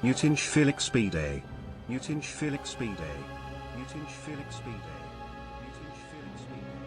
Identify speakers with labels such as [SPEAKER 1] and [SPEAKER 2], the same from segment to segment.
[SPEAKER 1] Utinch Felix Speede. Utinch Felix Speede. Utinch Felix Speede. Utinch Felix Speede.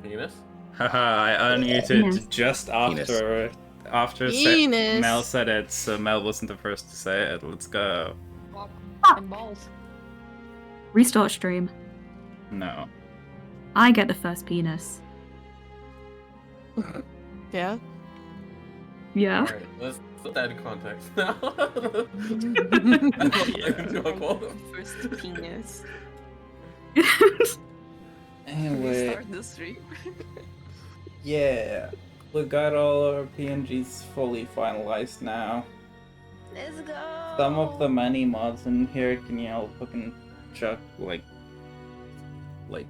[SPEAKER 2] Penis?
[SPEAKER 3] Haha, I unmuted
[SPEAKER 4] Penis.
[SPEAKER 3] just after
[SPEAKER 5] Penis.
[SPEAKER 3] Mel said it, so Mel wasn't the first to say it. Let's go.
[SPEAKER 6] And balls.
[SPEAKER 4] Restart stream.
[SPEAKER 3] No.
[SPEAKER 4] I get the first penis.
[SPEAKER 5] Yeah.
[SPEAKER 4] Yeah.
[SPEAKER 2] Alright, let's put that in context now.
[SPEAKER 6] First penis.
[SPEAKER 3] Anyway,
[SPEAKER 6] Start the stream.
[SPEAKER 3] yeah. We got all our PNGs fully finalized now.
[SPEAKER 6] Let's go.
[SPEAKER 3] Some of the many mods in here can you all fucking chuck like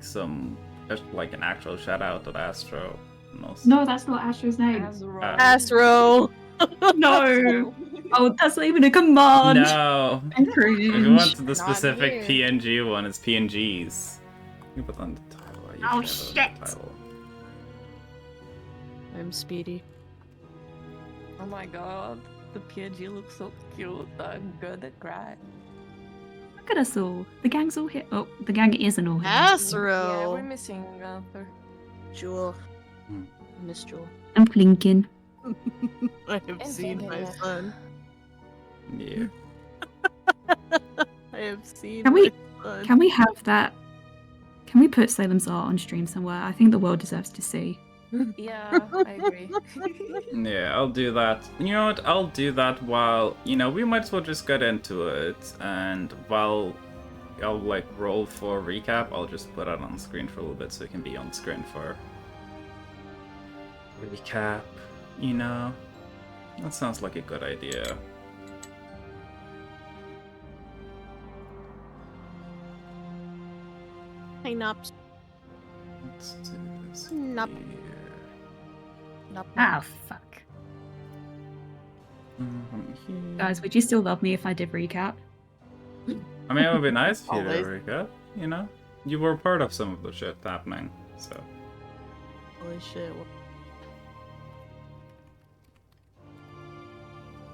[SPEAKER 3] some like an actual shout out to Astro.
[SPEAKER 4] No, that's not Astro's name.
[SPEAKER 5] Astro.
[SPEAKER 4] No. Oh, that's not even a command.
[SPEAKER 3] No.
[SPEAKER 4] I'm
[SPEAKER 3] If you
[SPEAKER 4] cringe.
[SPEAKER 3] want the
[SPEAKER 6] Not
[SPEAKER 3] specific
[SPEAKER 6] here.
[SPEAKER 3] PNG one, it's PNGs. You put on the title. I
[SPEAKER 4] Oh,
[SPEAKER 3] usually have it on the
[SPEAKER 4] shit.
[SPEAKER 3] title.
[SPEAKER 5] I'm Speedy.
[SPEAKER 6] Oh my god, the PNG looks so cute. I'm gonna cry.
[SPEAKER 4] Look at us all. The gang's all here. Oh, the gang isn't all here.
[SPEAKER 6] Yeah,
[SPEAKER 5] Astro.
[SPEAKER 6] we're missing Gunther.
[SPEAKER 5] Jewel.
[SPEAKER 3] Hmm.
[SPEAKER 5] Miss Jewel.
[SPEAKER 4] I'm blinking.
[SPEAKER 5] I have
[SPEAKER 6] And
[SPEAKER 5] seen my
[SPEAKER 6] Vanilla.
[SPEAKER 5] son.
[SPEAKER 3] Yeah.
[SPEAKER 5] I have seen
[SPEAKER 4] Can we-
[SPEAKER 5] my son.
[SPEAKER 4] Can we have that? Can we put Salem's art on stream somewhere? I think the world deserves to see.
[SPEAKER 6] Yeah, I agree.
[SPEAKER 3] Yeah, I'll do that. You know what? I'll do that while, we might as well just get into it. And while I'll like roll for recap, I'll just put it on screen for a little bit so it can be on screen for recap. That sounds like a good idea.
[SPEAKER 5] Hey, Nops.
[SPEAKER 3] Let's do this
[SPEAKER 5] Nope.
[SPEAKER 3] here.
[SPEAKER 5] Nop,
[SPEAKER 4] Ah, fuck.
[SPEAKER 3] Here.
[SPEAKER 4] Guys, would you still love me if I did recap?
[SPEAKER 3] I mean, it would be nice if you did
[SPEAKER 5] Always.
[SPEAKER 3] recap, You were part of some of the shit happening, so.
[SPEAKER 5] Holy shit.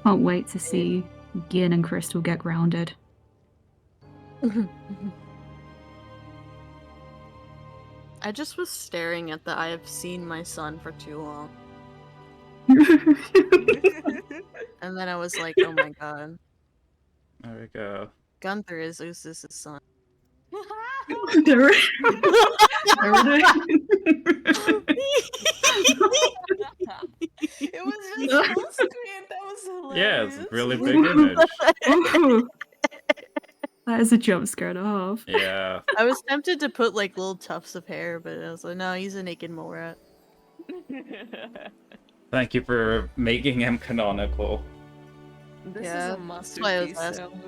[SPEAKER 4] Can't wait to see Gin and Crystal get grounded.
[SPEAKER 5] I just was staring at the I have seen my son for too long. And then I was like, oh my god.
[SPEAKER 3] There we go.
[SPEAKER 5] Gunther is Zeus's son.
[SPEAKER 4] There it
[SPEAKER 6] It was just full screen. That was hilarious.
[SPEAKER 3] Yeah, it's a really big image.
[SPEAKER 4] Oh. That is a jump scare and a half.
[SPEAKER 3] Yeah.
[SPEAKER 5] I was tempted to put like little tufts of hair, but I was like, no, he's a naked mole rat.
[SPEAKER 3] Thank you for making him canonical.
[SPEAKER 6] This
[SPEAKER 5] Yeah,
[SPEAKER 6] is a
[SPEAKER 5] that's why I was
[SPEAKER 6] masterpiece.
[SPEAKER 5] asking.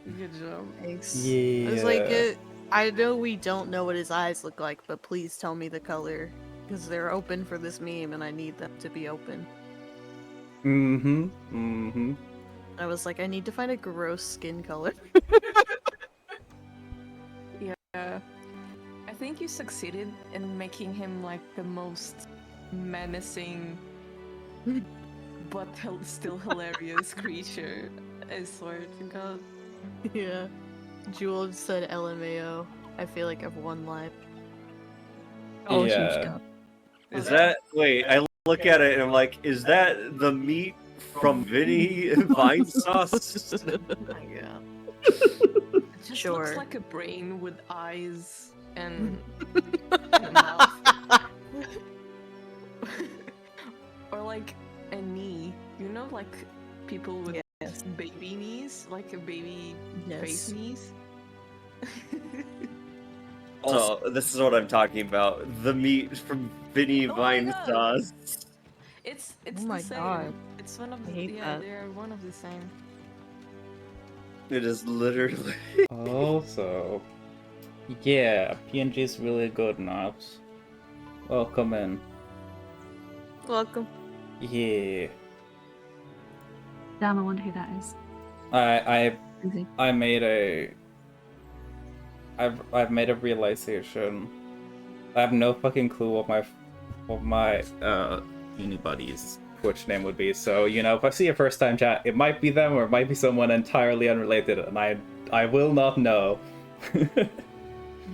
[SPEAKER 6] so Good job.
[SPEAKER 5] Thanks.
[SPEAKER 3] Yeah.
[SPEAKER 5] I was like, I know we don't know what his eyes look like, but please tell me the color. Because they're open for this meme and I need them to be open.
[SPEAKER 3] Mm-hmm. Mm-hmm.
[SPEAKER 5] I was like, I need to find a gross skin color.
[SPEAKER 6] Yeah. I think you succeeded in making him like the most menacing but still hilarious creature. I swear to God.
[SPEAKER 5] Yeah. Jewel said LMAO. I feel like I've won life.
[SPEAKER 4] Oh,
[SPEAKER 3] Yeah.
[SPEAKER 4] huge dub.
[SPEAKER 7] Is that wait? I look at it and I'm like, is that the meat from Vinny Vine Sauce?
[SPEAKER 5] Yeah.
[SPEAKER 6] It just
[SPEAKER 5] Sure.
[SPEAKER 6] looks like a brain with eyes and a mouth. Or like a knee. You know, like people with
[SPEAKER 5] Yes.
[SPEAKER 6] baby knees, like a baby face
[SPEAKER 5] Yes.
[SPEAKER 6] knees.
[SPEAKER 7] Oh, this is what I'm talking about. The meat from Vinny
[SPEAKER 6] Oh my
[SPEAKER 7] Vine
[SPEAKER 6] God.
[SPEAKER 7] Sauce.
[SPEAKER 6] It's
[SPEAKER 5] Oh my
[SPEAKER 6] the same.
[SPEAKER 5] God.
[SPEAKER 6] It's one of
[SPEAKER 5] I
[SPEAKER 6] the
[SPEAKER 5] hate
[SPEAKER 6] yeah,
[SPEAKER 5] that.
[SPEAKER 6] they're one of the same.
[SPEAKER 7] It is literally.
[SPEAKER 3] Also, yeah, PNG is really good now. Welcome in.
[SPEAKER 5] Welcome.
[SPEAKER 3] Yeah.
[SPEAKER 4] Damn, I wonder who that is. Easy.
[SPEAKER 3] I've made a realization. I have no fucking clue what my uni buddy's Twitch name would be. So, if I see a first time chat, it might be them or it might be someone entirely unrelated, and I will not know.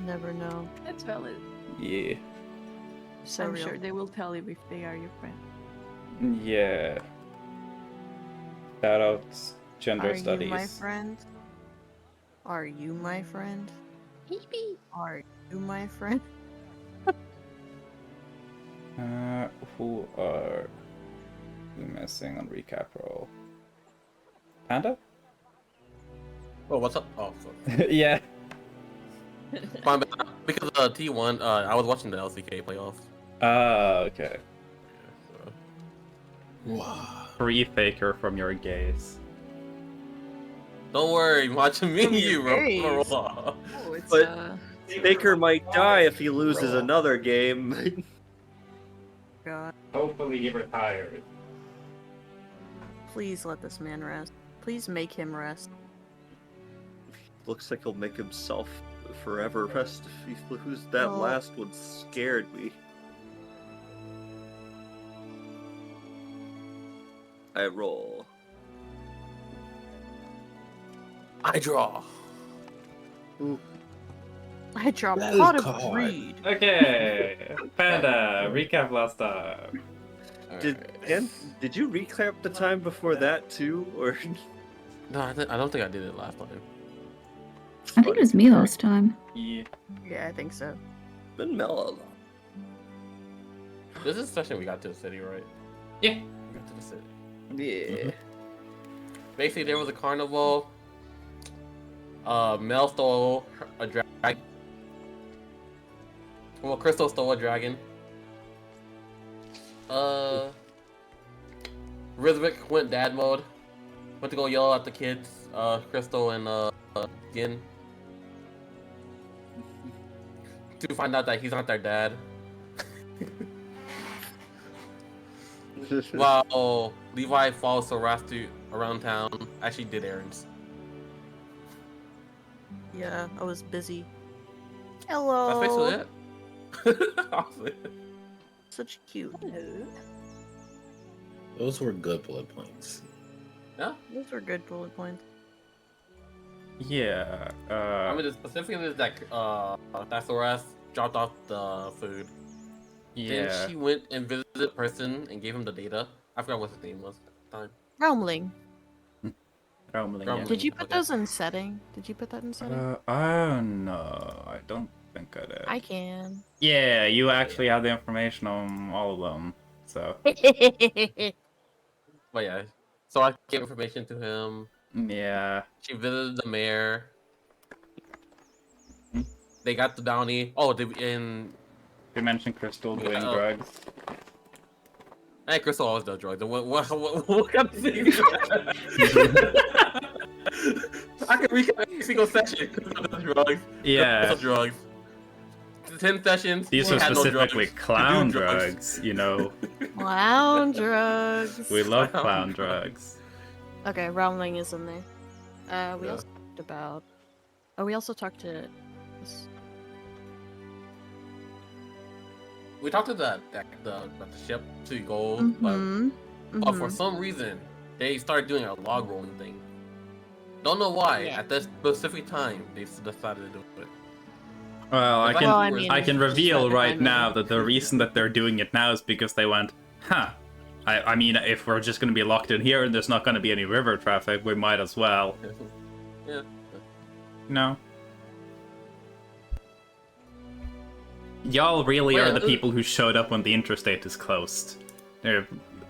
[SPEAKER 5] Never know.
[SPEAKER 6] That's valid.
[SPEAKER 3] Yeah.
[SPEAKER 5] So
[SPEAKER 6] I'm
[SPEAKER 5] real.
[SPEAKER 6] sure they will tell you if they are your friend.
[SPEAKER 3] Yeah. Shout out gender
[SPEAKER 5] Are
[SPEAKER 3] studies.
[SPEAKER 5] you my friend? Are you my friend? Are you my friend?
[SPEAKER 3] Who are we missing on recap roll? Panda?
[SPEAKER 2] Oh, what's up? Oh, sorry.
[SPEAKER 3] Yeah.
[SPEAKER 2] Fine, but because T1, I was watching the LCK playoffs.
[SPEAKER 3] Okay.
[SPEAKER 2] So.
[SPEAKER 8] Wow.
[SPEAKER 3] Free Faker from your gaze.
[SPEAKER 2] Don't worry, watching me, you
[SPEAKER 5] Hey.
[SPEAKER 2] roll.
[SPEAKER 6] Oh, it's
[SPEAKER 7] But- Baker might die if he loses another game.
[SPEAKER 5] God,
[SPEAKER 3] Hopefully he retires.
[SPEAKER 5] please let this man rest. Please make him rest.
[SPEAKER 7] Looks like he'll make himself forever rest if he loses. That
[SPEAKER 5] Oh.
[SPEAKER 7] last one scared me. I roll.
[SPEAKER 2] I draw.
[SPEAKER 5] I dropped
[SPEAKER 8] That is
[SPEAKER 5] pot of
[SPEAKER 8] card.
[SPEAKER 5] greed.
[SPEAKER 3] Okay. Panda, recap last time.
[SPEAKER 7] Did you recap the time before that too, or?
[SPEAKER 2] No, I don't think I did it last time.
[SPEAKER 4] I think it was me last time.
[SPEAKER 3] Yeah.
[SPEAKER 5] Yeah, I think so.
[SPEAKER 7] Been mellow.
[SPEAKER 2] This is the session we got to the city, right?
[SPEAKER 3] Yeah.
[SPEAKER 2] We got to the city.
[SPEAKER 7] Yeah.
[SPEAKER 2] Basically, there was a carnival. Mel stole a dragon. Well, Crystal stole a dragon. Rhythmic went dad mode. Went to go yell at the kids. Crystal and Gin. To find out that he's not their dad. While Levi follows Sarastu around town, actually did errands.
[SPEAKER 5] Yeah, I was busy.
[SPEAKER 2] That's
[SPEAKER 5] Hello.
[SPEAKER 2] basically it. Honestly.
[SPEAKER 5] Such cute.
[SPEAKER 8] Those were good bullet points.
[SPEAKER 2] Yeah.
[SPEAKER 5] Those were good bullet points.
[SPEAKER 3] Yeah.
[SPEAKER 2] I mean, specifically that Soras dropped off the food.
[SPEAKER 3] yeah.
[SPEAKER 2] Then she went and visited the person and gave him the data. I forgot what his name was at the time.
[SPEAKER 5] Realmling.
[SPEAKER 3] Gromling, yeah.
[SPEAKER 2] Gromling.
[SPEAKER 5] Did you put
[SPEAKER 2] Okay.
[SPEAKER 5] those in setting? Did you put that in setting?
[SPEAKER 3] Oh no, I don't think I did.
[SPEAKER 5] I can.
[SPEAKER 3] Yeah, you actually have the information on all of them, so
[SPEAKER 2] But yeah, so I gave information to him.
[SPEAKER 3] yeah.
[SPEAKER 2] She visited the mayor.
[SPEAKER 3] Hmm.
[SPEAKER 2] They got the bounty. Oh, and
[SPEAKER 3] You mentioned Crystal doing
[SPEAKER 2] Yeah.
[SPEAKER 3] drugs.
[SPEAKER 2] hey, Crystal always does drugs. And what kind of thing is that? I can recap every single session. Crystal does drugs.
[SPEAKER 3] Yeah.
[SPEAKER 2] Crystal drugs. 10 sessions.
[SPEAKER 3] These
[SPEAKER 2] she
[SPEAKER 3] are
[SPEAKER 2] had no
[SPEAKER 3] specifically
[SPEAKER 2] drugs.
[SPEAKER 3] clown
[SPEAKER 2] Do
[SPEAKER 3] drugs, you know.
[SPEAKER 5] Clown drugs.
[SPEAKER 3] We love
[SPEAKER 2] Clown
[SPEAKER 3] clown
[SPEAKER 2] drugs.
[SPEAKER 3] drugs.
[SPEAKER 5] Okay, Realmling is in there. We
[SPEAKER 2] Yeah.
[SPEAKER 5] also talked about. Oh, we also talked to.
[SPEAKER 2] We talked to the ship to go, but
[SPEAKER 5] Mm-hmm.
[SPEAKER 2] for some reason they started doing a log rolling thing. Don't know why.
[SPEAKER 5] Yeah.
[SPEAKER 2] At this specific time, they decided to do it.
[SPEAKER 3] Well, I
[SPEAKER 2] If
[SPEAKER 3] can
[SPEAKER 5] Well, I mean,
[SPEAKER 3] I can
[SPEAKER 5] just
[SPEAKER 3] reveal
[SPEAKER 5] let the
[SPEAKER 3] right
[SPEAKER 5] time
[SPEAKER 3] now
[SPEAKER 5] over.
[SPEAKER 3] that the reason that they're doing it now is because they went, huh. I mean, if we're just going to be locked in here and there's not going to be any river traffic, we might as well.
[SPEAKER 2] Yeah.
[SPEAKER 3] No. Y'all really are
[SPEAKER 2] Well,
[SPEAKER 3] the people who showed up when the interstate is closed.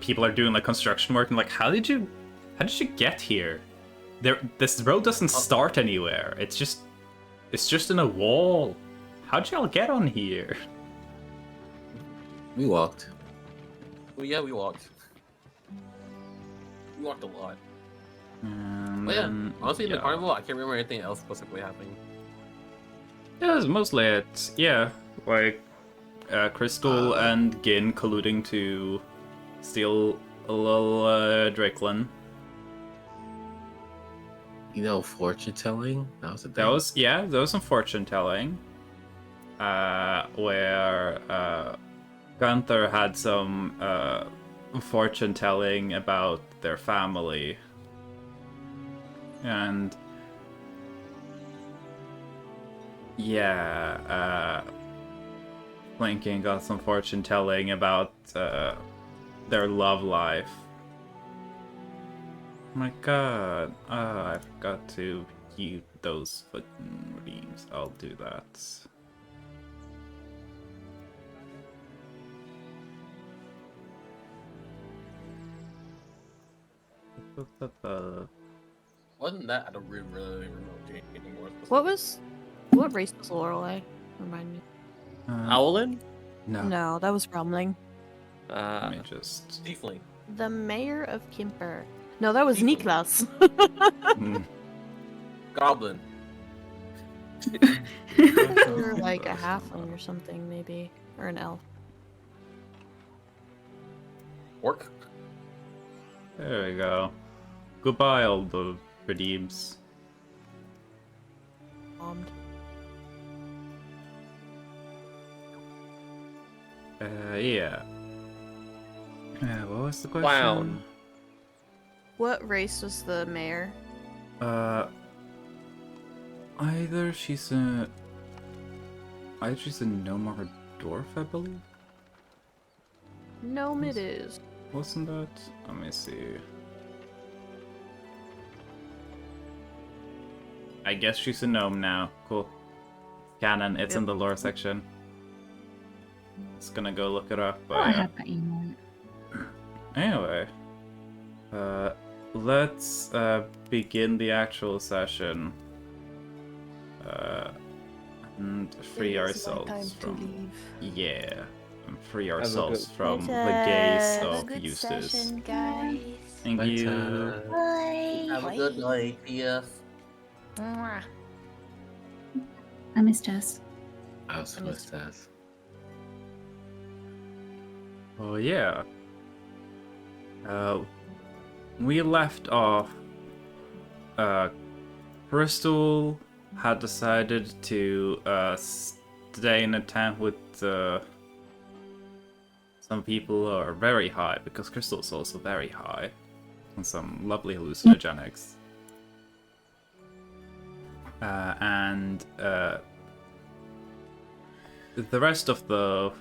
[SPEAKER 3] People are doing like construction work and like, how did you get here? This road doesn't start anywhere. It's just in a wall. How'd y'all get on here?
[SPEAKER 8] We walked.
[SPEAKER 2] Well, yeah, we walked. We walked a lot.
[SPEAKER 3] And
[SPEAKER 2] But yeah,
[SPEAKER 3] then-
[SPEAKER 2] honestly, in the
[SPEAKER 3] yeah.
[SPEAKER 2] carnival, I can't remember anything else specifically happening.
[SPEAKER 3] Yeah, it's mostly it. Yeah, like Crystal and Gin colluding to steal a little Drakelin.
[SPEAKER 8] You know, fortune telling. That was a thing.
[SPEAKER 3] That was some fortune telling. Where Gunther had some fortune telling about their family. And yeah, Lincoln got some fortune telling about their love life. Oh my god. I forgot to use those fucking redeems. I'll do that.
[SPEAKER 2] Wasn't that a really remote game anymore?
[SPEAKER 5] What race was Lorelei? Remind me.
[SPEAKER 7] Owlin?
[SPEAKER 3] No.
[SPEAKER 5] No, that was Rumling.
[SPEAKER 3] Let me just.
[SPEAKER 2] Tiefling.
[SPEAKER 5] The mayor of Qimper. No, that was Niklas.
[SPEAKER 2] Goblin.
[SPEAKER 5] Or like a halfling or something, maybe. Or an elf.
[SPEAKER 2] Orc.
[SPEAKER 3] There we go. Goodbye, all the redeems.
[SPEAKER 5] Bombed.
[SPEAKER 3] Yeah. What was the question?
[SPEAKER 7] Clown.
[SPEAKER 5] What race was the mayor?
[SPEAKER 3] Either she's a gnome or a dwarf, I believe.
[SPEAKER 5] Gnome it is.
[SPEAKER 3] Wasn't that? Let me see. I guess she's a gnome now. Cool. Canon, it's in the lore section. Just gonna go look it up.
[SPEAKER 4] Oh, I had that email.
[SPEAKER 3] Anyway, let's begin the actual session. And free
[SPEAKER 6] It is my time
[SPEAKER 3] ourselves
[SPEAKER 6] to
[SPEAKER 3] from
[SPEAKER 6] leave.
[SPEAKER 3] yeah, and free
[SPEAKER 7] a
[SPEAKER 3] ourselves
[SPEAKER 7] good-
[SPEAKER 3] from the
[SPEAKER 5] Have
[SPEAKER 3] gaze
[SPEAKER 5] a
[SPEAKER 3] of
[SPEAKER 6] Good
[SPEAKER 3] Eustace.
[SPEAKER 6] session, guys.
[SPEAKER 3] Thank you.
[SPEAKER 2] Have a good night, PS.
[SPEAKER 6] Mwah.
[SPEAKER 4] I miss Jess.
[SPEAKER 8] I also missed that.
[SPEAKER 3] Oh yeah. We left off. Crystal had decided to stay in a tent with some people who are very high, because Crystal's also very high, and some lovely hallucinogenics. And the rest of the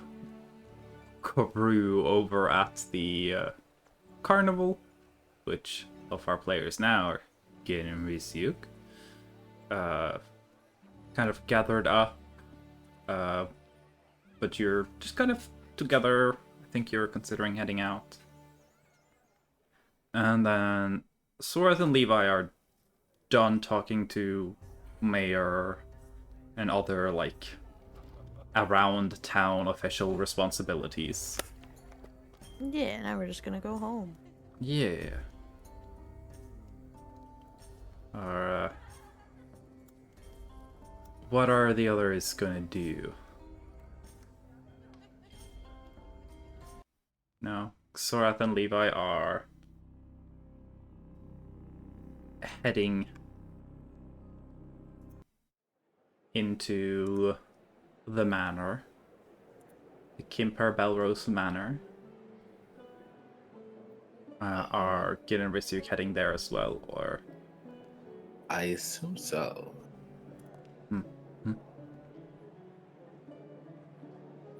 [SPEAKER 3] crew over at the carnival, which of our players now are Gin and Rysyuk, kind of gathered up, but you're just kind of together. I think you're considering heading out. And then Sorath and Levi are done talking to Mayor and other, like, around town official responsibilities.
[SPEAKER 5] Yeah, now we're just gonna go home.
[SPEAKER 3] Yeah. What are the others gonna do? No, Sorath and Levi are heading into the manor, the Qimper Belrose Manor. Are Gin and Rysyuk heading there as well, or?
[SPEAKER 8] I assume so.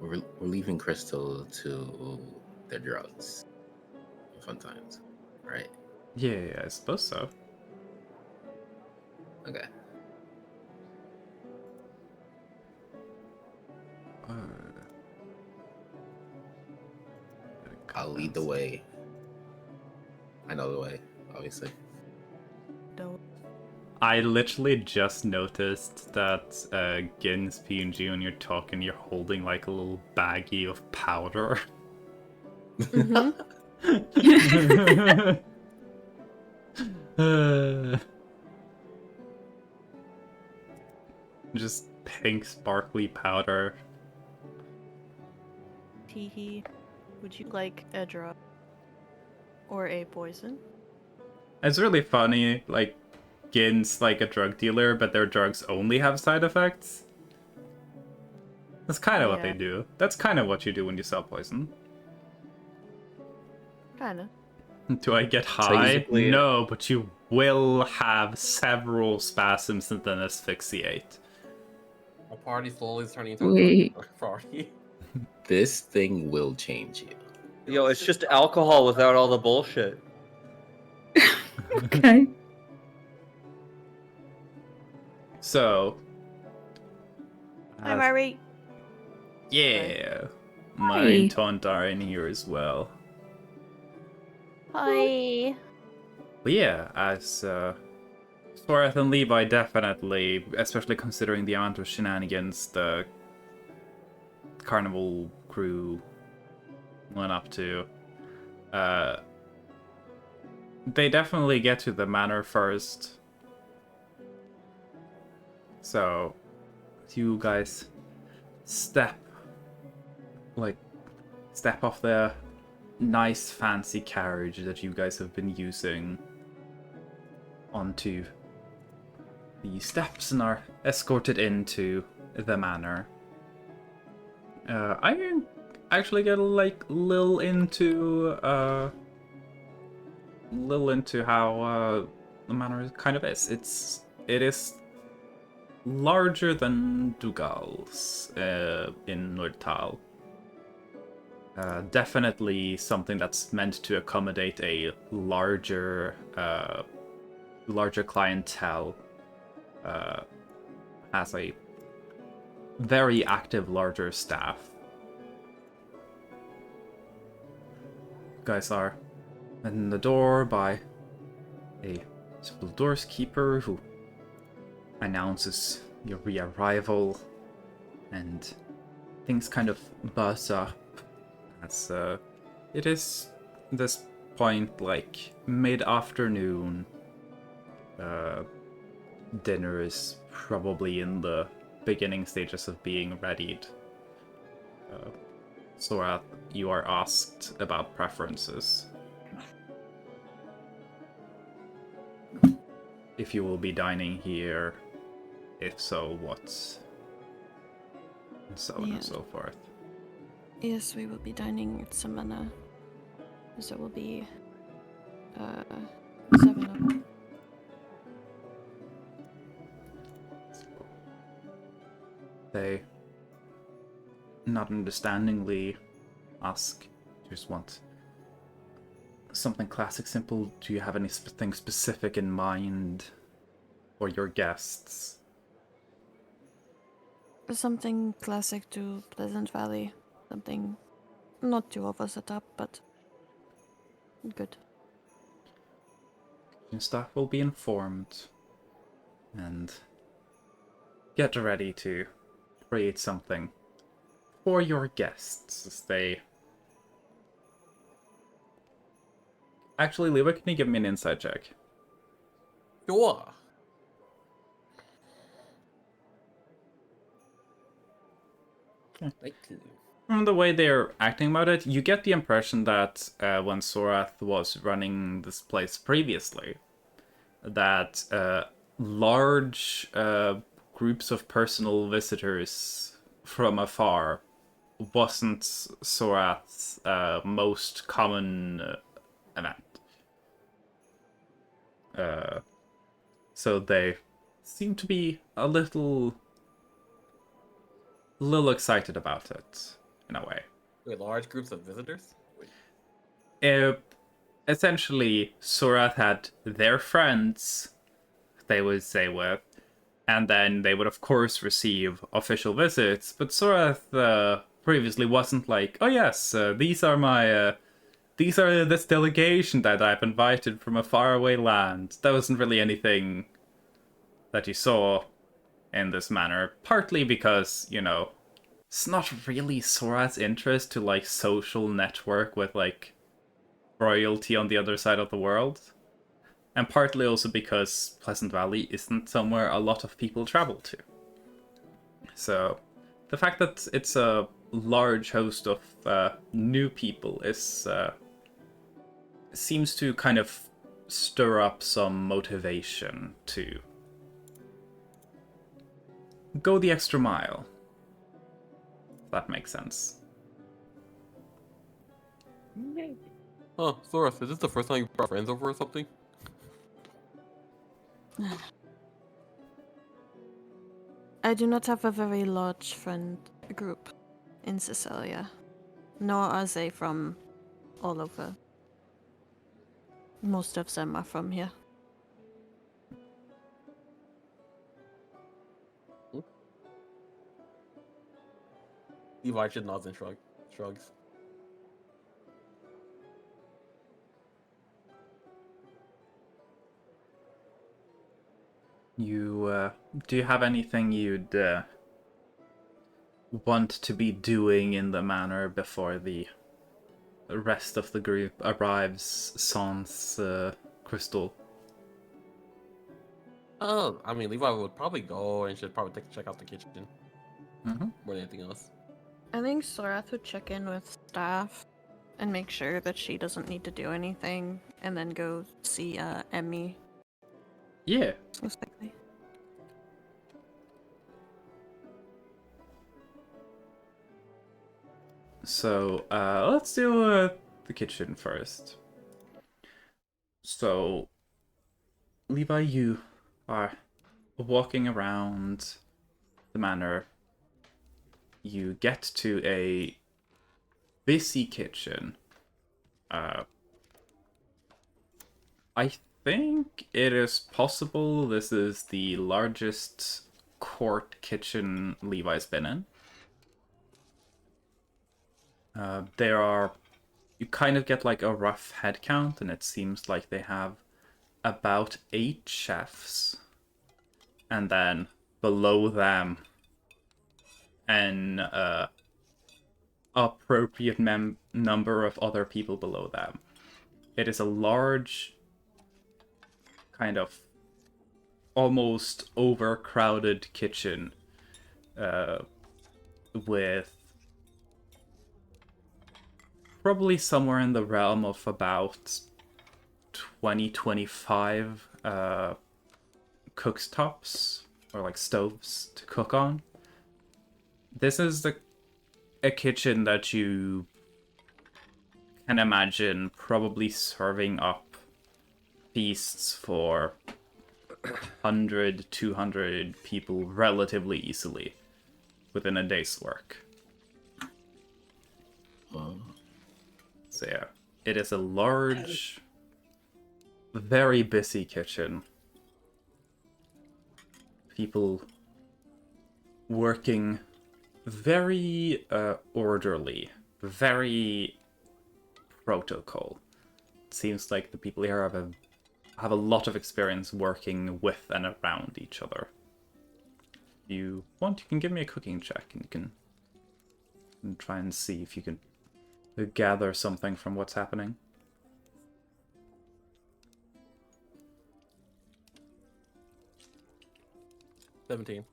[SPEAKER 8] We're leaving Crystal to their drugs. Fun times, right?
[SPEAKER 3] Yeah, I suppose so.
[SPEAKER 8] Okay. I'll lead the way. I know the way, obviously.
[SPEAKER 5] Don't.
[SPEAKER 3] I literally just noticed that Gin's PNG when you're talking, you're holding like a little baggie of powder. Just pink sparkly powder.
[SPEAKER 5] Teehee. Would you like a drug? Or a poison?
[SPEAKER 3] It's really funny, like, Gin's like a drug dealer, but their drugs only have side effects. That's kind of what they
[SPEAKER 5] Yeah.
[SPEAKER 3] do. That's kind of what you do when you sell poison.
[SPEAKER 5] Kinda.
[SPEAKER 3] Do I get high?
[SPEAKER 7] basically-
[SPEAKER 3] No, but you will have several spasms and then asphyxiate.
[SPEAKER 2] A party slowly is turning into
[SPEAKER 4] Wait.
[SPEAKER 2] a party.
[SPEAKER 8] This thing will change you.
[SPEAKER 7] Yo, it's just alcohol without all the bullshit.
[SPEAKER 4] Okay.
[SPEAKER 3] So,
[SPEAKER 5] Hi, Mary.
[SPEAKER 3] yeah,
[SPEAKER 4] Hi.
[SPEAKER 3] my taunt are in here as well.
[SPEAKER 5] Hi.
[SPEAKER 3] But yeah, as Swarth and Levi definitely, especially considering the amount of shenanigans the carnival crew went up to, they definitely get to the manor first. So, you guys step off the nice fancy carriage that you guys have been using onto the steps and are escorted into the manor. I actually get like little into how the manor kind of is. It is larger than Dugal's in Nordtal. Definitely something that's meant to accommodate a larger clientele. Has a very active larger staff. You guys are in the door by a simple doorkeeper who announces your re-arrival, and things kind of buzz up as it is this point like mid-afternoon. Dinner is probably in the beginning stages of being readied. Sorath, you are asked about preferences. If you will be dining here, if so, what? And so on and so forth.
[SPEAKER 9] Yes, we will be dining at Samana. So it will be 7 up.
[SPEAKER 3] They not understandingly ask, just want something classic, simple. Do you have anything specific in mind for your guests?
[SPEAKER 9] Something classic to Pleasant Valley. Something not too over the top, but good.
[SPEAKER 3] Your staff will be informed and get ready to create something for your guests as they... Actually, Lewa, can you give me an insight check?
[SPEAKER 2] Sure.
[SPEAKER 3] Okay. From the way they're acting about it, you get the impression that when Sorath was running this place previously, that large groups of personal visitors from afar wasn't Sorath's most common event. So they seem to be a little excited about it, in a way.
[SPEAKER 2] Wait, large groups of visitors?
[SPEAKER 3] Essentially, Sorath had their friends they would stay with, and then they would of course receive official visits, but Sorath previously wasn't like, oh yes, these are this delegation that I've invited from a faraway land. That wasn't really anything that you saw in this manner, partly because, you know, it's not really Sorath's interest to, like, social network with, like, royalty on the other side of the world. And partly also because Pleasant Valley isn't somewhere a lot of people travel to. So, the fact that it's a large host of new people is seems to kind of stir up some motivation to go the extra mile. If that makes sense.
[SPEAKER 2] Oh, Sorath, is this the first time you brought friends over or something?
[SPEAKER 9] I do not have a very large friend group. in Sicilia, nor are they from all over. Most of them are from here.
[SPEAKER 2] Levi just nods and shrugs.
[SPEAKER 3] Do you have anything you'd want to be doing in the manor before the rest of the group arrives sans Crystal?
[SPEAKER 2] Oh, I mean, Levi would probably go and should probably check out the kitchen
[SPEAKER 3] Mm-hmm.
[SPEAKER 2] more than anything else.
[SPEAKER 9] I think Sorath would check in with staff and make sure that she doesn't need to do anything, and then go see Emmy.
[SPEAKER 3] Yeah.
[SPEAKER 9] Most likely.
[SPEAKER 3] So let's do the kitchen first. So, Levi, you are walking around the manor. You get to a busy kitchen. I think it is possible this is the largest court kitchen Levi's been in. You kind of get like a rough head count, and it seems like they have about 8 chefs, and then below them an appropriate number of other people below them. It is a large, kind of almost overcrowded kitchen with probably somewhere in the realm of about 20-25 cooktops or like stoves to cook on. This is a kitchen that you can imagine probably serving up feasts for 100, 200 people relatively easily within a day's work. So yeah, it is a large, very busy kitchen. People working very orderly, very protocol. It seems like the people here have a lot of experience working with and around each other. If you want, you can give me a cooking check, and you can try and see if you can gather something from what's happening.
[SPEAKER 2] $17.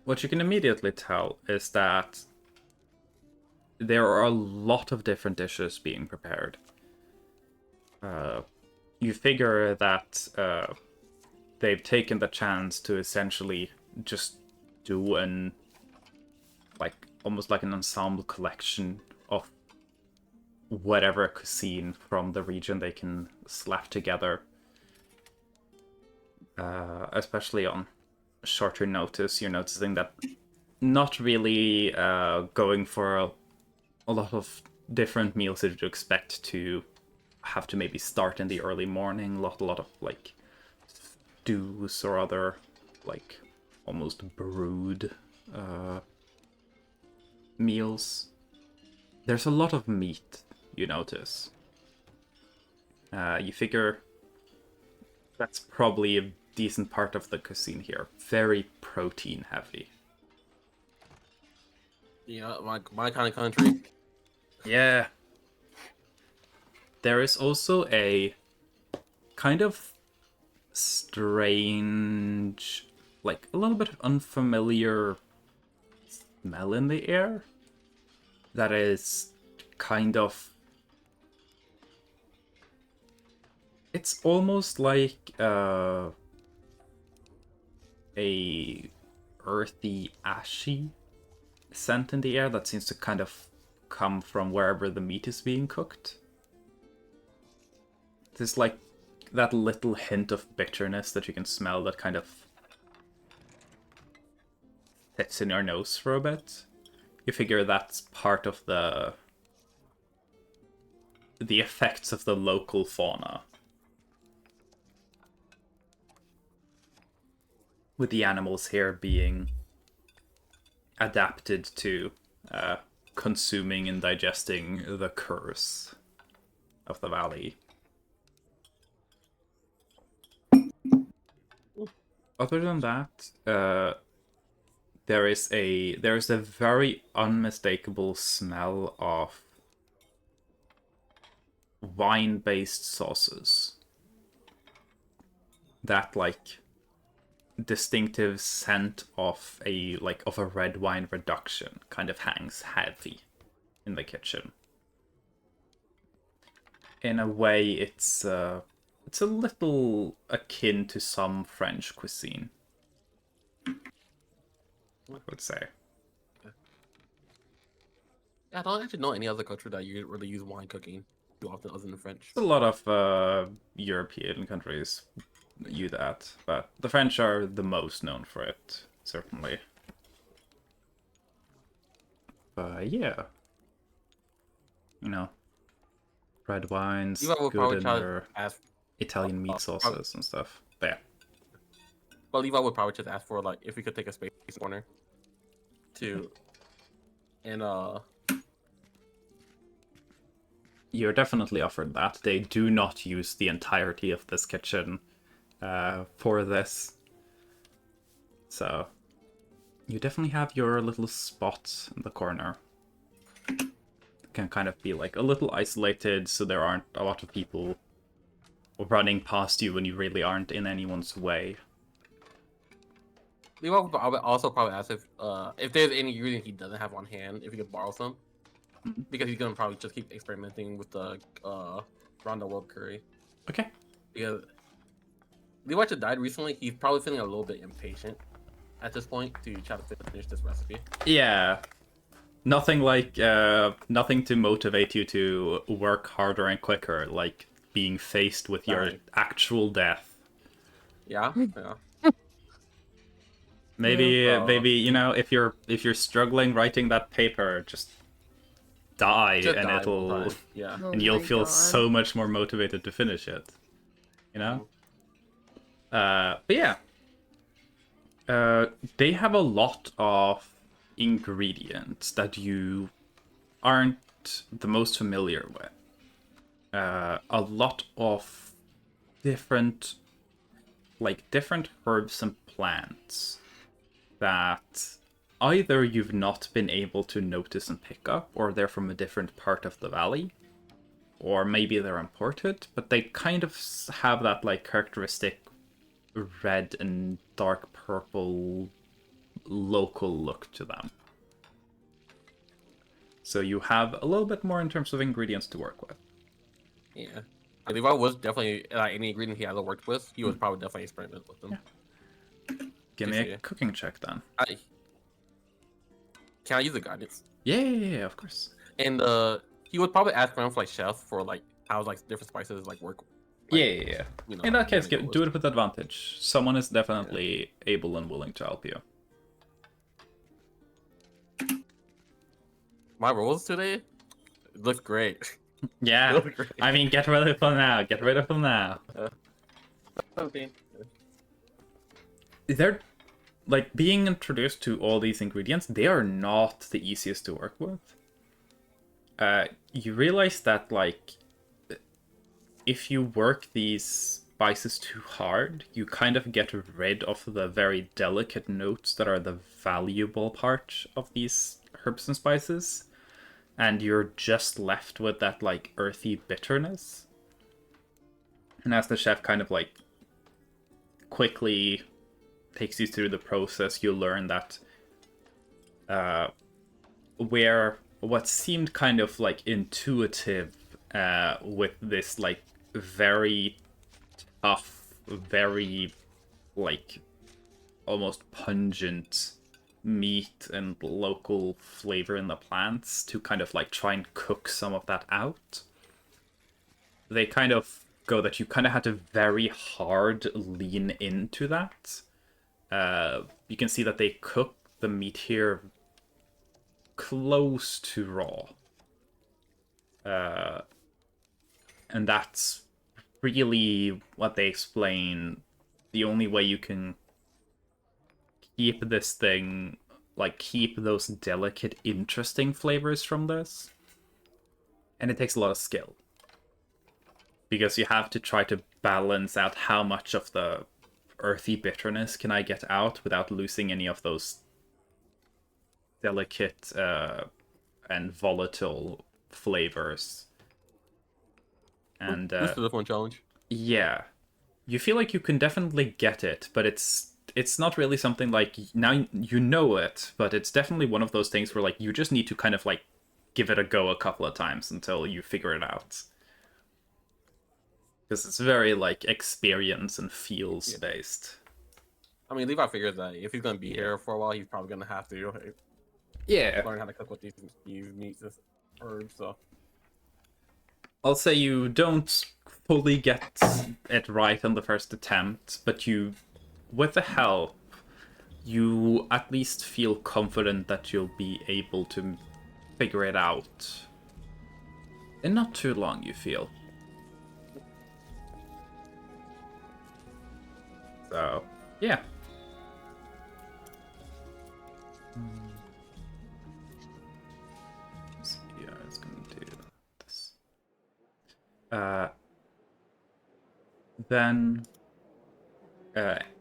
[SPEAKER 3] What you can immediately tell is that there are a lot of different dishes being prepared. You figure that they've taken the chance to essentially just do almost like an ensemble collection of whatever cuisine from the region they can slap together. Especially on shorter notice, you're noticing that not really going for a lot of different meals that you'd expect to have to maybe start in the early morning. A lot of like stews or other like almost brewed meals. There's a lot of meat, you notice. You figure that's probably a decent part of the cuisine here. Very protein heavy.
[SPEAKER 2] Yeah, my kind of country.
[SPEAKER 3] Yeah. There is also a kind of strange, like a little bit of unfamiliar smell in the air that is kind of... It's almost like a earthy, ashy scent in the air that seems to kind of come from wherever the meat is being cooked. There's like that little hint of bitterness that you can smell that kind of sits in your nose for a bit. You figure that's part of the effects of the local fauna. With the animals here being adapted to consuming and digesting the curse of the valley. Other than that, there is a very unmistakable smell of wine-based sauces. That like distinctive scent of a red wine reduction kind of hangs heavy in the kitchen. In a way, it's a little akin to some French cuisine, I would say.
[SPEAKER 2] I don't actually know any other country that you really use wine cooking too often other than French.
[SPEAKER 3] A lot of European countries use that, but the French are the most known for it, certainly. But yeah, you know, red wines,
[SPEAKER 2] You will
[SPEAKER 3] good
[SPEAKER 2] probably
[SPEAKER 3] in
[SPEAKER 2] try
[SPEAKER 3] their
[SPEAKER 2] to ask.
[SPEAKER 3] Italian meat sauces and stuff. But yeah.
[SPEAKER 2] Well, Levi would probably just ask for like if we could take a space corner to, and
[SPEAKER 3] You're definitely offered that. They do not use the entirety of this kitchen for this. So, you definitely have your little spot in the corner. It can kind of be like a little isolated, so there aren't a lot of people running past you when you really aren't in anyone's way.
[SPEAKER 2] Levi would also probably ask if there's any ingredient he doesn't have on hand, if he could borrow some, because he's gonna probably just keep experimenting with the Ronda World Curry.
[SPEAKER 3] Okay.
[SPEAKER 2] Because Levi just died recently, he's probably feeling a little bit impatient at this point to try to finish this recipe.
[SPEAKER 3] Yeah. Nothing to motivate you to work harder and quicker, like being faced with your actual death.
[SPEAKER 2] Yeah.
[SPEAKER 3] Maybe, you know, if you're struggling writing that paper, just die, and it'll, and you'll feel so much more motivated to finish it. You know. But yeah, they have a lot of ingredients that you aren't the most familiar with. A lot of different herbs and plants that either you've not been able to notice and pick up, or they're from a different part of the valley, or maybe they're imported, but they kind of have that like characteristic red and dark purple local look to them. So you have a little bit more in terms of ingredients to work with.
[SPEAKER 2] Yeah. I believe I was definitely any ingredient he hasn't worked with, he would probably definitely experiment with them.
[SPEAKER 3] Yeah. Give me a cooking check then.
[SPEAKER 2] Can I use the guidance?
[SPEAKER 3] Yeah, of course.
[SPEAKER 2] And he would probably ask around for like chef for like how like different spices like work. Like,
[SPEAKER 3] yeah.
[SPEAKER 2] You know,
[SPEAKER 3] in that case, do it with advantage. Someone is definitely able and willing to help you.
[SPEAKER 2] My rolls today look great.
[SPEAKER 3] Yeah.
[SPEAKER 2] Look great.
[SPEAKER 3] I mean, get rid of them now. Get rid of them now.
[SPEAKER 2] Okay.
[SPEAKER 3] They're like being introduced to all these ingredients. They are not the easiest to work with. You realize that like if you work these spices too hard, you kind of get rid of the very delicate notes that are the valuable part of these herbs and spices, and you're just left with that like earthy bitterness. And as the chef kind of like quickly takes you through the process, you learn that where what seemed kind of like intuitive with this like very tough, very like almost pungent meat and local flavor in the plants, to kind of like try and cook some of that out, they kind of go that you kind of had to very hard lean into that. You can see that they cook the meat here close to raw. And that's really what they explain. The only way you can keep this thing, like keep those delicate, interesting flavors from this. And it takes a lot of skill. Because you have to try to balance out how much of the earthy bitterness can I get out without losing any of those delicate and volatile flavors. And
[SPEAKER 2] This is a different challenge.
[SPEAKER 3] yeah, you feel like you can definitely get it, but it's not really something like, now you know it, but it's definitely one of those things where like you just need to kind of like give it a go a couple of times until you figure it out. Because it's very like experience and feels based.
[SPEAKER 2] I mean, Levi figures that if he's gonna be here for a while, he's probably gonna have to learn how to cook with these meats and herbs. So
[SPEAKER 3] I'll say you don't fully get it right on the first attempt, but you, with the help, you at least feel confident that you'll be able to figure it out. In not too long, you feel. So, yeah. Let's see, I was gonna do this. Then,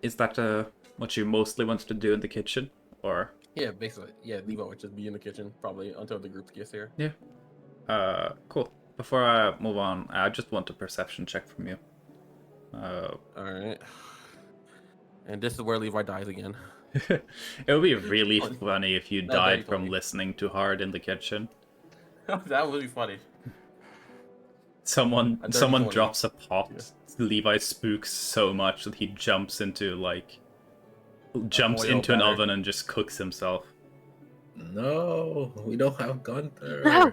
[SPEAKER 3] is that what you mostly wanted to do in the kitchen, or?
[SPEAKER 2] yeah, basically, yeah, Levi would just be in the kitchen probably until the group gets here.
[SPEAKER 3] Yeah. Cool. Before I move on, I just want a perception check from you.
[SPEAKER 2] All right. And this is where Levi dies again.
[SPEAKER 3] It would be really funny if you
[SPEAKER 2] That's very
[SPEAKER 3] died from
[SPEAKER 2] funny.
[SPEAKER 3] listening too hard in the kitchen.
[SPEAKER 2] That would be funny.
[SPEAKER 3] Someone
[SPEAKER 2] A dirty 20.
[SPEAKER 3] drops a pot. Levi spooks so much that he jumps into an
[SPEAKER 2] batter.
[SPEAKER 3] oven and just cooks himself.
[SPEAKER 8] No, we don't have Gunther.
[SPEAKER 5] No.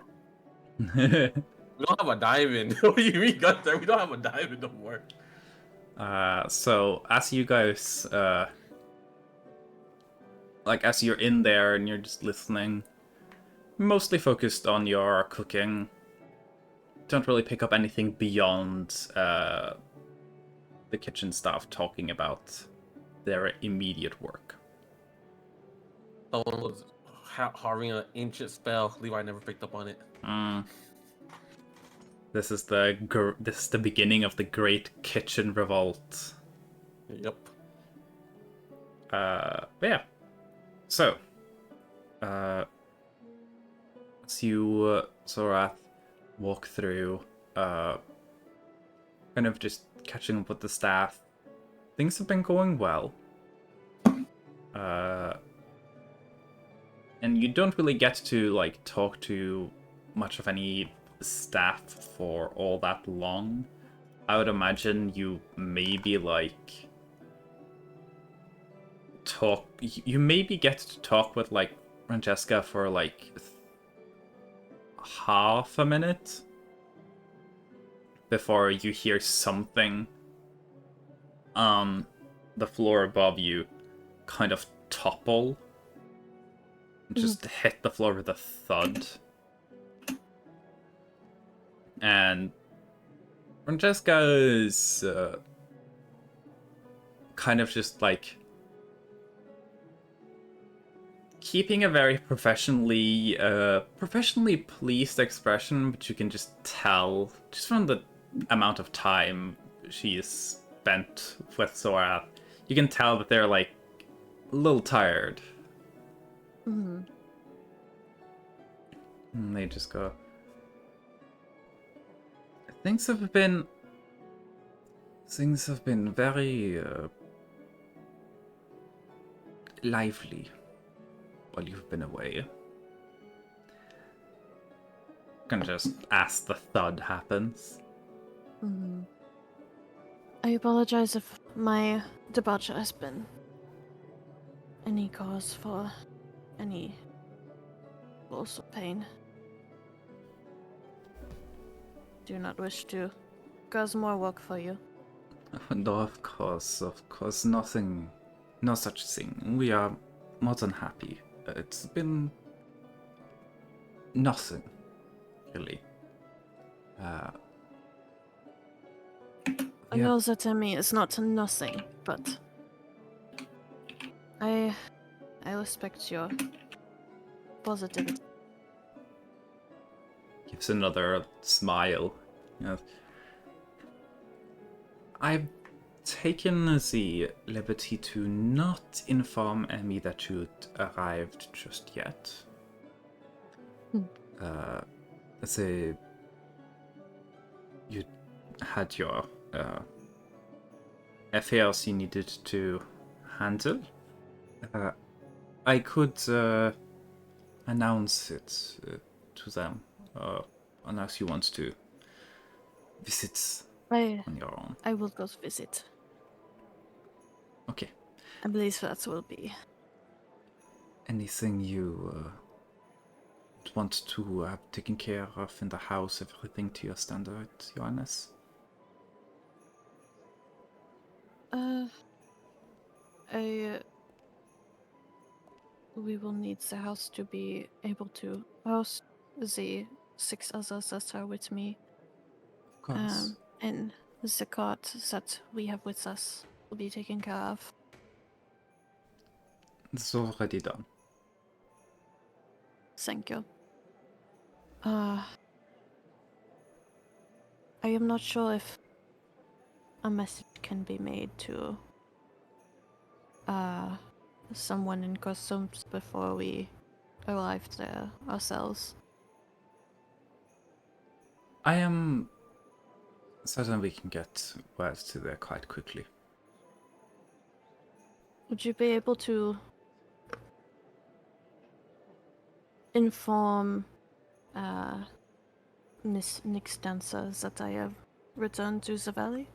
[SPEAKER 2] We don't have a diamond. What do you mean, Gunther? We don't have a diamond no more.
[SPEAKER 3] So as you guys as you're in there and you're just listening, mostly focused on your cooking, don't really pick up anything beyond the kitchen staff talking about their immediate work.
[SPEAKER 2] Someone was harboring an ancient spell. Levi never picked up on it.
[SPEAKER 3] This is the beginning of the Great Kitchen Revolt.
[SPEAKER 2] Yep.
[SPEAKER 3] But yeah. So, as you, Zorath, walk through, kind of just catching up with the staff, things have been going well. And you don't really get to, like, talk to much of any staff for all that long. I would imagine you maybe, like, you maybe get to talk with, like, Francesca for, like, half a minute before you hear something on the floor above you kind of topple, just hit the floor with a thud. And Francesca is kind of just like keeping a very professionally pleased expression, but you can just tell just from the amount of time she's spent with Sora, you can tell that they're like a little tired.
[SPEAKER 5] Mm-hmm.
[SPEAKER 3] And they just go, Things have been very lively while you've been away. Can just as the thud happens.
[SPEAKER 9] Mm-hmm. I apologize if my departure has been any cause for any loss or pain. Do not wish to cause more work for you.
[SPEAKER 3] No, of course, nothing, no such thing. We are more than happy. It's been nothing, really.
[SPEAKER 9] I know that Emmy is not nothing, but I respect your positivity.
[SPEAKER 3] Gives another smile. You know, I've taken the liberty to not inform Emmy that you'd arrived just yet. You had your affairs you needed to handle. I could announce it to them, unless you want to visit on your own.
[SPEAKER 9] I will go visit.
[SPEAKER 3] Okay.
[SPEAKER 9] I believe that will be.
[SPEAKER 3] Anything you want to have taken care of in the house, everything to your standard, Johannes?
[SPEAKER 9] We will need the house to be able to house the 6 others that are with me.
[SPEAKER 3] Of course.
[SPEAKER 9] And the cart that we have with us will be taken care of.
[SPEAKER 3] It's already done.
[SPEAKER 9] Thank you. I am not sure if a message can be made to someone in customs before we arrive there ourselves.
[SPEAKER 3] I am certain we can get word to there quite quickly.
[SPEAKER 9] Would you be able to inform Miss Nix Dancer that I have returned to the valley?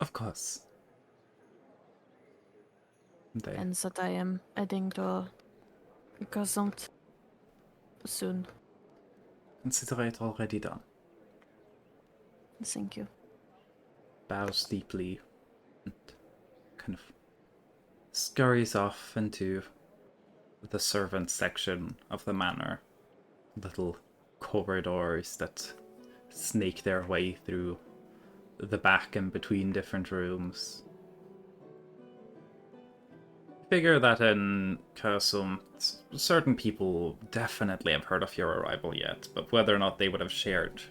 [SPEAKER 3] Of course.
[SPEAKER 9] And that I am heading to Gazont soon.
[SPEAKER 3] Consider it already done.
[SPEAKER 9] Thank you.
[SPEAKER 3] Bows deeply and kind of scurries off into the servant section of the manor. Little corridors that snake their way through the back and between different rooms. Figure that in Cursum, certain people definitely have heard of your arrival yet, but whether or not they would have shared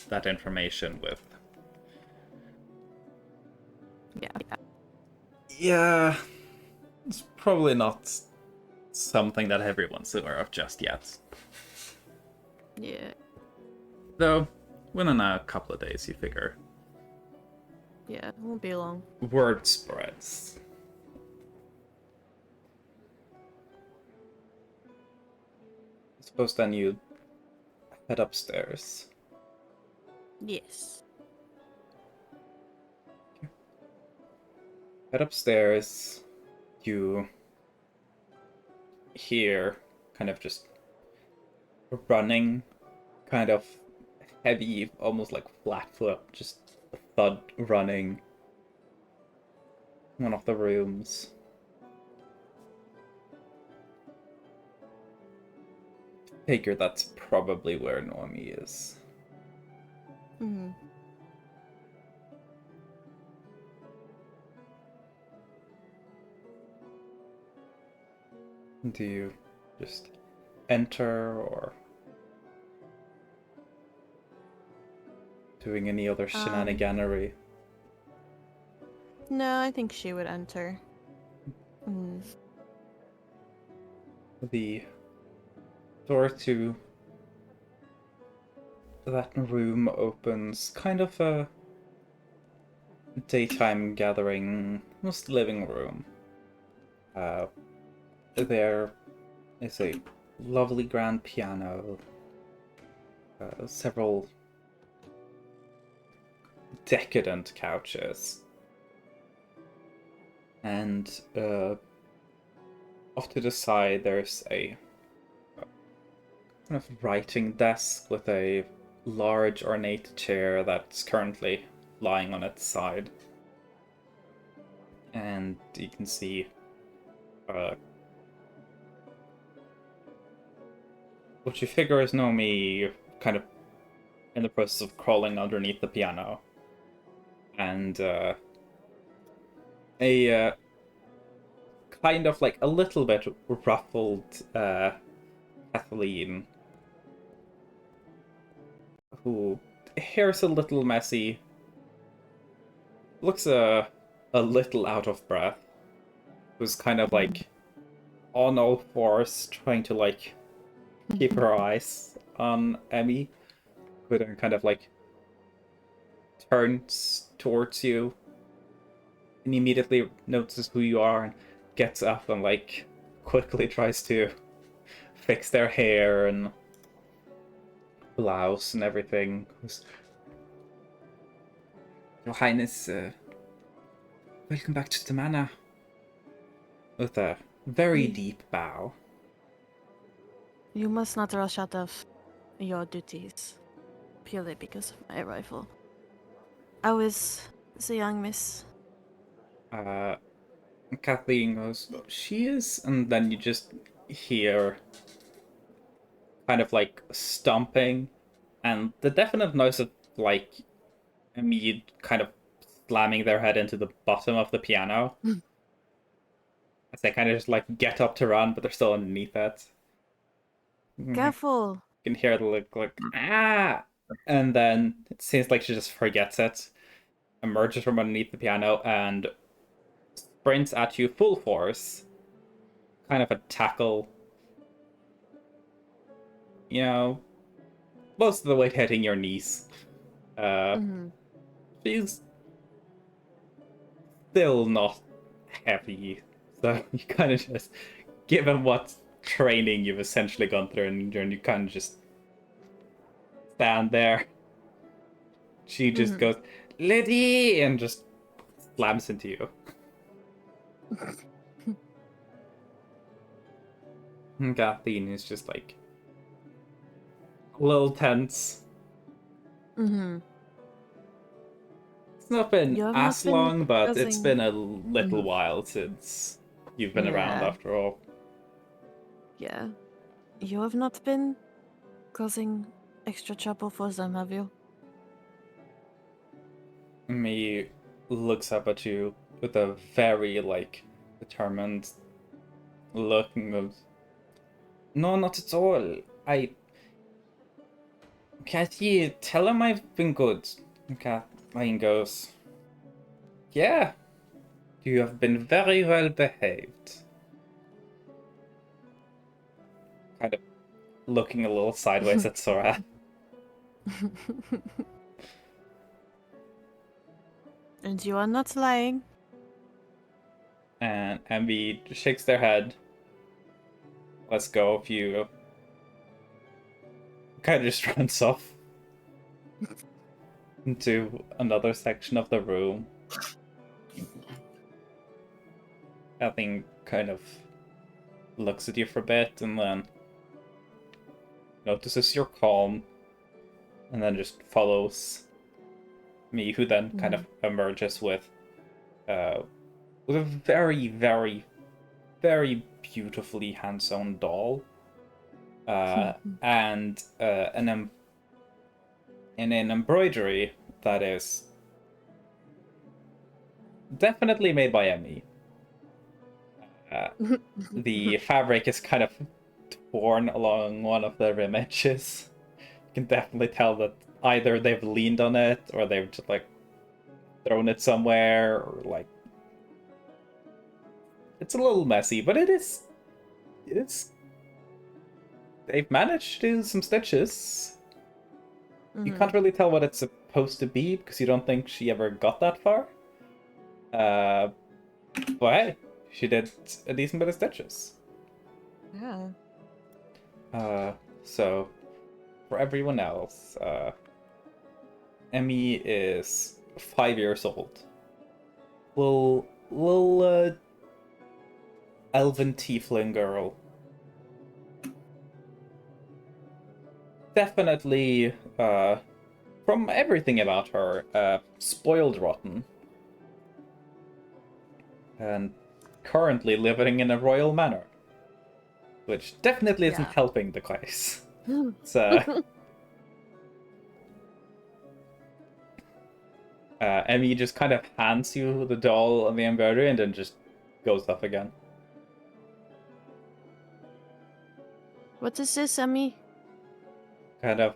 [SPEAKER 3] that information with. Yeah, it's probably not something that everyone's aware of just yet.
[SPEAKER 9] Yeah.
[SPEAKER 3] Though, within a couple of days, you figure.
[SPEAKER 9] Yeah, it won't be long.
[SPEAKER 3] Word spreads. I suppose then you head upstairs.
[SPEAKER 9] Yes.
[SPEAKER 3] Head upstairs. You hear kind of just running, kind of heavy, almost like flatfoot, just a thud running. One of the rooms. Figure that's probably where Normie is.
[SPEAKER 9] Mm-hmm.
[SPEAKER 3] Do you just enter or doing any other shenaniganery?
[SPEAKER 9] No, I think she would enter. Mm.
[SPEAKER 3] The door to that room opens, kind of a daytime gathering, almost living room. There is a lovely grand piano, several decadent couches, and off to the side there's a kind of writing desk with a large ornate chair that's currently lying on its side. And you can see what you figure is Nomi kind of in the process of crawling underneath the piano. And a kind of like a little bit ruffled Kathleen, who hair's a little messy, looks a little out of breath, who's kind of like on all fours trying to like keep her eyes on Emmy, who then kind of like turns towards you and immediately notices who you are and gets up and like quickly tries to fix their hair and blouse and everything. Your Highness, welcome back to the manor. With a very deep bow.
[SPEAKER 9] You must not rush out of your duties purely because of my arrival. How is the young miss?
[SPEAKER 3] Kathleen goes, she is, and then you just hear kind of like stomping and the definite noise of like me kind of slamming their head into the bottom of the piano. As they kind of just like get up to run, but they're still underneath it.
[SPEAKER 9] Careful!
[SPEAKER 3] You can hear the like ah, and then it seems like she just forgets it, emerges from underneath the piano, and sprints at you full force. Kind of a tackle. You know, most of the weight hitting your knees. She's still not heavy, so you kind of just, given what training you've essentially gone through, and you kind of just stand there. She just goes, Liddy, and just slams into you. And Kathleen is just like a little tense. It's not been
[SPEAKER 9] You have
[SPEAKER 3] as
[SPEAKER 9] not been
[SPEAKER 3] long, but it's
[SPEAKER 9] causing-
[SPEAKER 3] been a little while since you've been around
[SPEAKER 9] Yeah.
[SPEAKER 3] after all.
[SPEAKER 9] Yeah. You have not been causing extra trouble for them, have you?
[SPEAKER 3] Me looks up at you with a very, like, determined look and goes, no, not at all. Cathy, tell him I've been good. Kathleen goes, yeah, you have been very well behaved. Kind of looking a little sideways at Sora.
[SPEAKER 9] And you are not lying.
[SPEAKER 3] And Envy shakes their head. Let's go if you kind of just runs off into another section of the room. Kathleen kind of looks at you for a bit and then notices you're calm and then just follows me, who then kind of emerges with a very, very, very beautifully hand-sewn doll and an embroidery that is definitely made by Emmy. The fabric is kind of torn along one of the rim edges. You can definitely tell that either they've leaned on it or they've just like thrown it somewhere, or like it's a little messy, but it's they've managed to do some stitches. You can't really tell what it's supposed to be because you don't think she ever got that far. But hey, she did a decent bit of stitches.
[SPEAKER 9] Yeah.
[SPEAKER 3] So for everyone else, Emmy is 5 years old. Little elven tiefling girl. Definitely, from everything about her, spoiled rotten. And currently living in a royal manor. Which definitely isn't helping the case. It's Emmy just kind of hands you the doll and the embroidery and then just goes off again.
[SPEAKER 9] What is this, Emmy?
[SPEAKER 3] Kind of.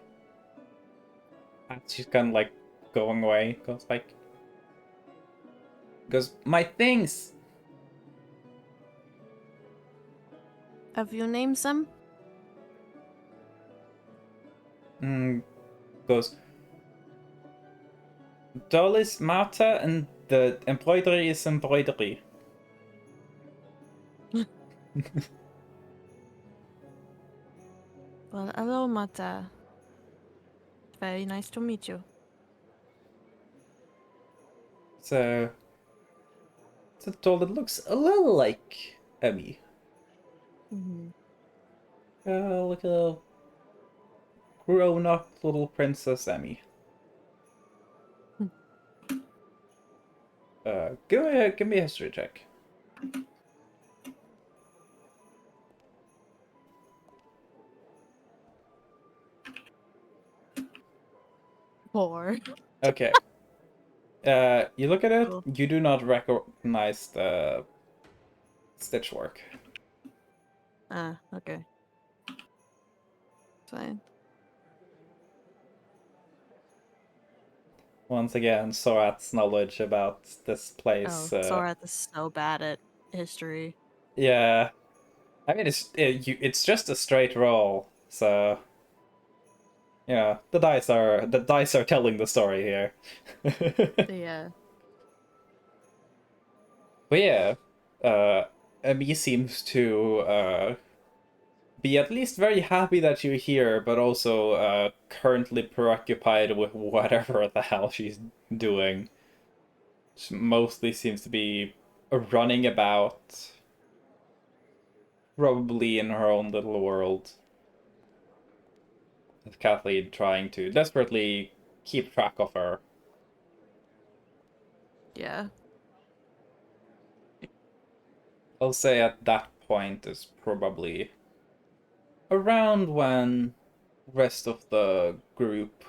[SPEAKER 3] She's kind of like going away. Goes, my things!
[SPEAKER 9] Have you named them?
[SPEAKER 3] Goes, doll is Marta and the embroidery is embroidery.
[SPEAKER 9] Well, hello, Mata. Very nice to meet you.
[SPEAKER 3] So, it's a doll that looks a little like Emmy. Like a grown-up little Princess Emmy. Give me a history check.
[SPEAKER 5] 4.
[SPEAKER 3] Okay. You look at it,
[SPEAKER 5] Cool.
[SPEAKER 3] you do not recognize the stitch work.
[SPEAKER 9] Ah, okay. Fine.
[SPEAKER 3] Once again, Sorat's knowledge about this
[SPEAKER 9] Oh,
[SPEAKER 3] place.
[SPEAKER 9] Sora is so bad at history.
[SPEAKER 3] Yeah. I mean, it's just a straight roll, so yeah, the dice are telling the story here.
[SPEAKER 9] Yeah.
[SPEAKER 3] But yeah, Emmy seems to be at least very happy that you're here, but also currently preoccupied with whatever the hell she's doing. She mostly seems to be running about, probably in her own little world. With Kathleen trying to desperately keep track of her.
[SPEAKER 9] Yeah.
[SPEAKER 3] I'll say at that point is probably around when the rest of the group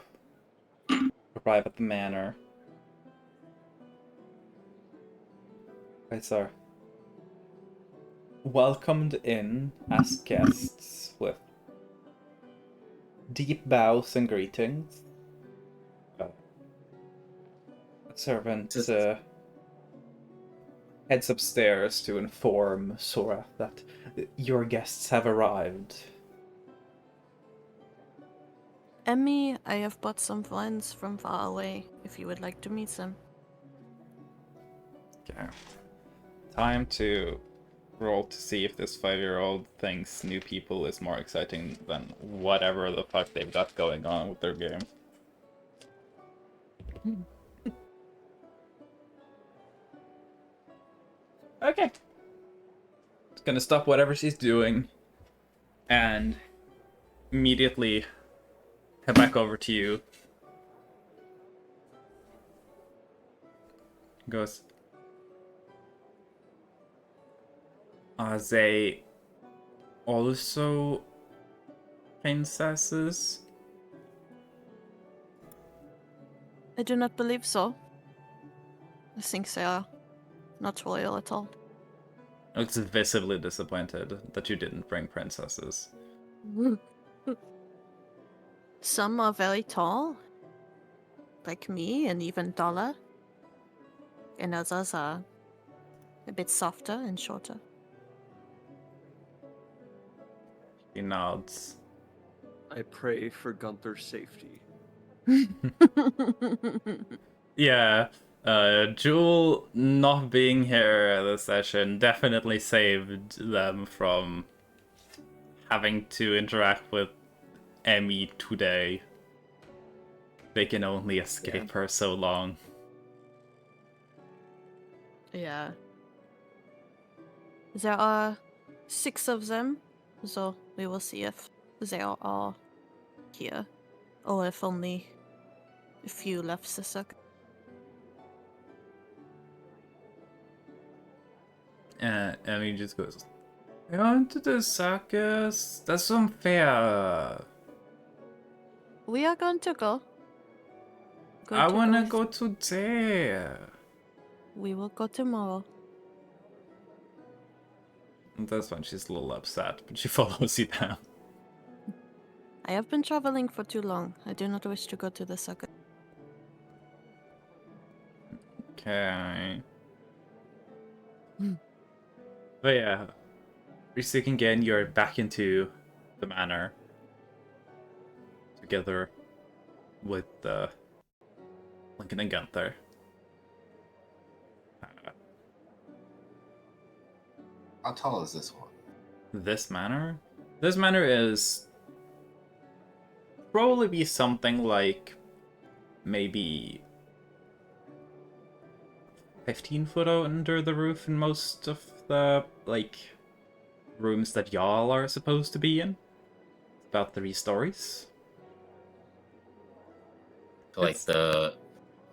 [SPEAKER 3] arrive at the manor. Guys are welcomed in as guests with deep bows and greetings. A servant heads upstairs to inform Sora that your guests have arrived.
[SPEAKER 9] Emmy, I have brought some friends from far away, if you would like to meet them.
[SPEAKER 3] Okay. Time to roll to see if this 5-year-old thinks new people is more exciting than whatever the fuck they've got going on with their game. Okay. It's gonna stop whatever she's doing and immediately head back over to you. Goes, are they also princesses?
[SPEAKER 9] I do not believe so. I think they are not royal at all.
[SPEAKER 3] Looks visibly disappointed that you didn't bring princesses.
[SPEAKER 9] Some are very tall, like me, and even taller. And others are a bit softer and shorter.
[SPEAKER 3] He nods.
[SPEAKER 7] I pray for Gunther's safety.
[SPEAKER 3] Yeah, Jewel not being here at the session definitely saved them from having to interact with Emmy today. They can only escape her so long.
[SPEAKER 9] Yeah. There are 6 of them, so we will see if they are all here, or if only a few left the circle.
[SPEAKER 3] Emmy just goes, "Going to the circus? That's unfair.
[SPEAKER 9] we are going to go.
[SPEAKER 3] I wanna
[SPEAKER 9] go.
[SPEAKER 3] go to there.
[SPEAKER 9] We will go tomorrow.
[SPEAKER 3] And that's when she's a little upset, but she follows you down.
[SPEAKER 9] I have been traveling for too long. I do not wish to go to the circus.
[SPEAKER 3] Okay. But yeah, respeaking again, you're back into the manor together with Lincoln and Gunther.
[SPEAKER 8] How tall is this one?
[SPEAKER 3] This manor? This manor is probably be something like maybe 15 foot under the roof in most of the like rooms that y'all are supposed to be in. About 3 stories.
[SPEAKER 8] So, like
[SPEAKER 3] It's-
[SPEAKER 8] the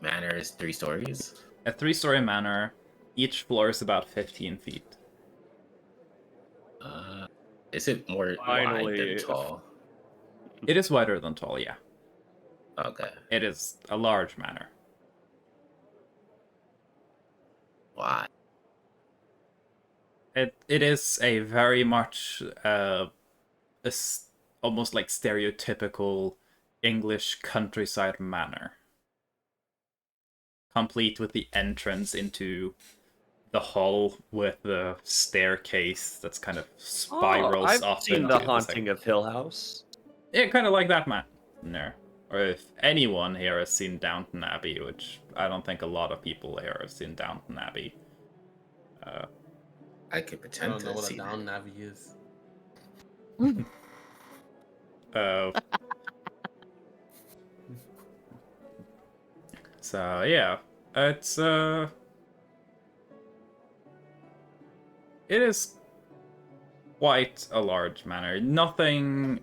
[SPEAKER 8] manor is 3 stories.
[SPEAKER 3] A 3-story manor. Each floor is about 15 feet.
[SPEAKER 8] Is it more wide than tall?
[SPEAKER 3] It is wider than tall, yeah.
[SPEAKER 8] Okay.
[SPEAKER 3] It is a large manor.
[SPEAKER 8] Why?
[SPEAKER 3] It is a very much almost like stereotypical English countryside manor, complete with the entrance into the hall with the staircase that's kind of spirals
[SPEAKER 7] I've
[SPEAKER 3] up
[SPEAKER 7] seen
[SPEAKER 3] into
[SPEAKER 7] The
[SPEAKER 3] the
[SPEAKER 7] Haunting of Hill House.
[SPEAKER 3] Yeah, kind of like that manor. Or if anyone here has seen Downton Abbey, which I don't think a lot of people here have seen Downton Abbey.
[SPEAKER 8] I could
[SPEAKER 2] I
[SPEAKER 8] pretend
[SPEAKER 2] don't know
[SPEAKER 8] to
[SPEAKER 2] what a
[SPEAKER 8] see that.
[SPEAKER 2] down navy is.
[SPEAKER 3] So yeah, it's it is quite a large manor. Nothing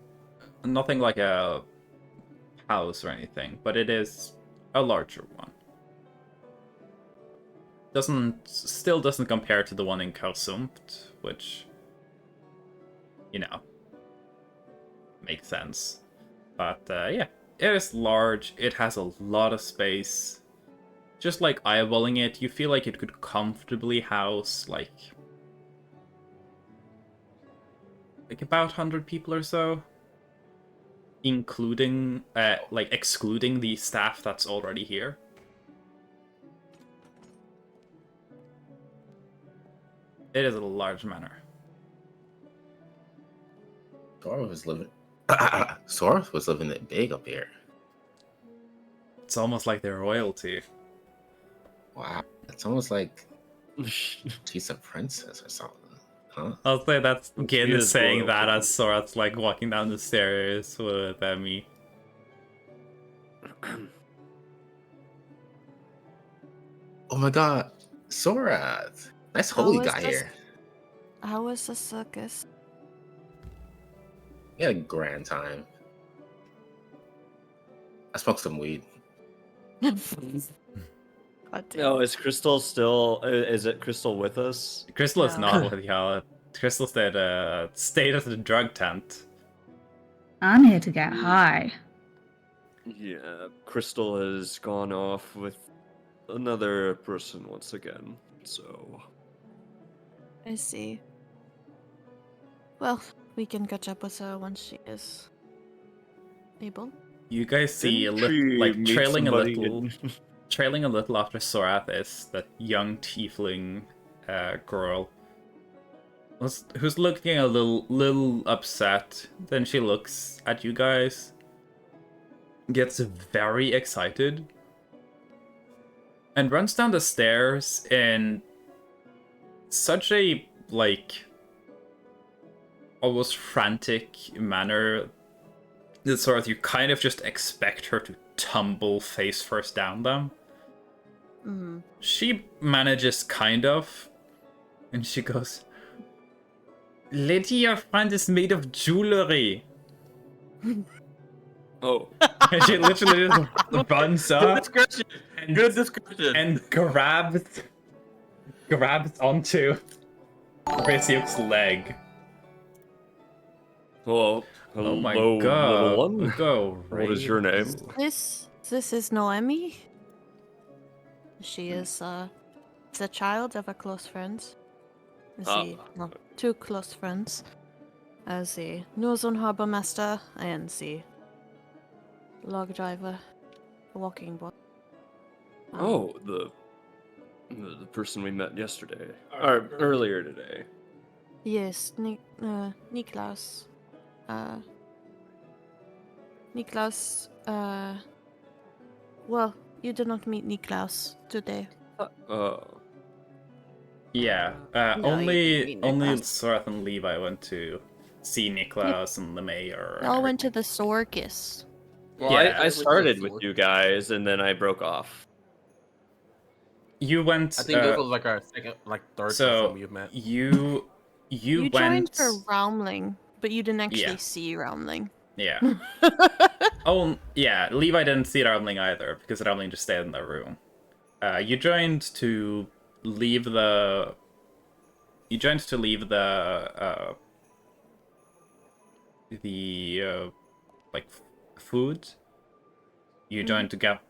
[SPEAKER 3] like a house or anything, but it is a larger one. Still doesn't compare to the one in Karsumpt, which, you know, makes sense. But yeah, it is large. It has a lot of space. Just like eyeballing it, you feel like it could comfortably house like about 100 people or so, including like excluding the staff that's already here. It is a large manor.
[SPEAKER 8] Sora was living. Sora was living it big up here.
[SPEAKER 3] It's almost like they're royalty.
[SPEAKER 8] Wow, it's almost like she's a princess or something, huh?
[SPEAKER 3] I'll say that's Gin
[SPEAKER 7] is
[SPEAKER 3] saying that
[SPEAKER 7] royalty.
[SPEAKER 3] as Sora's like walking down the stairs with me.
[SPEAKER 8] Oh my god, Sora! Nice holy
[SPEAKER 9] was
[SPEAKER 8] guy
[SPEAKER 9] this-
[SPEAKER 8] here.
[SPEAKER 9] How was the circus?
[SPEAKER 8] We had a grand time. I smoked some weed.
[SPEAKER 9] God damn.
[SPEAKER 7] No, is Crystal still? Is it Crystal with us?
[SPEAKER 3] Crystal is
[SPEAKER 9] No.
[SPEAKER 3] not with y'all. Crystal stayed at the drug tent.
[SPEAKER 4] I'm here to get high.
[SPEAKER 7] Yeah, Crystal has gone off with another person once again. So
[SPEAKER 9] I see. Well, we can catch up with her once she is able.
[SPEAKER 3] You guys see
[SPEAKER 7] Didn't she
[SPEAKER 3] like
[SPEAKER 7] meet
[SPEAKER 3] trailing a
[SPEAKER 7] somebody
[SPEAKER 3] little,
[SPEAKER 7] in-
[SPEAKER 3] trailing a little after Sorath is that young tiefling girl who's looking a little upset. Then she looks at you guys, gets very excited, and runs down the stairs in such a like almost frantic manner that sort of you kind of just expect her to tumble face first down them.
[SPEAKER 9] Mm-hmm.
[SPEAKER 3] She manages kind of, and she goes, "Lady, your friend is made of jewelry."
[SPEAKER 7] Oh,
[SPEAKER 3] And she literally just runs
[SPEAKER 2] Good
[SPEAKER 3] up
[SPEAKER 2] description.
[SPEAKER 3] and,
[SPEAKER 2] Good description.
[SPEAKER 3] and grabs onto Riziuk's leg.
[SPEAKER 7] Hello.
[SPEAKER 3] Oh my
[SPEAKER 7] Hello,
[SPEAKER 3] god.
[SPEAKER 7] little one.
[SPEAKER 3] Go
[SPEAKER 7] What is your name?
[SPEAKER 9] This is Noemi. She is the child of a close friend. Well, two close friends. As the Northern Harbor Master and the log driver, walking boy.
[SPEAKER 7] Oh, the person we met yesterday, or earlier today.
[SPEAKER 9] Yes, Niklaus. Niklaus, well, you did not meet Niklaus today.
[SPEAKER 3] Yeah,
[SPEAKER 9] No, you didn't meet
[SPEAKER 3] only
[SPEAKER 9] Niklaus.
[SPEAKER 3] Sorath and Levi went to see Niklaus and the mayor.
[SPEAKER 9] They all went to the circus.
[SPEAKER 7] Well,
[SPEAKER 3] Yeah.
[SPEAKER 7] I started with you guys, and then I broke off.
[SPEAKER 3] You went.
[SPEAKER 2] I think this was like our second, like third
[SPEAKER 3] So
[SPEAKER 2] person we've met.
[SPEAKER 3] you
[SPEAKER 9] You
[SPEAKER 3] went.
[SPEAKER 9] joined for Raumling, but you didn't actually
[SPEAKER 3] Yeah.
[SPEAKER 9] see Raumling.
[SPEAKER 3] Yeah. Oh yeah, Levi didn't see Raumling either because Raumling just stayed in the room. You joined to leave the. You joined to leave the like food. You joined to get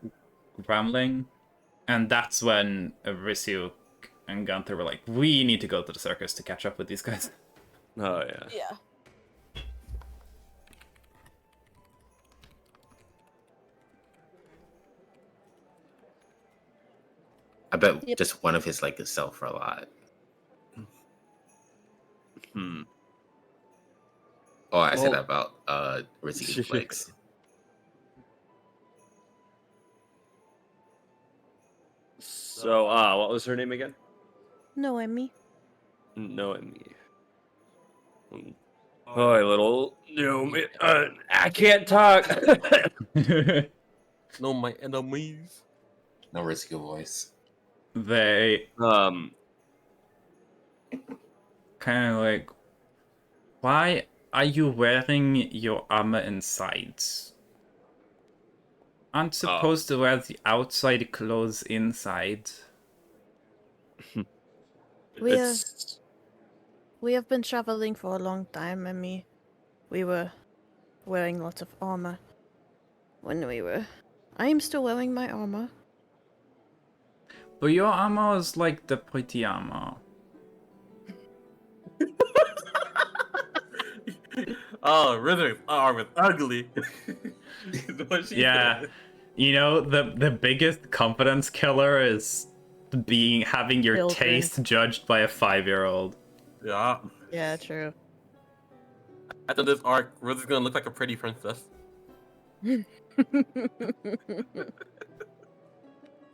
[SPEAKER 3] Raumling, and that's when Risiuk and Gunther were like, "We need to go to the circus to catch up with these guys."
[SPEAKER 7] Oh yeah.
[SPEAKER 9] Yeah.
[SPEAKER 8] I bet just one of his like is sell for a lot. Oh, I said that about Rizzy Flakes.
[SPEAKER 7] So, what was her name again?
[SPEAKER 9] Noemi.
[SPEAKER 7] Noemi. Hi, little Noemi. I can't talk.
[SPEAKER 2] No, my enemies.
[SPEAKER 8] No Rizzy voice.
[SPEAKER 3] They kind of like, why are you wearing your armor inside? Aren't supposed to wear the outside clothes inside.
[SPEAKER 9] We have been traveling for a long time, and we were wearing lots of armor when we were. I am still wearing my armor.
[SPEAKER 3] But your armor is like the pretty armor.
[SPEAKER 2] Oh, Rizzi's arm is ugly.
[SPEAKER 3] Yeah,
[SPEAKER 2] said.
[SPEAKER 3] you know the biggest confidence killer is having your
[SPEAKER 9] Children.
[SPEAKER 3] taste judged by a 5-year-old.
[SPEAKER 2] Yeah.
[SPEAKER 9] Yeah, true.
[SPEAKER 2] After this arc, Rizzi's gonna look like a pretty princess.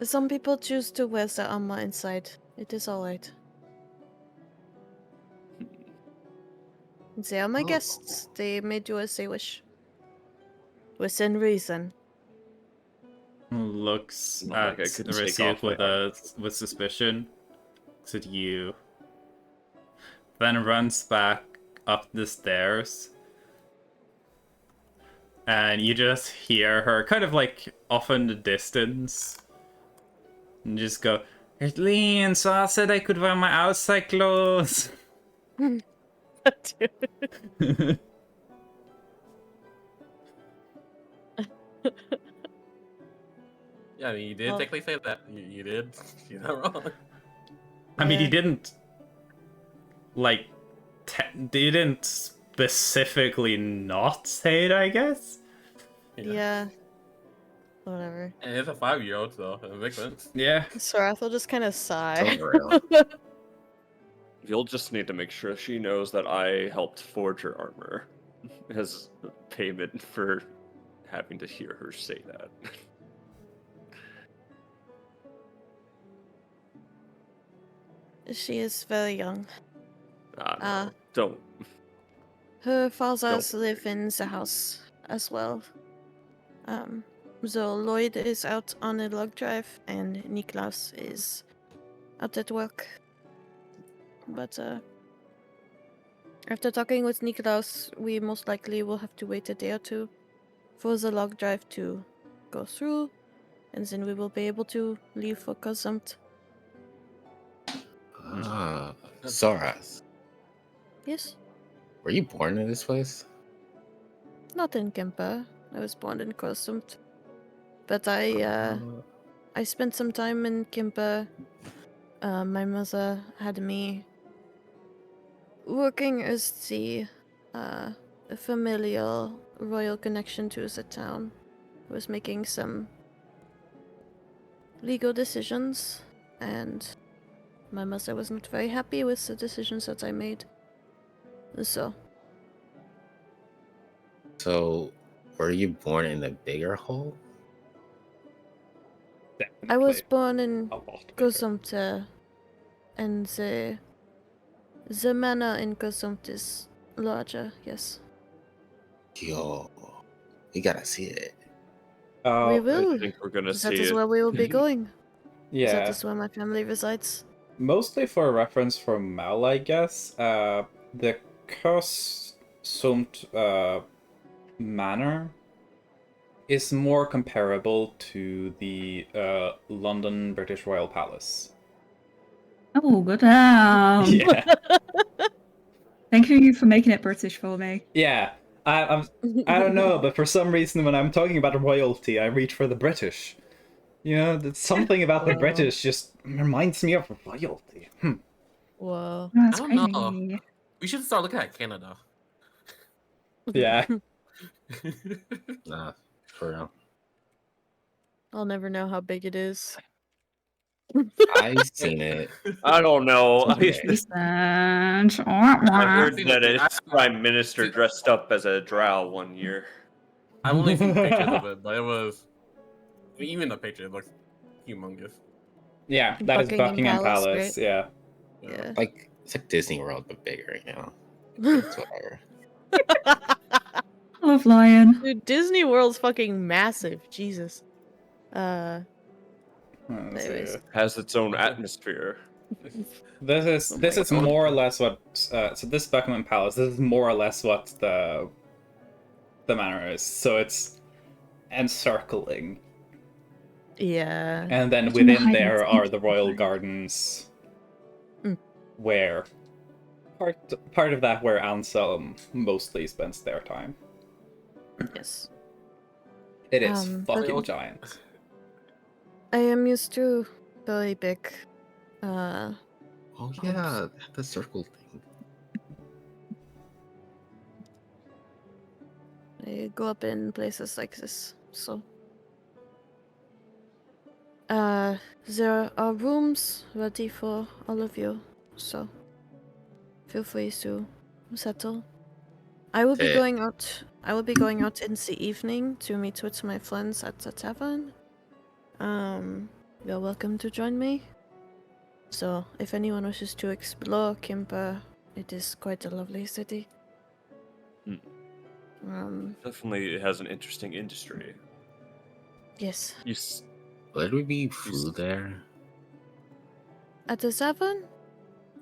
[SPEAKER 9] Some people choose to wear the armor inside. It is alright. They are my guests. They may do as they wish. Within reason.
[SPEAKER 3] Looks
[SPEAKER 7] Not
[SPEAKER 3] at
[SPEAKER 7] like I could take
[SPEAKER 3] Risiuk
[SPEAKER 7] off
[SPEAKER 3] with suspicion. Looks at you. Then runs back up the stairs. And you just hear her kind of like off in the distance. And just go, Lean, so I said I could wear my outside clothes.
[SPEAKER 2] Yeah, I mean, you did technically say that. You did. You're not wrong.
[SPEAKER 3] I mean, he didn't like didn't specifically not say it, I guess.
[SPEAKER 9] Yeah. Whatever.
[SPEAKER 2] And it's a 5-year-old, so it makes sense.
[SPEAKER 3] Yeah.
[SPEAKER 9] Sorath will just kind of sigh.
[SPEAKER 7] You'll just need to make sure she knows that I helped forge her armor as payment for having to hear her say that.
[SPEAKER 9] She is very young.
[SPEAKER 7] No, don't.
[SPEAKER 9] Her fathers
[SPEAKER 7] Don't.
[SPEAKER 9] live in the house as well. So Lloyd is out on a log drive and Niklaus is out at work. But after talking with Niklaus, we most likely will have to wait a day or two for the log drive to go through, and then we will be able to leave for Kazumt.
[SPEAKER 8] Soras.
[SPEAKER 9] Yes?
[SPEAKER 8] Were you born in this place?
[SPEAKER 9] Not in Qimper. I was born in Kosumt. But I spent some time in Qimper. My mother had me working as the familial royal connection to the town. I was making some legal decisions, and my mother was not very happy with the decisions that I made. So,
[SPEAKER 8] So, were you born in a bigger hole?
[SPEAKER 9] I was
[SPEAKER 3] Definitely
[SPEAKER 9] born in
[SPEAKER 3] a lot bigger.
[SPEAKER 9] Kosumte, and the manor in Kosumt is larger, yes.
[SPEAKER 8] Yo, we gotta see it.
[SPEAKER 9] We
[SPEAKER 7] I
[SPEAKER 9] will.
[SPEAKER 7] think we're gonna
[SPEAKER 9] That
[SPEAKER 7] see
[SPEAKER 9] is
[SPEAKER 7] it.
[SPEAKER 9] where we will be going. That
[SPEAKER 3] Yeah,
[SPEAKER 9] is where my family resides.
[SPEAKER 3] mostly for a reference from Mal, I guess. The Kosumt manor is more comparable to the London British Royal Palace.
[SPEAKER 4] Oh, good damn.
[SPEAKER 3] Yeah,
[SPEAKER 4] Thank you for making it British for me.
[SPEAKER 3] yeah. I don't know, but for some reason, when I'm talking about royalty, I reach for the British. You know, something about the
[SPEAKER 9] Whoa.
[SPEAKER 3] British just reminds me of royalty.
[SPEAKER 9] Whoa.
[SPEAKER 4] That's
[SPEAKER 2] I don't know.
[SPEAKER 4] crazy.
[SPEAKER 2] We should start looking at Canada.
[SPEAKER 3] Yeah.
[SPEAKER 8] Nah, for real.
[SPEAKER 9] I'll never know how big it is.
[SPEAKER 8] I've seen it.
[SPEAKER 7] I don't know.
[SPEAKER 8] Okay.
[SPEAKER 4] Research.
[SPEAKER 7] I heard
[SPEAKER 2] seen
[SPEAKER 7] that
[SPEAKER 2] it.
[SPEAKER 7] its prime minister dressed up as a drow one year.
[SPEAKER 2] I've only seen pictures of it, but it was even the picture looks humongous.
[SPEAKER 3] Yeah, that is Buckingham Palace,
[SPEAKER 9] right?
[SPEAKER 3] yeah.
[SPEAKER 9] Yeah.
[SPEAKER 8] Like, it's like Disney World, but bigger, you know? It's whatever.
[SPEAKER 4] Love Lion.
[SPEAKER 9] Dude, Disney World's fucking massive. Jesus.
[SPEAKER 3] Let's
[SPEAKER 9] Anyways.
[SPEAKER 3] see.
[SPEAKER 7] Has its own atmosphere.
[SPEAKER 3] This is
[SPEAKER 2] God.
[SPEAKER 3] more or less what so this Buckingham Palace, this is more or less what the manor is. So it's encircling.
[SPEAKER 9] Yeah.
[SPEAKER 3] And then
[SPEAKER 4] Imagine the
[SPEAKER 3] within
[SPEAKER 4] hide
[SPEAKER 3] there
[SPEAKER 4] and
[SPEAKER 3] are
[SPEAKER 4] seek
[SPEAKER 3] the royal
[SPEAKER 4] inside.
[SPEAKER 3] gardens
[SPEAKER 9] Mm.
[SPEAKER 3] where part of that where Anselm mostly spends their time.
[SPEAKER 9] Yes.
[SPEAKER 3] It is
[SPEAKER 9] But-
[SPEAKER 3] fucking giant.
[SPEAKER 9] I am used to very big.
[SPEAKER 8] Oh, yeah, the circle thing.
[SPEAKER 9] I grew up in places like this, so. There are rooms ready for all of you, so feel free to settle. I will be
[SPEAKER 8] Okay.
[SPEAKER 9] going out. I will be going out in the evening to meet with my friends at the tavern. You're welcome to join me. So, if anyone wishes to explore Qimper, it is quite a lovely city.
[SPEAKER 7] Definitely, it has an interesting industry.
[SPEAKER 9] Yes.
[SPEAKER 7] You
[SPEAKER 8] Will there be food there?
[SPEAKER 9] At the tavern?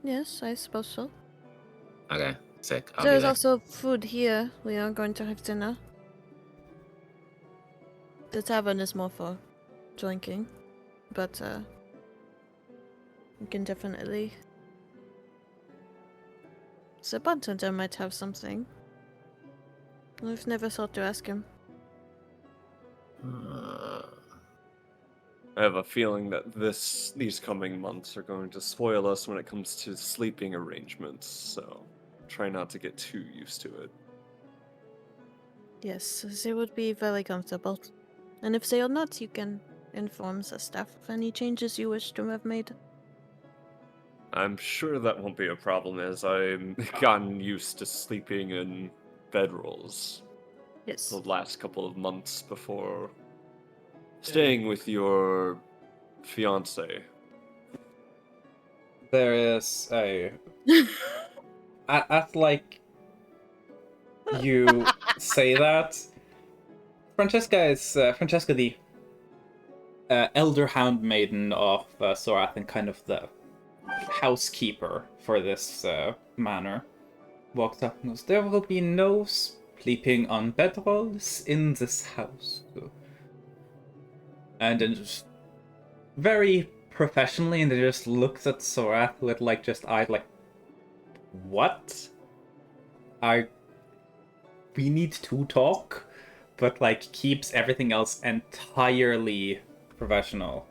[SPEAKER 9] Yes, I suppose so.
[SPEAKER 8] Okay, sick. I'll
[SPEAKER 9] There
[SPEAKER 8] be
[SPEAKER 9] is
[SPEAKER 8] there.
[SPEAKER 9] also food here. We are going to have dinner. The tavern is more for drinking, but we can definitely. The bartender might have something. I've never thought to ask him.
[SPEAKER 7] I have a feeling that these coming months are going to spoil us when it comes to sleeping arrangements, so try not to get too used to it.
[SPEAKER 9] Yes, they would be very comfortable. And if they are not, you can inform the staff of any changes you wish to have made.
[SPEAKER 7] I'm sure that won't be a problem as I've gotten used to sleeping in bedrolls
[SPEAKER 9] Yes.
[SPEAKER 7] the last couple of months before staying with your fiance.
[SPEAKER 3] There is a at like you say that Francesca the elder hound maiden of Sorath and kind of the housekeeper for this manor walks up and goes, "There will be no sleeping on bedrolls in this house." And then just very professionally, and then just looks at Sorath with like just eyes like, "What? we need to talk, but like keeps everything else entirely professional.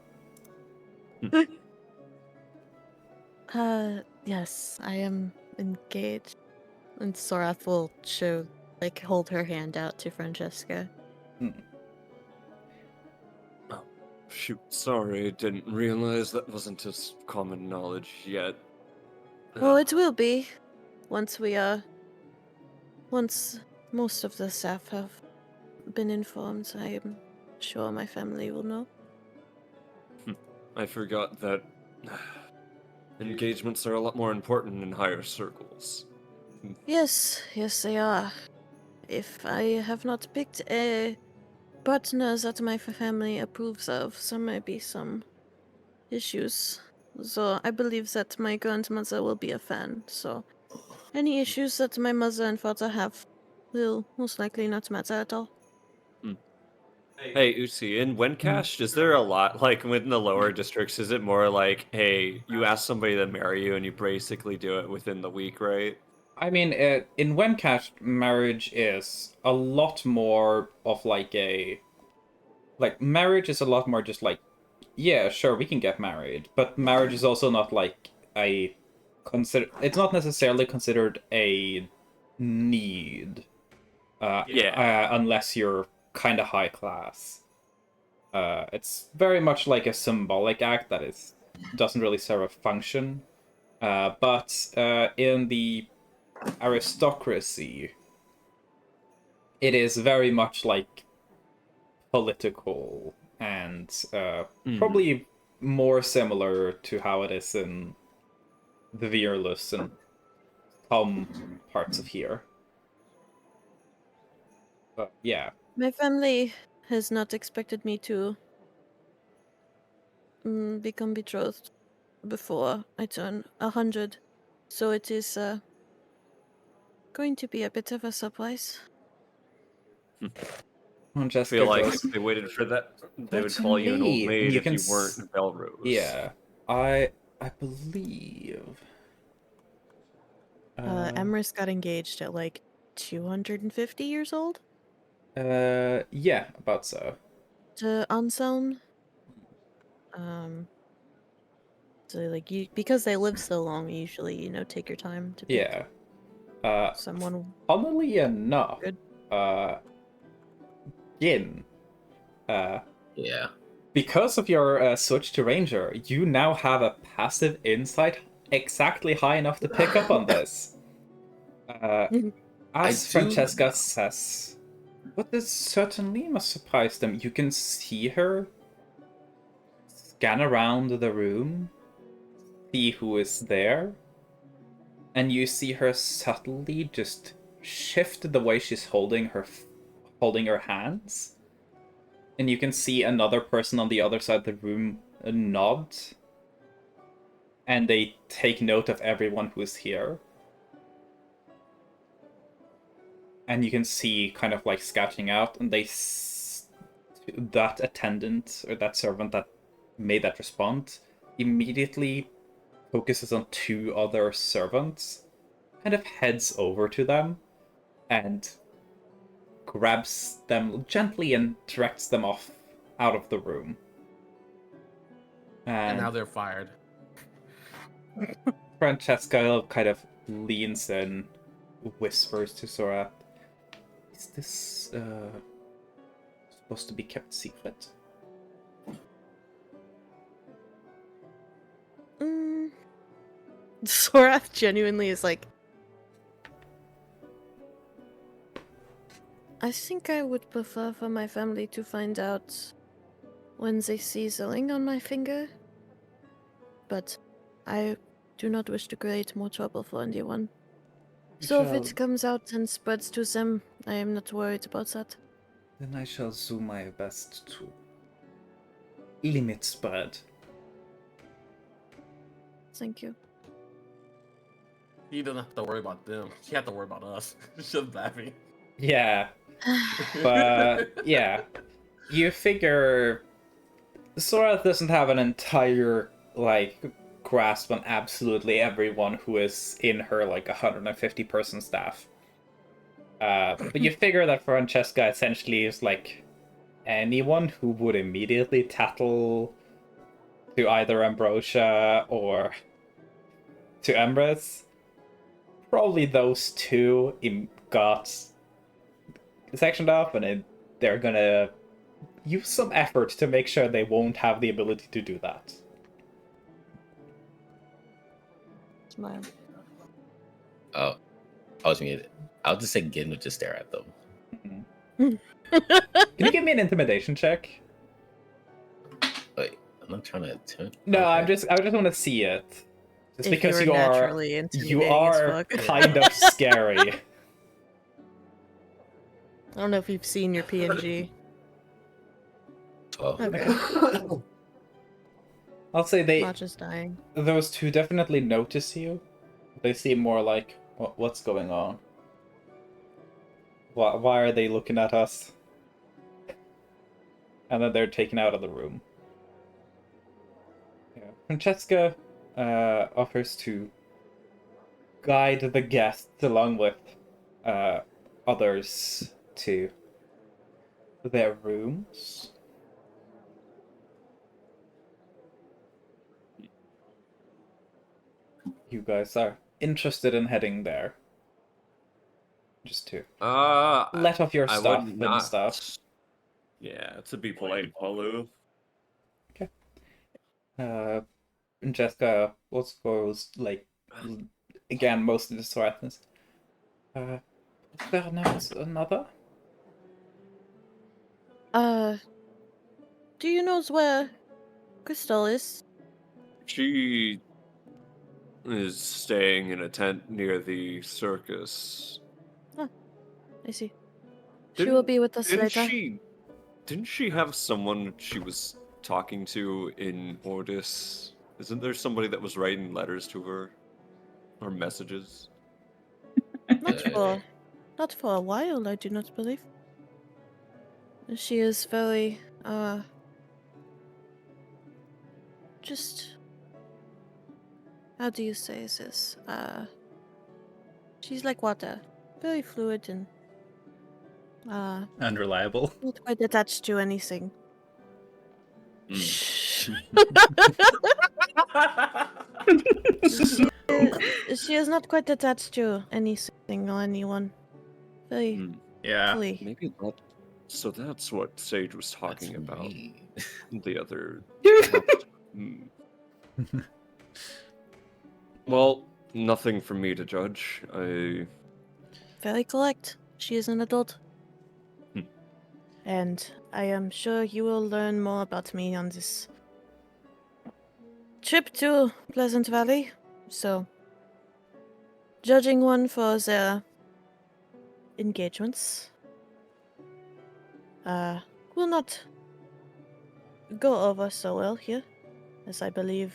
[SPEAKER 5] Yes, I am engaged. And Sorath will hold her hand out to Francesca.
[SPEAKER 7] Oh, shoot, sorry, didn't realize that wasn't as common knowledge yet.
[SPEAKER 5] Oh, it will be. Once most of the staff have been informed, I am sure my family will know.
[SPEAKER 7] I forgot that engagements are a lot more important in higher circles.
[SPEAKER 5] Yes, they are. If I have not picked a partner that my family approves of, there may be some issues. So I believe that my grandmother will be a fan, so any issues that my mother and father have will most likely not matter at all.
[SPEAKER 7] Hey, Uzi, in Wencash, is there a lot, like, within the lower districts, is it more like, hey, you ask somebody to marry you and you basically do it within the week, right?
[SPEAKER 3] I mean, in Wencash, marriage is a lot more of marriage is a lot more just like, yeah, sure, we can get married, but marriage is also not like it's not necessarily considered a need, unless you're kind of high class. It's very much like a symbolic act that doesn't really serve a function. But in the aristocracy, it is very much like political and probably more similar to how it is in the Virlus and some parts of here. But yeah.
[SPEAKER 5] My family has not expected me to become betrothed before I turn 100, so it is going to be a bit of a surprise.
[SPEAKER 7] I feel like if they waited for that, they would call you an old maid if you weren't Belrose.
[SPEAKER 3] Yeah, I believe.
[SPEAKER 5] Emrys got engaged at like 250 years old.
[SPEAKER 3] Yeah, about so.
[SPEAKER 5] To Anselm. So like because they live so long, usually take your time to pick.
[SPEAKER 3] Yeah.
[SPEAKER 5] Someone.
[SPEAKER 3] Funnily enough,
[SPEAKER 5] Good.
[SPEAKER 3] Yin.
[SPEAKER 8] Yeah.
[SPEAKER 3] Because of your switch to Ranger, you now have a passive insight exactly high enough to pick up on this. As Francesca says, what this certainly must surprise them. You can see her scan around the room, see who is there, and you see her subtly just shift the way she's holding her hands. And you can see another person on the other side of the room nod. And they take note of everyone who's here. And you can see kind of like sketching out, and that attendant or that servant that made that response immediately focuses on two other servants, kind of heads over to them, and grabs them gently and directs them off out of the room.
[SPEAKER 2] And now they're fired.
[SPEAKER 3] Francesca kind of leans in, whispers to Sora, "Is this supposed to be kept secret?"
[SPEAKER 5] Sorath genuinely is like, I think I would prefer for my family to find out when they see the ring on my finger. But I do not wish to create more trouble for anyone. So if it comes out and spreads to them, I am not worried about that.
[SPEAKER 3] Then I shall do my best to limit spread.
[SPEAKER 5] Thank you.
[SPEAKER 2] He doesn't have to worry about them. She has to worry about us. She's just laughing.
[SPEAKER 3] Yeah. But, yeah. You figure Sora doesn't have an entire, grasp on absolutely everyone who is in her, 150-person staff. But you figure that Francesca essentially is like anyone who would immediately tattle to either Ambrosia or to Emrys. Probably those two got sectioned off, and they're gonna use some effort to make sure they won't have the ability to do that.
[SPEAKER 9] Smile.
[SPEAKER 8] Oh, I was muted. I'll just say Gin would just stare at them.
[SPEAKER 3] Can you give me an intimidation check?
[SPEAKER 8] Wait, I'm not trying to attempt.
[SPEAKER 3] No,
[SPEAKER 8] okay.
[SPEAKER 3] I just want to see it. Just
[SPEAKER 5] If
[SPEAKER 3] because
[SPEAKER 5] you
[SPEAKER 3] you
[SPEAKER 5] were
[SPEAKER 3] are
[SPEAKER 5] naturally intimidating as fuck.
[SPEAKER 3] kind of scary.
[SPEAKER 5] I don't know if you've seen your PNG.
[SPEAKER 8] 12.
[SPEAKER 5] Okay.
[SPEAKER 3] I'll say
[SPEAKER 5] Watch is dying.
[SPEAKER 3] those two definitely notice you. They seem more like, what's going on? Why are they looking at us? And then they're taken out of the room. Yeah. Francesca offers to guide the guests along with others to their rooms. You guys are interested in heading there. Just to let off your
[SPEAKER 7] I
[SPEAKER 3] stuff
[SPEAKER 7] would
[SPEAKER 3] and
[SPEAKER 7] not.
[SPEAKER 3] stuff.
[SPEAKER 7] Yeah, to be polite, Palu.
[SPEAKER 3] Okay. Francesca also goes like again most of the smartness. Is there not another?
[SPEAKER 5] Do you know where Crystal is?
[SPEAKER 7] She is staying in a tent near the circus.
[SPEAKER 5] I see. She will be with us
[SPEAKER 7] Didn't
[SPEAKER 5] later.
[SPEAKER 7] Didn't she have someone she was talking to in Ordis? Isn't there somebody that was writing letters to her? Or messages?
[SPEAKER 5] Not for a while, I do not believe. She is very, just... How do you say this? She's like water. Very fluid and,
[SPEAKER 3] Unreliable.
[SPEAKER 5] not quite attached to anything. She is not quite attached to anything or anyone. Very
[SPEAKER 3] Yeah.
[SPEAKER 5] free.
[SPEAKER 7] Maybe that. So that's what Sage was talking about. The other. Hmm. Well, nothing for me to judge.
[SPEAKER 5] Very correct. She is an adult.
[SPEAKER 7] Hmm.
[SPEAKER 5] And I am sure you will learn more about me on this trip to Pleasant Valley. So, judging one for their engagements will not go over so well here, as I believe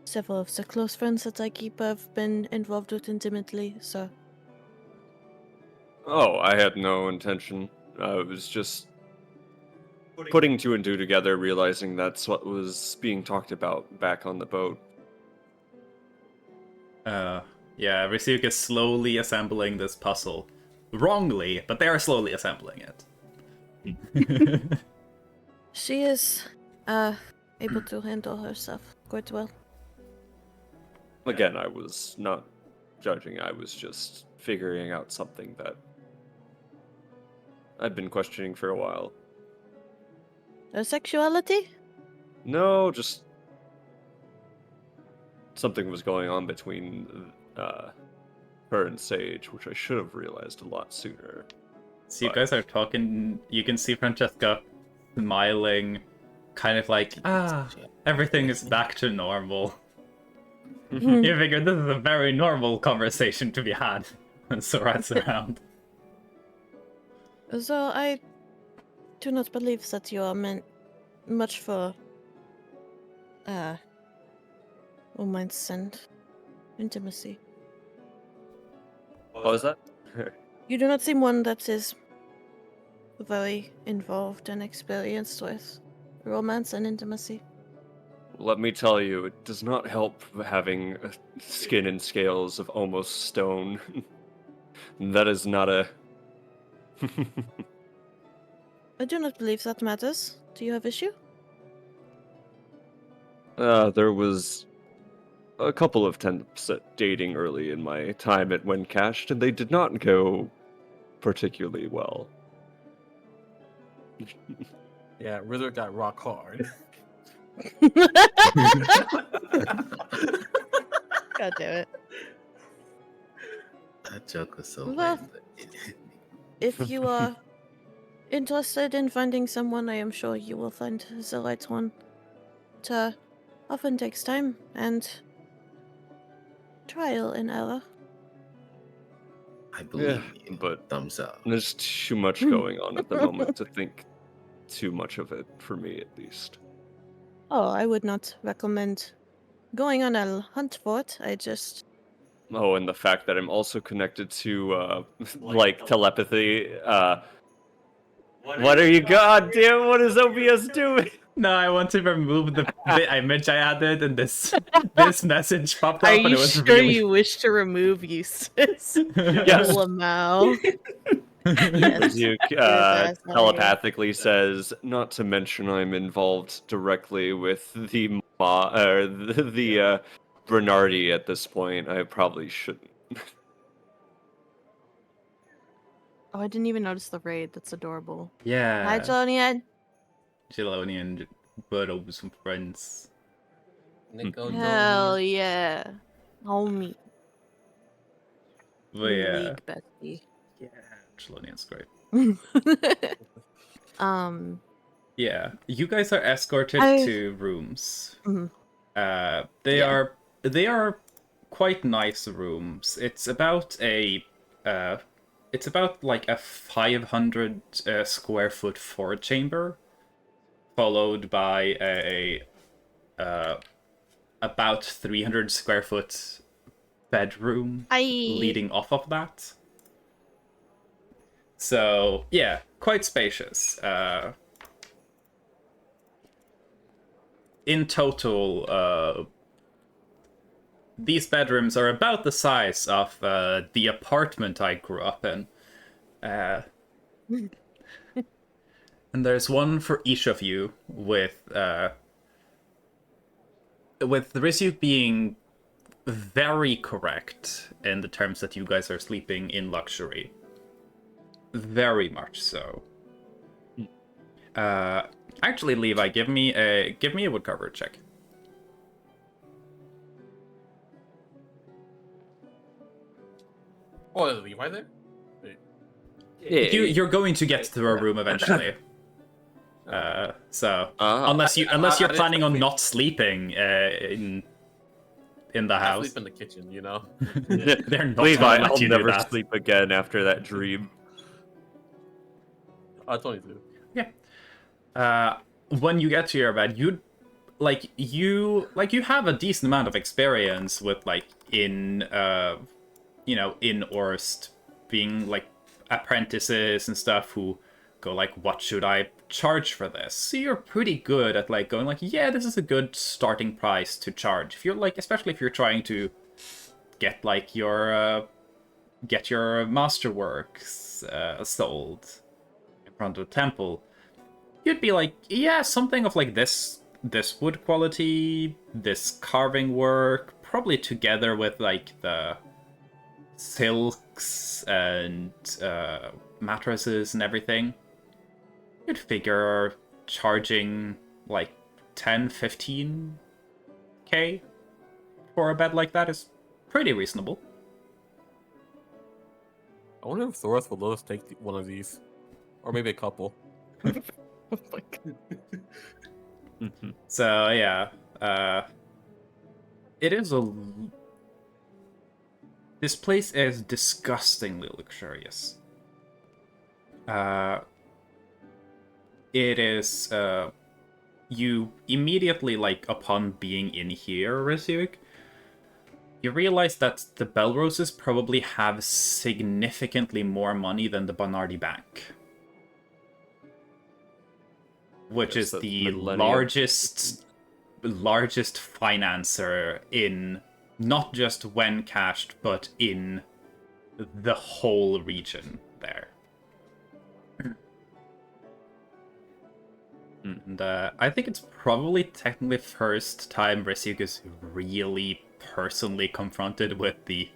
[SPEAKER 5] several of the close friends that I keep have been involved with intimately, so...
[SPEAKER 7] Oh, I had no intention. I was just putting two and two together, realizing that's what was being talked about back on the boat.
[SPEAKER 3] Yeah, Risuke is slowly assembling this puzzle. Wrongly, but they are slowly assembling it.
[SPEAKER 5] She is able to handle herself quite well.
[SPEAKER 7] Again, I was not judging, I was just figuring out something that I've been questioning for a while.
[SPEAKER 5] Her sexuality?
[SPEAKER 7] No, just something was going on between her and Sage, which I should have realized a lot sooner.
[SPEAKER 3] So you guys are talking, you can see Francesca smiling, kind of like, everything is back to normal. You figure this is a very normal conversation to be had when Sorat's around.
[SPEAKER 5] So I do not believe that you are meant much for romance and intimacy.
[SPEAKER 7] What was that?
[SPEAKER 5] You do not seem one that is very involved and experienced with romance and intimacy.
[SPEAKER 7] Let me tell you, it does not help having skin and scales of almost stone. That is not a.
[SPEAKER 5] I do not believe that matters. Do you have issue?
[SPEAKER 7] There was a couple of attempts at dating early in my time at When Cashed, and they did not go particularly well.
[SPEAKER 2] Yeah, Ritter got rock hard.
[SPEAKER 5] God damn it.
[SPEAKER 8] That joke was so
[SPEAKER 5] Well,
[SPEAKER 8] lame. But it hit me.
[SPEAKER 5] If you are interested in finding someone, I am sure you will find the right one. It often takes time and trial and error.
[SPEAKER 8] I believe
[SPEAKER 7] Yeah,
[SPEAKER 8] you.
[SPEAKER 7] but
[SPEAKER 8] Thumbs up.
[SPEAKER 7] there's too much going on at the moment to think too much of it, for me at least.
[SPEAKER 5] Oh, I would not recommend going on a hunt for it. I just...
[SPEAKER 7] Oh, and the fact that I'm also connected to, like, telepathy. What are you? God damn! What is OBS doing?
[SPEAKER 3] No, I want to remove the image I added, and this message popped up,
[SPEAKER 5] Are
[SPEAKER 3] and
[SPEAKER 5] you
[SPEAKER 3] it was
[SPEAKER 5] sure
[SPEAKER 3] really...
[SPEAKER 5] you wish to remove Eustace?
[SPEAKER 7] Yes.
[SPEAKER 5] Lamau. Yes.
[SPEAKER 7] Duke
[SPEAKER 5] That's not
[SPEAKER 7] telepathically says, not to mention I'm involved directly with the Bernardi at this point. I probably shouldn't.
[SPEAKER 9] Oh, I didn't even notice the raid. That's adorable.
[SPEAKER 3] Yeah.
[SPEAKER 9] Hi, Jonian.
[SPEAKER 3] Jelonian Birdo with some friends.
[SPEAKER 2] Nico
[SPEAKER 9] Hell yeah. Homie.
[SPEAKER 3] But yeah.
[SPEAKER 9] League bestie.
[SPEAKER 3] Yeah, Jelonian's great. Yeah, you guys are escorted to rooms.
[SPEAKER 9] Mhm.
[SPEAKER 3] They are quite nice rooms. It's about like a 500 square foot forward chamber, followed by a about 300 square foot bedroom leading off of that. So yeah, quite spacious. In total, these bedrooms are about the size of the apartment I grew up in. And there's one for each of you, with Rizu being very correct in the terms that you guys are sleeping in luxury. Very much so. Actually, Levi, give me a wood cover check.
[SPEAKER 2] Oh, is Levi there? Wait.
[SPEAKER 3] You're going to get to a room eventually. Unless you're planning on not sleeping in the
[SPEAKER 2] I
[SPEAKER 3] house.
[SPEAKER 2] sleep in the kitchen, you know.
[SPEAKER 3] They're not
[SPEAKER 7] Levi,
[SPEAKER 3] gonna let
[SPEAKER 7] I'll
[SPEAKER 3] you do
[SPEAKER 7] never
[SPEAKER 3] that.
[SPEAKER 7] sleep again after that dream.
[SPEAKER 2] 22.
[SPEAKER 3] Yeah. When you get to your bed, you have a decent amount of experience with in Orst being apprentices and stuff who go what should I charge for this? So you're pretty good at going yeah, this is a good starting price to charge. If you're especially if you're trying to get your masterworks sold in front of the temple, you'd be yeah, something of this wood quality, this carving work, probably together with the silks and mattresses and everything. You'd figure charging 10-15K for a bed like that is pretty reasonable.
[SPEAKER 2] I wonder if Thoros will let us take one of these. Or maybe a couple.
[SPEAKER 3] So yeah, it is this place is disgustingly luxurious. It is you immediately upon being in here, Rizuik, you realize that the Belroses probably have significantly more money than the Bonardi Bank, which is the largest financer in not just when cashed, but in the whole region there. And I think it's probably technically first time Risyuk is really personally confronted with the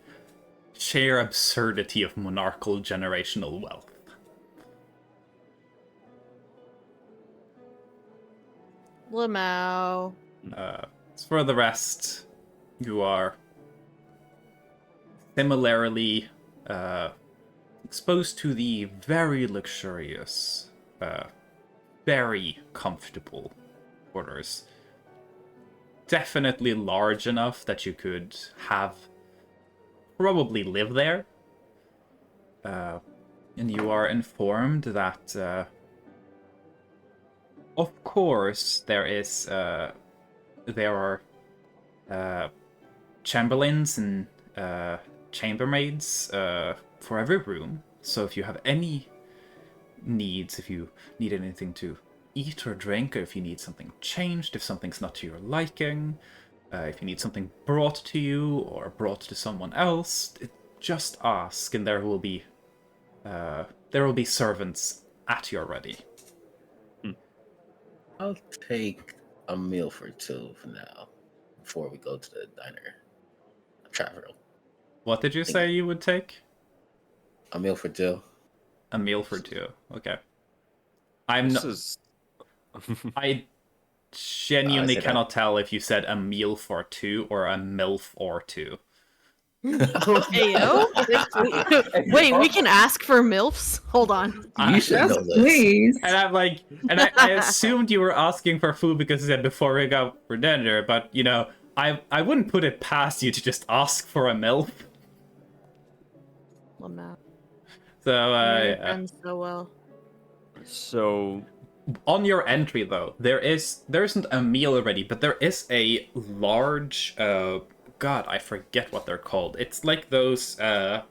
[SPEAKER 3] sheer absurdity of monarchical generational wealth.
[SPEAKER 9] Lamau.
[SPEAKER 3] As for the rest, you are similarly exposed to the very luxurious, very comfortable quarters. Definitely large enough that you could probably live there. And you are informed that, of course, there are chamberlains and chambermaids for every room. So if you have any needs, if you need anything to eat or drink, or if you need something changed, if something's not to your liking, if you need something brought to you or brought to someone else, just ask, and there will be servants at your ready.
[SPEAKER 8] I'll take a meal for two for now, before we go to the diner. Travel.
[SPEAKER 3] What did you say you would take?
[SPEAKER 8] A meal for two.
[SPEAKER 3] A meal for two. Okay. I genuinely cannot tell if you said a meal for two or a MILF or two.
[SPEAKER 9] Heyo? Wait, we can ask for MILFs? Hold on.
[SPEAKER 8] You should know this.
[SPEAKER 4] Please.
[SPEAKER 3] And I'm like, and I assumed you were asking for food because you said before we go for dinner, but you know, I wouldn't put it past you to just ask for a MILF.
[SPEAKER 9] Lamau.
[SPEAKER 3] So
[SPEAKER 9] Friends so well.
[SPEAKER 7] So
[SPEAKER 3] on your entry though, there isn't a meal already, but there is a large God, I forget what they're called. It's like those where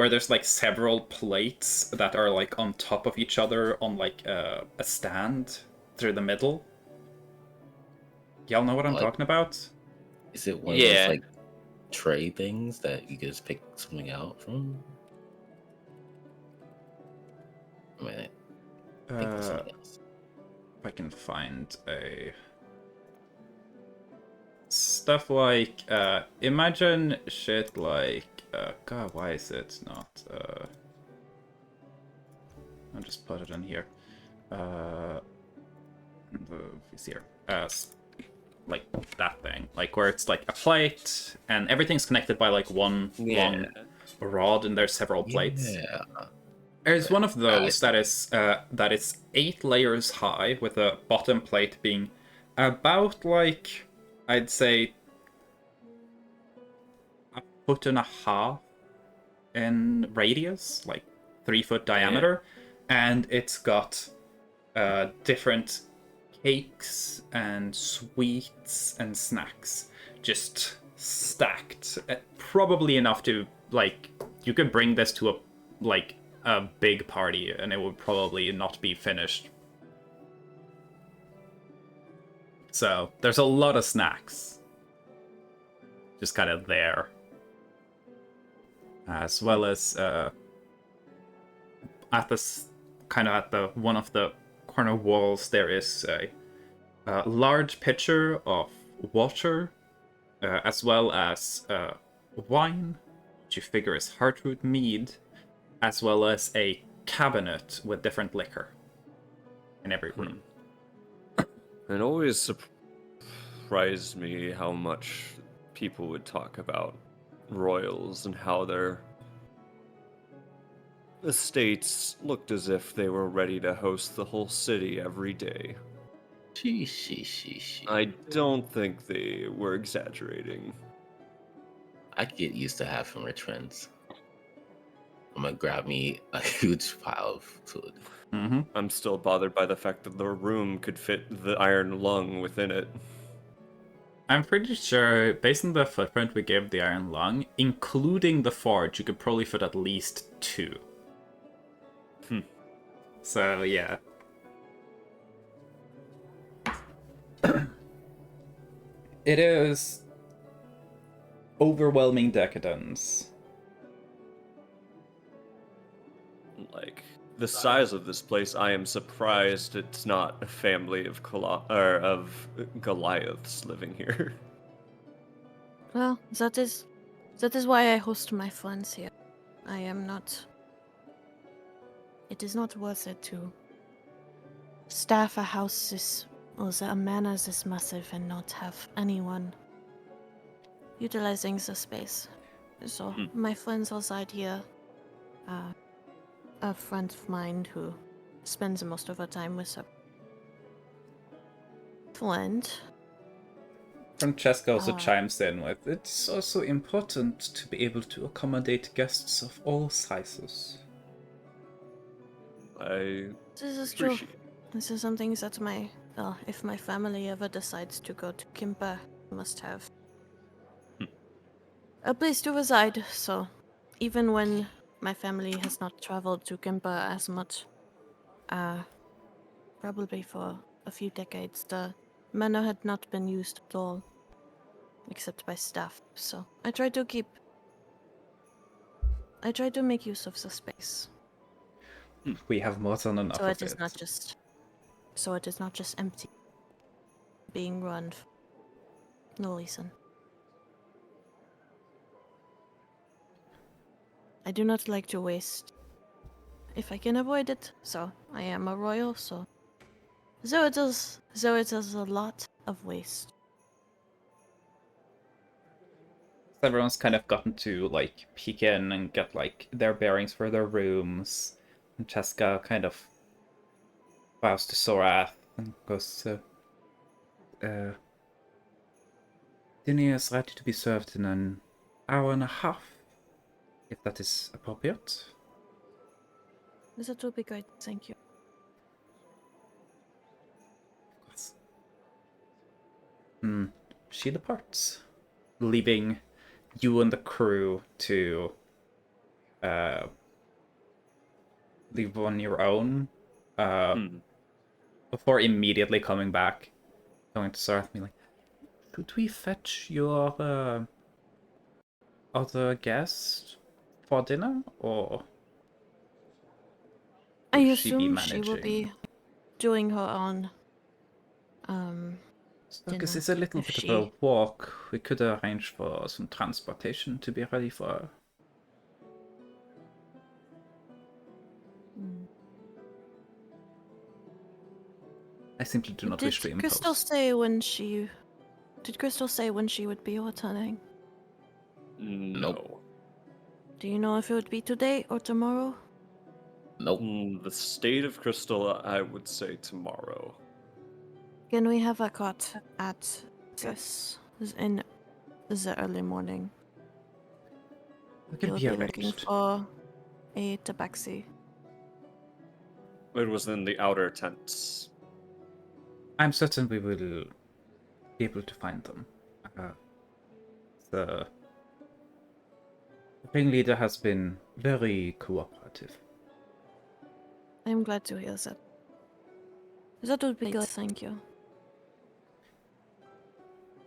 [SPEAKER 3] there's like several plates that are like on top of each other on like a stand through the middle. Y'all know what I'm talking about?
[SPEAKER 8] Is it one of those like tray things that you can just pick something out from? I mean, I think it's something else.
[SPEAKER 3] If I can find a stuff like imagine shit like God, why is it not I'll just put it in here. It's here. Like that thing, like where it's like a plate and everything's connected by like one long rod, and there's several plates.
[SPEAKER 8] Yeah.
[SPEAKER 3] There's one of those that is 8 layers high, with the bottom plate being about like, I'd say, 1.5 feet in radius, like 3 foot diameter, and it's got different cakes and sweets and snacks just stacked, probably enough to, like, you could bring this to a big party and it would probably not be finished. So there's a lot of snacks just kind of there, as well as at this kind of at the one of the corner walls there is a large pitcher of water, as well as wine, which you figure is heartroot mead, as well as a cabinet with different liquor in every room.
[SPEAKER 7] It always surprised me how much people would talk about royals and how their estates looked as if they were ready to host the whole city every day. I don't think they were exaggerating.
[SPEAKER 8] I get used to having rich friends. I'm gonna grab me a huge pile of food.
[SPEAKER 3] Mm-hmm.
[SPEAKER 7] I'm still bothered by the fact that the room could fit the iron lung within it.
[SPEAKER 3] I'm pretty sure, based on the footprint we gave the iron lung, including the forge, you could probably fit at least 2. So, yeah. It is overwhelming decadence.
[SPEAKER 7] Like the size of this place, I am surprised it's not a family of of Goliaths living here.
[SPEAKER 5] Well, that is why I host my friends here. I am not. It is not worth it to staff a house this or a manor this massive and not have anyone utilizing the space. So my friends reside here. A friend of mine who spends most of her time with her friend.
[SPEAKER 3] Francesca also chimes in with, it's also important to be able to accommodate guests of all sizes.
[SPEAKER 7] I
[SPEAKER 5] This is true.
[SPEAKER 7] appreciate.
[SPEAKER 5] This is something that if my family ever decides to go to Qimper, must have a place to reside. So, even when my family has not traveled to Qimper as much, probably for a few decades, the manor had not been used at all, except by staff. So, I try to make use of the space.
[SPEAKER 3] We have more than enough
[SPEAKER 5] So
[SPEAKER 3] of
[SPEAKER 5] it is
[SPEAKER 3] it.
[SPEAKER 5] not just empty, being run for no reason. I do not like to waste if I can avoid it, so I am a royal, so though it is a lot of waste.
[SPEAKER 3] Everyone's kind of gotten to like peek in and get like their bearings for their rooms. And Cheska kind of bows to Sorath and goes, dinner is ready to be served in an hour and a half, if that is appropriate.
[SPEAKER 5] That will be great, thank you.
[SPEAKER 3] She departs, leaving you and the crew to leave on your own before immediately coming back, going to Sorath and be like, should we fetch your other guest for dinner, or
[SPEAKER 5] I
[SPEAKER 3] will she be
[SPEAKER 5] assume she will
[SPEAKER 3] managing?
[SPEAKER 5] be doing her own
[SPEAKER 3] Because
[SPEAKER 5] dinner,
[SPEAKER 3] it's a little
[SPEAKER 5] if
[SPEAKER 3] bit
[SPEAKER 5] she-
[SPEAKER 3] of a walk. We could arrange for some transportation to be ready for her. I simply do not wish to
[SPEAKER 5] Did Crystal
[SPEAKER 3] impose.
[SPEAKER 5] say when she would be returning?
[SPEAKER 7] No.
[SPEAKER 5] Do you know if it would be today or tomorrow?
[SPEAKER 8] Nope.
[SPEAKER 7] The state of Crystal, I would say tomorrow.
[SPEAKER 5] Can we have a cut at this in the early morning?
[SPEAKER 3] It can
[SPEAKER 5] You'll
[SPEAKER 3] be
[SPEAKER 5] be looking
[SPEAKER 3] arranged.
[SPEAKER 5] for a tabaxi.
[SPEAKER 7] It was in the outer tents.
[SPEAKER 3] I'm certain we will be able to find them. The ringleader has been very cooperative.
[SPEAKER 5] I'm glad to hear that. That would be good, thank you.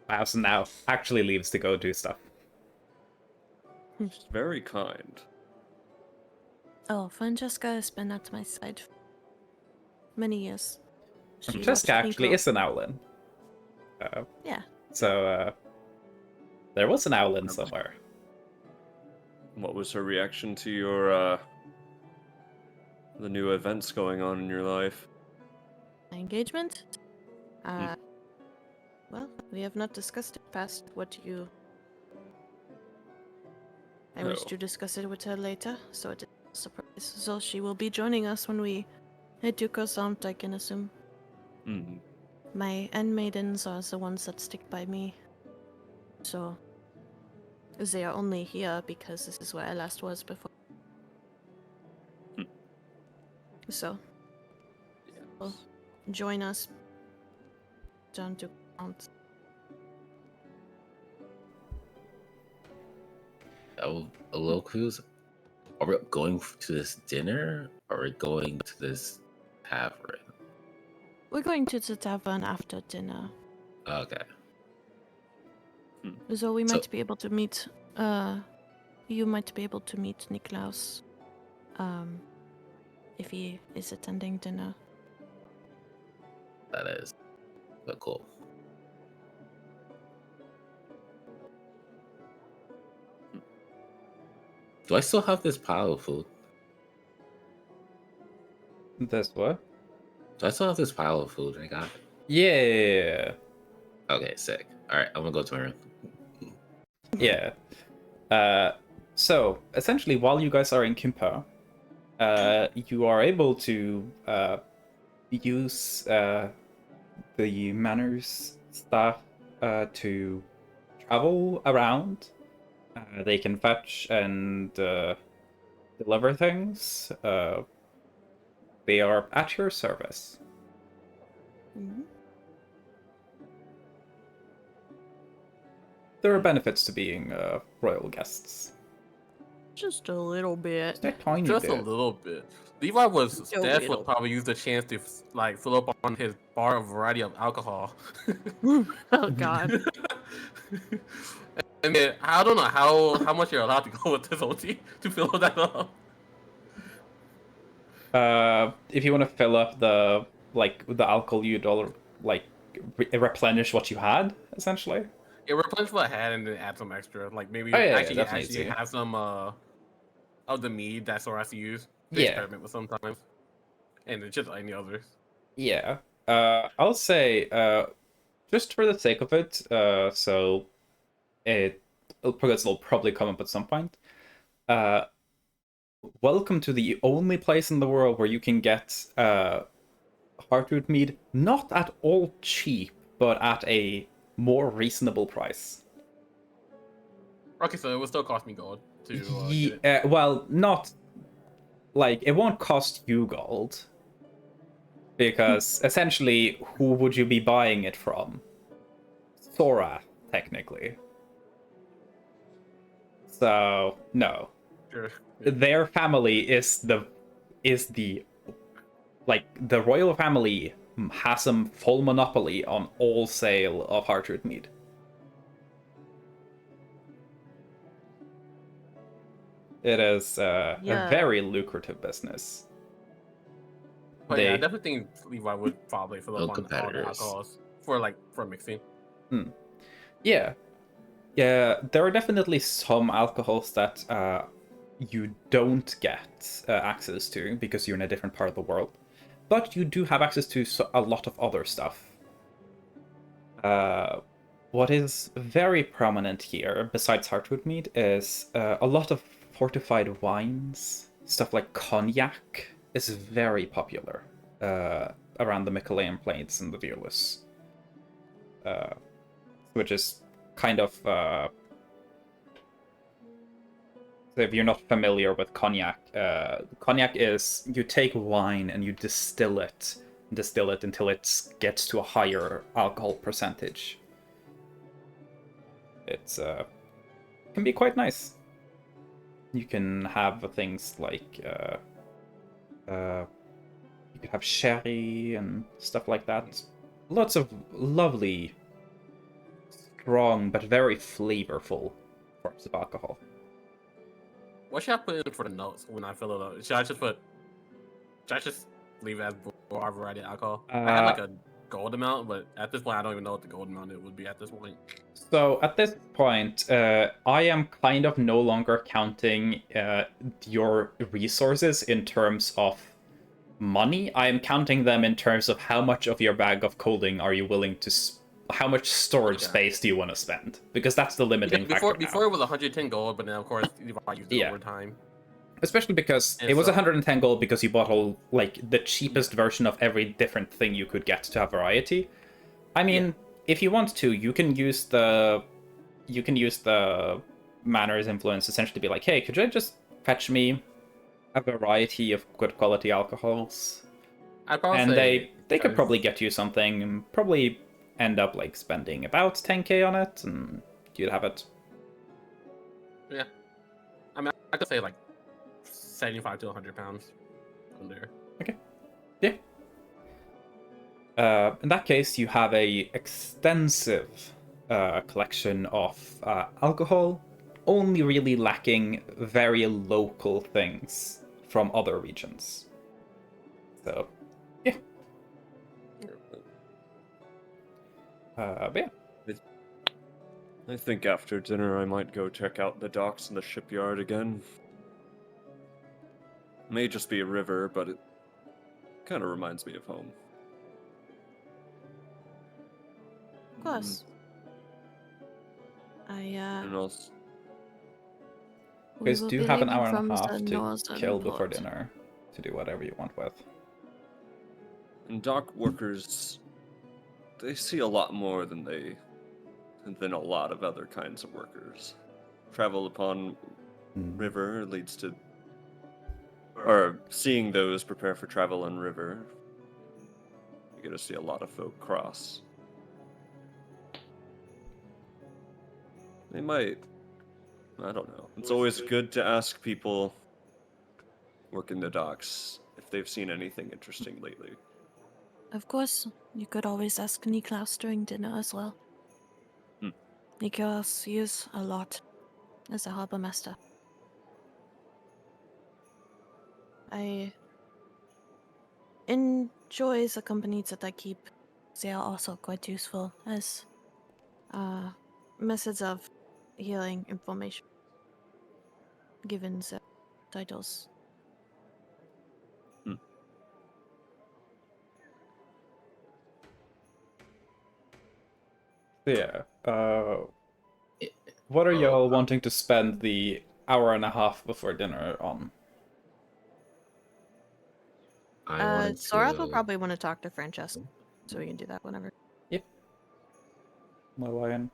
[SPEAKER 3] Wow, so now actually leaves to go do stuff.
[SPEAKER 7] She's very kind.
[SPEAKER 5] Oh, Francesca has been at my side for many years. She
[SPEAKER 3] Francesca
[SPEAKER 5] watched me
[SPEAKER 3] actually
[SPEAKER 5] grow.
[SPEAKER 3] is an Owlin.
[SPEAKER 5] Yeah.
[SPEAKER 3] So, there was an Owlin somewhere.
[SPEAKER 7] What was her reaction to your, the new events going on in your life?
[SPEAKER 5] My engagement? Well, we have not discussed it past what you... I wish
[SPEAKER 7] Oh.
[SPEAKER 5] to discuss it with her later, so it is a surprise. So she will be joining us when we head to Croissant, I can assume. My handmaidens are the ones that stick by me. So they are only here because this is where I last was before. So well, join us down to Croissant.
[SPEAKER 8] A little clues. Are we going to this dinner or are we going to this tavern?
[SPEAKER 5] We're going to the tavern after dinner.
[SPEAKER 8] Okay.
[SPEAKER 5] So we
[SPEAKER 8] So-
[SPEAKER 5] might be able to meet, you might be able to meet Niklaus,
[SPEAKER 9] if he is attending dinner.
[SPEAKER 8] That is. But cool. Do I still have this pile of food?
[SPEAKER 3] This what?
[SPEAKER 8] Do I still have this pile of food? I got it.
[SPEAKER 3] Yeah.
[SPEAKER 8] Okay, sick. Alright, I'm gonna go to my room.
[SPEAKER 3] Yeah. So essentially, while you guys are in Qimper, you are able to use the manors staff to travel around. They can fetch and deliver things. They are at your service.
[SPEAKER 9] Mhm.
[SPEAKER 3] There are benefits to being royal guests.
[SPEAKER 9] Just a little bit.
[SPEAKER 3] Just a tiny
[SPEAKER 2] Just a
[SPEAKER 3] bit.
[SPEAKER 2] little bit. Levi was
[SPEAKER 9] A
[SPEAKER 2] Steph
[SPEAKER 9] little.
[SPEAKER 2] would probably use the chance to like fill up on his bar of variety of alcohol.
[SPEAKER 9] Oh God.
[SPEAKER 2] And then I don't know how much you're allowed to go with this OT to fill that up.
[SPEAKER 3] If you want to fill up the alcohol, you'd all replenish what you had essentially.
[SPEAKER 2] Yeah, replenish what I had and then add some extra. Like maybe
[SPEAKER 3] Oh, yeah,
[SPEAKER 2] actually
[SPEAKER 3] definitely.
[SPEAKER 2] have some of the mead that Sora has to use to
[SPEAKER 3] Yeah.
[SPEAKER 2] experiment with sometimes. And then just any others.
[SPEAKER 3] Yeah. I'll say just for the sake of it, so it'll probably come up at some point. Welcome to the only place in the world where you can get heartroot mead not at all cheap, but at a more reasonable price.
[SPEAKER 2] Okay, so it would still cost me gold to get it.
[SPEAKER 3] Well, not like it won't cost you gold, because essentially, who would you be buying it from? Sora, technically. So no,
[SPEAKER 2] Sure.
[SPEAKER 3] their family is the the royal family has some full monopoly on all sale of heartroot mead. It is a very lucrative business.
[SPEAKER 2] But yeah, I definitely think Levi would probably fill up on all the
[SPEAKER 8] competitors.
[SPEAKER 2] alcohols for mixing.
[SPEAKER 3] Yeah. Yeah, there are definitely some alcohols that you don't get access to because you're in a different part of the world. But you do have access to a lot of other stuff. What is very prominent here, besides heartroot mead, is a lot of fortified wines. Stuff like cognac is very popular around the Mycalean Plains and the Virus. Which is kind of... if you're not familiar with cognac, cognac is you take wine and you distill it until it gets to a higher alcohol percentage. It's can be quite nice. You can have things like you could have sherry and stuff like that. Lots of lovely, strong but very flavorful forms of alcohol.
[SPEAKER 2] What should I put in for the notes when I fill it up? Should I just leave it as bar variety alcohol? I had like a gold amount, but at this point I don't even know what the gold amount it would be at this point.
[SPEAKER 3] So at this point, I am kind of no longer counting your resources in terms of money. I am counting them in terms of how much of your bag of coding are you willing to how much storage space do you want to spend? Because that's the limiting factor.
[SPEAKER 2] Before it was 110 gold, but then of course you used it over time.
[SPEAKER 3] Especially because it was 110 gold because you bought all the cheapest version of every different thing you could get to have variety. I mean, if you want to, you can use the Manor's influence essentially to be like, hey, could you just fetch me a variety of good quality alcohols? And they could probably get you something and probably end up spending about 10k on it, and you'd have it.
[SPEAKER 2] Yeah, I mean, I could say 75 to 100 pounds on there.
[SPEAKER 3] Okay. Yeah. In that case, you have a extensive collection of alcohol, only really lacking very local things from other regions. So, yeah. But yeah.
[SPEAKER 7] I think after dinner I might go check out the docks and the shipyard again. May just be a river, but it kind of reminds me of home.
[SPEAKER 5] Of course.
[SPEAKER 7] And also,
[SPEAKER 3] You
[SPEAKER 5] We
[SPEAKER 3] guys
[SPEAKER 5] will
[SPEAKER 3] do
[SPEAKER 5] be
[SPEAKER 3] have an
[SPEAKER 5] leaving
[SPEAKER 3] hour and a
[SPEAKER 5] from the
[SPEAKER 3] half to
[SPEAKER 5] northern
[SPEAKER 3] kill before
[SPEAKER 5] port.
[SPEAKER 3] dinner to do whatever you want with.
[SPEAKER 7] and dock workers, they see a lot more than a lot of other kinds of workers. Travel upon river leads to, or seeing those prepare for travel on river, you get to see a lot of folk cross. They might, I don't know. It's always good to ask people working the docks if they've seen anything interesting lately.
[SPEAKER 5] Of course, you could always ask Niklas during dinner as well. Niklas use a lot as a harbor master. I enjoy the companies that I keep. They are also quite useful as methods of healing information, given the titles.
[SPEAKER 3] Yeah. What are y'all wanting to spend the hour and a half before dinner on?
[SPEAKER 5] Sora will probably want to talk to Francesca, so we can do that whenever.
[SPEAKER 3] Yep. My lion.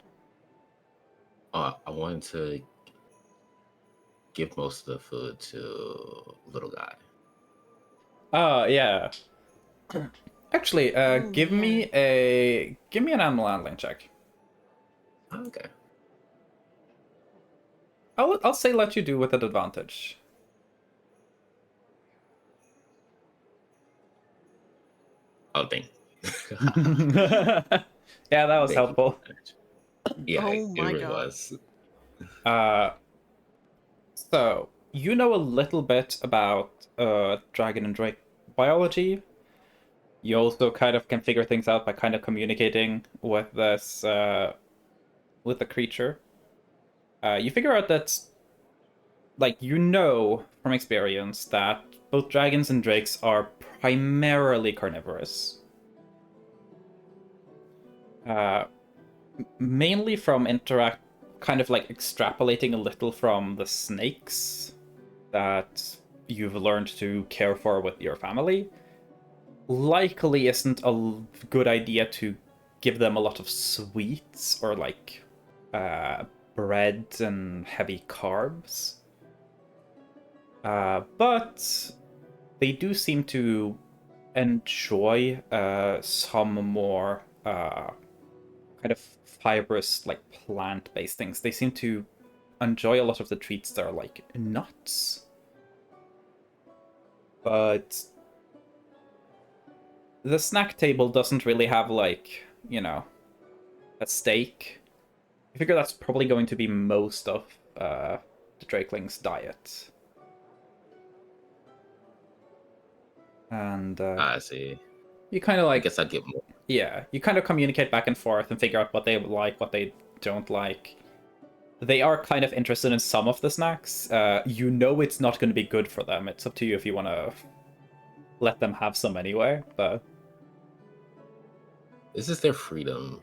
[SPEAKER 8] I wanted to give most of the food to little guy.
[SPEAKER 3] Yeah. Actually, give me an animal handling check.
[SPEAKER 8] Okay.
[SPEAKER 3] I'll say let you do with an advantage.
[SPEAKER 8] Oh, thank.
[SPEAKER 3] Yeah, that was
[SPEAKER 8] Thank
[SPEAKER 3] helpful.
[SPEAKER 8] Yeah,
[SPEAKER 5] Oh
[SPEAKER 8] it
[SPEAKER 5] my
[SPEAKER 8] really
[SPEAKER 5] God.
[SPEAKER 8] was.
[SPEAKER 3] So you know a little bit about dragon and drake biology. You also kind of can figure things out by kind of communicating with this with the creature. You figure out that, like, you know from experience that both dragons and drakes are primarily carnivorous. Mainly from kind of like extrapolating a little from the snakes that you've learned to care for with your family. Likely isn't a good idea to give them a lot of sweets or like bread and heavy carbs. But they do seem to enjoy some more kind of fibrous, like plant-based things. They seem to enjoy a lot of the treats that are like nuts. But the snack table doesn't really have, like, you know, a steak. I figure that's probably going to be most of the Drakeling's diet. And
[SPEAKER 8] I see.
[SPEAKER 3] you kind of like,
[SPEAKER 8] I guess I'd get more.
[SPEAKER 3] yeah, you kind of communicate back and forth and figure out what they like, what they don't like. They are kind of interested in some of the snacks. You know it's not going to be good for them. It's up to you if you want to let them have some anyway, but...
[SPEAKER 8] This is their freedom.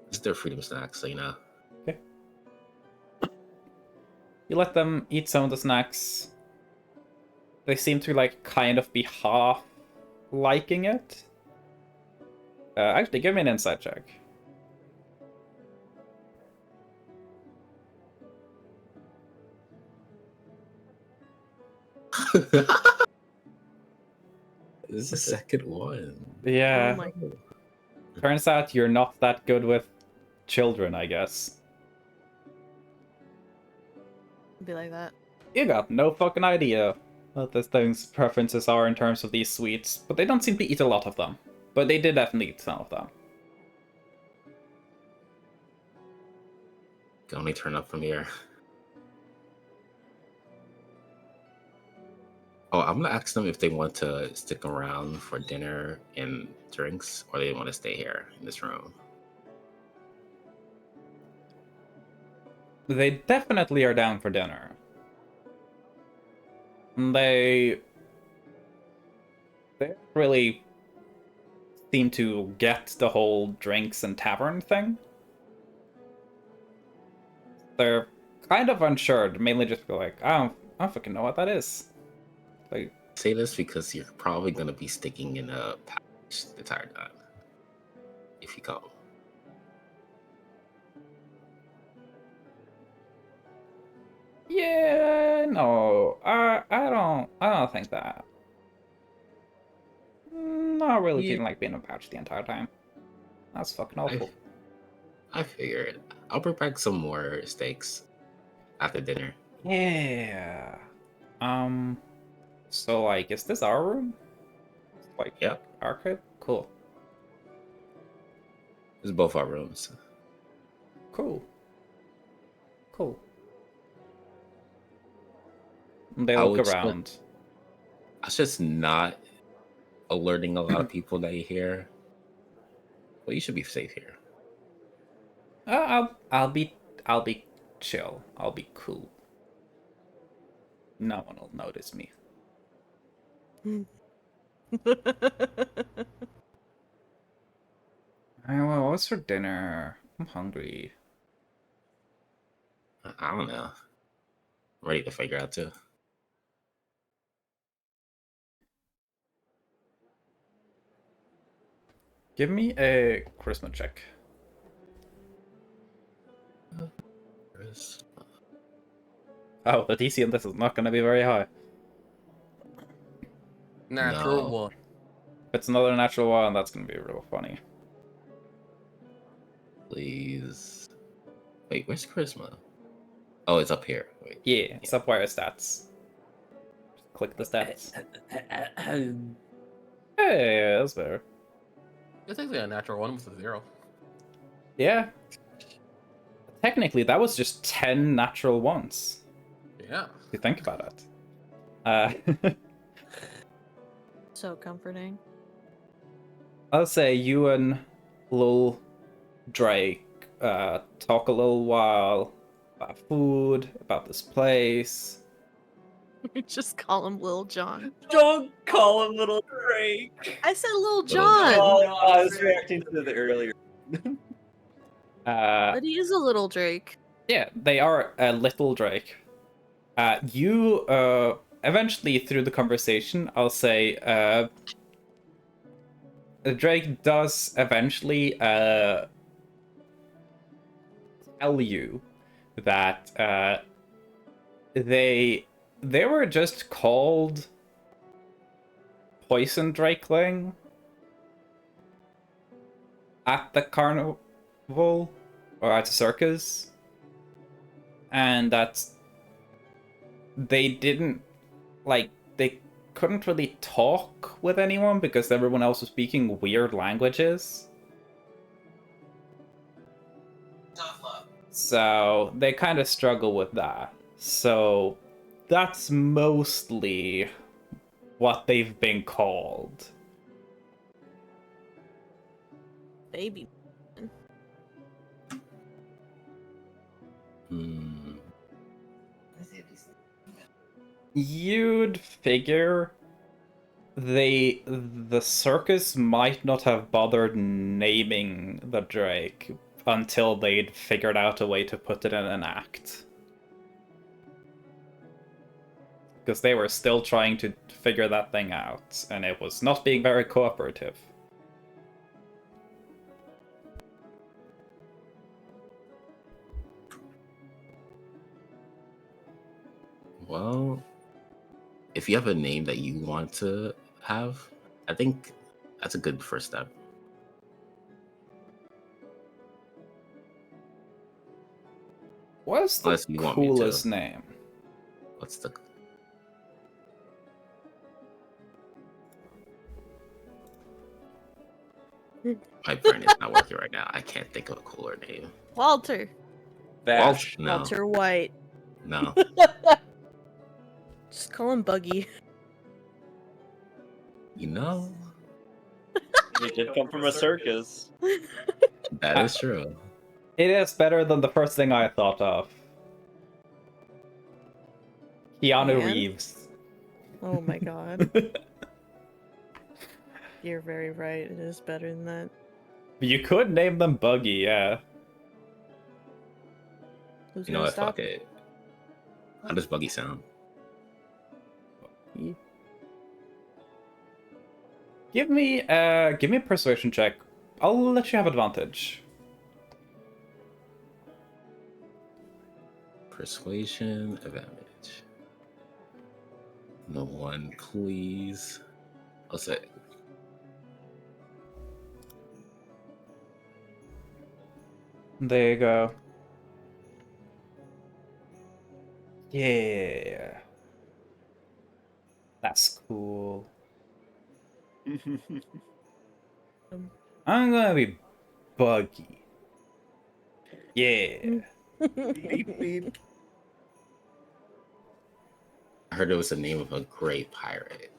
[SPEAKER 8] This is their freedom snack, so you know.
[SPEAKER 3] Okay. You let them eat some of the snacks. They seem to, like, kind of be half liking it. Actually, give me an insight check.
[SPEAKER 8] This is the second one.
[SPEAKER 3] Yeah.
[SPEAKER 5] Oh my.
[SPEAKER 3] Turns out you're not that good with children, I guess.
[SPEAKER 5] Be like that.
[SPEAKER 3] You got no fucking idea what this thing's preferences are in terms of these sweets, but they don't seem to eat a lot of them. But they did definitely eat some of them.
[SPEAKER 8] Can only turn up from here. Oh, I'm gonna ask them if they want to stick around for dinner and drinks, or they want to stay here in this room.
[SPEAKER 3] They definitely are down for dinner. They don't really seem to get the whole drinks and tavern thing. They're kind of unsure, mainly just like, I don't fucking know what that is. Like,
[SPEAKER 8] Say this because you're probably gonna be sticking in a pouch the entire time if you go.
[SPEAKER 3] yeah, no, I don't think that. Not really
[SPEAKER 8] Yeah.
[SPEAKER 3] feeling like being in a pouch the entire time. That's fucking awful.
[SPEAKER 8] I figured. I'll bring back some more steaks after dinner.
[SPEAKER 3] Yeah. So like, is this our room? Like,
[SPEAKER 8] Yep,
[SPEAKER 3] our crib? Cool.
[SPEAKER 8] it's both our rooms.
[SPEAKER 3] Cool. Cool. They
[SPEAKER 8] I
[SPEAKER 3] look
[SPEAKER 8] would
[SPEAKER 3] around.
[SPEAKER 8] I was just not alerting a lot of people that you're here. Well, you should be safe here.
[SPEAKER 3] I'll be chill. I'll be cool. No one will notice me. Well, what's for dinner? I'm hungry.
[SPEAKER 8] I don't know. I'm ready to figure out too.
[SPEAKER 3] Give me a charisma check. Oh, the DC on this is not going to be very high.
[SPEAKER 2] Natural
[SPEAKER 8] No.
[SPEAKER 2] one.
[SPEAKER 3] If it's another natural one, that's going to be real funny.
[SPEAKER 8] Please. Wait, where's charisma? Oh, it's up here. Wait.
[SPEAKER 3] Yeah, it's up where stats. Just click the stats. Hey, that's better.
[SPEAKER 2] It's actually a natural one with a 0.
[SPEAKER 3] Yeah. Technically, that was just 10 natural ones.
[SPEAKER 2] Yeah.
[SPEAKER 3] If you think about it.
[SPEAKER 5] So comforting.
[SPEAKER 3] I'll say you and Lil Drake talk a little while about food, about this place.
[SPEAKER 5] Just call him Lil John.
[SPEAKER 7] Don't call him Little Drake.
[SPEAKER 5] I said Lil
[SPEAKER 8] Lil
[SPEAKER 5] John,
[SPEAKER 7] Oh, I was reacting to the earlier.
[SPEAKER 5] but he is a little Drake.
[SPEAKER 3] Yeah, they are a little Drake. You eventually through the conversation, I'll say Drake does eventually tell you that they were just called Poison Drakeling at the carnival or at the circus, and that they didn't they couldn't really talk with anyone because everyone else was speaking weird languages. So they kind of struggle with that. So that's mostly what they've been called.
[SPEAKER 5] Baby.
[SPEAKER 3] You'd figure the circus might not have bothered naming the Drake until they'd figured out a way to put it in an act. Because they were still trying to figure that thing out, and it was not being very cooperative.
[SPEAKER 8] Well, if you have a name that you want to have, I think that's a good first step.
[SPEAKER 3] What's the
[SPEAKER 8] Unless you want me to.
[SPEAKER 3] coolest name?
[SPEAKER 8] What's the My brain is not working right now. I can't think of a cooler name.
[SPEAKER 5] Walter.
[SPEAKER 8] Walter, no.
[SPEAKER 5] Walter White.
[SPEAKER 8] No.
[SPEAKER 5] Just call him Buggy.
[SPEAKER 8] You know,
[SPEAKER 7] He did come from a circus.
[SPEAKER 8] that is true.
[SPEAKER 3] It is better than the first thing I thought of. Keanu
[SPEAKER 5] Man?
[SPEAKER 3] Reeves.
[SPEAKER 5] Oh my god. You're very right. It is better than that.
[SPEAKER 3] You could name them Buggy, yeah.
[SPEAKER 5] Who's
[SPEAKER 8] You know
[SPEAKER 5] gonna
[SPEAKER 8] what?
[SPEAKER 5] stop?
[SPEAKER 8] Fuck it. How does Buggy sound?
[SPEAKER 3] Give me a persuasion check. I'll let you have advantage.
[SPEAKER 8] Persuasion advantage. No one, please. I'll say.
[SPEAKER 3] There you go. Yeah. That's cool. I'm gonna be Buggy. Yeah.
[SPEAKER 7] Beep beep.
[SPEAKER 8] I heard it was the name of a great pirate.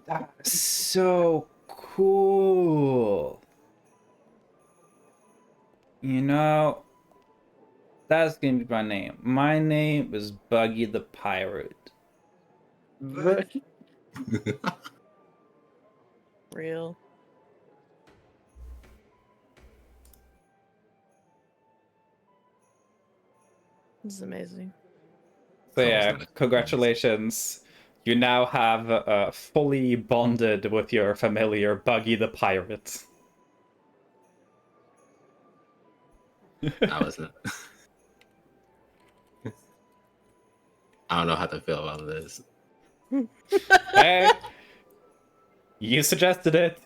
[SPEAKER 3] That's so cool. You know, that's gonna be my name. My name is Buggy the Pirate.
[SPEAKER 5] Real. This is amazing.
[SPEAKER 3] So
[SPEAKER 8] Sounds
[SPEAKER 3] yeah,
[SPEAKER 8] nice.
[SPEAKER 3] congratulations. You now have fully bonded with your familiar Buggy the Pirate.
[SPEAKER 8] I wasn't. I don't know how to feel about this.
[SPEAKER 3] Hey, you suggested it.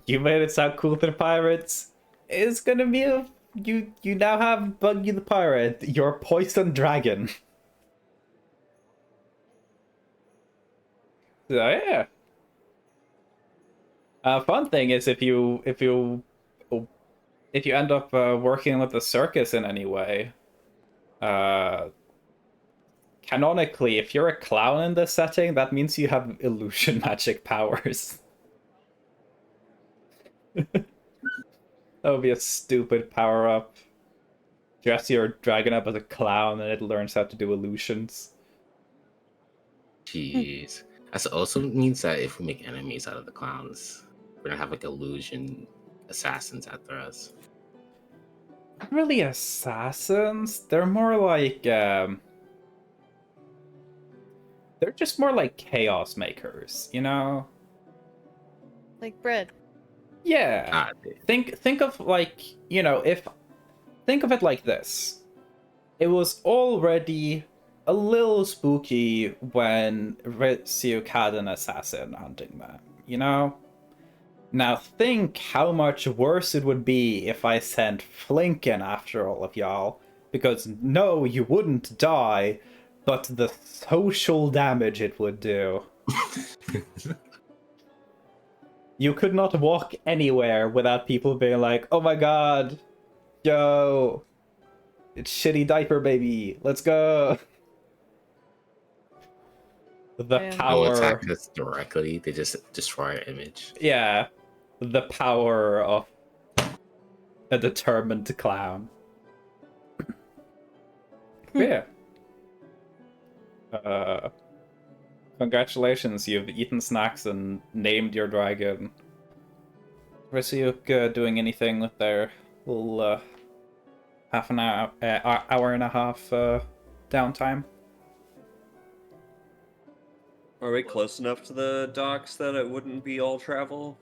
[SPEAKER 3] You made it sound cool to the pirates. It's gonna be a you now have Buggy the Pirate, your poison dragon. So yeah. Fun thing is if you end up working with the circus in any way, canonically, if you're a clown in this setting, that means you have illusion magic powers. That would be a stupid power up. Dress your dragon up as a clown and it learns how to do illusions.
[SPEAKER 8] Jeez. That also means that if we make enemies out of the clowns, we're gonna have like illusion assassins after us.
[SPEAKER 3] Not really assassins. They're more like they're just more like chaos makers, you know?
[SPEAKER 5] Like bread.
[SPEAKER 3] Yeah.
[SPEAKER 8] Ah,
[SPEAKER 3] Think of like, think of it like this. It was already a little spooky when Ritsuke had an assassin hunting them, you know? Now think how much worse it would be if I sent Flinken after all of y'all. Because no, you wouldn't die, but the social damage it would do. You could not walk anywhere without people being like, oh my god, yo, it's shitty diaper baby, let's go. The
[SPEAKER 5] Yeah.
[SPEAKER 8] They'll
[SPEAKER 3] power.
[SPEAKER 8] attack us directly. They just destroy our image.
[SPEAKER 3] Yeah, the power of a determined clown. Yeah. Congratulations, you've eaten snacks and named your dragon. Ryuk doing anything with their little half an hour, hour and a half downtime?
[SPEAKER 7] Are we close enough to the docks that it wouldn't be all travel?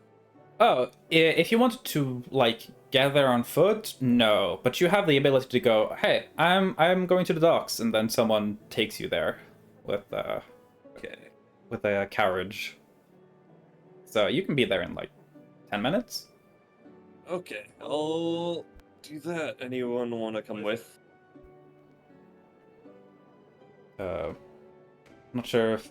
[SPEAKER 3] Oh, if you wanted to like get there on foot, no. But you have the ability to go, hey, I'm going to the docks, and then someone takes you there with
[SPEAKER 7] Okay.
[SPEAKER 3] with a carriage. So you can be there in like 10 minutes.
[SPEAKER 7] Okay, I'll do that. Anyone want to come with?
[SPEAKER 3] Not sure if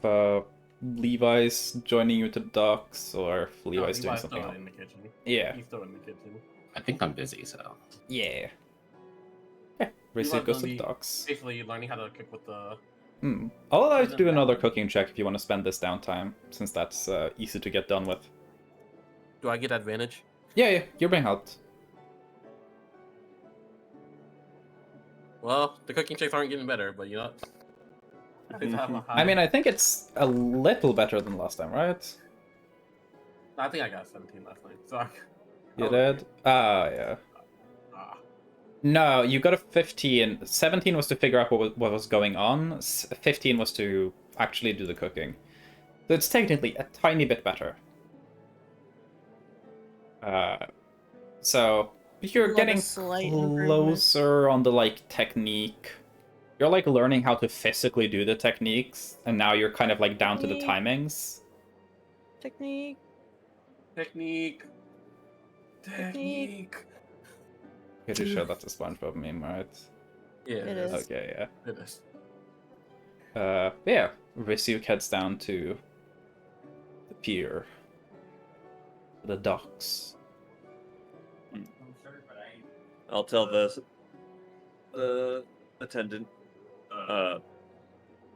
[SPEAKER 3] Levi's joining you to the docks or if Levi's doing
[SPEAKER 2] Levi's
[SPEAKER 3] something
[SPEAKER 2] still
[SPEAKER 3] else.
[SPEAKER 2] in the kitchen.
[SPEAKER 3] Yeah.
[SPEAKER 2] He's still in the kitchen.
[SPEAKER 8] I think I'm busy, so.
[SPEAKER 3] Yeah. Yeah. Ryuk
[SPEAKER 2] Levi's
[SPEAKER 3] goes to
[SPEAKER 2] gonna
[SPEAKER 3] the
[SPEAKER 2] be
[SPEAKER 3] docks.
[SPEAKER 2] Basically, learning how to cook with the
[SPEAKER 3] I'll allow you to do another cooking check if you want to spend this downtime, since that's easy to get done with.
[SPEAKER 2] Do I get advantage?
[SPEAKER 3] Yeah, you're being helped.
[SPEAKER 2] Well, the cooking checks aren't getting better, but you know.
[SPEAKER 3] I mean, I think it's a little better than last time, right?
[SPEAKER 2] I think I got 17 last night. So
[SPEAKER 3] You did? Yeah. No, you got a 15. 17 was to figure out what was going on. 15 was to actually do the cooking. So it's technically a tiny bit better. So you're
[SPEAKER 5] Like a
[SPEAKER 3] getting
[SPEAKER 5] slight improvement.
[SPEAKER 3] closer on the like technique. You're like learning how to physically do the techniques, and now you're kind of like down to the timings.
[SPEAKER 5] Technique.
[SPEAKER 3] Pretty sure that's a SpongeBob meme, right?
[SPEAKER 2] Yeah,
[SPEAKER 5] It is.
[SPEAKER 3] Okay, yeah.
[SPEAKER 2] It is.
[SPEAKER 3] Yeah. Rysiuk heads down to the pier, the docks.
[SPEAKER 7] I'll tell the attendant.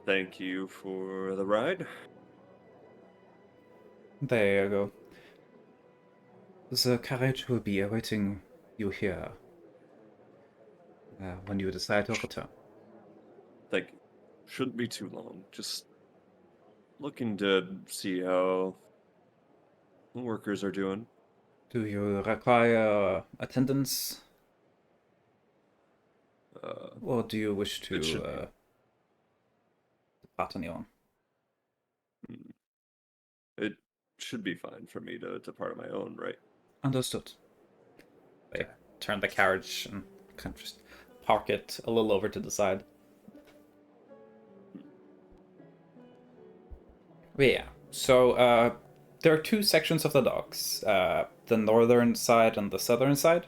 [SPEAKER 7] Thank you for the ride.
[SPEAKER 3] There you go. The carriage will be awaiting you here when you decide to return.
[SPEAKER 7] Like, shouldn't be too long. Just looking to see how the workers are doing.
[SPEAKER 3] Do you require attendance? Or do you wish to depart on your own?
[SPEAKER 7] It should be fine for me to depart on my own, right?
[SPEAKER 3] Understood. They turn the carriage and kind of just park it a little over to the side. But yeah, so there are two sections of the docks, the northern side and the southern side.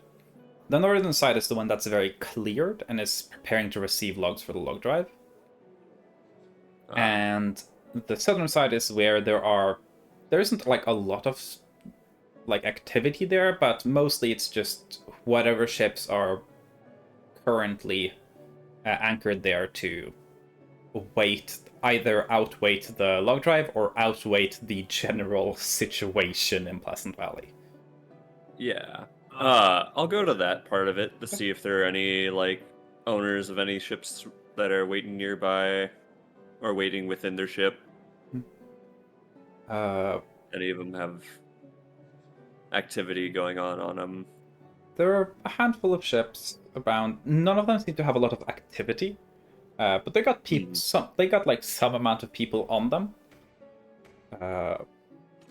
[SPEAKER 3] The northern side is the one that's very cleared and is preparing to receive logs for the log drive. And the southern side is where there isn't like a lot of like activity there, but mostly it's just whatever ships are currently anchored there to either outwait the log drive or outwait the general situation in Pleasant Valley.
[SPEAKER 7] Yeah. I'll go to that part of it to see if there are any like owners of any ships that are waiting nearby or waiting within their ship. Any of them have activity going on them?
[SPEAKER 3] There are a handful of ships around. None of them seem to have a lot of activity, but they got They got like some amount of people on them.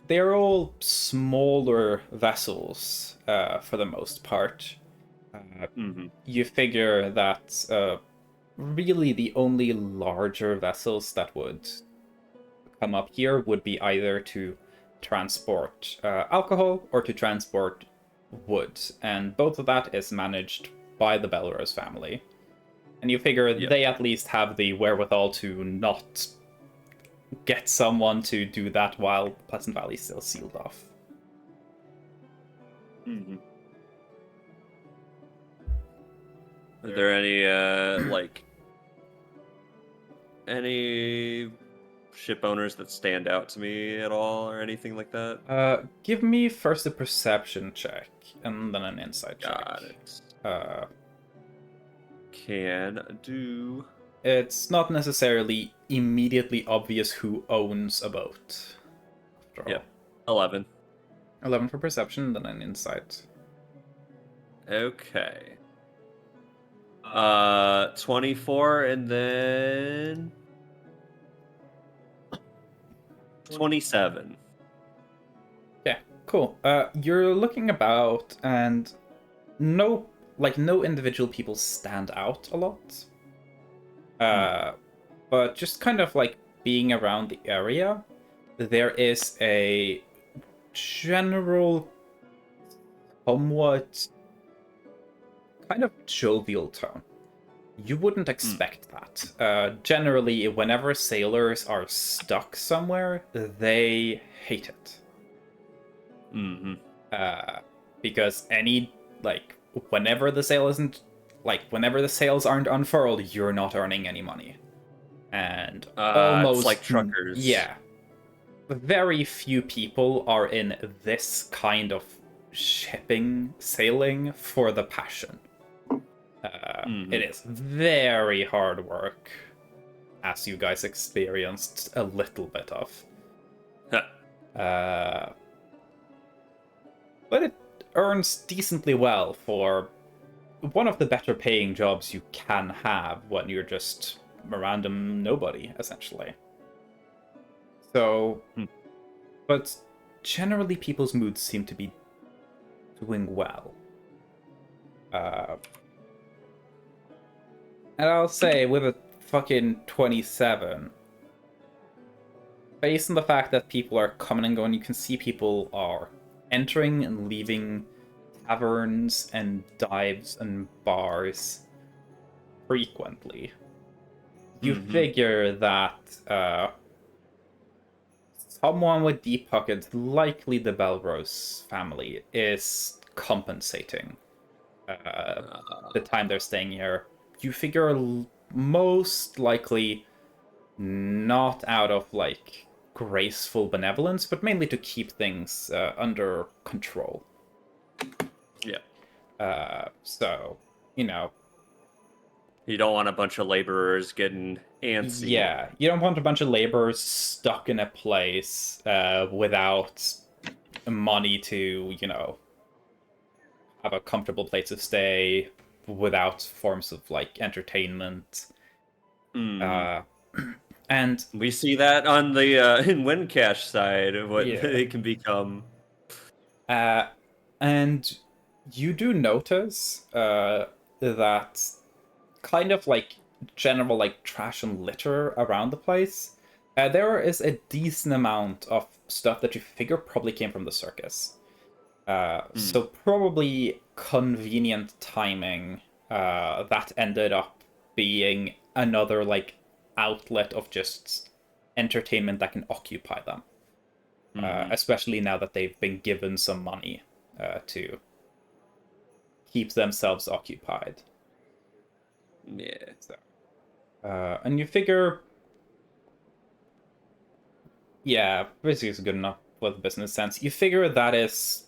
[SPEAKER 3] They're all smaller vessels for the most part. You figure that really the only larger vessels that would come up here would be either to transport alcohol or to transport wood, and both of that is managed by the Belrose family. And you figure they at least have the wherewithal to not get someone to do that while Pleasant Valley is still sealed off.
[SPEAKER 7] Are there any any ship owners that stand out to me at all or anything like that?
[SPEAKER 3] Give me first a perception check and then an insight check.
[SPEAKER 7] Got it. Can do.
[SPEAKER 3] It's not necessarily immediately obvious who owns a boat.
[SPEAKER 7] Yep. 11.
[SPEAKER 3] 11 for perception, then an insight.
[SPEAKER 7] Okay. 24 and then 27.
[SPEAKER 3] Yeah, cool. You're looking about and no individual people stand out a lot. But just kind of like being around the area, there is a general, somewhat kind of jovial tone. You wouldn't expect that. Generally, whenever sailors are stuck somewhere, they hate it. Because whenever the sails aren't unfurled, you're not earning any money. and
[SPEAKER 7] It's
[SPEAKER 3] almost
[SPEAKER 7] like truckers.
[SPEAKER 3] Yeah, very few people are in this kind of sailing for the passion. It is very hard work, as you guys experienced a little bit of. But it earns decently well for one of the better paying jobs you can have when you're just a random nobody, essentially. So, but generally people's moods seem to be doing well. And I'll say, with a fucking 27, based on the fact that people are coming and going, you can see people are entering and leaving taverns and dives and bars frequently. You figure that someone with deep pockets, likely the Belrose family, is compensating the time they're staying here. You figure most likely not out of like graceful benevolence, but mainly to keep things under control.
[SPEAKER 7] Yeah.
[SPEAKER 3] So, you know.
[SPEAKER 7] You don't want a bunch of laborers getting antsy.
[SPEAKER 3] Yeah, you don't want a bunch of laborers stuck in a place without money to, you know, have a comfortable place to stay, without forms of like entertainment. And
[SPEAKER 7] we see that on the in Windcash side of what they can become.
[SPEAKER 3] And you do notice that kind of like general like trash and litter around the place. There is a decent amount of stuff that you figure probably came from the circus. So probably convenient timing that ended up being another like outlet of just entertainment that can occupy them. Especially now that they've been given some money to keep themselves occupied.
[SPEAKER 7] Yeah.
[SPEAKER 3] So, and you figure, yeah, basically it's good enough with business sense. You figure that is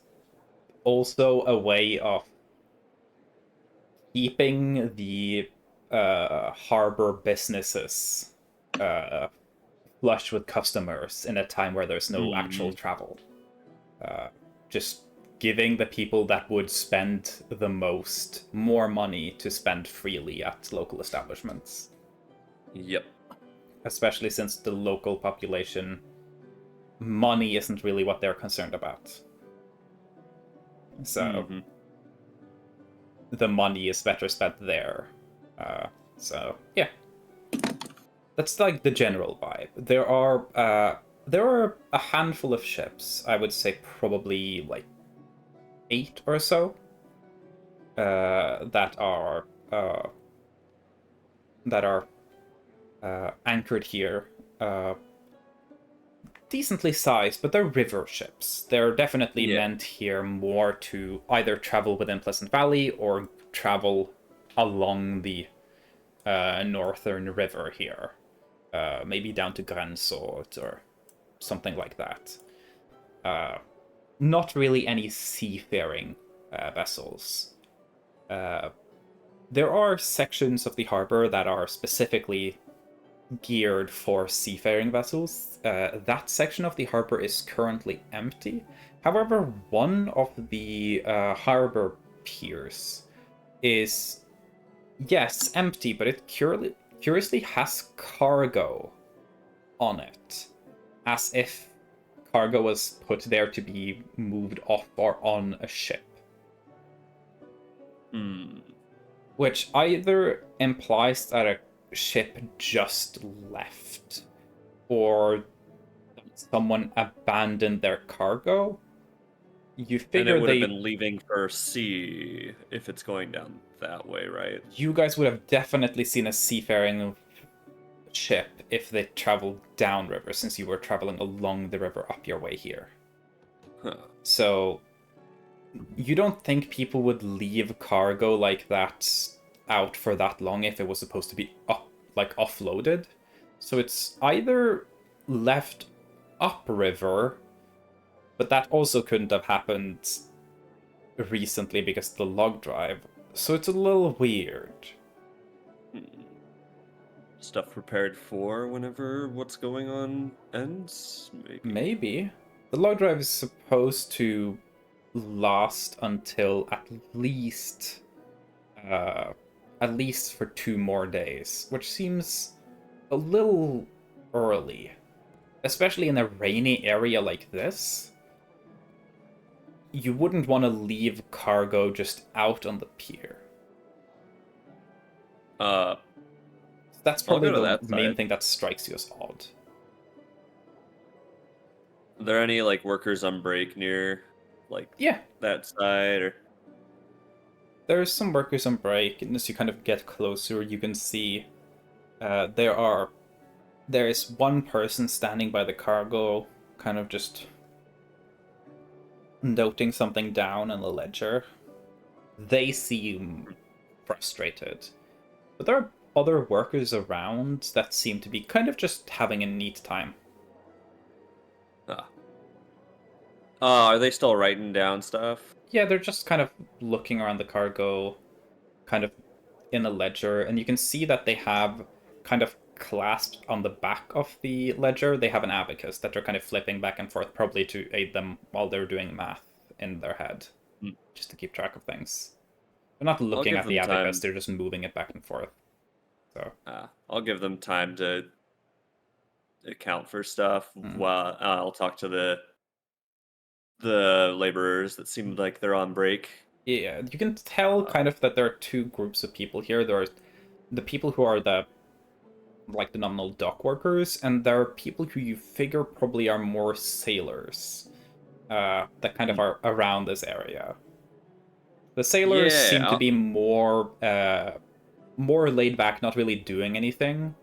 [SPEAKER 3] also a way of keeping the harbor businesses flush with customers in a time where there's no actual travel. Just giving the people that would spend the most more money to spend freely at local establishments.
[SPEAKER 7] Yep.
[SPEAKER 3] Especially since the local population, money isn't really what they're concerned about. So the money is better spent there. So yeah, that's like the general vibe. There are a handful of ships. I would say probably like 8 or so that are anchored here. Decently sized, but they're river ships. They're definitely meant here more to either travel within Pleasant Valley or travel along the northern river here. Maybe down to Grensort or something like that. Not really any seafaring vessels. There are sections of the harbor that are specifically geared for seafaring vessels. That section of the harbor is currently empty. However, one of the harbor piers is, yes, empty, but it curiously has cargo on it, as if cargo was put there to be moved off or on a ship. Which either implies that a ship just left, or someone abandoned their cargo. You figure
[SPEAKER 7] and it would have been leaving for sea if it's going down that way, right?
[SPEAKER 3] You guys would have definitely seen a seafaring ship if they traveled downriver, since you were traveling along the river up your way here. So you don't think people would leave cargo like that out for that long if it was supposed to be offloaded. So it's either left upriver, but that also couldn't have happened recently because of the log drive. So it's a little weird.
[SPEAKER 7] Stuff prepared for whenever what's going on ends?
[SPEAKER 3] Maybe. The log drive is supposed to last until at least for 2 more days, which seems a little early. Especially in a rainy area like this. You wouldn't want to leave cargo just out on the pier. That's probably the main thing that strikes you as odd.
[SPEAKER 7] Are there any like workers on break near that side or
[SPEAKER 3] There's some workers on break, and as you kind of get closer, you can see there is one person standing by the cargo, kind of just noting something down on the ledger. They seem frustrated. But there are other workers around that seem to be kind of just having a neat time.
[SPEAKER 7] Are they still writing down stuff?
[SPEAKER 3] Yeah, they're just kind of looking around the cargo, kind of in a ledger, and you can see that they have kind of clasped on the back of the ledger, they have an abacus that they're kind of flipping back and forth, probably to aid them while they're doing math in their head, just to keep track of things. They're not looking at the abacus, they're just moving it back and forth. So
[SPEAKER 7] I'll give them time to account for stuff while I'll talk to the laborers that seem like they're on break.
[SPEAKER 3] Yeah, you can tell kind of that there are 2 groups of people here. There are the people who are the nominal dock workers, and there are people who you figure probably are more sailors that kind of are around this area. The sailors seem to be more laid back, not really doing anything.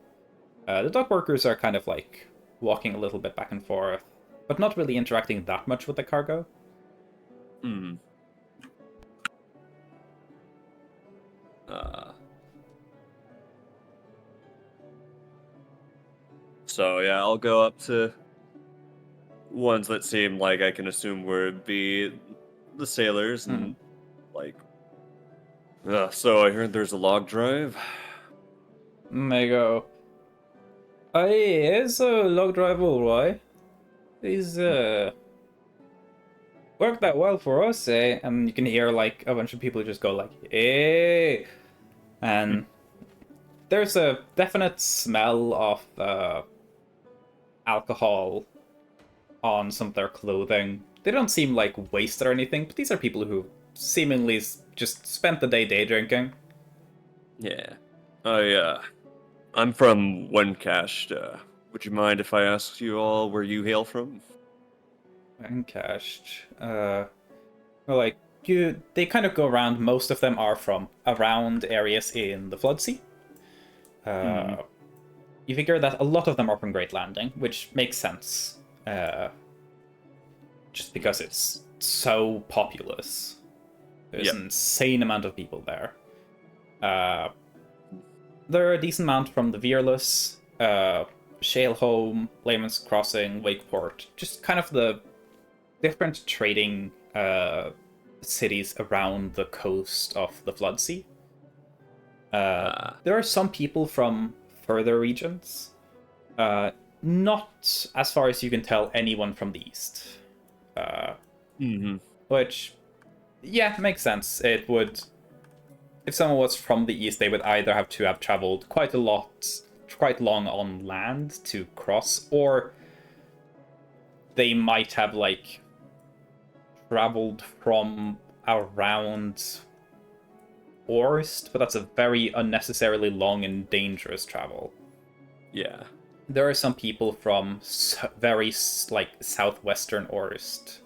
[SPEAKER 3] The dock workers are kind of like walking a little bit back and forth, but not really interacting that much with the cargo.
[SPEAKER 7] So yeah, I'll go up to ones that seem like I can assume would be the sailors and like. So I heard there's a log drive.
[SPEAKER 3] They go, "Aye, it's a log drive, alright. He's worked that well for us, eh?" And you can hear like a bunch of people just go like, "Hey," and there's a definite smell of alcohol on some of their clothing. They don't seem like wasted or anything, but these are people who seemingly just spent the day drinking.
[SPEAKER 7] Yeah. I'm from Wencashed. Would you mind if I asked you all where you hail from?
[SPEAKER 3] Wencashed. They kind of go around. Most of them are from around areas in the Flood Sea. You figure that a lot of them are from Great Landing, which makes sense. Just because it's so populous. There's an insane amount of people there. There are a decent amount from the Veerless, Shaleholm, Layman's Crossing, Wakeport. Just kind of the different trading cities around the coast of the Flood Sea. There are some people from further regions. Not, as far as you can tell, anyone from the east. Which, yeah, makes sense. It would... If someone was from the east, they would either have to have traveled quite long on land to cross, or they might have, like, traveled from around Orst, but that's a very unnecessarily long and dangerous travel.
[SPEAKER 7] Yeah.
[SPEAKER 3] There are some people from very, like, southwestern Orst.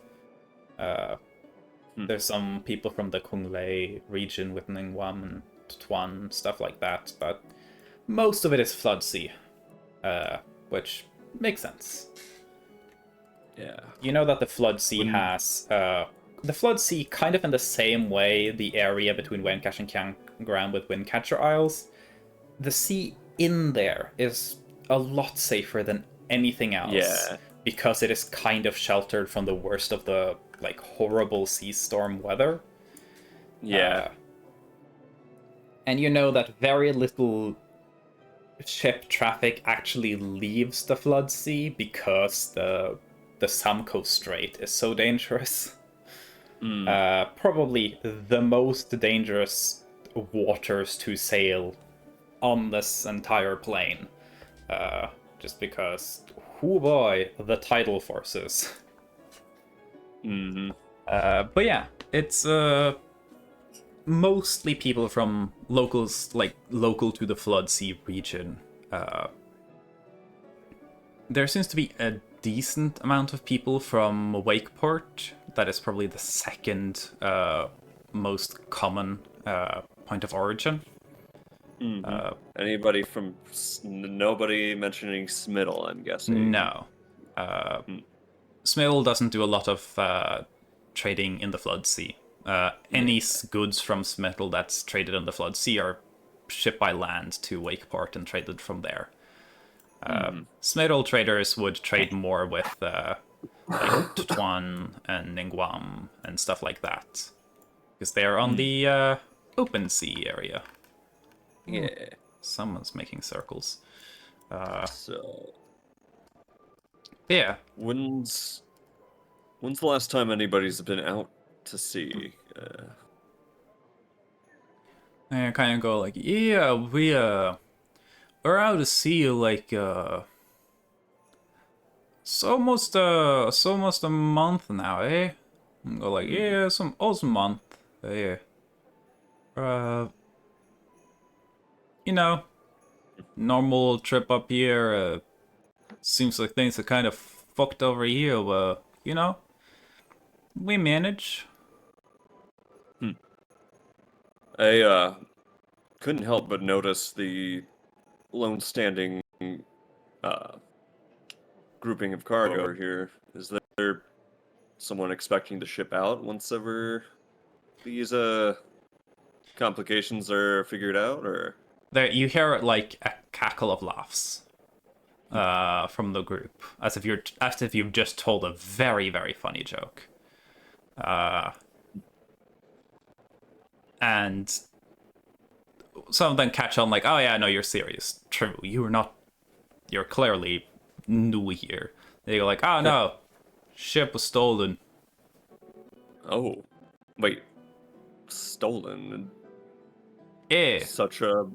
[SPEAKER 3] There's some people from the Kunglei region with Ningguam and Tuan, stuff like that, but most of it is Flood Sea, which makes sense.
[SPEAKER 7] Yeah.
[SPEAKER 3] You know that the Flood Sea has... the Flood Sea, kind of in the same way, the area between Wencash and Kiangram with Windcatcher Isles, the sea in there is a lot safer than anything else.
[SPEAKER 7] Yeah.
[SPEAKER 3] Because it is kind of sheltered from the worst of the like horrible sea storm weather.
[SPEAKER 7] Yeah.
[SPEAKER 3] And you know that very little ship traffic actually leaves the flood sea because the Samco Strait is so dangerous. Probably the most dangerous waters to sail on this entire plane. Just because, oh boy, the tidal forces. But yeah, it's mostly people from locals, like local to the Flood Sea region. There seems to be a decent amount of people from Wakeport. That is probably the second most common point of origin.
[SPEAKER 7] Anybody from nobody mentioning Smiddle, I'm guessing.
[SPEAKER 3] No. Smiddle doesn't do a lot of trading in the Flood Sea. Any goods from Smiddle that's traded in the Flood Sea are shipped by land to Wakeport and traded from there. Smiddle traders would trade more with like Tutuan and Ningguam and stuff like that. Because they're on the open sea area.
[SPEAKER 7] Yeah.
[SPEAKER 3] Someone's making circles.
[SPEAKER 7] So
[SPEAKER 3] Yeah.
[SPEAKER 7] when's the last time anybody's been out to sea?
[SPEAKER 3] I kind of go like, yeah, we're out to sea like it's almost a month now, eh? And go like, yeah, it's almost a month, yeah. You know, normal trip up here. Seems like things are kind of fucked over here, but you know, we manage.
[SPEAKER 7] I couldn't help but notice the lone standing grouping of cargo over here. Is there someone expecting to ship out once ever these complications are figured out, or?
[SPEAKER 3] There, you hear like a cackle of laughs from the group, as if you've just told a very, very funny joke. And some of them catch on like, oh yeah, no, you're serious. True, you're clearly new here. They go like, oh no, ship was stolen.
[SPEAKER 7] Oh, wait, stolen?
[SPEAKER 3] Yeah.
[SPEAKER 7] Such a...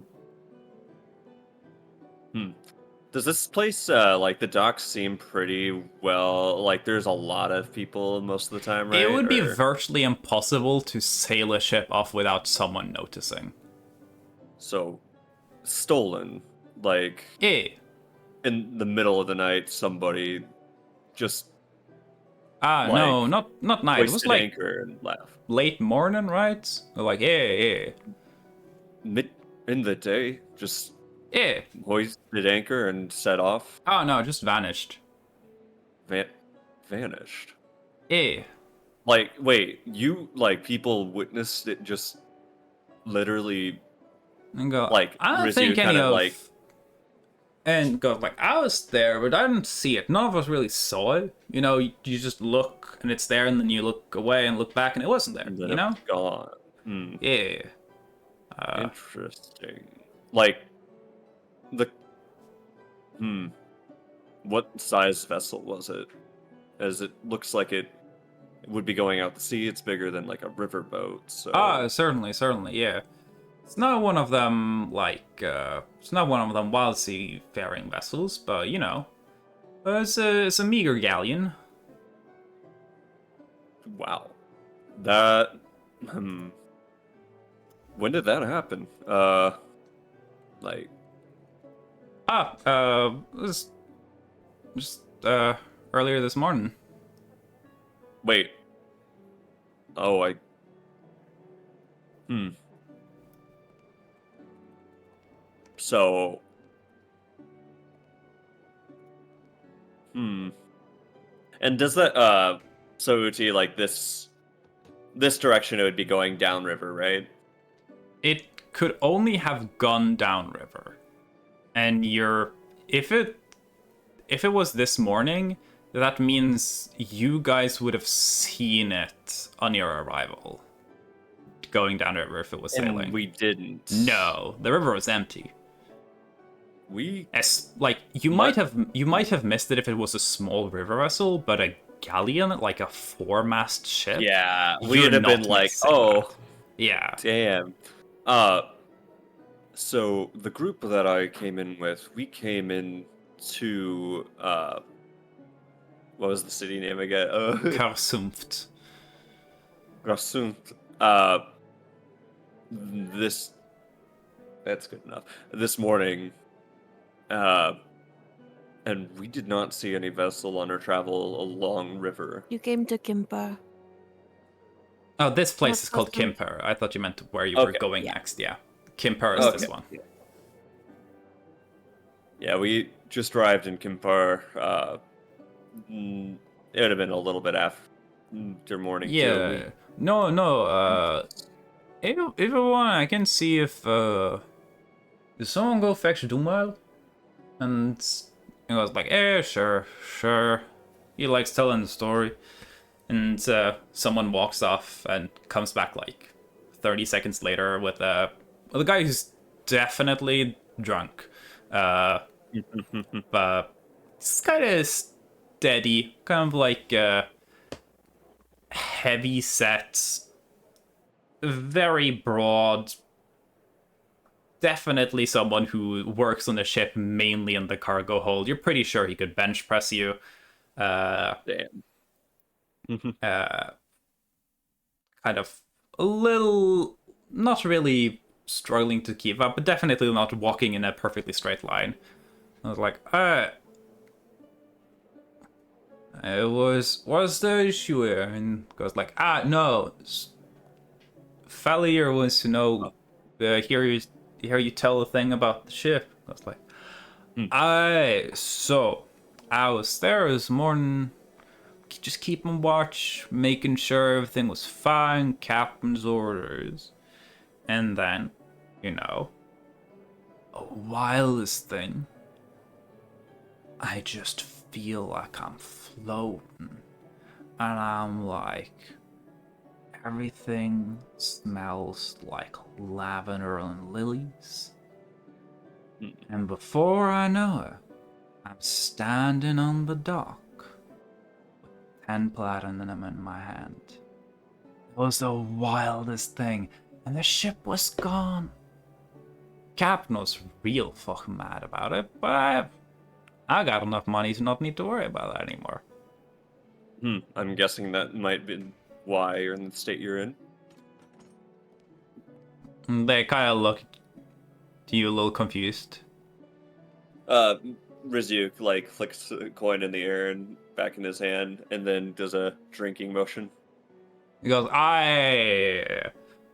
[SPEAKER 7] Does this place, like, the docks seem pretty well, like, there's a lot of people most of the time, right?
[SPEAKER 3] It would be virtually impossible to sail a ship off without someone noticing.
[SPEAKER 7] So, stolen, like...
[SPEAKER 3] Yeah.
[SPEAKER 7] In the middle of the night, somebody just...
[SPEAKER 3] no, not night. It was like
[SPEAKER 7] anchor and left.
[SPEAKER 3] Late morning, right? They're like, yeah.
[SPEAKER 7] In the day, just...
[SPEAKER 3] Yeah.
[SPEAKER 7] Hoisted anchor and set off?
[SPEAKER 3] Oh no, just vanished.
[SPEAKER 7] Vanished?
[SPEAKER 3] Yeah.
[SPEAKER 7] Like, wait, people witnessed it just literally...
[SPEAKER 3] And go,
[SPEAKER 7] like,
[SPEAKER 3] I don't think any of... Like... And go, like, I was there, but I didn't see it. None of us really saw it. You know, you just look, and it's there, and then you look away and look back, and it wasn't there, you know?
[SPEAKER 7] Gone.
[SPEAKER 3] Yeah.
[SPEAKER 7] Interesting. Like, what size vessel was it? As it looks like it would be going out to sea, it's bigger than, like, a riverboat, so...
[SPEAKER 3] Certainly, yeah. It's not one of them, it's not one of them wild seafaring vessels, but, you know, it's a meager galleon.
[SPEAKER 7] Wow. That, when did that happen?
[SPEAKER 3] It was just, earlier this morning.
[SPEAKER 7] Wait. Oh, So... And does that, so Uti, like, this direction it would be going downriver, right?
[SPEAKER 3] It could only have gone downriver. And you're if it was this morning, that means you guys would have seen it on your arrival. Going down the river if it was sailing.
[SPEAKER 7] And we didn't.
[SPEAKER 3] No, the river was empty.
[SPEAKER 7] We
[SPEAKER 3] You might have missed it if it was a small river vessel, but a galleon, like a 4-mast ship.
[SPEAKER 7] Yeah, we'd have been like, oh,
[SPEAKER 3] yeah,
[SPEAKER 7] damn. So the group that I came in with, we came in to what was the city name again?
[SPEAKER 3] Karsumft.
[SPEAKER 7] Grasunt. That's good enough. This morning, and we did not see any vessel on our travel along river.
[SPEAKER 9] You came to Qimper.
[SPEAKER 3] Oh, this place
[SPEAKER 9] What's
[SPEAKER 3] is called
[SPEAKER 9] that one?
[SPEAKER 3] Qimper. I thought you meant where you were
[SPEAKER 7] Okay.
[SPEAKER 3] going next. Yeah, Qimper is this one.
[SPEAKER 7] Yeah, we just arrived in Qimper. It would have been a little bit after morning.
[SPEAKER 3] Yeah.
[SPEAKER 7] Too.
[SPEAKER 3] No. If you want, I can see if did someone go fetch Dumal? And he was like, sure. He likes telling the story. And someone walks off and comes back like 30 seconds later with a guy who's definitely drunk. But it's kind of steady, kind of like heavy set, very broad. Definitely someone who works on the ship mainly in the cargo hold. You're pretty sure he could bench press you.
[SPEAKER 7] Damn.
[SPEAKER 3] Kind of a little, not really struggling to keep up, but definitely not walking in a perfectly straight line. I was like, what's the issue here? And goes like, no, Fallier wants to know, hear you tell a thing about the ship. I was like, so I was there this morning, just keeping watch, making sure everything was fine, captain's orders. And then, a wildest thing, I just feel like I'm floating. And I'm like, everything smells like lavender and lilies. And before I know it, I'm standing on the dock with 10 platinum in my hand. It was the wildest thing, and the ship was gone. Captain was real fucking mad about it, but I got enough money to not need to worry about that anymore.
[SPEAKER 7] I'm guessing that might be why you're in the state you're in.
[SPEAKER 3] They kind of look to you a little confused.
[SPEAKER 7] Rizyuk flicks a coin in the air and back in his hand, and then does a drinking motion.
[SPEAKER 3] He goes,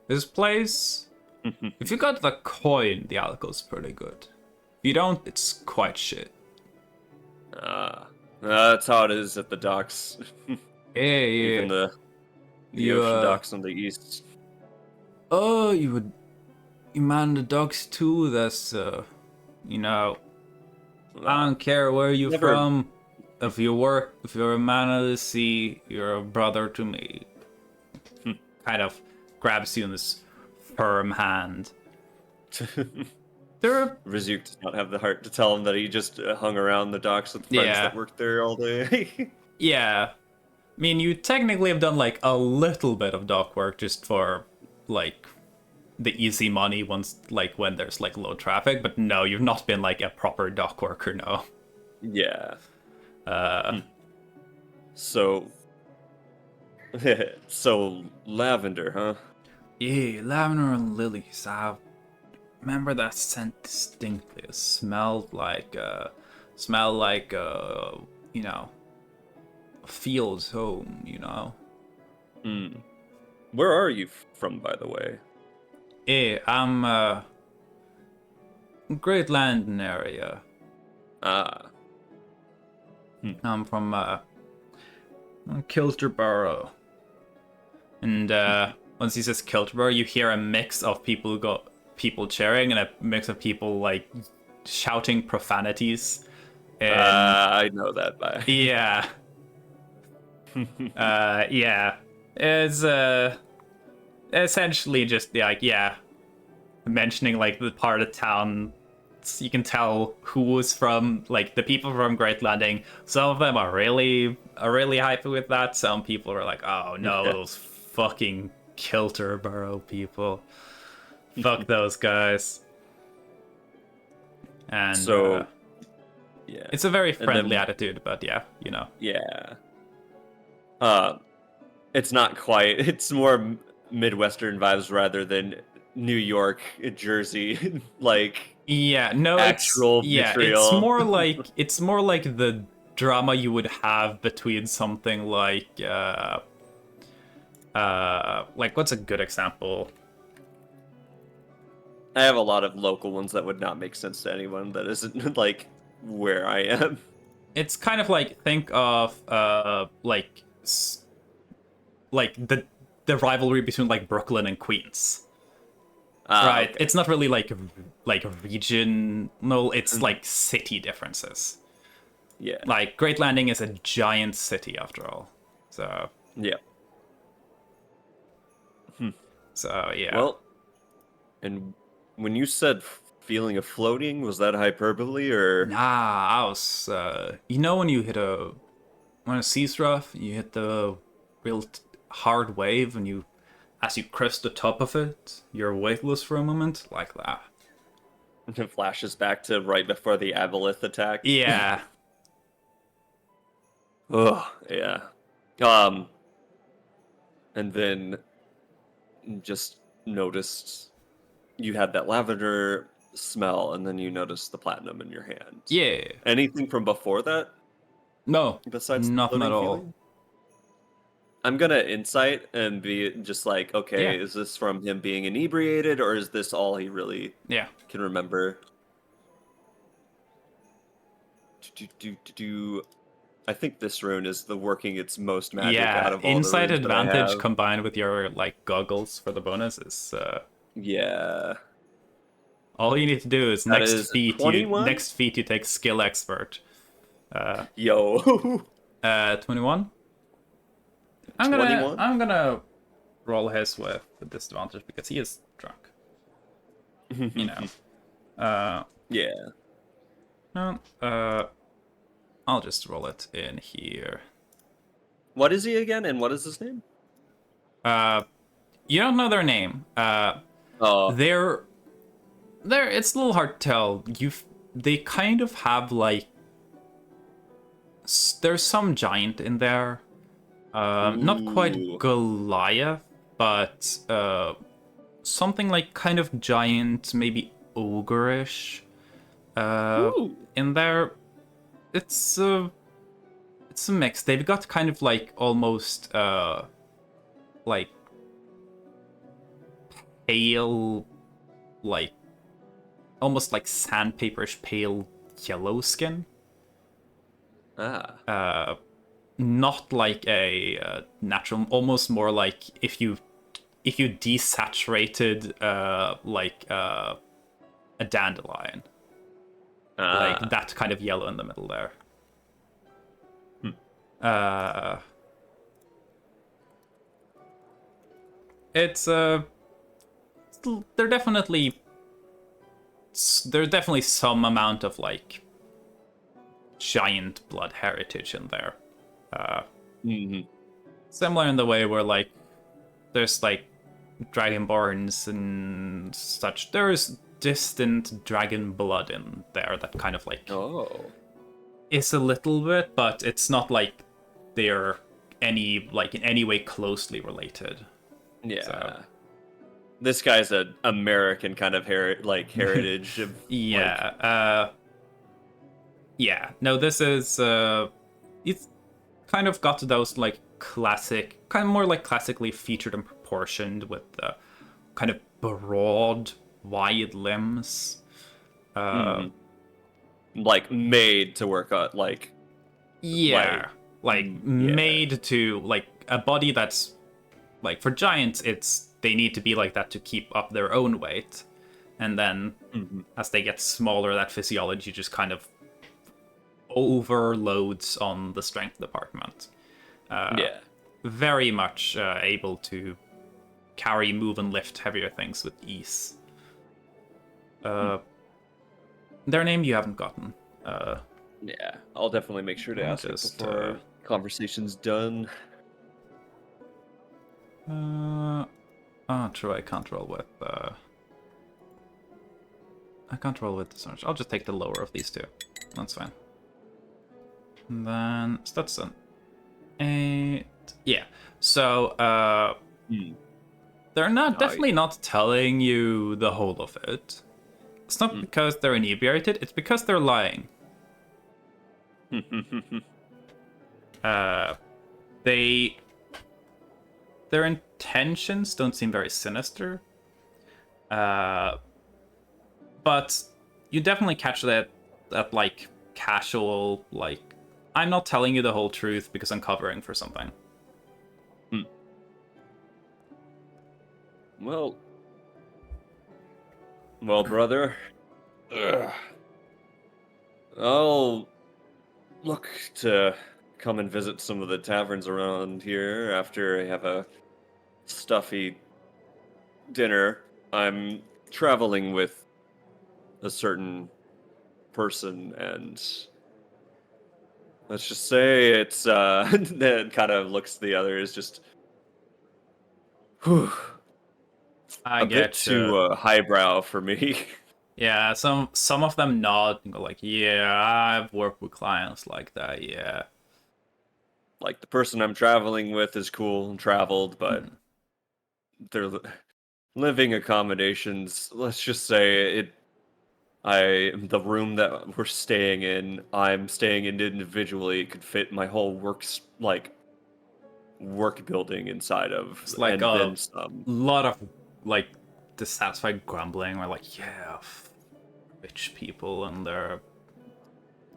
[SPEAKER 3] this place, if you got the coin, the alcohol's pretty good. If you don't, it's quite shit.
[SPEAKER 7] That's how it is at the docks.
[SPEAKER 3] Yeah.
[SPEAKER 7] Even the ocean docks on the east.
[SPEAKER 3] Oh, you man the docks too? That's, I don't care where you're from. If you're a man of the sea, you're a brother to me. Kind of grabs you in this firm hand.
[SPEAKER 7] Rizyuk does not have the heart to tell him that he just hung around the docks with friends that worked there all day.
[SPEAKER 3] Yeah. I mean, you technically have done, a little bit of dock work just for, the easy money once, when there's, low traffic, but no, you've not been, a proper dock worker, no.
[SPEAKER 7] Yeah. So lavender, huh?
[SPEAKER 3] Yeah, lavender and lilies. I remember that scent distinctly. It smelled like a field's home,
[SPEAKER 7] Where are you from, by the way?
[SPEAKER 3] Yeah, I'm Great London area. I'm from Kilterborough. And once he says Kilterborough, you hear a mix of people cheering and a mix of people shouting profanities. And
[SPEAKER 7] I know that by.
[SPEAKER 3] yeah. Yeah. It's essentially just like, yeah, mentioning like the part of town. You can tell who was from, like, the people from Great Landing. Some of them are really hyped with that. Some people are like, oh no, those fucking Kilterborough people. Fuck those guys. And
[SPEAKER 7] So, yeah,
[SPEAKER 3] it's a very
[SPEAKER 7] And
[SPEAKER 3] friendly
[SPEAKER 7] then-
[SPEAKER 3] attitude, but yeah, you know.
[SPEAKER 7] yeah. It's not quite. It's more Midwestern vibes rather than New York, Jersey, like
[SPEAKER 3] Yeah, no,
[SPEAKER 7] actual
[SPEAKER 3] it's
[SPEAKER 7] vitriol.
[SPEAKER 3] it's more like the drama you would have between something like what's a good example?
[SPEAKER 7] I have a lot of local ones that would not make sense to anyone that isn't like where I am.
[SPEAKER 3] It's kind of like, think of like the rivalry between like Brooklyn and Queens. Right.
[SPEAKER 7] Okay.
[SPEAKER 3] It's not really like regional, it's like city differences.
[SPEAKER 7] Yeah.
[SPEAKER 3] Like Great Landing is a giant city after all. So
[SPEAKER 7] Yeah.
[SPEAKER 3] so yeah.
[SPEAKER 7] Well, and when you said feeling of floating, was that hyperbole or?
[SPEAKER 3] Nah, I was you know when you hit when a sea's rough, you hit the real hard wave and you as you crest the top of it, you're weightless for a moment, like that.
[SPEAKER 7] It flashes back to right before the aboleth attack.
[SPEAKER 3] Yeah.
[SPEAKER 7] Oh, yeah. And then just noticed you had that lavender smell, and then you noticed the platinum in your hand.
[SPEAKER 3] Yeah.
[SPEAKER 7] Anything from before that
[SPEAKER 3] No.
[SPEAKER 7] besides the
[SPEAKER 3] Nothing at
[SPEAKER 7] floating
[SPEAKER 3] all.
[SPEAKER 7] feeling? I'm gonna insight and be just like, okay,
[SPEAKER 3] Yeah.
[SPEAKER 7] is this from him being inebriated, or is this all he really
[SPEAKER 3] Yeah.
[SPEAKER 7] can remember? I think this rune is the working its most magic out of all
[SPEAKER 3] insight
[SPEAKER 7] the runes that I
[SPEAKER 3] advantage
[SPEAKER 7] have.
[SPEAKER 3] combined with your like goggles for the bonus is
[SPEAKER 7] Yeah.
[SPEAKER 3] all you need to do is
[SPEAKER 7] That is 21?
[SPEAKER 3] next feat you take skill expert.
[SPEAKER 7] Yo.
[SPEAKER 3] 21.
[SPEAKER 7] 21?
[SPEAKER 3] I'm gonna roll his with the disadvantage because he is drunk. You know.
[SPEAKER 7] Yeah.
[SPEAKER 3] No, I'll just roll it in here.
[SPEAKER 7] What is he again, and what is his name?
[SPEAKER 3] You don't know their name.
[SPEAKER 7] Oh.
[SPEAKER 3] They're it's a little hard to tell. They kind of have like there's some giant in there. Not quite
[SPEAKER 7] Ooh.
[SPEAKER 3] Goliath, but something like kind of giant, maybe ogreish.
[SPEAKER 7] Ooh.
[SPEAKER 3] In there, it's a mix. They've got kind of like almost like pale, like almost like sandpaperish pale yellow skin. Not like a natural, almost more like if you desaturated like a dandelion. Like that kind of yellow in the middle there. It's there's definitely some amount of like giant blood heritage in there. Similar in the way where like there's like dragonborns and such. There's distant dragon blood in there that kind of like is a little bit, but it's not like they're in any way closely related.
[SPEAKER 7] Yeah.
[SPEAKER 3] So.
[SPEAKER 7] This guy's an American kind of heritage. Of,
[SPEAKER 3] yeah. Yeah. No, this is it's kind of got those like classic, kind of more like classically featured and proportioned with the kind of broad, wide limbs.
[SPEAKER 7] Like made to work on, like.
[SPEAKER 3] Yeah. Made to like a body that's like for giants, they need to be like that to keep up their own weight. and then as they get smaller, that physiology just kind of overloads on the strength department. Very much able to carry, move, and lift heavier things with ease. Their name you haven't gotten.
[SPEAKER 7] Yeah, I'll definitely make sure to ask it before conversation's done.
[SPEAKER 3] True, I can't roll with the search. I'll just take the lower of these two. That's fine. And then Stetson. 8. Yeah. So they're definitely not telling you the whole of it. It's not because they're inebriated, it's because they're lying. Their intentions don't seem very sinister. But you definitely catch that like casual, like, I'm not telling you the whole truth because I'm covering for something.
[SPEAKER 7] Well, brother, I'll look to come and visit some of the taverns around here after I have a stuffy dinner. I'm traveling with a certain person, and let's just say it's that kind of looks to the others, just a bit too highbrow for me.
[SPEAKER 3] Yeah, some of them nod and go like, yeah, I've worked with clients like that, yeah.
[SPEAKER 7] Like, the person I'm traveling with is cool and traveled, but their living accommodations, let's just say the room that we're staying in, I'm staying in individually, could fit my whole work building inside of,
[SPEAKER 3] It's like
[SPEAKER 7] and then some.
[SPEAKER 3] lot of like dissatisfied grumbling, or like, yeah, rich people and their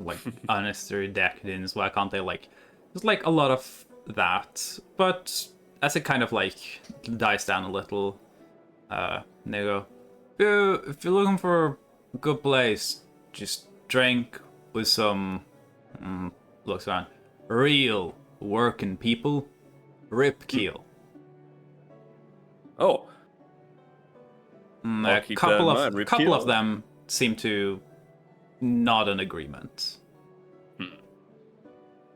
[SPEAKER 3] like unnecessary decadence. Why can't they like? There's like a lot of that, but as it kind of like dies down a little, they go, if you're looking for a good place, just drink with some looks around, real working people. Rip Keel.
[SPEAKER 7] Oh.
[SPEAKER 3] A couple of them seem to nod in agreement.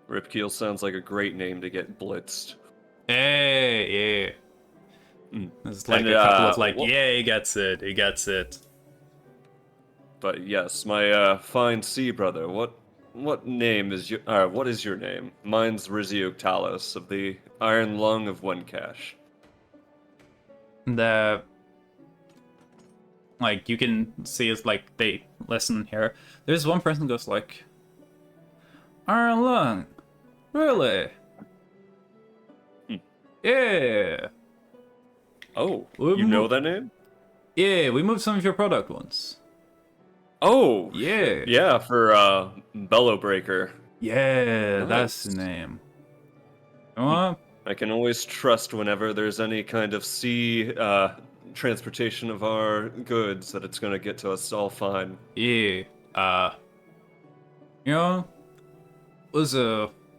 [SPEAKER 7] Ripkeel sounds like a great name to get blitzed.
[SPEAKER 3] Hey, yeah. There's like a couple of like, yeah, he gets it.
[SPEAKER 7] But yes, my fine sea brother, what name is your what is your name? Mine's Rizio Talos of the Iron Lung of One Cash.
[SPEAKER 3] Like, you can see it's like they listen here. There's one person who goes like, Iron Lung, really? Yeah.
[SPEAKER 7] Oh, you know that name?
[SPEAKER 3] Yeah, we moved some of your product once.
[SPEAKER 7] Oh,
[SPEAKER 3] yeah.
[SPEAKER 7] Yeah, for Bellow Breaker.
[SPEAKER 3] Yeah,
[SPEAKER 7] Nice.
[SPEAKER 3] That's the name. What?
[SPEAKER 7] I can always trust whenever there's any kind of sea transportation of our goods that it's gonna get to us all fine.
[SPEAKER 3] Yeah. You know, was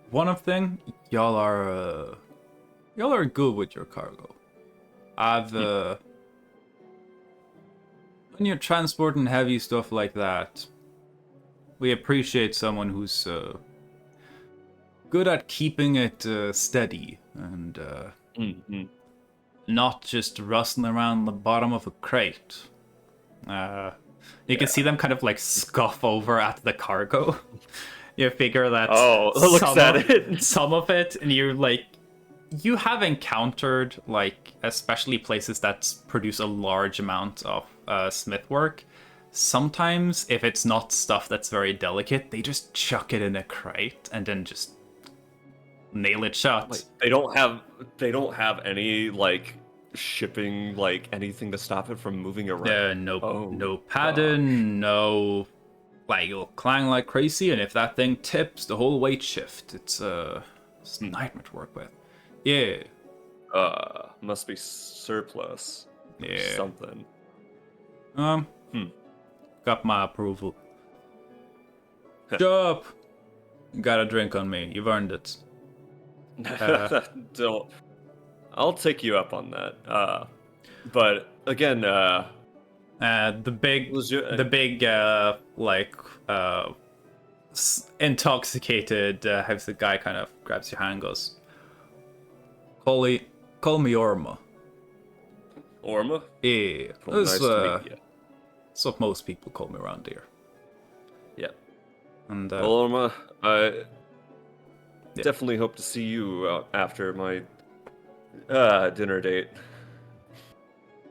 [SPEAKER 3] one of thing, y'all are good with your cargo. When you're transporting heavy stuff like that, we appreciate someone who's good at keeping it steady and not just rustling around the bottom of a crate. You can see them kind of like scoff over at the cargo. You figure that some of it, and you're like, you have encountered like, especially places that produce a large amount of smith work. Sometimes, if it's not stuff that's very delicate, they just chuck it in a crate and then just nail it shut.
[SPEAKER 7] Like, they don't have any like shipping, like anything to stop it from moving around.
[SPEAKER 3] No padding, no, like, it'll clang like crazy, and if that thing tips, the whole weight shift. It's a nightmare to work with. Yeah.
[SPEAKER 7] Must be surplus.
[SPEAKER 3] Yeah.
[SPEAKER 7] Something.
[SPEAKER 3] Got my approval. Show up! You got a drink on me. You've earned it.
[SPEAKER 7] Don't. I'll take you up on that. But again,
[SPEAKER 3] The big, intoxicated house guy kind of grabs your hand and goes, Call me Orma.
[SPEAKER 7] Orma?
[SPEAKER 3] Yeah,
[SPEAKER 7] Well,
[SPEAKER 3] that's,
[SPEAKER 7] nice to meet you.
[SPEAKER 3] that's what most people call me around here.
[SPEAKER 7] Yep.
[SPEAKER 3] And
[SPEAKER 7] Well, Orma, I definitely hope to see you after my dinner date.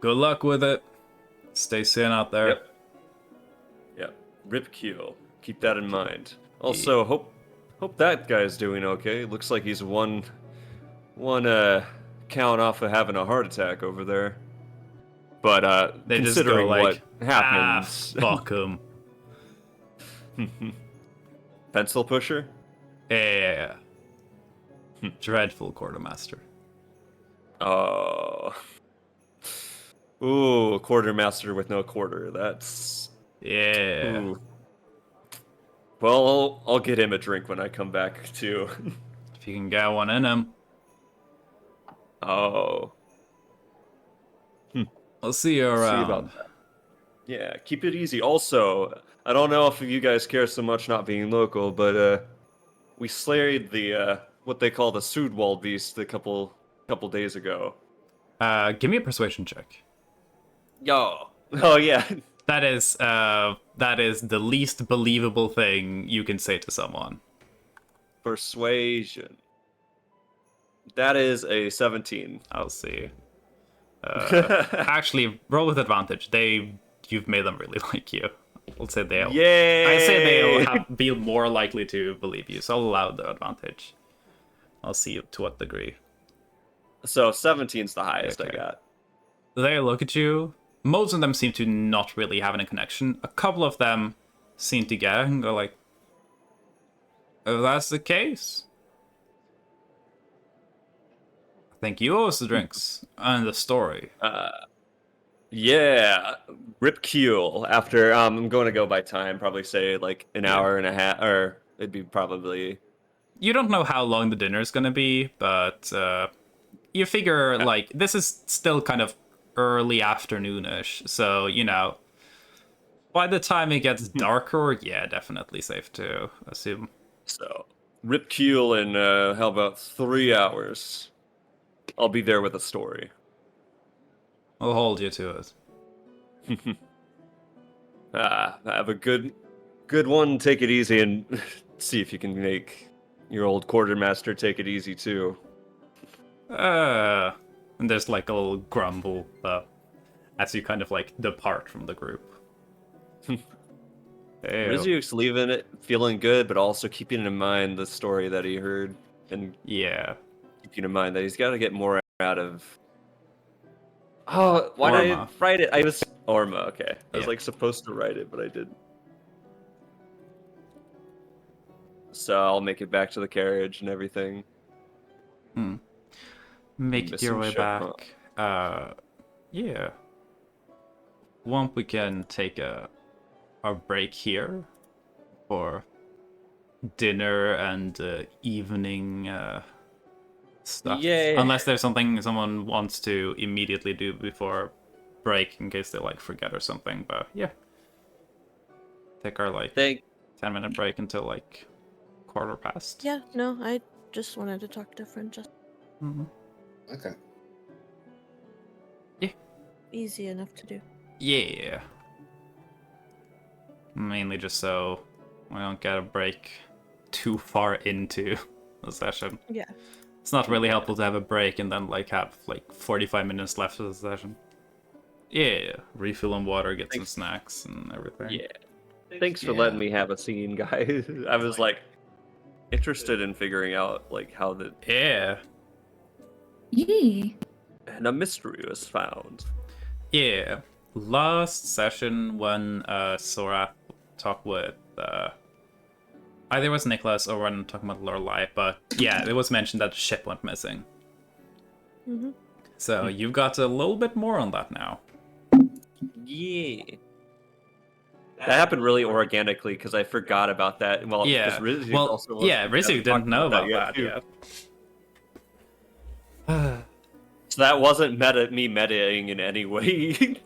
[SPEAKER 3] good luck with it. Stay sane out there.
[SPEAKER 7] Yep. Rip Keel. Keep that in mind. Also, hope that guy's doing okay. Looks like he's one count off of having a heart attack over there. But
[SPEAKER 3] They just
[SPEAKER 7] considering
[SPEAKER 3] go like,
[SPEAKER 7] what happens,
[SPEAKER 3] fuck him.
[SPEAKER 7] pencil pusher.
[SPEAKER 3] Yeah. Dreadful quartermaster.
[SPEAKER 7] Oh. Ooh, quartermaster with no quarter. That's
[SPEAKER 3] Yeah.
[SPEAKER 7] ooh. Well, I'll get him a drink when I come back too.
[SPEAKER 3] If you can get one in him.
[SPEAKER 7] Oh.
[SPEAKER 3] I'll see you
[SPEAKER 7] See
[SPEAKER 3] around.
[SPEAKER 7] about that. Yeah, keep it easy. Also, I don't know if you guys care so much not being local, but we slayed the what they call the Sudwald beast a couple days ago.
[SPEAKER 3] Give me a persuasion check.
[SPEAKER 7] Yo. Oh yeah.
[SPEAKER 3] That is the least believable thing you can say to someone.
[SPEAKER 7] Persuasion. That is a 17.
[SPEAKER 3] I'll see. Actually, roll with advantage. You've made them really like you. I'll say they'll.
[SPEAKER 7] Yay!
[SPEAKER 3] I say they'll be more likely to believe you, so I'll allow the advantage. I'll see to what degree.
[SPEAKER 7] So 17's the highest I
[SPEAKER 3] Okay.
[SPEAKER 7] got.
[SPEAKER 3] They look at you. Most of them seem to not really have any connection. A couple of them seem to get it and go like, if that's the case, I think you owe us the drinks and the story.
[SPEAKER 7] Yeah, Rip Keel. After I'm going to go by time, probably say like an hour and a half, or it'd be probably.
[SPEAKER 3] You don't know how long the dinner is gonna be, but you figure like this is still kind of early afternoonish, so you know. By the time it gets darker, yeah, definitely safe to assume.
[SPEAKER 7] So Rip Keel in how about 3 hours? I'll be there with a story.
[SPEAKER 3] I'll hold you to it.
[SPEAKER 7] Have a good one. Take it easy and see if you can make your old quartermaster take it easy too.
[SPEAKER 3] And there's like a little grumble as you kind of like depart from the group. Hey,
[SPEAKER 7] Rizu's leaving it feeling good, but also keeping in mind the story that he heard, and
[SPEAKER 3] yeah.
[SPEAKER 7] keeping in mind that he's got to get more out of. Oh, why did I
[SPEAKER 3] Orma.
[SPEAKER 7] write it? I was Orma. Okay, I was
[SPEAKER 3] Yeah.
[SPEAKER 7] like supposed to write it, but I didn't. So I'll make it back to the carriage and everything.
[SPEAKER 3] Make it your
[SPEAKER 7] Missing
[SPEAKER 3] way
[SPEAKER 7] ship,
[SPEAKER 3] back. Yeah. Won't we can take a break here for dinner and evening stuff.
[SPEAKER 7] Yeah.
[SPEAKER 3] Unless there's something someone wants to immediately do before break in case they like forget or something. But yeah. Take our like 10-minute break until like 1:15.
[SPEAKER 5] Yeah, no, I just wanted to talk to Francesca.
[SPEAKER 10] Okay.
[SPEAKER 5] Easy enough to do.
[SPEAKER 3] Yeah. Mainly just so we don't get a break too far into the session.
[SPEAKER 5] Yeah.
[SPEAKER 3] It's not really helpful to have a break and then like have like 45 minutes left of the session. Yeah, refill on water, get some snacks and everything.
[SPEAKER 7] Yeah. Thanks for letting me have a scene, guys. I was like interested in figuring out like how the
[SPEAKER 3] Yeah.
[SPEAKER 4] Yeah.
[SPEAKER 7] and a mystery was found.
[SPEAKER 3] Yeah. Last session when Sora talked with either it was Nicholas or when talking about Lorelei, but yeah, it was mentioned that the ship went missing. So you've got a little bit more on that now.
[SPEAKER 7] Yeah. That happened really organically because I forgot about that. Well,
[SPEAKER 3] Yeah.
[SPEAKER 7] because Rizu
[SPEAKER 3] Well,
[SPEAKER 7] also
[SPEAKER 3] yeah,
[SPEAKER 7] wasn't
[SPEAKER 3] Rizu didn't
[SPEAKER 7] talking
[SPEAKER 3] know about
[SPEAKER 7] yet,
[SPEAKER 3] that
[SPEAKER 7] too.
[SPEAKER 3] yet.
[SPEAKER 7] So that wasn't me metaing in any way.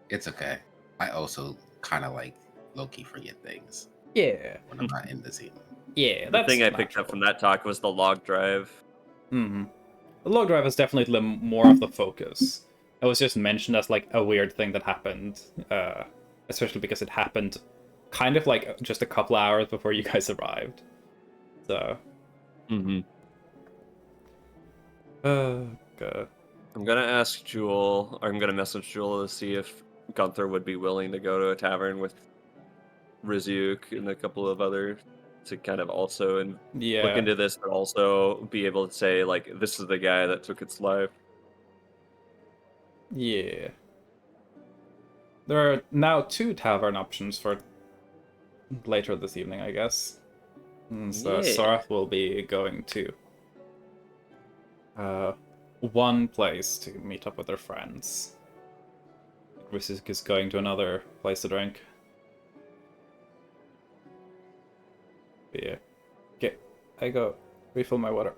[SPEAKER 8] It's okay. I also kind of like low-key forget things
[SPEAKER 3] Yeah.
[SPEAKER 8] when I'm not in the scene.
[SPEAKER 3] Yeah,
[SPEAKER 7] The
[SPEAKER 3] that's
[SPEAKER 7] thing I
[SPEAKER 3] natural.
[SPEAKER 7] picked up from that talk was the log drive.
[SPEAKER 3] The log drive is definitely more of the focus. It was just mentioned as like a weird thing that happened, especially because it happened kind of like just a couple hours before you guys arrived. So. God.
[SPEAKER 7] I'm gonna ask Jewel, or I'm gonna message Jewel to see if Gunther would be willing to go to a tavern with Rizyuk and a couple of other to kind of also look into this, but also be able to say like, this is the guy that took its life.
[SPEAKER 3] Yeah. There are now 2 tavern options for later this evening, I guess. So Sorath will be going to one place to meet up with their friends. Rizik is going to another place to drink. But yeah. Okay, I go refill my water.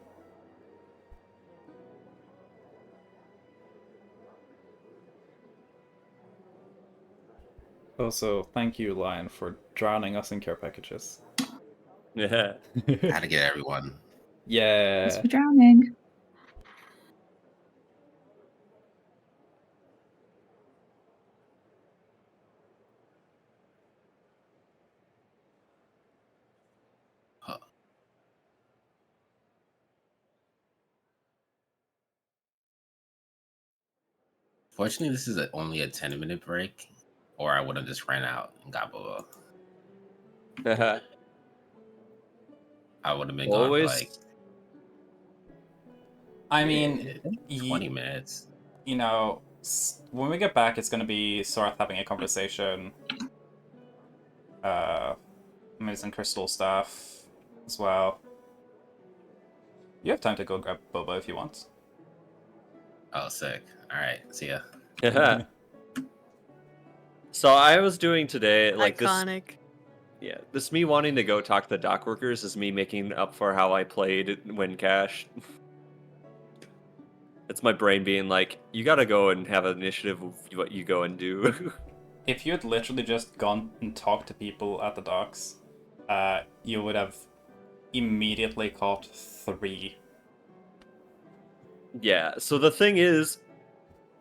[SPEAKER 3] Also, thank you, Lion, for drowning us in care packages.
[SPEAKER 7] Yeah.
[SPEAKER 8] How to get everyone.
[SPEAKER 3] Yeah.
[SPEAKER 4] Thanks for drowning.
[SPEAKER 8] Fortunately, this is only a 10-minute break, or I would have just ran out and got Boba. I would have been gone for like.
[SPEAKER 3] I mean,
[SPEAKER 8] 20 minutes.
[SPEAKER 3] You know, when we get back, it's going to be Sorath having a conversation. Miz and Crystal stuff as well. You have time to go grab Boba if you want.
[SPEAKER 8] Oh, sick. Alright, see ya.
[SPEAKER 7] Yeah. So I was doing today like
[SPEAKER 5] Iconic.
[SPEAKER 7] this me wanting to go talk to the dock workers is me making up for how I played when Cash. It's my brain being like, you gotta go and have an initiative of what you go and do.
[SPEAKER 3] If you had literally just gone and talked to people at the docks, you would have immediately caught 3.
[SPEAKER 7] Yeah, so the thing is,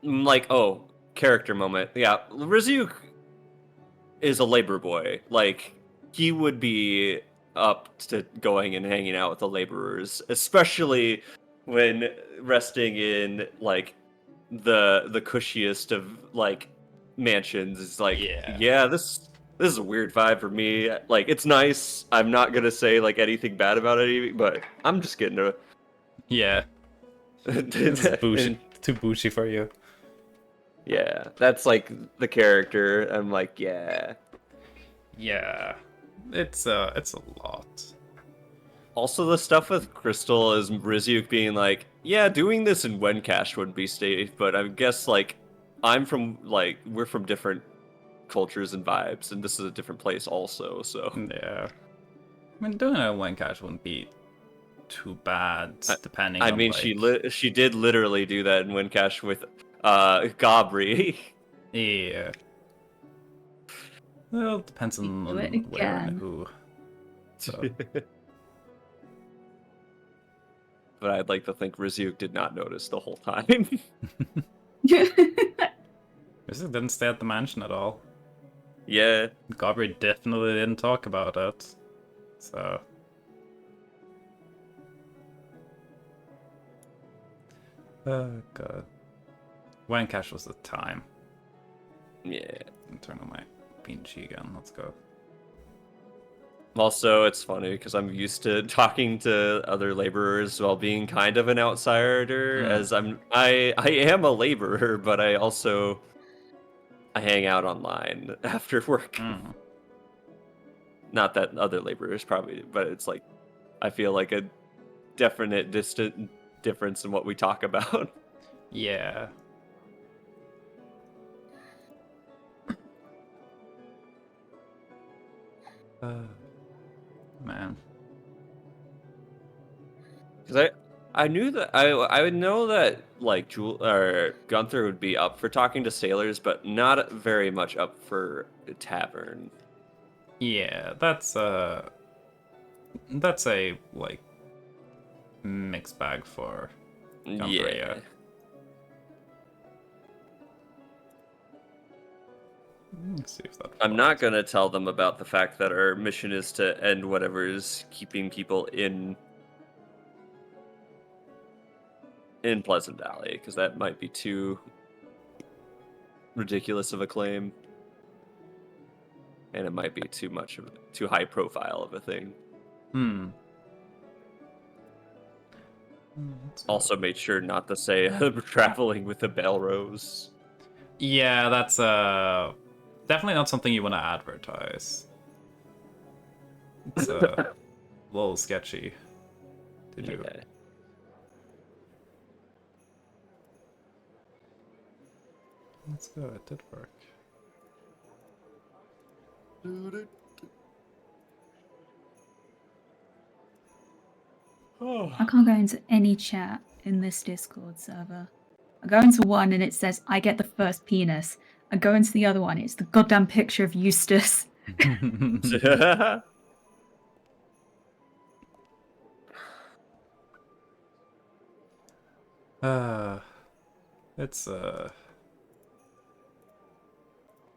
[SPEAKER 7] like, oh, character moment. Yeah, Rizyuk is a labor boy. Like, he would be up to going and hanging out with the laborers, especially when resting in, like, the cushiest of, like, mansions. It's like, yeah, this is a weird vibe for me. Like, it's nice. I'm not gonna say, like, anything bad about it, but I'm just getting to...
[SPEAKER 3] Yeah. It's too bougie for you.
[SPEAKER 7] Yeah, that's like the character. I'm like, yeah.
[SPEAKER 3] Yeah. It's a lot.
[SPEAKER 7] Also, the stuff with Crystal is Rizyuk being like, yeah, doing this in Wencash would be safe, but I guess, like, we're from different cultures and vibes, and this is a different place also, so.
[SPEAKER 3] Yeah. I mean, doing it in Wencash wouldn't be too bad, depending on,
[SPEAKER 7] I mean,
[SPEAKER 3] like...
[SPEAKER 7] she did literally do that in Wencash with, Gabri.
[SPEAKER 3] Yeah. Well, it depends on where and who. So.
[SPEAKER 7] But I'd like to think Rizyuk did not notice the whole time.
[SPEAKER 3] Rizyuk didn't stay at the mansion at all.
[SPEAKER 7] Yeah.
[SPEAKER 3] Gabri definitely didn't talk about it. So. Oh, God. Wencash was the time.
[SPEAKER 7] Yeah.
[SPEAKER 3] Turn on my Pinchy again. Let's go.
[SPEAKER 7] Also, it's funny because I'm used to talking to other laborers while being kind of an outsider, as I am a laborer, but I hang out online after work. Not that other laborers probably, but it's like I feel like a definite distant difference in what we talk about.
[SPEAKER 3] Yeah. Man.
[SPEAKER 7] Because I knew that I would know that like Jewel or Gunther would be up for talking to sailors, but not very much up for a tavern.
[SPEAKER 3] Yeah, that's a like mixed bag for Gunther, yeah. Let's see if that
[SPEAKER 7] I'm not gonna tell them about the fact that our mission is to end whatever is keeping people in Pleasant Valley, because that might be too ridiculous of a claim, and it might be too high profile of a thing. Also made sure not to say I'm traveling with the Belrose.
[SPEAKER 3] Yeah, that's definitely not something you want to advertise. It's a little sketchy to do.
[SPEAKER 7] Okay.
[SPEAKER 3] Let's go, it did work.
[SPEAKER 4] I can't go into any chat in this Discord server. I go into one and it says, I get the first penis. I go into the other one, it's the goddamn picture of Eustace.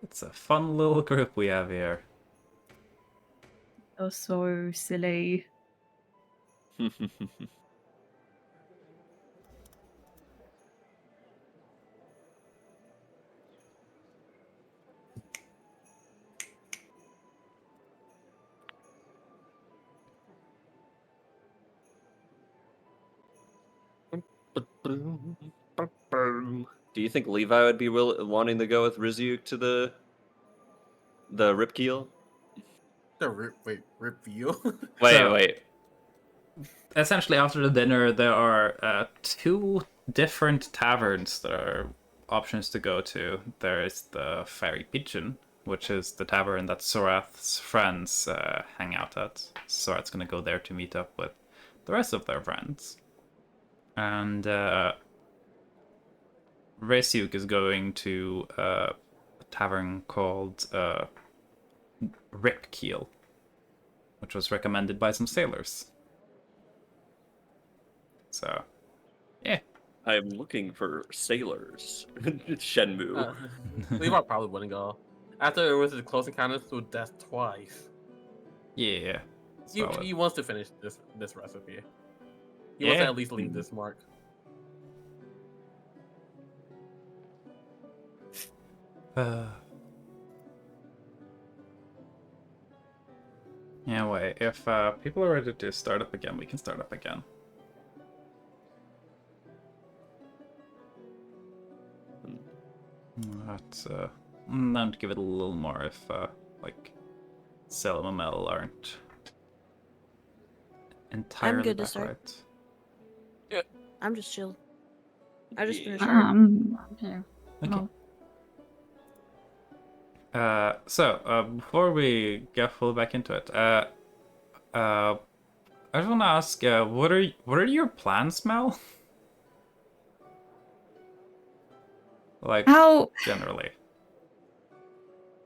[SPEAKER 3] It's a fun little group we have here.
[SPEAKER 4] You're so silly.
[SPEAKER 7] Do you think Levi would be wanting to go with Rizyuk to the Ripkeel?
[SPEAKER 2] Ripkeel?
[SPEAKER 7] Wait.
[SPEAKER 3] Essentially, after the dinner, there are 2 different taverns that are options to go to. There is the Fairy Pigeon, which is the tavern that Sorath's friends hang out at. Sorath's gonna go there to meet up with the rest of their friends. And Reisuk is going to a tavern called Ripkeel, which was recommended by some sailors. So, yeah.
[SPEAKER 7] I am looking for sailors. Shenmue.
[SPEAKER 2] Levi probably wouldn't go. After it was his close encounters with death twice.
[SPEAKER 3] Yeah.
[SPEAKER 2] He wants to finish this recipe. He wants to at least leave this mark.
[SPEAKER 3] Anyway, if people are ready to start up again, we can start up again. Let's then give it a little more if like Selim and Mel aren't entirely
[SPEAKER 5] I'm good to
[SPEAKER 3] back
[SPEAKER 5] start.
[SPEAKER 3] right.
[SPEAKER 2] Yeah.
[SPEAKER 5] I'm just chill. I just finished.
[SPEAKER 4] Okay.
[SPEAKER 3] Okay. So before we get fully back into it, I just want to ask, what are your plans, Mel? Like, generally.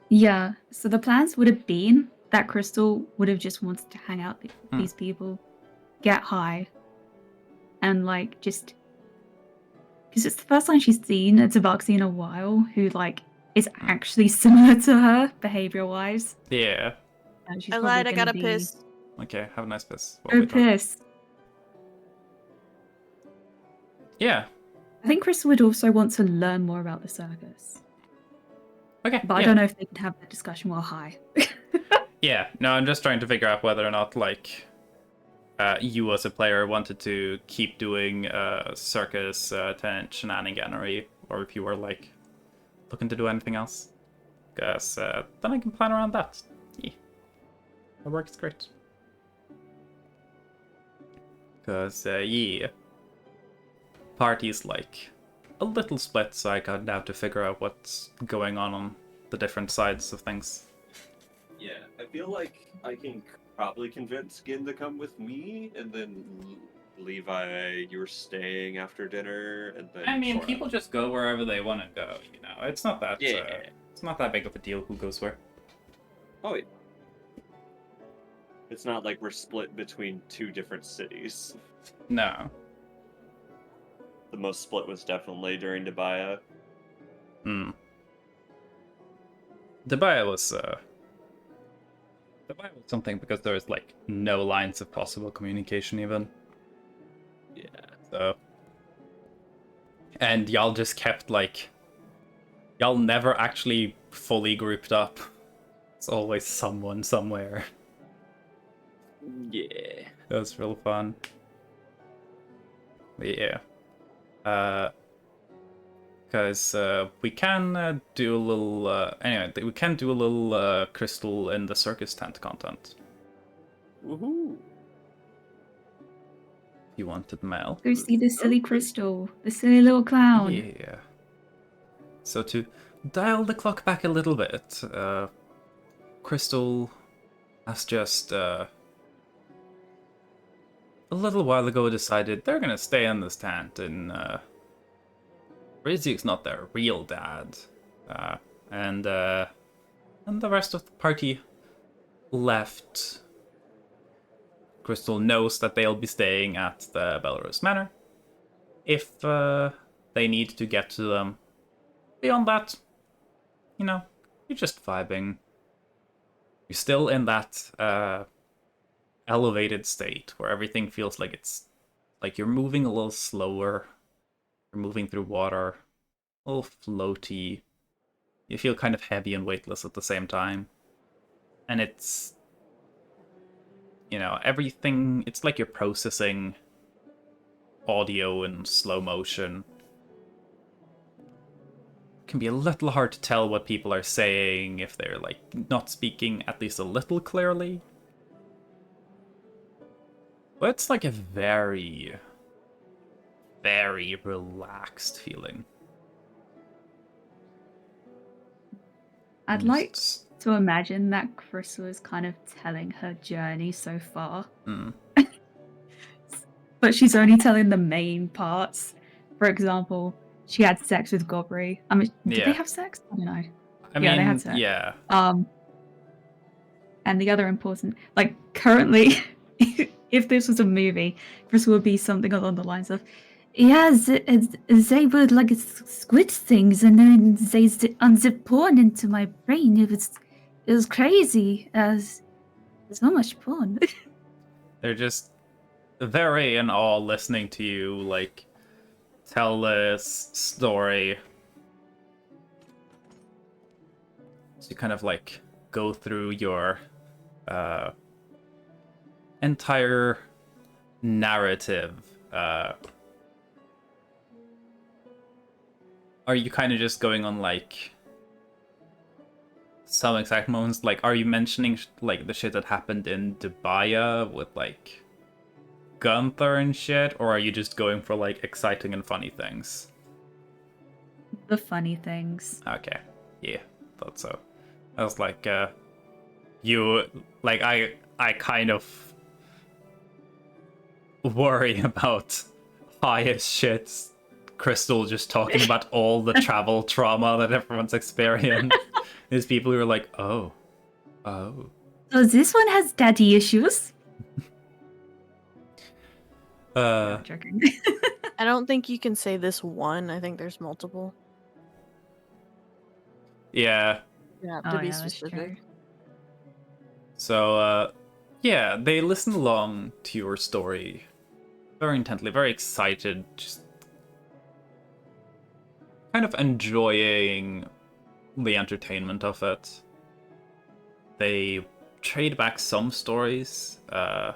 [SPEAKER 4] Yeah, so the plans would have been that Crystal would have just wanted to hang out with these people, get high, and like just because it's the first time she's seen a Tabaxi in a while who like is actually similar to her behavior-wise.
[SPEAKER 3] Yeah.
[SPEAKER 4] And she's
[SPEAKER 5] I lied. I
[SPEAKER 4] probably
[SPEAKER 5] got a
[SPEAKER 4] gonna
[SPEAKER 5] piss.
[SPEAKER 3] Okay, have a nice piss.
[SPEAKER 4] Go piss.
[SPEAKER 3] Yeah.
[SPEAKER 4] I think Crystal would also want to learn more about the circus.
[SPEAKER 3] Okay.
[SPEAKER 4] But I don't know if they can have that discussion while high.
[SPEAKER 3] Yeah, no, I'm just trying to figure out whether or not, like, you as a player wanted to keep doing circus shenaniganery, or if you were, like, looking to do anything else. Because then I can plan around that. Yeah. That works great. Because, yeah. Party's, like, a little split, so I kind of have to figure out what's going on the different sides of things.
[SPEAKER 7] Yeah, I feel like I can probably convince Gin to come with me, and then Levi, you're staying after dinner, and then.
[SPEAKER 3] I mean,
[SPEAKER 7] Sora.
[SPEAKER 3] people just go wherever they want to go. You know, it's not that.
[SPEAKER 7] Yeah.
[SPEAKER 3] It's not that big of a deal who goes where.
[SPEAKER 7] Oh, yeah. It's not like we're split between two different cities.
[SPEAKER 3] No.
[SPEAKER 7] The most split was definitely during Debaya.
[SPEAKER 3] Hmm. Debaya was something because there was like no lines of possible communication even.
[SPEAKER 7] Yeah.
[SPEAKER 3] So. And y'all just kept like. Y'all never actually fully grouped up. It's always someone somewhere.
[SPEAKER 7] Yeah.
[SPEAKER 3] That was real fun. But yeah. Because we can do a little... anyway, we can do a little crystal in the circus tent content.
[SPEAKER 7] Woohoo!
[SPEAKER 3] If you wanted, Mel.
[SPEAKER 4] Go see the silly crystal, the silly little clown.
[SPEAKER 3] Yeah. So to dial the clock back a little bit, Crystal has just a little while ago decided they're gonna stay in this tent, and Rizik's not their real dad, and the rest of the party left. Crystal knows that they'll be staying at the Belarus Manor if they need to get to them. Beyond that, you know, you're just vibing. You're still in that elevated state where everything feels like it's like you're moving a little slower. You're moving through water, a little floaty. You feel kind of heavy and weightless at the same time. And it's, you know, everything, it's like you're processing audio in slow motion. It can be a little hard to tell what people are saying if they're like not speaking at least a little clearly. But it's like a very, very relaxed feeling.
[SPEAKER 4] I'd like to imagine that Crystal is kind of telling her journey so far. But she's only telling the main parts. For example, she had sex with Gobri. I mean, did they have sex? I don't know.
[SPEAKER 3] I
[SPEAKER 4] yeah,
[SPEAKER 3] mean,
[SPEAKER 4] they had sex.
[SPEAKER 3] Yeah.
[SPEAKER 4] And the other important, like currently, if this was a movie, Crystal would be something along the lines of, yeah, they were like squid things, and then they unzip porn into my brain. It was crazy. So much porn.
[SPEAKER 3] They're just very in awe listening to you, like, tell this story. So you kind of, like, go through your entire narrative. Are you kind of just going on, like, some exact moments? Like, are you mentioning, like, the shit that happened in Dubaya with, like, Gunther and shit? Or are you just going for, like, exciting and funny things?
[SPEAKER 4] The funny things.
[SPEAKER 3] Okay. Yeah, thought so. I was like, you... Like, I kind of worry about high as shit Crystal just talking about all the travel trauma that everyone's experienced. There's people who are like, oh.
[SPEAKER 4] So this one has daddy issues?
[SPEAKER 3] I'm
[SPEAKER 4] joking.
[SPEAKER 5] I don't think you can say this one. I think there's multiple.
[SPEAKER 3] Yeah.
[SPEAKER 5] Yeah, to be specific.
[SPEAKER 3] So, yeah, they listen along to your story very intently, very excited, just kind of enjoying the entertainment of it. They trade back some stories. You're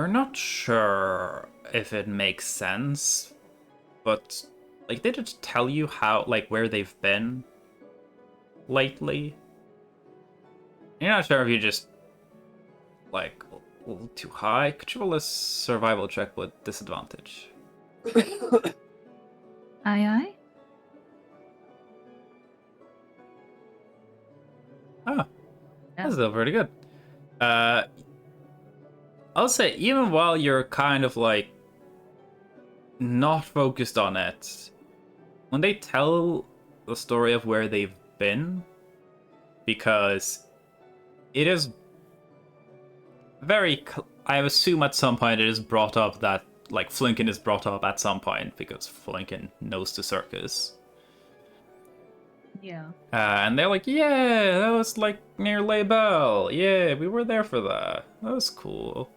[SPEAKER 3] not sure if it makes sense, but like they just tell you how, like, where they've been lately. You're not sure if you just like a little too high. Could you roll a survival check with disadvantage?
[SPEAKER 4] Aye.
[SPEAKER 3] That's still pretty good. I'll say, even while you're kind of like not focused on it, when they tell the story of where they've been, because it is very, I assume at some point it is brought up that, like, Flinken is brought up at some point, because Flinken knows the circus.
[SPEAKER 4] Yeah.
[SPEAKER 3] And they're like, yeah, that was like near Label. Yeah, we were there for that. That was cool.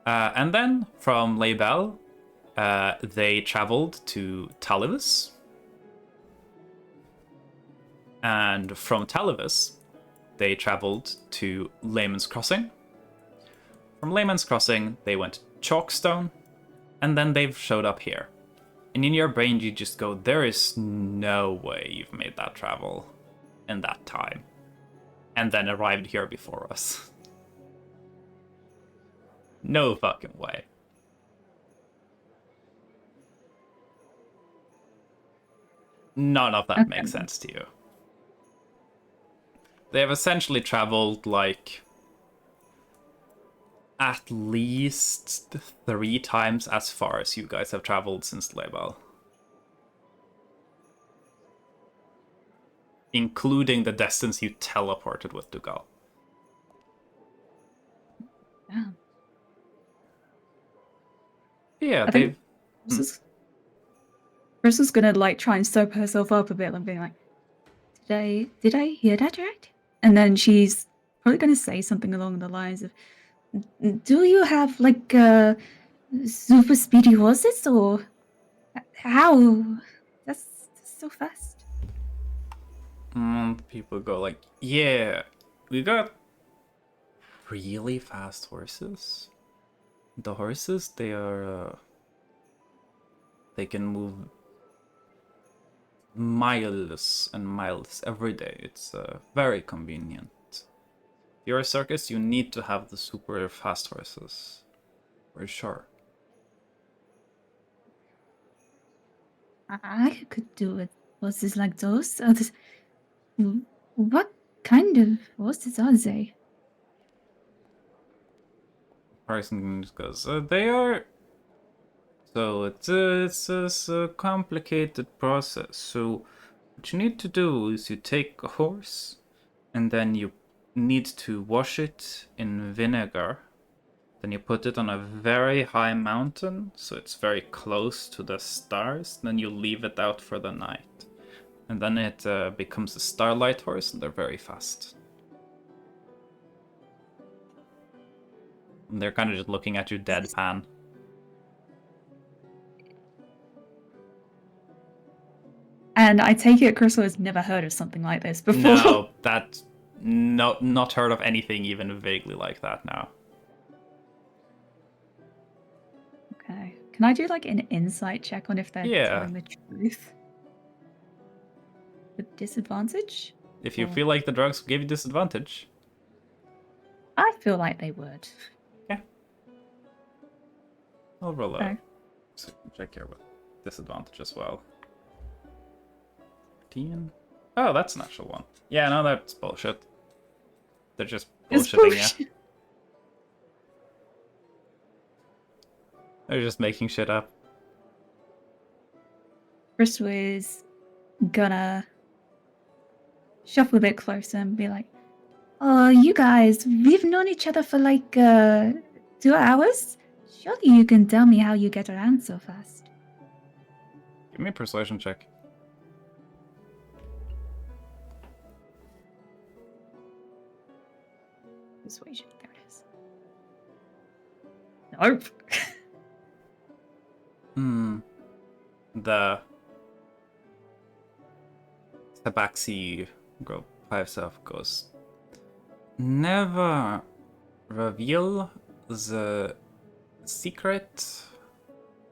[SPEAKER 3] And then from Label, they traveled to Talivus. And from Talivus, they traveled to Layman's Crossing. From Layman's Crossing, they went to Chalkstone, and then they've showed up here. And in your brain, you just go, there is no way you've made that travel in that time. And then arrived here before us. No fucking way. None of that makes sense to you. They have essentially traveled, like, at least 3 times as far as you guys have traveled since Label. Including the distance you teleported with Dugal.
[SPEAKER 4] Damn.
[SPEAKER 3] Yeah,
[SPEAKER 4] I think Crystal's gonna like try and soap herself up a bit and being like, did I hear that right? And then she's probably gonna say something along the lines of, do you have like super speedy horses, or how? That's so fast.
[SPEAKER 3] People go like, yeah, we got really fast horses. The horses, they are, they can move miles and miles every day. It's very convenient. If you're a circus, you need to have the super fast horses, for sure.
[SPEAKER 4] I could do with horses like those. What kind of horses are they?
[SPEAKER 3] Person just goes, they are. So it's a complicated process. So what you need to do is you take a horse, and then you need to wash it in vinegar. Then you put it on a very high mountain, so it's very close to the stars. Then you leave it out for the night. And then it becomes a starlight horse, and they're very fast. And they're kind of just looking at you deadpan.
[SPEAKER 4] And I take it Crystal has never heard of something like this before.
[SPEAKER 3] No, that's not heard of anything even vaguely like that now.
[SPEAKER 4] Okay. Can I do like an insight check on if they're telling the truth? With disadvantage?
[SPEAKER 3] If you feel like the drugs will give you disadvantage.
[SPEAKER 4] I feel like they would.
[SPEAKER 3] Yeah. I'll roll a
[SPEAKER 4] Okay.
[SPEAKER 3] check here with disadvantage as well. 15. Oh, that's an actual one. Yeah, no, that's bullshit. They're just bullshitting you. They're just making shit up.
[SPEAKER 4] Crystal is gonna shuffle a bit closer and be like, oh, you guys, we've known each other for like 2 hours? Surely you can tell me how you get around so fast.
[SPEAKER 3] Give me a persuasion check.
[SPEAKER 4] Persuasion, there it is. Nope.
[SPEAKER 3] The Tabaxi girl by herself goes, never reveal the secret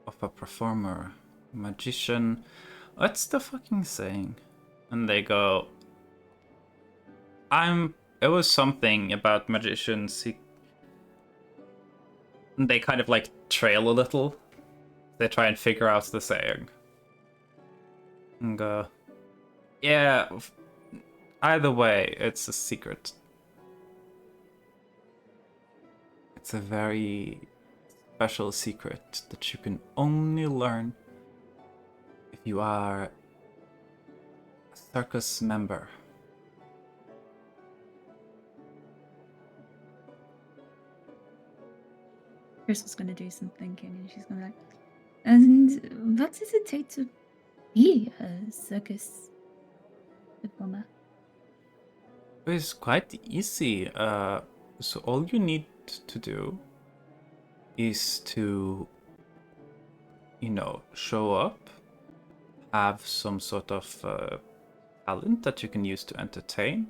[SPEAKER 3] of a performer, magician. What's the fucking saying? And they go, it was something about magicians. They kind of like trail a little. They try and figure out the saying. And go, yeah, either way, it's a secret. It's a very special secret that you can only learn if you are a circus member.
[SPEAKER 4] Crystal's gonna do some thinking, and she's gonna be like, and what does it take to be a circus performer?
[SPEAKER 3] It's quite easy. So all you need to do is to, show up, have some sort of talent that you can use to entertain,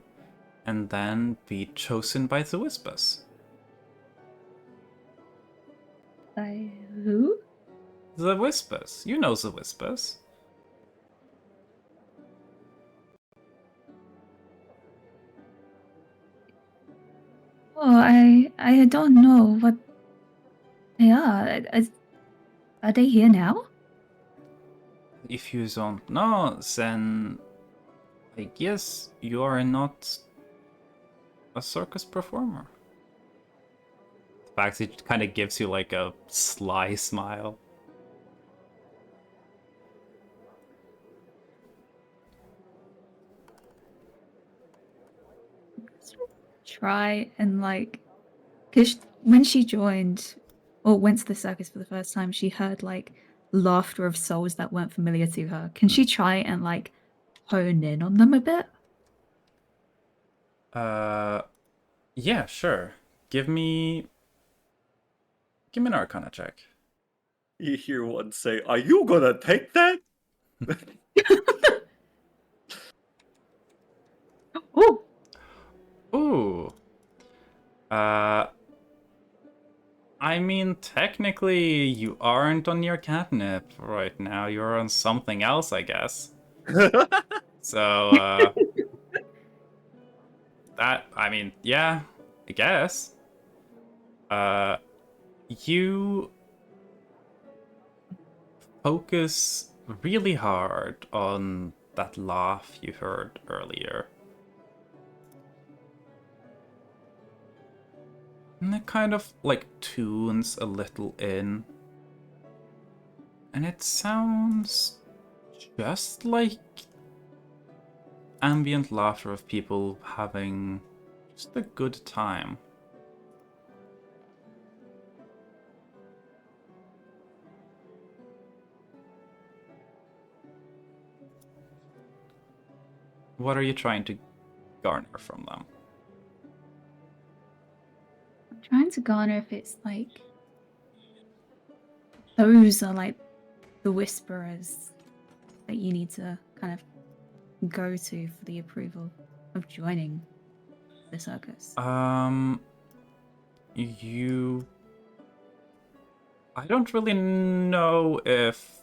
[SPEAKER 3] and then be chosen by the Whispers.
[SPEAKER 4] By who?
[SPEAKER 3] The Whispers. You know the Whispers.
[SPEAKER 4] Oh, I don't know what they are. Are they here now?
[SPEAKER 3] If you don't know, then I guess you are not a circus performer. In fact, it kind of gives you like a sly smile.
[SPEAKER 4] Try and because when she joined or went to the circus for the first time, she heard laughter of souls that weren't familiar to her. Can she try and hone in on them a bit?
[SPEAKER 3] Yeah, sure. Give me an Arcana check.
[SPEAKER 7] You hear one say, "Are you gonna take that?"
[SPEAKER 4] Oh,
[SPEAKER 3] Ooh. I mean, technically, you aren't on your catnip right now. You're on something else, I guess. So, yeah, I guess. You focus really hard on that laugh you heard earlier. And it kind of tunes a little in. And it sounds just like ambient laughter of people having just a good time. What are you trying to garner from them?
[SPEAKER 4] I'm trying to garner if it's those are the whisperers that you need to kind of go to for the approval of joining the circus.
[SPEAKER 3] I don't really know if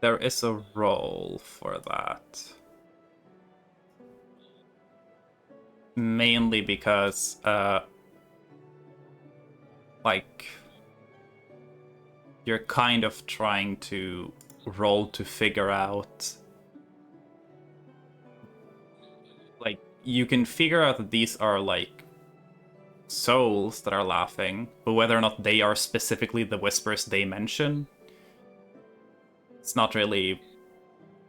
[SPEAKER 3] there is a role for that. Mainly because, you're kind of trying to roll to figure out... you can figure out that these are, souls that are laughing, but whether or not they are specifically the whispers they mention, it's not really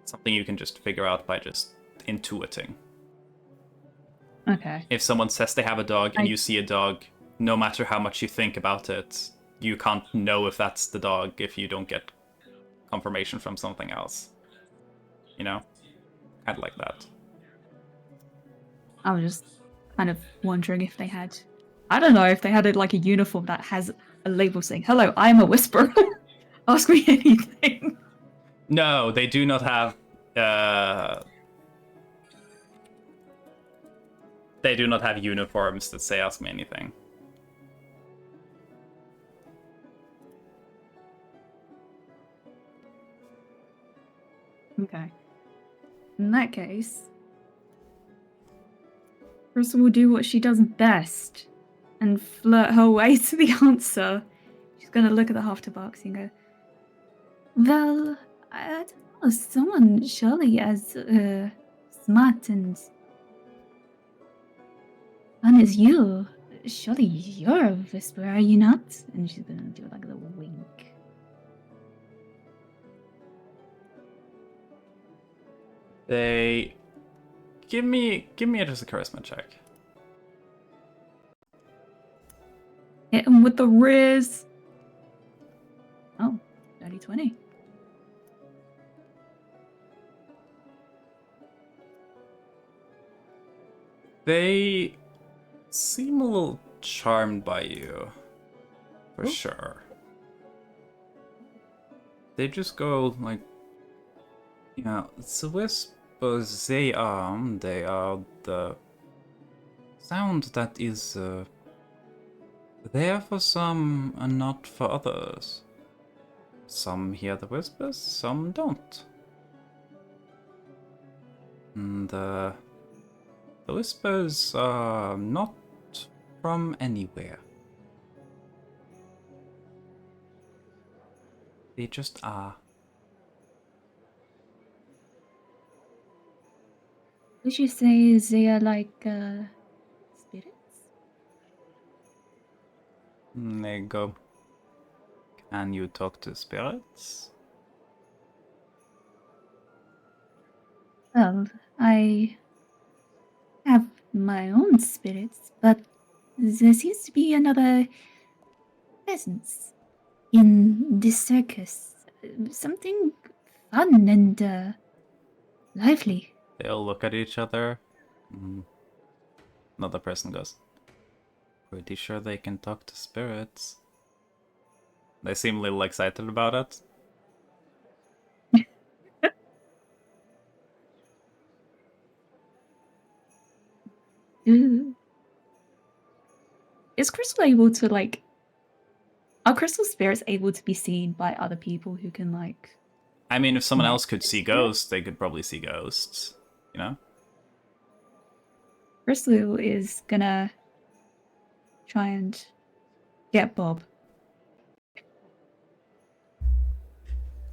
[SPEAKER 3] something you can just figure out by just intuiting.
[SPEAKER 4] Okay.
[SPEAKER 3] If someone says they have a dog and you see a dog, no matter how much you think about it, you can't know if that's the dog if you don't get confirmation from something else. You know? Kind of like that.
[SPEAKER 4] I was just kind of wondering if they had... I don't know if they had a uniform that has a label saying, "Hello, I'm a whisperer. Ask me anything."
[SPEAKER 3] No, they do not have... They do not have uniforms that say "Ask me anything."
[SPEAKER 4] Okay. In that case, Crystal will do what she does best and flirt her way to the answer. She's gonna look at the half box and go, "Well, I don't know, someone surely as smart and fun as you surely you're a whisperer, are you not? And she's gonna do like a little wink.
[SPEAKER 3] They give me just a charisma check.
[SPEAKER 4] Hit him with the riz. Oh, 30-20.
[SPEAKER 3] They seem a little charmed by you, for sure. They just go like, yeah, the whispers. They are the sound that is there for some and not for others. Some hear the whispers, some don't. And the whispers are not from anywhere. They just are.
[SPEAKER 4] Would you say they are like spirits?
[SPEAKER 3] They go, can you talk to spirits?
[SPEAKER 4] Well, I have my own spirits, but there seems to be another presence in this circus. Something fun and lively.
[SPEAKER 3] They all look at each other. Another person goes, pretty sure they can talk to spirits. They seem a little excited about it.
[SPEAKER 4] Is Crystal able to like? Are crystal spirits able to be seen by other people who can like?
[SPEAKER 3] I mean, if someone else could see ghosts, they could probably see ghosts. You know?
[SPEAKER 4] Crystal is gonna try and get Bob.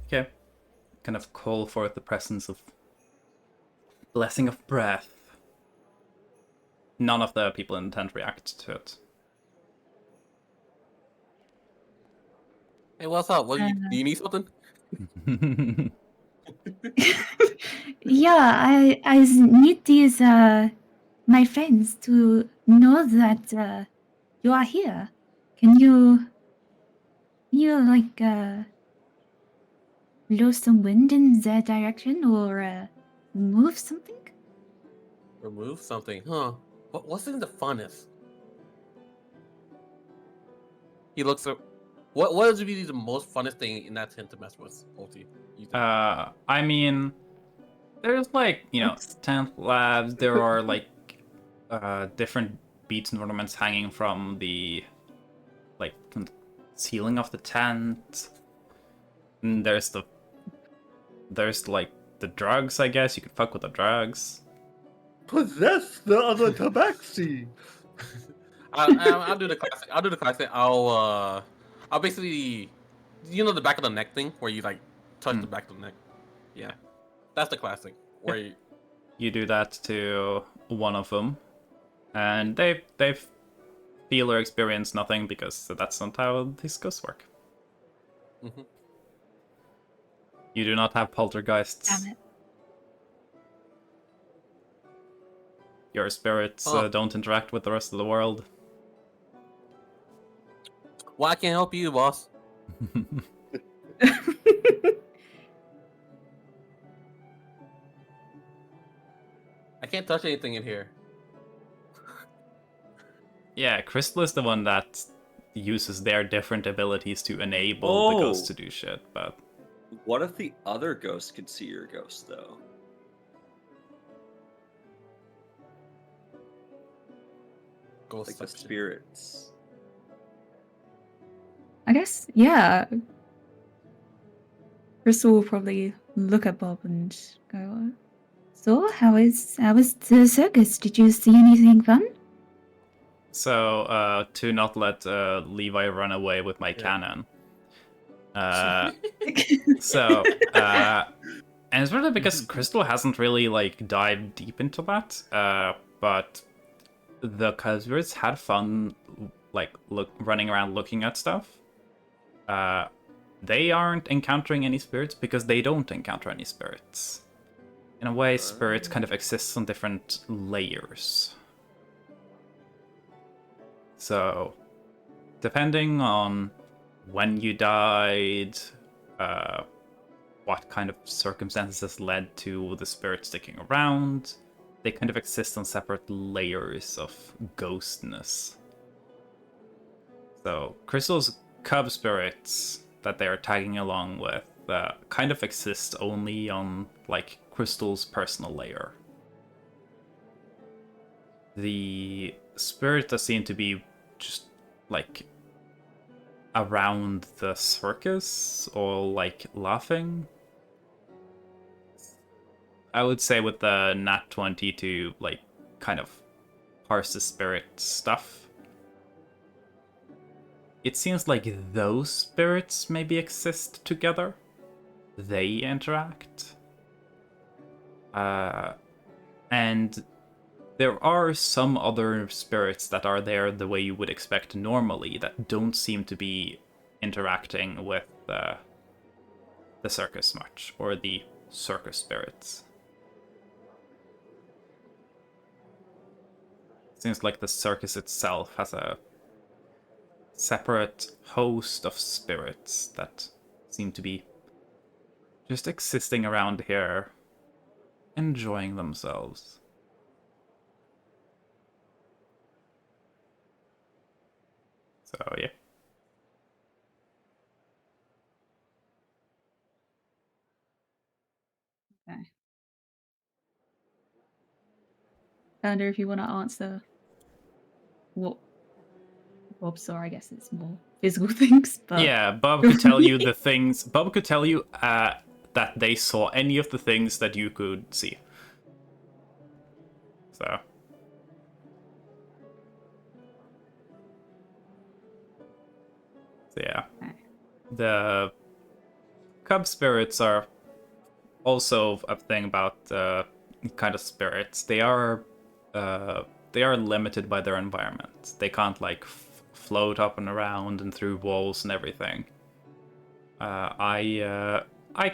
[SPEAKER 3] Okay. Kind of call forth the presence of blessing of breath. None of the people in the tent react to it.
[SPEAKER 2] Hey, what's up? Do you need something?
[SPEAKER 4] Yeah, I need these my friends to know that you are here. Can you like blow some wind in their direction or move something?
[SPEAKER 2] Remove something, huh? What's in the funnest? He looks at what would be the most funnest thing in that tent to mess with, Ulti?
[SPEAKER 3] I mean, there's like, tent labs, there are like different beats and ornaments hanging from the ceiling of the tent. And there's like the drugs, I guess. You could fuck with the drugs.
[SPEAKER 7] Possess the other tabaxi.
[SPEAKER 2] I'll do the classic. I'll do the classic. I'll basically, the back of the neck thing where you like touch the back of the neck. Yeah, that's the classic. Where
[SPEAKER 3] you do that to one of them, and they feel or experience nothing because that's not how these ghosts work.
[SPEAKER 2] Mm-hmm.
[SPEAKER 3] You do not have poltergeists.
[SPEAKER 4] Damn it.
[SPEAKER 3] Your spirits don't interact with the rest of the world.
[SPEAKER 2] Well, I can't help you, boss. I can't touch anything in here.
[SPEAKER 3] Yeah, Crystal is the one that uses their different abilities to enable the ghosts to do shit, but...
[SPEAKER 7] What if the other ghost could see your ghost, though?
[SPEAKER 2] Ghost
[SPEAKER 7] like the spirits.
[SPEAKER 4] I guess, yeah. Crystal will probably look at Bob and go, so, how was the circus? Did you see anything fun?
[SPEAKER 3] So, to not let Levi run away with my cannon. And it's really because Crystal hasn't really, dived deep into that, but the Cubspirits had fun, like running around looking at stuff. They aren't encountering any spirits because they don't encounter any spirits. In a way, spirits kind of exist on different layers. So, depending on when you died, what kind of circumstances led to the spirit sticking around, they kind of exist on separate layers of ghostness. So, Crystal's cub spirits that they are tagging along with kind of exist only on, like, Crystal's personal layer. The spirits that seem to be just, like, around the circus, or, like, laughing, I would say with the nat 20 to, like, kind of parse the spirit stuff, it seems like those spirits maybe exist together. They interact. And there are some other spirits that are there the way you would expect normally that don't seem to be interacting with the circus much, or the circus spirits. Seems like the circus itself has a separate host of spirits that seem to be just existing around here, enjoying themselves. So, yeah.
[SPEAKER 4] Okay. Thunder, if you want to answer what Bob saw, I guess it's more physical things. But
[SPEAKER 3] Yeah, Bob could tell you the things. Bob could tell you that they saw any of the things that you could see. So. Yeah.
[SPEAKER 4] Okay.
[SPEAKER 3] The cub spirits are also a thing about kind of spirits. They are limited by their environment. They can't, like, float up and around and through walls and everything. I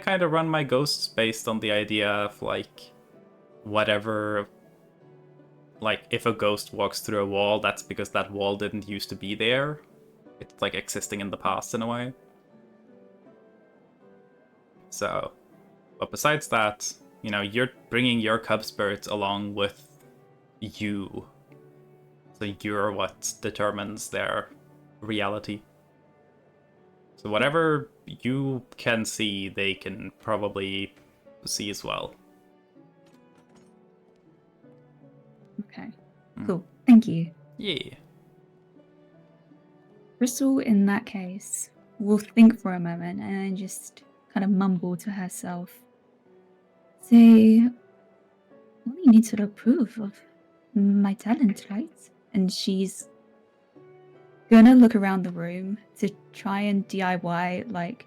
[SPEAKER 3] kind of run my ghosts based on the idea of, like, whatever. Like, if a ghost walks through a wall, that's because that wall didn't used to be there. It's, like, existing in the past in a way. So, but besides that, you know, you're bringing your cub spirits along with you. So you're what determines their reality. So whatever you can see, they can probably see as well.
[SPEAKER 4] Okay. Cool. Thank you.
[SPEAKER 3] Yeah.
[SPEAKER 4] Crystal, in that case, will think for a moment and then just kind of mumble to herself. They only need to approve of my talent, right? And she's gonna look around the room to try and DIY, like,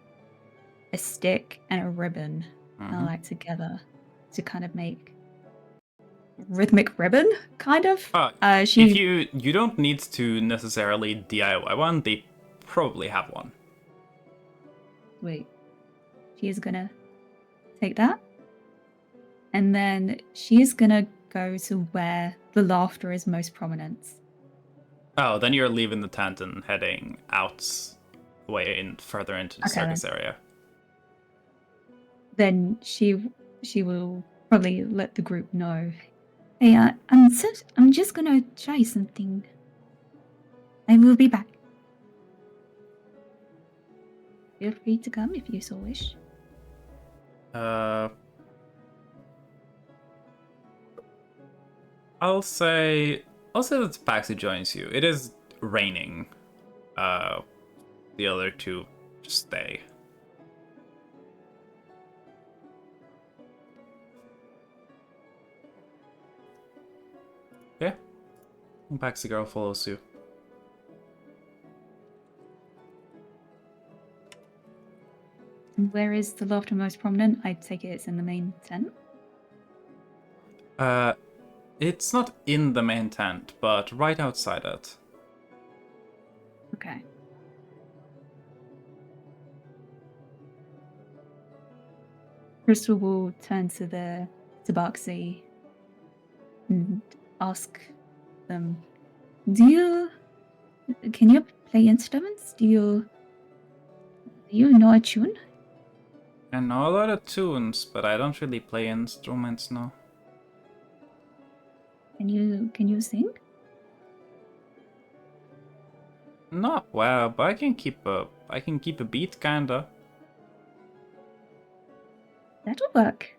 [SPEAKER 4] a stick and a ribbon, like, together to kind of make rhythmic ribbon, kind of.
[SPEAKER 3] If you don't need to necessarily DIY one, they probably have one.
[SPEAKER 4] Wait. She is gonna take that, and then she is gonna go to where the laughter is most prominent.
[SPEAKER 3] Oh, then you're leaving the tent and heading out way in further into the circus area.
[SPEAKER 4] Then she will probably let the group know. Hey, I'm just gonna try something. I will be back. Feel free to come if you so wish.
[SPEAKER 3] I'll say that Paxi joins you. It is raining. The other two just stay. Okay. And Paxi girl follows you.
[SPEAKER 4] And where is the laughter most prominent? I take it it's in the main tent.
[SPEAKER 3] It's not in the main tent, but right outside it.
[SPEAKER 4] Okay. Crystal will turn to the Tabaxi and ask them, can you play instruments? Do you know a tune?
[SPEAKER 3] I know a lot of tunes, but I don't really play instruments, no.
[SPEAKER 4] Can you sing?
[SPEAKER 3] Not well, but I can keep a beat, kinda.
[SPEAKER 4] That'll work.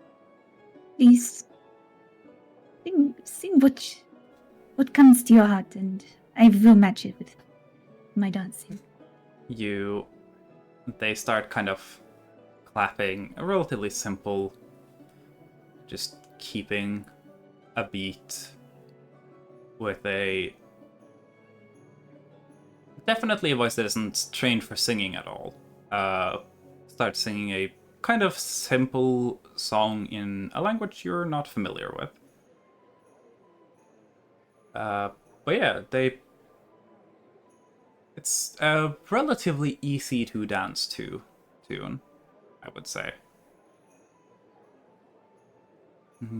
[SPEAKER 4] Please sing what comes to your heart, and I will match it with my dancing.
[SPEAKER 3] They start kind of clapping, a relatively simple, just keeping a beat with definitely a voice that isn't trained for singing at all. Start singing a kind of simple song in a language you're not familiar with. But yeah, it's a relatively easy to dance to tune, I would say.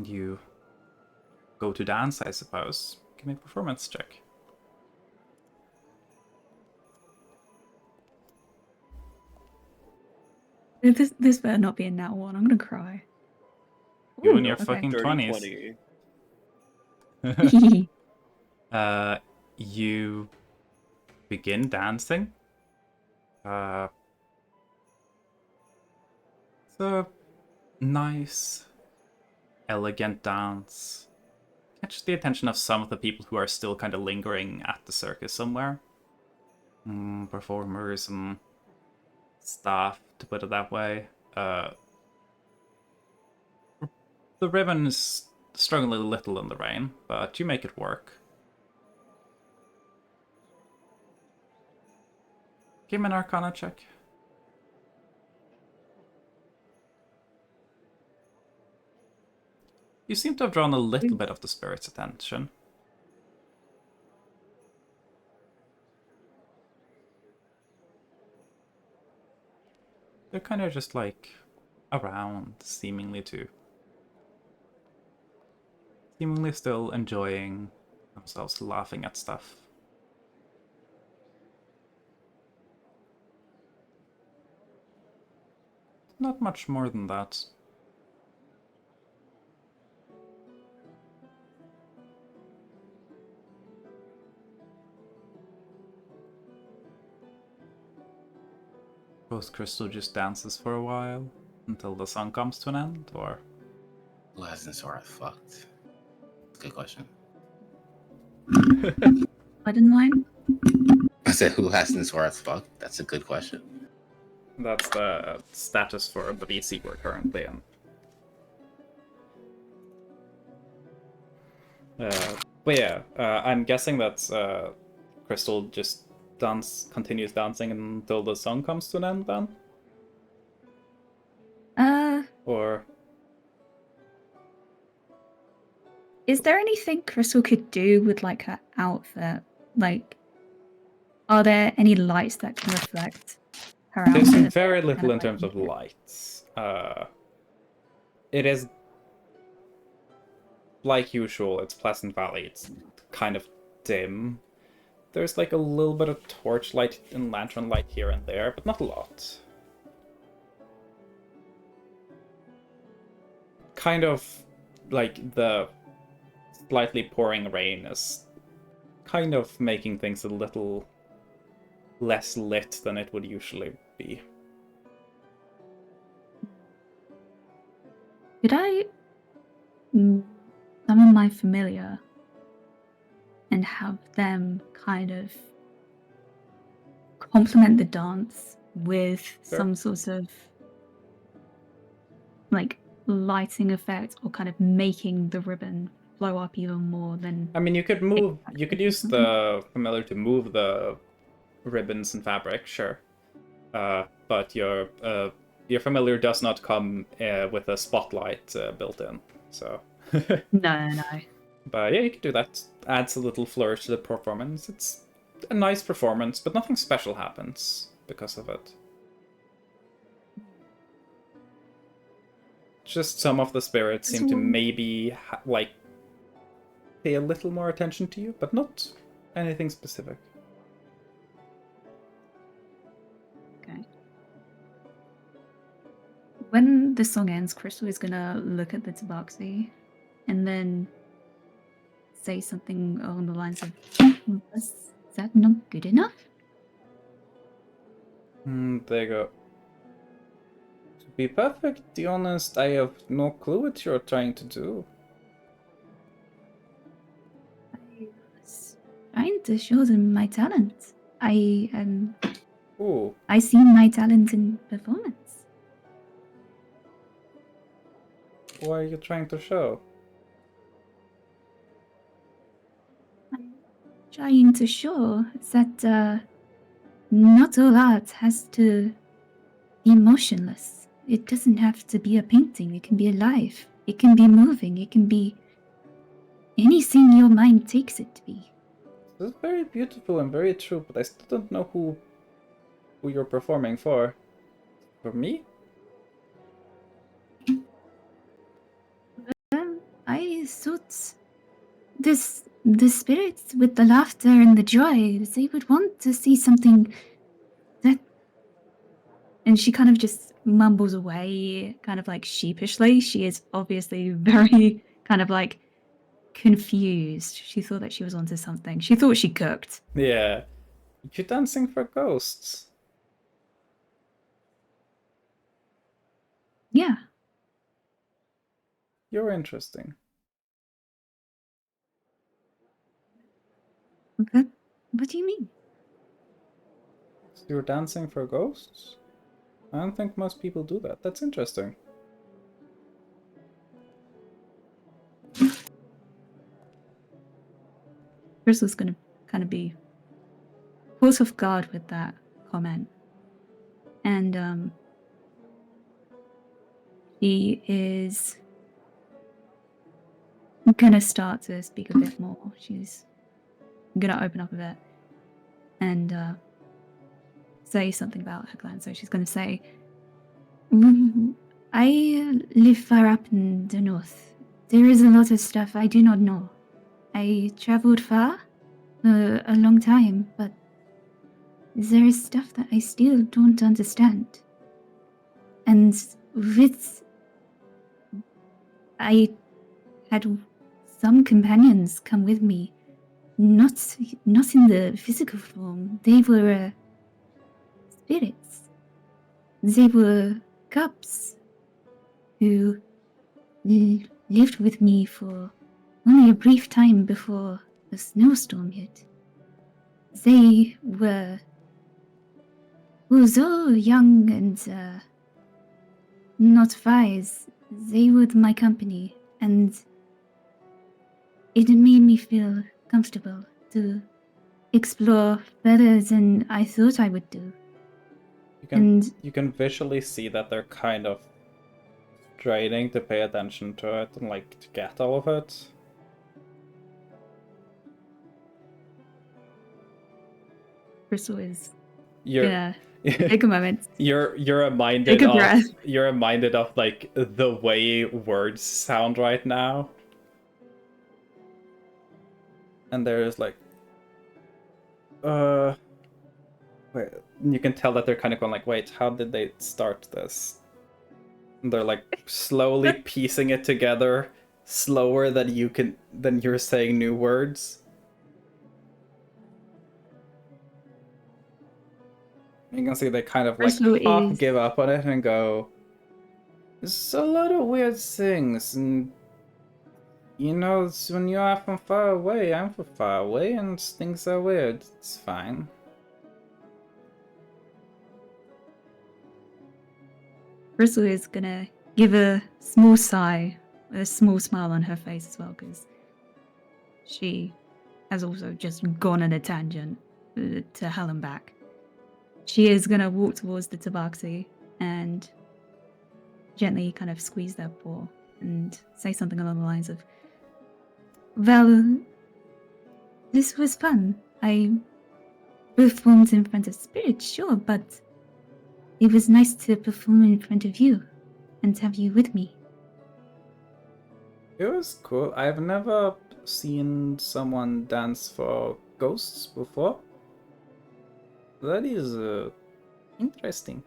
[SPEAKER 3] You go to dance, I suppose. Give me a performance check.
[SPEAKER 4] This better not be a nat one. I'm gonna cry.
[SPEAKER 3] You and your
[SPEAKER 4] okay.
[SPEAKER 3] fucking
[SPEAKER 7] Dirty
[SPEAKER 3] 20s.
[SPEAKER 7] 20.
[SPEAKER 3] You begin dancing. It's a nice, elegant dance. Catch the attention of some of the people who are still kind of lingering at the circus somewhere. Performers and staff, to put it that way. The ribbon is struggling a little in the rain, but you make it work. Give me an Arcana check. You seem to have drawn a little bit of the spirit's attention. They're kind of just like around, seemingly still enjoying themselves, laughing at stuff. Not much more than that. Both Crystal just dances for a while until the song comes to an end, or?
[SPEAKER 8] Who hasn't Sora fucked? Good question.
[SPEAKER 4] Pardon line?
[SPEAKER 8] I said, who hasn't Sora fucked? That's a good question.
[SPEAKER 3] That's the status for the VC we're currently in. But yeah, I'm guessing that Crystal just continues dancing until the song comes to an end then? Or...
[SPEAKER 4] Is there anything Crystal could do with, like, her outfit? Like, are there any lights that can reflect her outfit?
[SPEAKER 3] There's very little in terms of lights. It is, like usual, it's Pleasant Valley. It's kind of dim. There's like a little bit of torchlight and lantern light here and there, but not a lot. Kind of like the slightly pouring rain is kind of making things a little less lit than it would usually be.
[SPEAKER 4] Could I summon my familiar and have them kind of complement the dance with some sort of like lighting effect, or kind of making the ribbon flow up even more than...
[SPEAKER 3] I mean, you could use the familiar to move the ribbons and fabric, sure. But your familiar does not come with a spotlight built in, so...
[SPEAKER 4] No.
[SPEAKER 3] But yeah, you can do that. Adds a little flourish to the performance. It's a nice performance, but nothing special happens because of it. Just some of the spirits seem to maybe like pay a little more attention to you, but not anything specific.
[SPEAKER 4] Okay. When the song ends, Crystal is gonna look at the tabaxi and then say something along the lines of, "Was that not good enough?"
[SPEAKER 3] There you go. To be perfectly honest, I have no clue what you're trying to do.
[SPEAKER 4] I was trying to show them my talent.
[SPEAKER 3] Ooh,
[SPEAKER 4] I see my talent in performance.
[SPEAKER 3] what are you trying to show?
[SPEAKER 4] I'm trying to show that not all art has to be emotionless. It doesn't have to be a painting. It can be alive. It can be moving. It can be anything your mind takes it to be.
[SPEAKER 3] This is very beautiful and very true, but I still don't know who you're performing for. For me?
[SPEAKER 4] Well, I thought the spirits with the laughter and the joy, they would want to see something that. And she kind of just mumbles away, kind of like sheepishly. She is obviously very kind of like confused. She thought that she was onto something. She thought she cooked.
[SPEAKER 3] Yeah. You're dancing for ghosts.
[SPEAKER 4] Yeah.
[SPEAKER 3] You're interesting.
[SPEAKER 4] What do you mean?
[SPEAKER 3] You're dancing for ghosts? I don't think most people do that. That's interesting.
[SPEAKER 4] Crystal's gonna kind of be caught off guard with that comment. And she is gonna start to speak a bit more. She's gonna open up a bit and say something about her clan. So she's gonna say, I live far up in the north. There is a lot of stuff I do not know. I traveled far, a long time, but there is stuff that I still don't understand. And I had some companions come with me, not in the physical form. They were spirits. They were cups who lived with me for only a brief time before the snowstorm hit. They were, although young and not wise, they were my company, and it made me feel comfortable to explore further than I thought I would do.
[SPEAKER 3] You can visually see that they're kind of straining to pay attention to it and like to get all of it.
[SPEAKER 4] Crystal is gonna take a moment.
[SPEAKER 3] You're reminded
[SPEAKER 4] Take a breath.
[SPEAKER 3] You're reminded of like the way words sound right now. And there's like wait, you can tell that they're kind of going like, wait, how did they start this? And they're like slowly piecing it together, slower than you're saying new words. You can see they kind of like half give up on it and go, there's a lot of weird things, and you know, when you are from far away, I'm from far away, and things are weird. It's fine.
[SPEAKER 4] Crystal is gonna give a small sigh, a small smile on her face as well, because she has also just gone on a tangent to hell and back. She is gonna walk towards the tabaxi and gently kind of squeeze their paw and say something along the lines of, Well, this was fun. I performed in front of spirits, sure, but it was nice to perform in front of you and have you with me.
[SPEAKER 3] It was cool. I've never seen someone dance for ghosts before. That is interesting.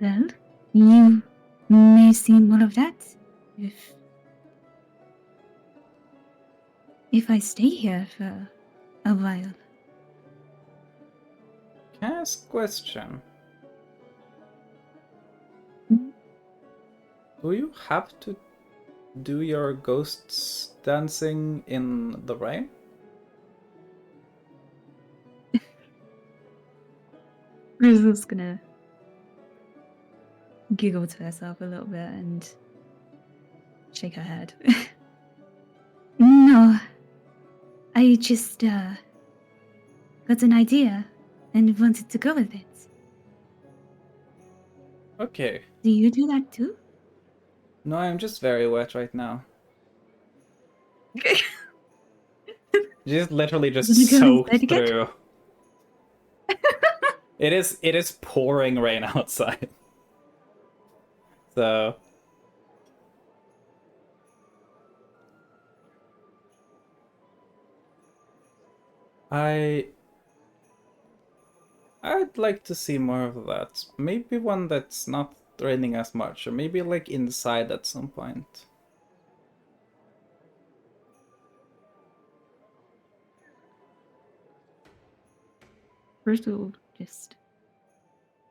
[SPEAKER 4] Well, you may see more of that if I stay here for a while.
[SPEAKER 3] Can I ask a question?
[SPEAKER 4] Hmm?
[SPEAKER 3] Do you have to do your ghosts dancing in the rain?
[SPEAKER 4] Grizzle's gonna giggle to herself a little bit and shake her head. No, I just got an idea and wanted to go with it.
[SPEAKER 3] Okay.
[SPEAKER 4] Do you do that too?
[SPEAKER 3] No, I'm just very wet right now. Just literally just
[SPEAKER 4] Wanna go
[SPEAKER 3] soaked
[SPEAKER 4] inside again?
[SPEAKER 3] through. It is pouring rain outside. So I'd like to see more of that. Maybe one that's not raining as much, or maybe like inside at some point.
[SPEAKER 4] Crystal just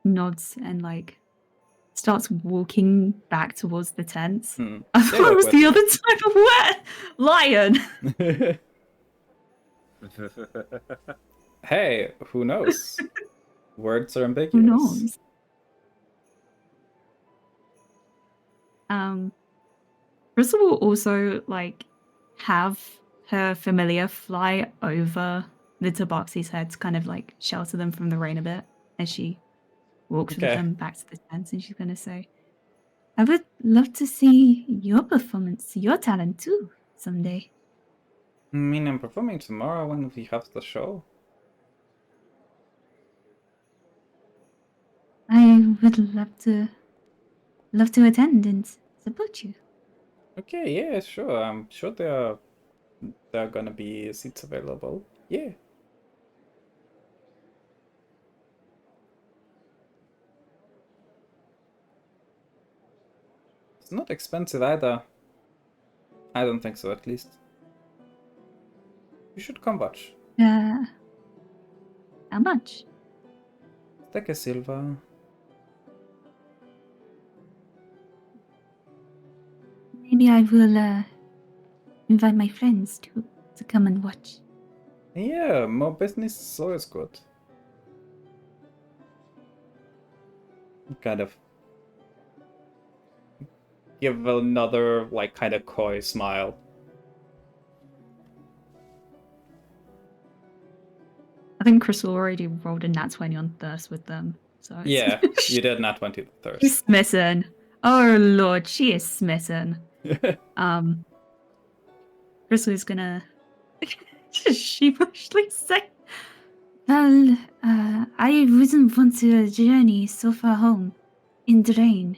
[SPEAKER 4] nods and like starts walking back towards the tents. I
[SPEAKER 3] They
[SPEAKER 4] thought it
[SPEAKER 3] look
[SPEAKER 4] was
[SPEAKER 3] wet
[SPEAKER 4] the
[SPEAKER 3] to
[SPEAKER 4] other type of wet lion.
[SPEAKER 3] Hey, who knows? Words are
[SPEAKER 4] Who
[SPEAKER 3] ambiguous.
[SPEAKER 4] knows? Crystal will also like have her familiar fly over the Tabaxi's head to kind of like shelter them from the rain a bit as she walks with
[SPEAKER 3] Okay.
[SPEAKER 4] them back to the tents, and she's gonna say, I would love to see your performance, your talent too, someday.
[SPEAKER 3] I mean, I'm performing tomorrow when we have the show.
[SPEAKER 4] I would love to attend and support you.
[SPEAKER 3] Okay, yeah, sure. I'm sure there are gonna be seats available. Yeah. It's not expensive either. I don't think so, at least. You should come watch.
[SPEAKER 4] How much?
[SPEAKER 3] Take a silver.
[SPEAKER 4] Maybe I will invite my friends to come and watch.
[SPEAKER 3] Yeah, more business is always good. Kind of give another, like, kind of coy smile.
[SPEAKER 4] I think Crystal already rolled a nat 20 on Thirst with them. So it's...
[SPEAKER 3] Yeah, you did not 20 the thirst.
[SPEAKER 4] She's smitten. Oh lord, she is smitten. Crystal is gonna sheepishly say, well, I wouldn't want to journey so far home in the rain.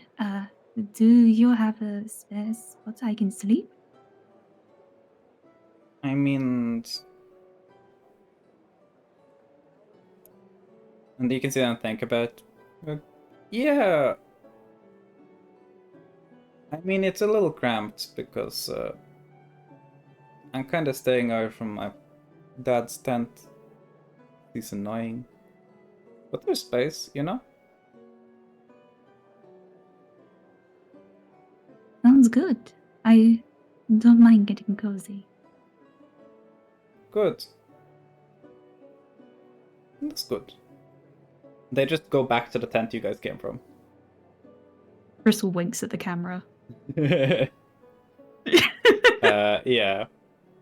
[SPEAKER 4] Do you have a spare spot I can sleep?
[SPEAKER 3] I mean... And you can sit down and think about... yeah... I mean, it's a little cramped because I'm kind of staying away from my dad's tent. He's annoying. But there's space, you know?
[SPEAKER 4] Sounds good. I don't mind getting cozy.
[SPEAKER 3] Good. That's good. They just go back to the tent you guys came from.
[SPEAKER 4] Crystal winks at the camera.
[SPEAKER 3] Yeah.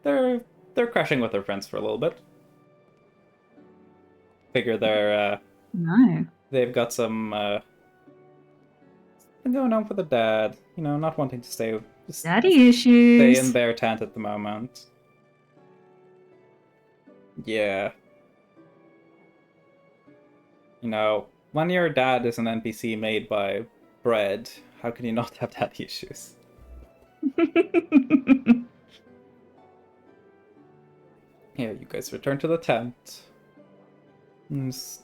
[SPEAKER 3] They're crashing with their friends for a little bit. Figure
[SPEAKER 4] No.
[SPEAKER 3] they've got some something going on for the dad, you know, not wanting to stay
[SPEAKER 4] Daddy
[SPEAKER 3] stay
[SPEAKER 4] issues.
[SPEAKER 3] in their tent at the moment. Yeah. You know, when your dad is an NPC made by bread, how can you not have daddy issues? Yeah, you guys return to the tent. It's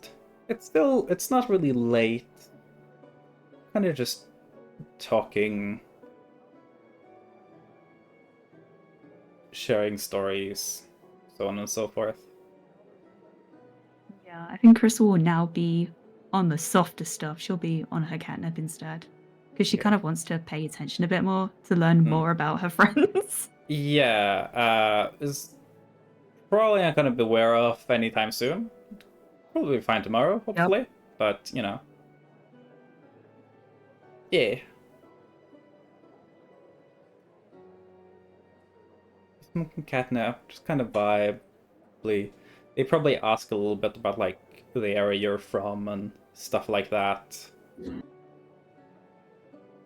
[SPEAKER 3] not really late. Kind of just talking, sharing stories, so on and so forth.
[SPEAKER 4] Yeah, I think Crystal will now be on the softer stuff. She'll be on her catnip instead. Because she
[SPEAKER 3] Yeah.
[SPEAKER 4] kind of wants to pay attention a bit more to learn more about her friends.
[SPEAKER 3] Yeah, is probably not gonna beware of anytime soon. Probably fine tomorrow, hopefully. But, you know. Yeah. Smoking catnip, just kind of vibe. They probably ask a little bit about, like, the area you're from and stuff like that.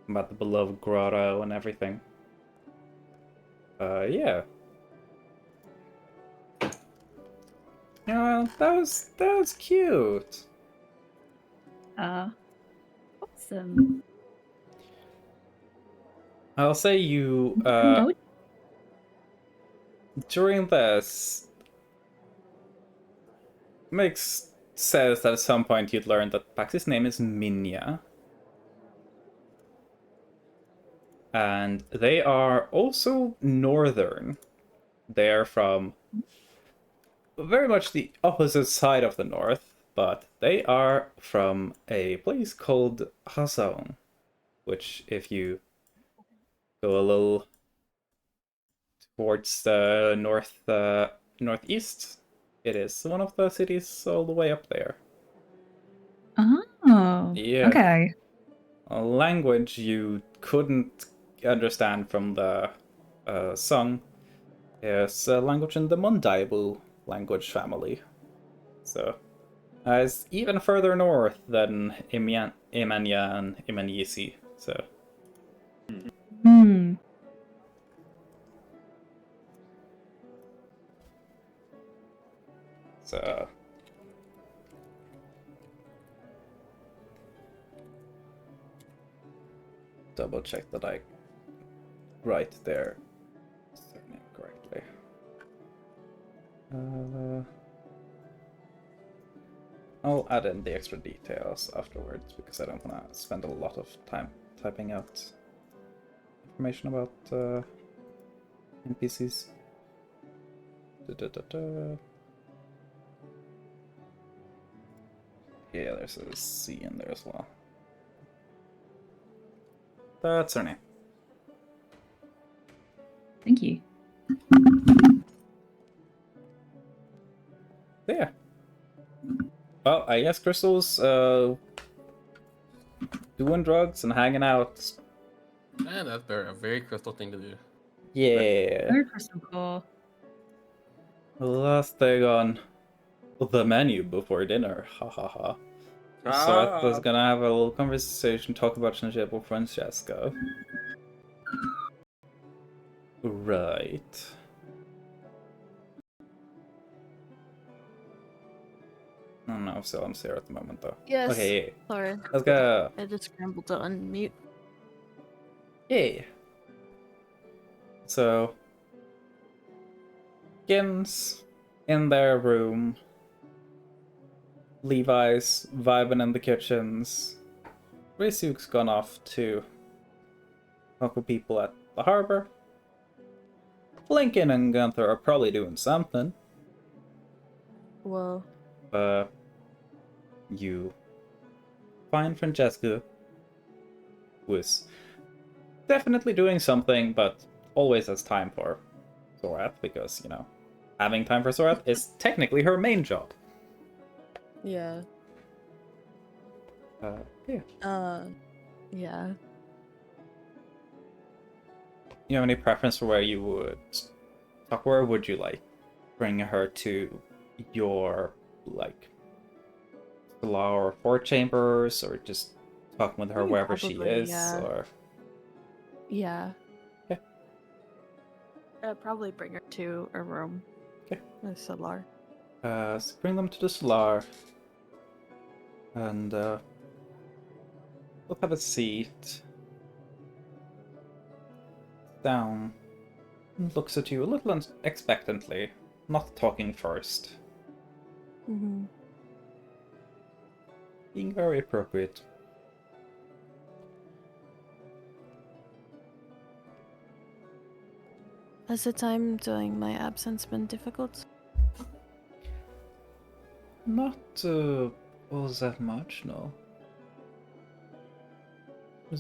[SPEAKER 3] About the beloved grotto and everything. Yeah. Yeah, that was cute.
[SPEAKER 4] Awesome.
[SPEAKER 3] I'll say you, during this, Mix says that at some point you'd learn that Pax's name is Minya. And they are also northern. They're from very much the opposite side of the north, but they are from a place called Hazon, which if you go a little towards the northeast, it is one of the cities all the way up there.
[SPEAKER 4] Oh,
[SPEAKER 3] Yeah.
[SPEAKER 4] okay.
[SPEAKER 3] A language you couldn't understand from the song is a language in the Mundaibu language family. So, it's even further north than Imanya and Imanyisi. So,
[SPEAKER 4] Hmm.
[SPEAKER 3] so double check that I write their surname correctly. I'll add in the extra details afterwards because I don't want to spend a lot of time typing out information about NPCs. Yeah, there's a C in there as well. That's her name.
[SPEAKER 4] Thank you.
[SPEAKER 3] Yeah. Well, I guess Crystal's doing drugs and hanging out.
[SPEAKER 2] Man, that's a very Crystal thing to do.
[SPEAKER 3] Yeah.
[SPEAKER 4] Very Crystal core.
[SPEAKER 3] Last thing on the menu before dinner. Ha ha ha. So I was gonna have a little conversation, talk about Shinjebo with Francesca. Right. I don't know if Salem's here at the moment though.
[SPEAKER 5] Yes.
[SPEAKER 3] Okay, yeah.
[SPEAKER 5] Sorry.
[SPEAKER 3] Let's go.
[SPEAKER 5] I just scrambled to unmute.
[SPEAKER 3] Yeah. So, Gins in their room. Levi's vibing in the kitchens. Reisuk's gone off to talk with people at the harbor. Lincoln and Gunther are probably doing something.
[SPEAKER 5] Whoa.
[SPEAKER 3] You find Francesca, who is definitely doing something, but always has time for Zorath, because, you know, having time for Zorath is technically her main job.
[SPEAKER 5] Yeah.
[SPEAKER 3] Yeah.
[SPEAKER 5] Yeah.
[SPEAKER 3] You have any preference for where you would talk? Where would you like bring her to your, like, Law or Fort Chambers, or just talking with her wherever she
[SPEAKER 5] Probably,
[SPEAKER 3] is,
[SPEAKER 5] yeah.
[SPEAKER 3] or...
[SPEAKER 5] Yeah.
[SPEAKER 3] Yeah.
[SPEAKER 9] Probably bring her to a room.
[SPEAKER 3] Okay.
[SPEAKER 9] A Solar.
[SPEAKER 3] So bring them to the Solar. And we'll have a seat. Down. And looks at you a little expectantly, not talking first.
[SPEAKER 9] Mm-hmm.
[SPEAKER 3] Being very appropriate.
[SPEAKER 9] Has the time during my absence been difficult?
[SPEAKER 3] Not all that much, no.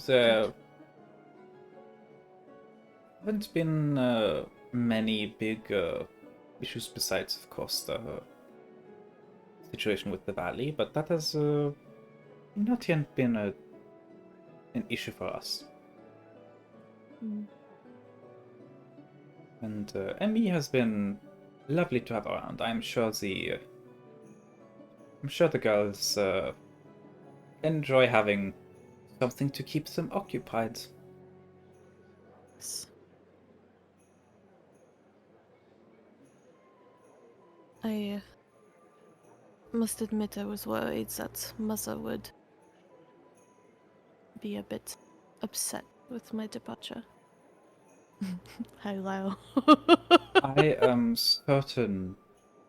[SPEAKER 3] There haven't been many big issues besides, of course, the situation with the valley, but that has not yet been an issue for us.
[SPEAKER 9] Mm.
[SPEAKER 3] And Emmy has been lovely to have around. I'm sure the girls enjoy having something to keep them occupied.
[SPEAKER 9] Yes. I must admit I was worried that Mother would be a bit upset with my departure. Hi, Lyle.
[SPEAKER 3] I am certain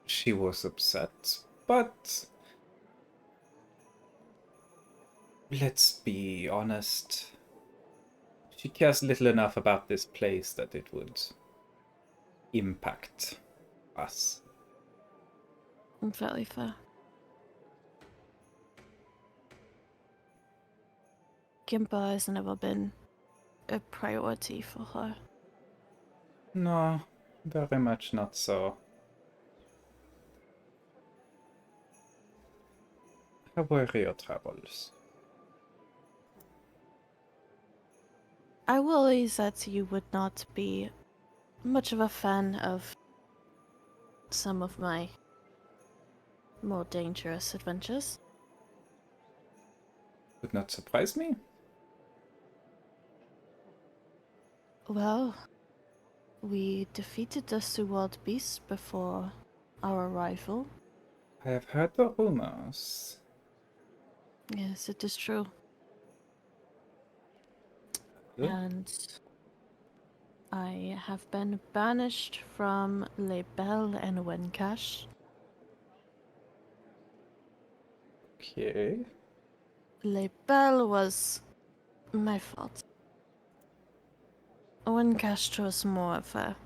[SPEAKER 3] she was upset, but let's be honest. She cares little enough about this place that it would impact us.
[SPEAKER 9] Very fair. Qimper has never been a priority for her.
[SPEAKER 3] No, very much not so. How were your travels?
[SPEAKER 9] I worry that you would not be much of a fan of some of my more dangerous adventures.
[SPEAKER 3] Would not surprise me.
[SPEAKER 9] Well, we defeated the Seward Beast before our arrival.
[SPEAKER 3] I have heard the rumors.
[SPEAKER 9] Yes, it is true.
[SPEAKER 3] Good.
[SPEAKER 9] And I have been banished from Les Belles and Wencash.
[SPEAKER 3] Okay.
[SPEAKER 9] Les Belles was my fault. Wencash was more of a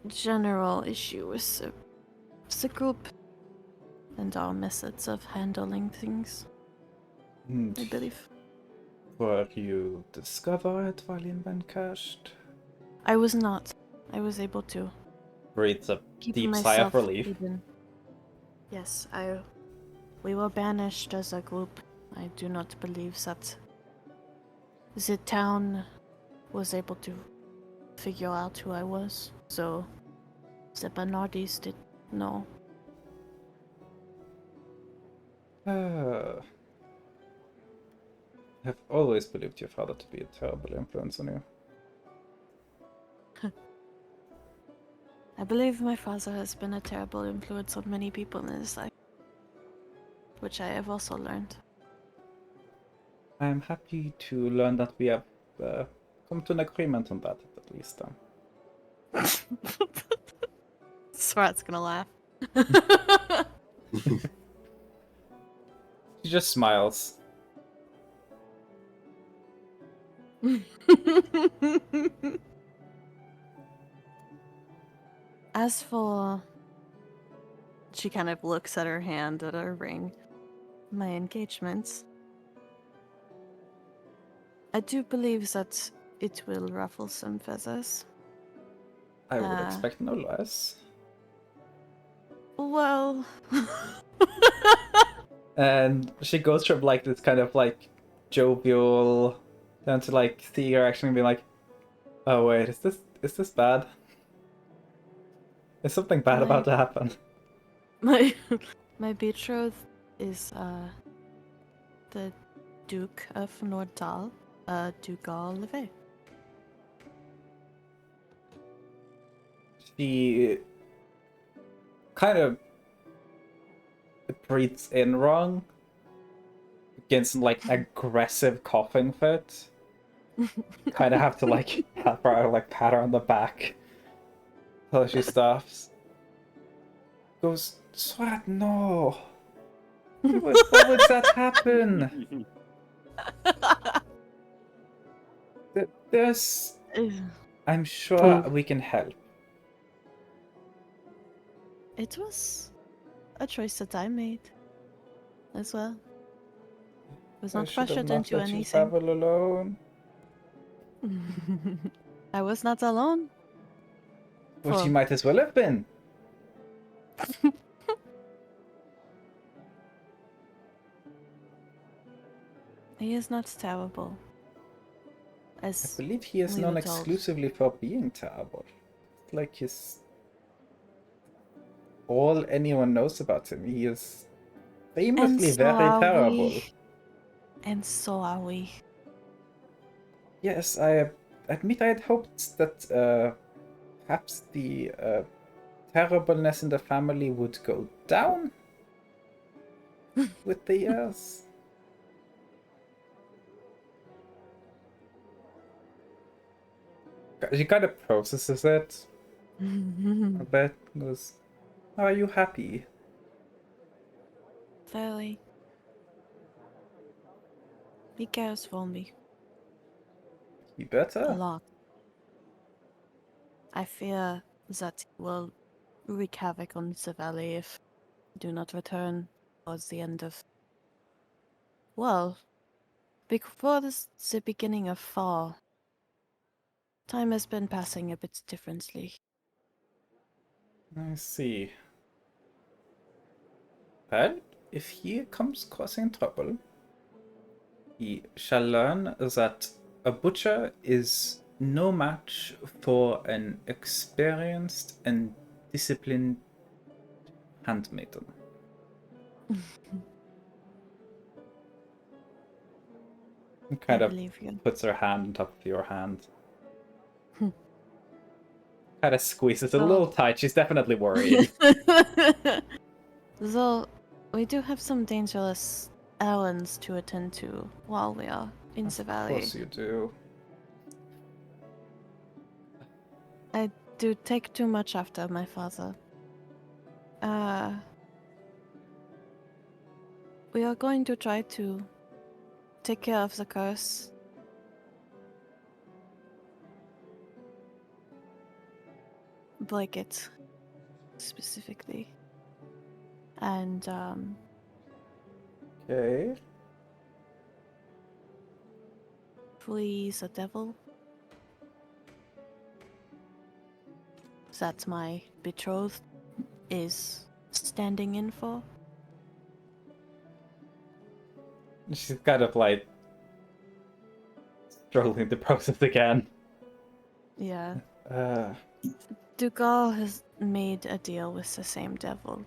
[SPEAKER 9] general issue with the group and our methods of handling things, I believe.
[SPEAKER 3] Were you discovered while in Vancast?
[SPEAKER 9] I was not. I was able to
[SPEAKER 3] Breathes a
[SPEAKER 9] keep
[SPEAKER 3] deep sigh
[SPEAKER 9] myself
[SPEAKER 3] of relief.
[SPEAKER 9] hidden. Yes, we were banished as a group. I do not believe that the town was able to figure out who I was, so the Bernardis did know.
[SPEAKER 3] I've always believed your father to be a terrible influence on you.
[SPEAKER 9] I believe my father has been a terrible influence on many people in his life, which I have also learned.
[SPEAKER 3] I'm happy to learn that we have come to an agreement on that, at least.
[SPEAKER 9] Swat's gonna laugh.
[SPEAKER 3] She just smiles.
[SPEAKER 9] As for... She kind of looks at her hand, at her ring. My engagements. I do believe that it will ruffle some feathers.
[SPEAKER 3] I would expect no less.
[SPEAKER 9] Well...
[SPEAKER 3] And she goes from like this kind of like jovial down to like see her actually be like, oh wait, is this bad? Is something bad about to happen?
[SPEAKER 9] My betrothed is the Duke of Nordal, Dugal Leve.
[SPEAKER 3] She kind of breathes in wrong. Gets like aggressive coughing fit. Kind of have to like help her out, like pat her on the back till she stops. Goes, Swat, no. Why would that happen? There's... I'm sure we can help.
[SPEAKER 9] It was a choice that I made as well. Was
[SPEAKER 3] I
[SPEAKER 9] not
[SPEAKER 3] should have
[SPEAKER 9] pressured
[SPEAKER 3] not
[SPEAKER 9] into
[SPEAKER 3] let you
[SPEAKER 9] anything.
[SPEAKER 3] travel alone.
[SPEAKER 9] I was not alone.
[SPEAKER 3] But
[SPEAKER 9] For-
[SPEAKER 3] you might as well have been.
[SPEAKER 9] He is not terrible.
[SPEAKER 3] I
[SPEAKER 9] As
[SPEAKER 3] believe he is
[SPEAKER 9] we were
[SPEAKER 3] known
[SPEAKER 9] told.
[SPEAKER 3] exclusively for being terrible. Like his... All anyone knows about him. He is famously
[SPEAKER 9] And so
[SPEAKER 3] very
[SPEAKER 9] are
[SPEAKER 3] terrible.
[SPEAKER 9] we. And so are we.
[SPEAKER 3] Yes, I admit I had hoped that perhaps the terribleness in the family would go down with the years. She kind of processes it a bit. Goes, are you happy?
[SPEAKER 9] Fairly. He cares for me
[SPEAKER 3] You
[SPEAKER 9] a
[SPEAKER 3] better.
[SPEAKER 9] lot. I fear that he will wreak havoc on the valley if I do not return towards the end of... Well, before the beginning of fall, time has been passing a bit differently.
[SPEAKER 3] I see. Well, if he comes causing trouble, he shall learn that a butcher is no match for an experienced and disciplined handmaiden. And kind
[SPEAKER 9] I
[SPEAKER 3] of
[SPEAKER 9] believe you.
[SPEAKER 3] puts her hand on top of your hand. Kind of squeezes it a little tight. She's definitely worried.
[SPEAKER 9] Though we do have some dangerous errands to attend to while we are in the
[SPEAKER 3] Of
[SPEAKER 9] valley.
[SPEAKER 3] course you do.
[SPEAKER 9] I do take too much after my father. We are going to try to take care of the curse. Break it, specifically. And,
[SPEAKER 3] Okay.
[SPEAKER 9] flee the devil. That my betrothed is standing in for.
[SPEAKER 3] She's kind of like struggling to process again.
[SPEAKER 9] Yeah.
[SPEAKER 3] Uh,
[SPEAKER 9] Dugal has made a deal with the same devil.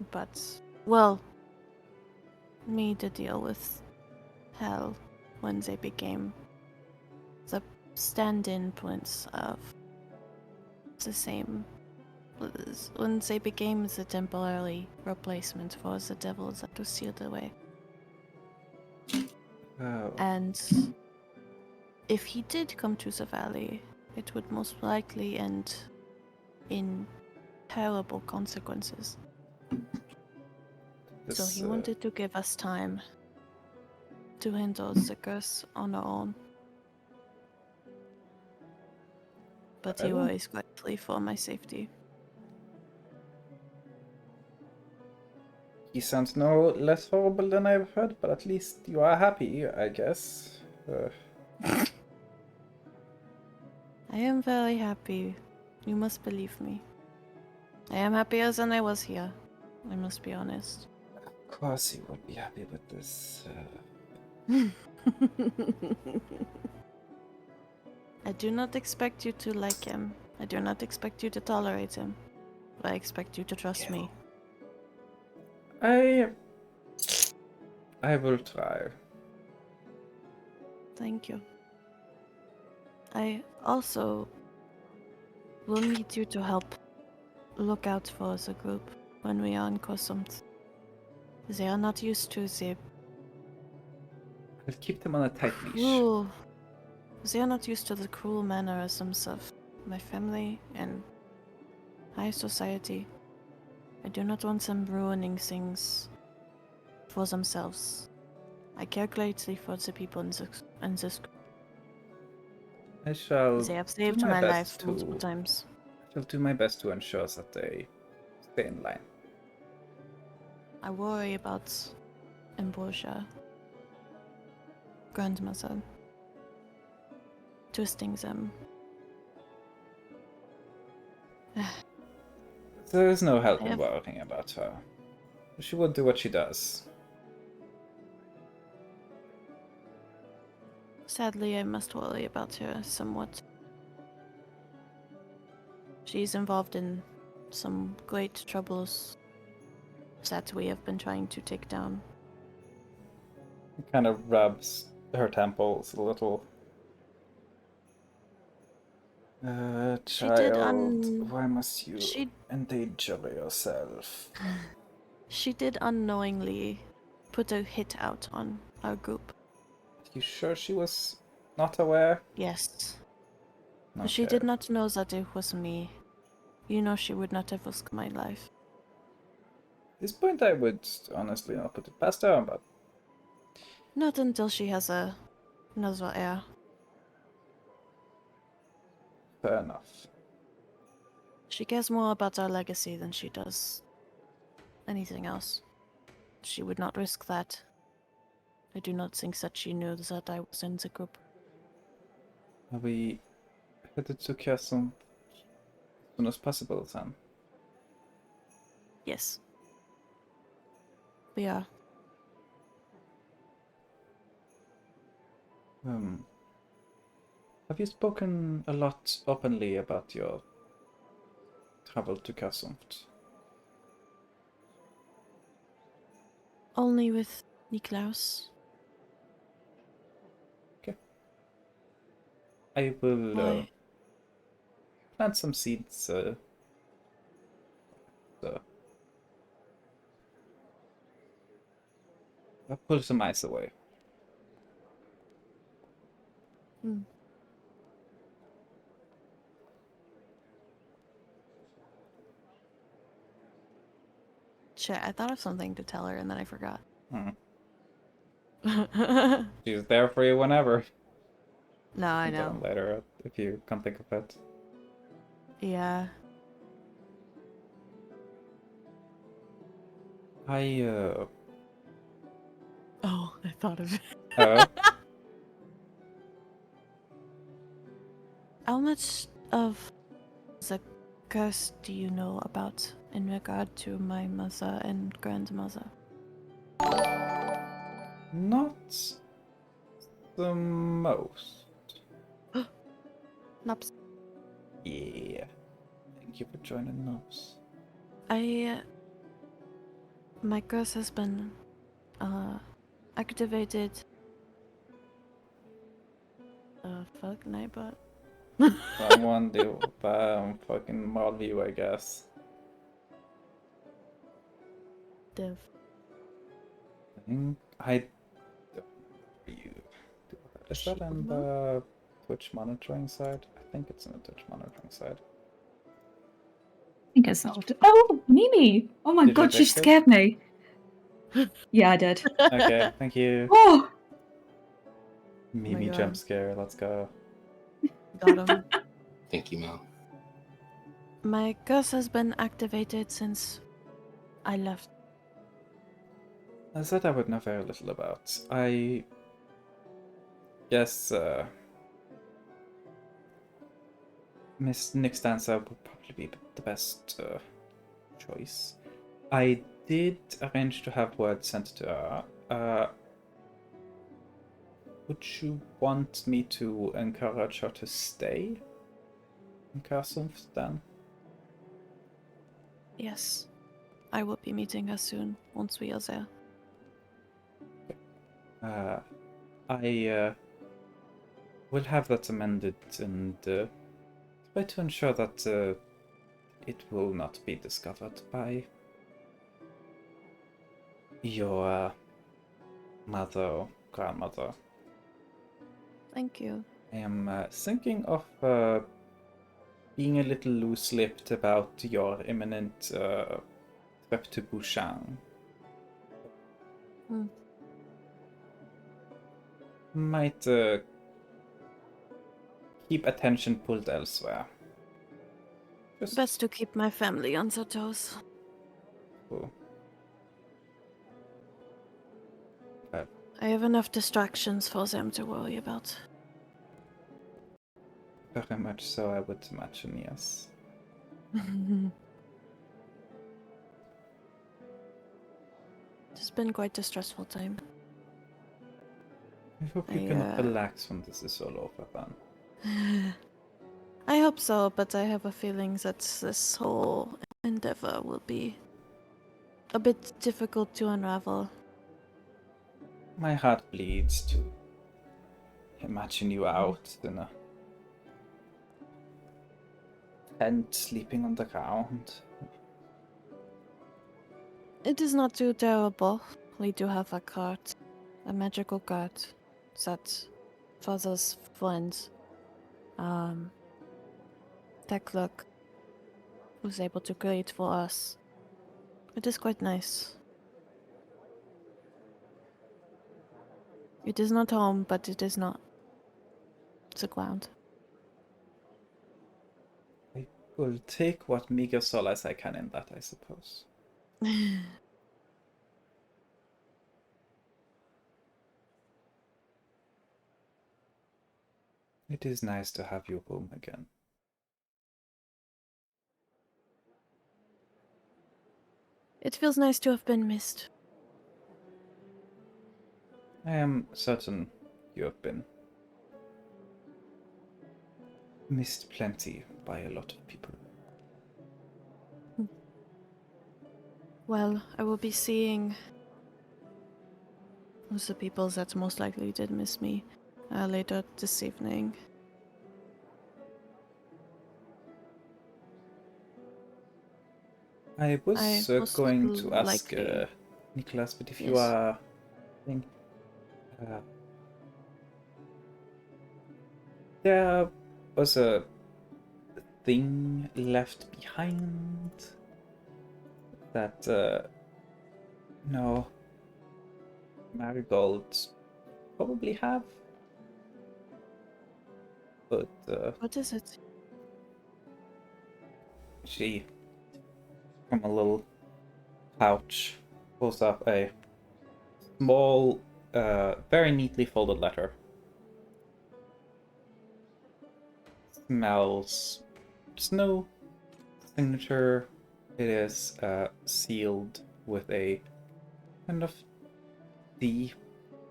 [SPEAKER 9] But, well, made a deal with Hell when they became the stand-in prince of the same. When they became the temporary replacement for the devil that was sealed away.
[SPEAKER 3] oh.
[SPEAKER 9] And if he did come to the valley, it would most likely end in terrible consequences. So he wanted to give us time to handle the curse on our own. But he worries greatly for my safety.
[SPEAKER 3] He sounds no less horrible than I've heard, but at least you are happy, I guess.
[SPEAKER 9] I am very happy. You must believe me. I am happier than I was here. I must be honest.
[SPEAKER 3] Of course you will be happy with this.
[SPEAKER 9] I do not expect you to like him. I do not expect you to tolerate him. But I expect you to trust me.
[SPEAKER 3] I will try.
[SPEAKER 9] Thank you. I also we'll need you to help look out for the group when we are in Kosumt. They are not used to the
[SPEAKER 3] I'll keep them on a tight leash.
[SPEAKER 9] cruel. They are not used to the cruel mannerisms of my family and high society. I do not want them ruining things for themselves. I care greatly for the people in this group.
[SPEAKER 3] I shall
[SPEAKER 9] They have
[SPEAKER 3] do
[SPEAKER 9] saved
[SPEAKER 3] my
[SPEAKER 9] my life
[SPEAKER 3] best
[SPEAKER 9] multiple
[SPEAKER 3] to.
[SPEAKER 9] times.
[SPEAKER 3] I shall do my best to ensure that they stay in line.
[SPEAKER 9] I worry about Ambrosia, grandmother, twisting them.
[SPEAKER 3] There is no help
[SPEAKER 9] I
[SPEAKER 3] in
[SPEAKER 9] have-
[SPEAKER 3] worrying about her. She will do what she does.
[SPEAKER 9] Sadly, I must worry about her somewhat. She's involved in some great troubles that we have been trying to take down.
[SPEAKER 3] He kind of rubs her temples a little.
[SPEAKER 9] She did
[SPEAKER 3] Child, why must you
[SPEAKER 9] she-
[SPEAKER 3] endanger yourself?
[SPEAKER 9] She did unknowingly put a hit out on our group.
[SPEAKER 3] You sure she was not aware?
[SPEAKER 9] Yes.
[SPEAKER 3] Okay.
[SPEAKER 9] She did not know that it was me. You know she would not have risked my life.
[SPEAKER 3] At this point, I would honestly not put it past her, but
[SPEAKER 9] Not until she has another heir.
[SPEAKER 3] fair enough.
[SPEAKER 9] She cares more about our legacy than she does anything else. She would not risk that. I do not think that she knew that I was in the group.
[SPEAKER 3] Are we headed to Castle as soon as possible, then?
[SPEAKER 9] Yes. We are.
[SPEAKER 3] Have you spoken a lot openly about your travel to Kassumt?
[SPEAKER 9] Only with Niklaus.
[SPEAKER 3] I will
[SPEAKER 9] Why?
[SPEAKER 3] plant some seeds. So I'll pull some ice away.
[SPEAKER 9] Hmm. Shit, I thought of something to tell her and then I forgot.
[SPEAKER 3] She's there for you whenever.
[SPEAKER 9] No, I know.
[SPEAKER 3] Don't let her if you can't think of it.
[SPEAKER 9] Yeah. Oh, I thought of it.
[SPEAKER 3] Oh?
[SPEAKER 9] How much of the curse do you know about in regard to my mother and grandmother?
[SPEAKER 3] Not the most.
[SPEAKER 9] Naps.
[SPEAKER 3] Yeah. Thank you for joining us.
[SPEAKER 9] My curse has been activated. Fuck neighbor.
[SPEAKER 3] Someone do fucking mod view, I guess.
[SPEAKER 9] Div.
[SPEAKER 3] I don't know you do that. Is that in the Twitch monitoring side? I think it's in the Twitch monitoring side.
[SPEAKER 4] I think I solved it. Oh, Mimi! Oh my
[SPEAKER 3] Did you
[SPEAKER 4] god, she
[SPEAKER 3] fix it?
[SPEAKER 4] scared me. Yeah, I did.
[SPEAKER 3] Okay, thank you.
[SPEAKER 4] Oh!
[SPEAKER 3] Mimi
[SPEAKER 9] God.
[SPEAKER 3] jump scare, let's go.
[SPEAKER 9] Got him.
[SPEAKER 8] Thank you, Mel.
[SPEAKER 9] My curse has been activated since I left.
[SPEAKER 3] I said I would know very little about. I guess Miss Nixdancer would probably be the best choice. I did arrange to have word sent to her. Would you want me to encourage her to stay in Kassumt then?
[SPEAKER 9] Yes. I will be meeting her soon, once we are there.
[SPEAKER 3] I will have that amended and Try to ensure that it will not be discovered by your mother or grandmother.
[SPEAKER 5] Thank you.
[SPEAKER 3] I am thinking of being a little loose-lipped about your imminent trip to Bushang.
[SPEAKER 5] Hmm.
[SPEAKER 3] Might keep attention pulled elsewhere. Just
[SPEAKER 5] Best to keep my family on their toes.
[SPEAKER 3] cool.
[SPEAKER 5] I have enough distractions for them to worry about.
[SPEAKER 3] Very much so, I would imagine, yes.
[SPEAKER 5] It's been quite a stressful time.
[SPEAKER 3] I hope you can relax when this is all over then.
[SPEAKER 5] I hope so, but I have a feeling that this whole endeavor will be a bit difficult to unravel.
[SPEAKER 3] My heart bleeds to imagine you out in a tent sleeping on the ground.
[SPEAKER 5] It is not too terrible. We do have a cart, a magical cart, that father's friend, Teklock, was able to create for us. It is quite nice. It is not home, but it is not the ground.
[SPEAKER 3] I will take what meager solace I can in that, I suppose. It is nice to have you home again.
[SPEAKER 5] It feels nice to have been missed.
[SPEAKER 3] I am certain you have been missed plenty by a lot of people.
[SPEAKER 5] Well, I will be seeing the people that most likely did miss me later this evening.
[SPEAKER 3] I was
[SPEAKER 5] most
[SPEAKER 3] going to ask
[SPEAKER 5] likely-
[SPEAKER 3] Nicholas, but if you
[SPEAKER 5] Yes.
[SPEAKER 3] are there was a thing left behind that no marigolds probably have, but
[SPEAKER 5] What is it?
[SPEAKER 3] she from a little pouch pulls up a small very neatly folded letter. Smells snow signature. It is sealed with a kind of deep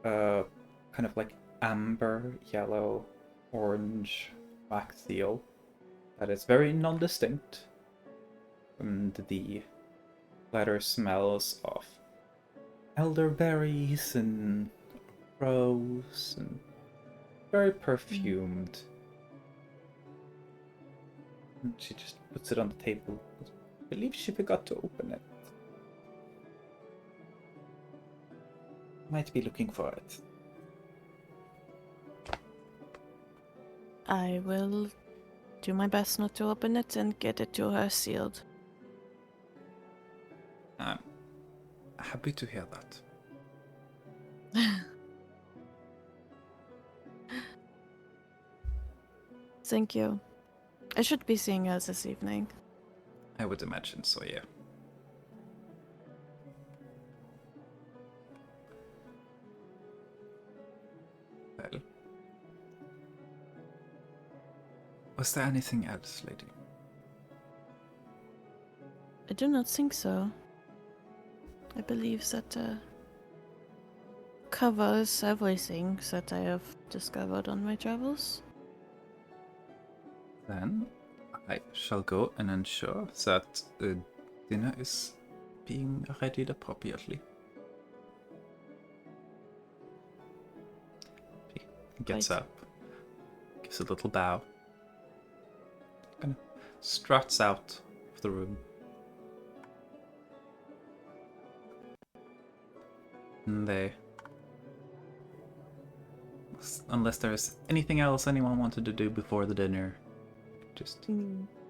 [SPEAKER 3] kind of like amber yellow orange wax seal that is very non-distinct, and the letter smells of elderberries and rose and very perfumed. And she just puts it on the table. I believe she forgot to open it. Might be looking for it.
[SPEAKER 5] I will do my best not to open it and get it to her sealed.
[SPEAKER 3] I'm happy to hear that.
[SPEAKER 5] Thank you. I should be seeing her this evening.
[SPEAKER 3] I would imagine so, yeah. Well, was there anything else, lady?
[SPEAKER 5] I do not think so. I believe that covers everything that I have discovered on my travels.
[SPEAKER 3] Then I shall go and ensure that dinner is being readied appropriately. He gets
[SPEAKER 5] Right.
[SPEAKER 3] up, gives a little bow. struts out of the room. And they... Unless there's anything else anyone wanted to do before the dinner. Just...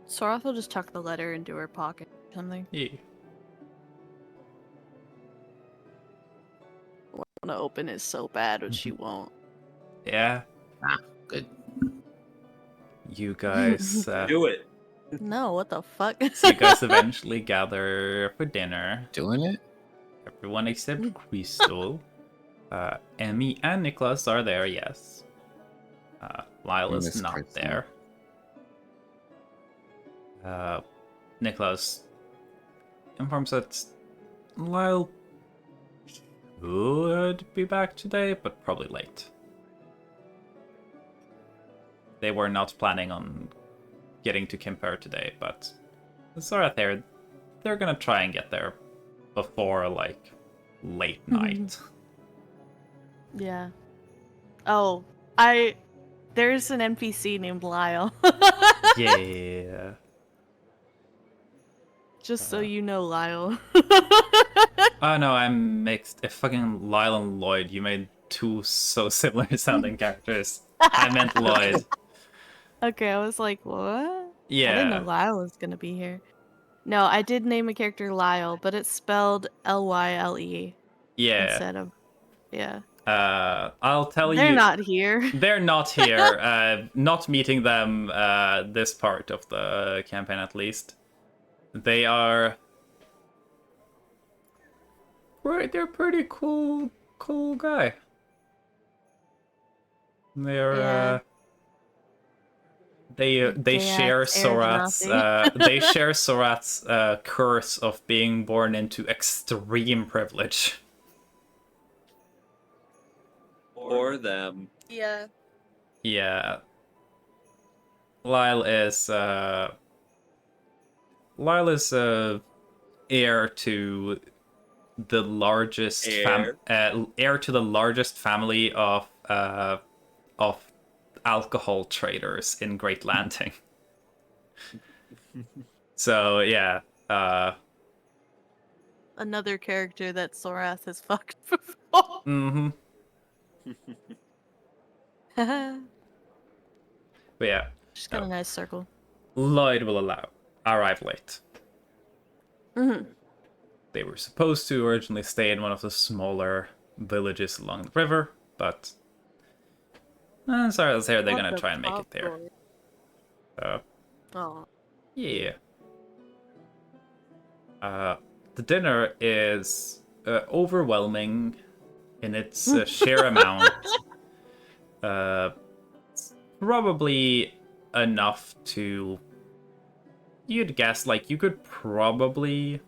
[SPEAKER 9] Sorath will just tuck the letter into her pocket or something.
[SPEAKER 3] Yeah.
[SPEAKER 9] I want to open it so bad, but she won't.
[SPEAKER 3] Yeah.
[SPEAKER 8] Ah, good.
[SPEAKER 3] You guys...
[SPEAKER 7] Do it.
[SPEAKER 9] No, what the fuck?
[SPEAKER 3] so you guys eventually gather for dinner.
[SPEAKER 8] Doing it?
[SPEAKER 3] Everyone except Crystal. Emmy and Nicholas are there, yes. Lyle is
[SPEAKER 8] Miss
[SPEAKER 3] not
[SPEAKER 8] Crystal.
[SPEAKER 3] there. Nicholas informs that Lyle would be back today, but probably late. They were not planning on getting to Qimper today, but it's alright there. They're gonna try and get there before, like, late night.
[SPEAKER 9] Yeah. Oh, there's an NPC named Lyle.
[SPEAKER 3] Yeah.
[SPEAKER 9] Just so you know, Lyle.
[SPEAKER 3] Oh no, I'm mixed. If fucking Lyle and Lloyd, you made two so similar sounding characters. I meant Lloyd.
[SPEAKER 9] Okay, I was like, what? I didn't know
[SPEAKER 3] Yeah.
[SPEAKER 9] Lyle was gonna be here. No, I did name a character Lyle, but it's spelled Lyle
[SPEAKER 3] Yeah.
[SPEAKER 9] instead of, yeah.
[SPEAKER 3] I'll tell
[SPEAKER 9] They're
[SPEAKER 3] you.
[SPEAKER 9] not here.
[SPEAKER 3] They're not here. Not meeting them this part of the campaign at least. They are... Right, they're pretty cool guy. They're
[SPEAKER 9] Yeah.
[SPEAKER 3] they share
[SPEAKER 9] Gay-ass
[SPEAKER 3] Sorath's
[SPEAKER 9] Aerodonati.
[SPEAKER 3] they share Sorath's curse of being born into extreme privilege.
[SPEAKER 7] Or them.
[SPEAKER 9] Yeah.
[SPEAKER 3] Yeah. Lyle is heir to the largest heir to the largest family of alcohol traders in Great Landing. So yeah,
[SPEAKER 9] Another character that Sorath has fucked before.
[SPEAKER 3] mm-hmm. But yeah,
[SPEAKER 9] She's got a nice circle.
[SPEAKER 3] Lloyd will arrive late.
[SPEAKER 9] Mm-hmm.
[SPEAKER 3] They were supposed to originally stay in one of the smaller villages along the river, but sorry, let's hear they're gonna try and make it there.
[SPEAKER 9] Oh.
[SPEAKER 3] Yeah. The dinner is overwhelming in its sheer amount. Probably enough to... You'd guess, like, you could probably...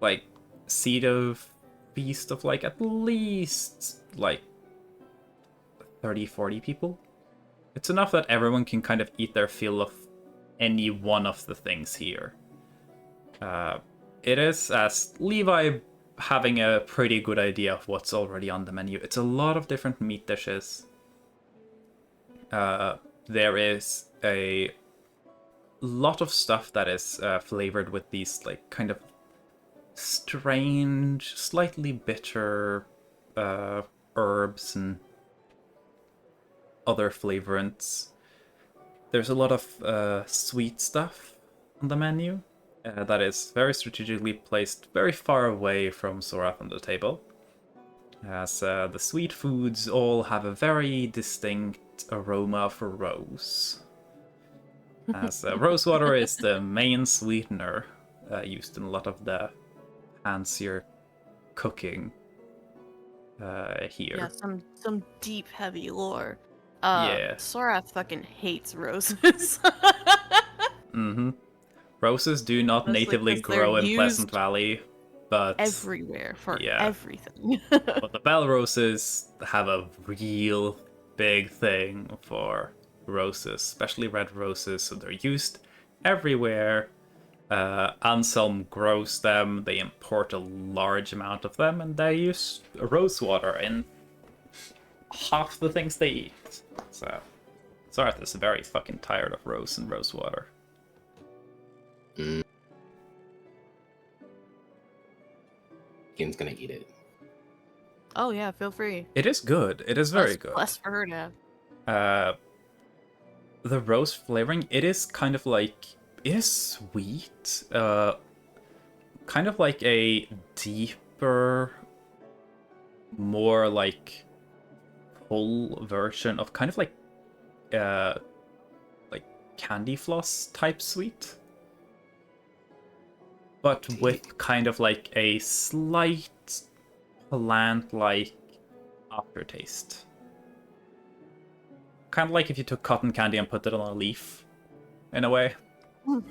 [SPEAKER 3] like, seat a feast of, like, at least, like, 30-40 people. It's enough that everyone can kind of eat their fill of any one of the things here. It is, as Levi having a pretty good idea of what's already on the menu. It's a lot of different meat dishes. There is a lot of stuff that is flavored with these, like, kind of strange, slightly bitter herbs and other flavorants. There's a lot of sweet stuff on the menu that is very strategically placed very far away from Sorath on the table. As the sweet foods all have a very distinct aroma for rose. As rosewater is the main sweetener used in a lot of the fancier cooking here.
[SPEAKER 9] Yeah, some deep, heavy lore.
[SPEAKER 3] Yeah.
[SPEAKER 9] Sorath fucking hates roses.
[SPEAKER 3] Mm-hmm. Roses do not
[SPEAKER 9] Mostly
[SPEAKER 3] natively
[SPEAKER 9] 'cause they're
[SPEAKER 3] grow in
[SPEAKER 9] used
[SPEAKER 3] Pleasant Valley, but
[SPEAKER 9] everywhere for
[SPEAKER 3] yeah.
[SPEAKER 9] everything.
[SPEAKER 3] But the bell roses have a real big thing for roses, especially red roses, so they're used everywhere. Anselm grows them, they import a large amount of them, and they use rosewater in half the things they eat. So Zarth is very fucking tired of rose and rose water.
[SPEAKER 8] Kim's gonna eat it.
[SPEAKER 9] Oh yeah, feel free.
[SPEAKER 3] It is good. It is very good.
[SPEAKER 9] Less for her to have.
[SPEAKER 3] The rose flavoring, it is kind of like, it is sweet. Kind of like a deeper, more like full version of kind of like candy floss type sweet, but with kind of like a slight plant-like aftertaste. Kind of like if you took cotton candy and put it on a leaf, in a way. And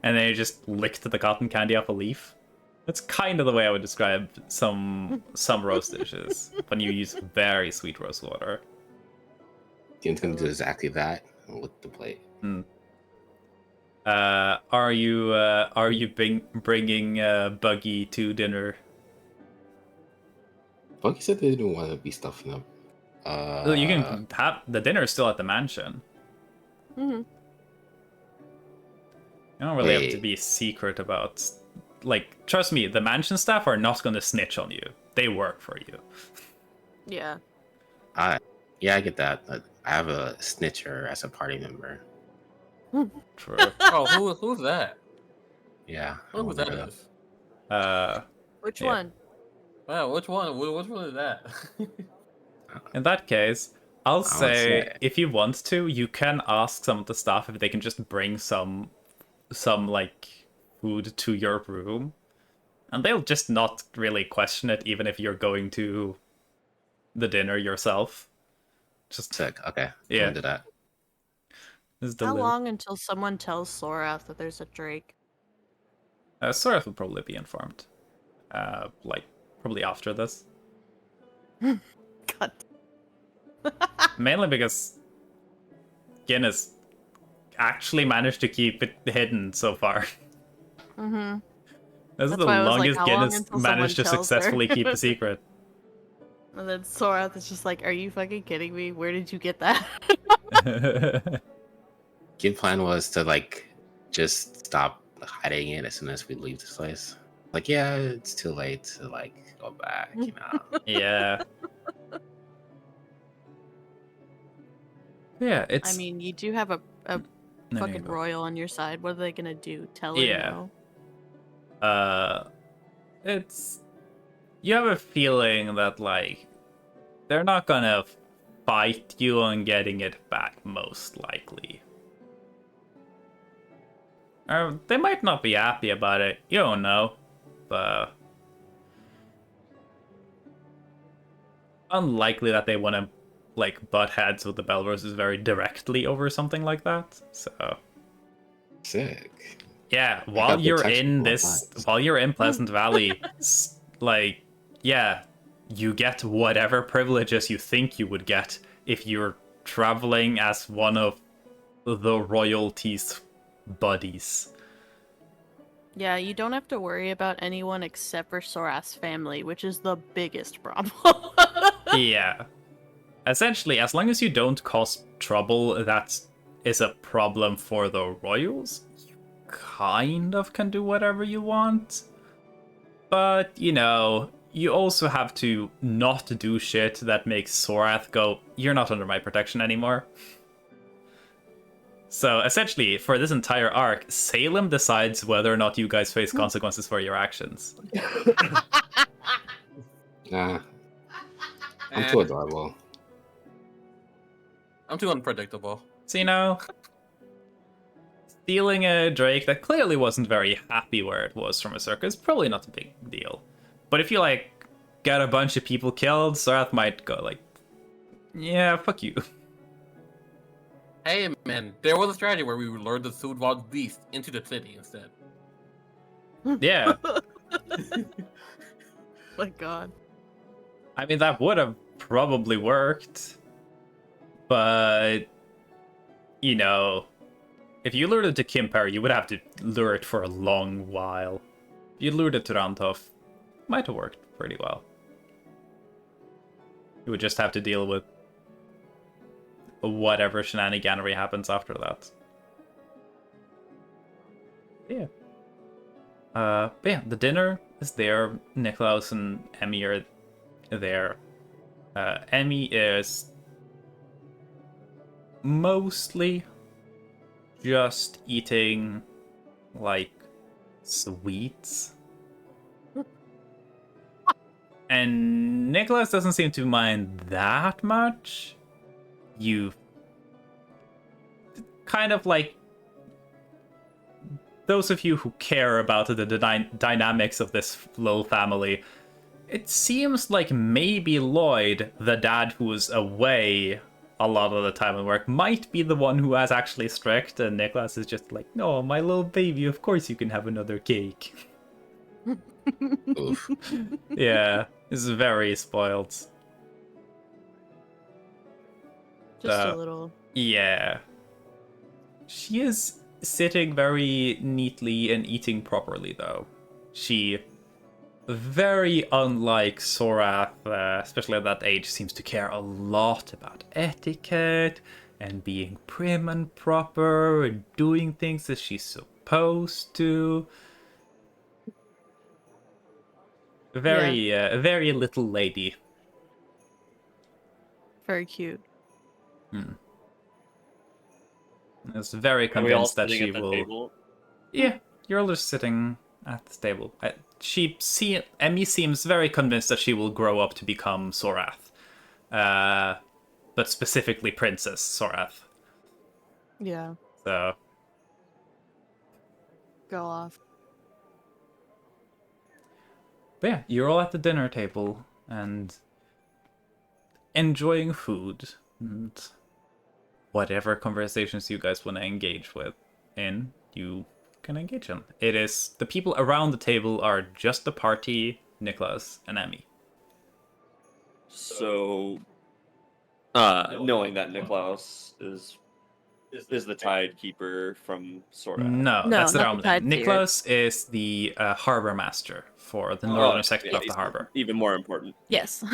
[SPEAKER 3] then you just licked the cotton candy off a leaf. That's kind of the way I would describe some roast dishes when you use very sweet rose water.
[SPEAKER 8] Kim's gonna do exactly that and lick the plate.
[SPEAKER 3] Are you bringing Buggy to dinner?
[SPEAKER 8] Bucky said they didn't want to be stuffing up.
[SPEAKER 3] You can have the dinner still at the mansion.
[SPEAKER 9] Mm-hmm.
[SPEAKER 3] You don't really have to be secret about. Like, trust me, the mansion staff are not going to snitch on you. They work for you.
[SPEAKER 9] Yeah.
[SPEAKER 8] Yeah, I get that. I have a snitcher as a party member.
[SPEAKER 3] True.
[SPEAKER 2] Oh, who's that?
[SPEAKER 8] Yeah.
[SPEAKER 2] Who was that is?
[SPEAKER 9] Which
[SPEAKER 3] Yeah.
[SPEAKER 9] one?
[SPEAKER 2] Wow, which one? Which one is that?
[SPEAKER 3] In that case, I'll
[SPEAKER 8] would
[SPEAKER 3] say
[SPEAKER 8] say-
[SPEAKER 3] if you want to, you can ask some of the staff if they can just bring some like food to your room, and they'll just not really question it, even if you're going to the dinner yourself. Just
[SPEAKER 8] Sick. Okay.
[SPEAKER 3] Yeah.
[SPEAKER 8] I'll do that.
[SPEAKER 3] just
[SPEAKER 9] How
[SPEAKER 3] deliver.
[SPEAKER 9] long until someone tells Sorath that there's a Drake?
[SPEAKER 3] Sorath will probably be informed. Like probably after this.
[SPEAKER 9] God.
[SPEAKER 3] Mainly because Guinness actually managed to keep it hidden so far.
[SPEAKER 9] Mm-hmm.
[SPEAKER 3] This is
[SPEAKER 9] That's
[SPEAKER 3] the
[SPEAKER 9] why I was like,
[SPEAKER 3] longest
[SPEAKER 9] how long
[SPEAKER 3] Guinness
[SPEAKER 9] until
[SPEAKER 3] managed to
[SPEAKER 9] someone tells her?
[SPEAKER 3] successfully keep a secret.
[SPEAKER 9] And then Sorath is just like, are you fucking kidding me? Where did you get that?
[SPEAKER 8] Game plan was to like just stop hiding it as soon as we leave this place. Like, yeah, it's too late to like go back, you know.
[SPEAKER 3] Yeah. Yeah, it's.
[SPEAKER 9] I mean, you do have a
[SPEAKER 3] No, no,
[SPEAKER 9] fucking
[SPEAKER 3] you go.
[SPEAKER 9] royal on your side. What are they gonna do? Tell her
[SPEAKER 3] Yeah.
[SPEAKER 9] no?
[SPEAKER 3] It's. You have a feeling that like they're not gonna fight you on getting it back, most likely. Or they might not be happy about it. You don't know, but unlikely that they want to like butt heads with the Bell Roses very directly over something like that. So
[SPEAKER 8] Sick.
[SPEAKER 3] yeah,
[SPEAKER 8] got
[SPEAKER 3] while you're
[SPEAKER 8] protection
[SPEAKER 3] in
[SPEAKER 8] from all
[SPEAKER 3] this,
[SPEAKER 8] sides.
[SPEAKER 3] while you're in Pleasant Valley, like yeah, you get whatever privileges you think you would get if you're traveling as one of the royalty's buddies.
[SPEAKER 9] Yeah, you don't have to worry about anyone except for Sorath's family, which is the biggest problem.
[SPEAKER 3] Yeah. Essentially, as long as you don't cause trouble, that is a problem for the royals. You kind of can do whatever you want. But, you know, you also have to not do shit that makes Sorath go, you're not under my protection anymore. So, essentially, for this entire arc, Salem decides whether or not you guys face consequences for your actions.
[SPEAKER 8] Nah, I'm too adorable.
[SPEAKER 2] I'm too unpredictable.
[SPEAKER 3] So, you know, stealing a Drake that clearly wasn't very happy where it was from a circus, probably not a big deal. But if you, like, get a bunch of people killed, Sorath might go, like, yeah, fuck you.
[SPEAKER 2] Hey man, there was a strategy where we lured the Sudwald beast into the city instead.
[SPEAKER 3] Yeah.
[SPEAKER 9] My god.
[SPEAKER 3] I mean, that would have probably worked. But, you know, if you lured it to Qimper, you would have to lure it for a long while. If you lured it to Rantov, might have worked pretty well. You would just have to deal with whatever shenaniganery happens after that. Yeah. But yeah, the dinner is there. Niklaus and Emmy are there. Emmy is mostly just eating, like, sweets. And Nicholas doesn't seem to mind that much. You kind of like those of you who care about the dynamics of this little family. It seems like maybe Lloyd, the dad who's away a lot of the time at work, might be the one who has actually strict, and Nicholas is just like, no, my little baby, of course you can have another cake.
[SPEAKER 8] Oof.
[SPEAKER 3] Yeah, is very spoiled.
[SPEAKER 9] Just a little.
[SPEAKER 3] Yeah. She is sitting very neatly and eating properly, though. She, very unlike Sorath, especially at that age, seems to care a lot about etiquette and being prim and proper and doing things as she's supposed to. Very little lady.
[SPEAKER 9] Very cute.
[SPEAKER 3] Is very
[SPEAKER 7] Are we all
[SPEAKER 3] convinced that
[SPEAKER 7] sitting
[SPEAKER 3] she
[SPEAKER 7] at the
[SPEAKER 3] will.
[SPEAKER 7] table?
[SPEAKER 3] Yeah, you're all just sitting at the table. Emmy seems very convinced that she will grow up to become Sorath, but specifically Princess Sorath.
[SPEAKER 9] Yeah.
[SPEAKER 3] So
[SPEAKER 9] Go off.
[SPEAKER 3] but yeah, you're all at the dinner table and enjoying food and whatever conversations you guys want to engage in, you can engage in. It is the people around the table are just the party, Nicholas and Emmy.
[SPEAKER 7] So, knowing that Niklaus is the Tide Keeper from Sora.
[SPEAKER 3] No,
[SPEAKER 9] No,
[SPEAKER 3] that's the
[SPEAKER 9] not
[SPEAKER 3] wrong
[SPEAKER 9] the
[SPEAKER 3] name.
[SPEAKER 9] Tideseer.
[SPEAKER 3] Nicholas is the harbor master for the northern section of the harbor.
[SPEAKER 7] Even more important.
[SPEAKER 9] Yes.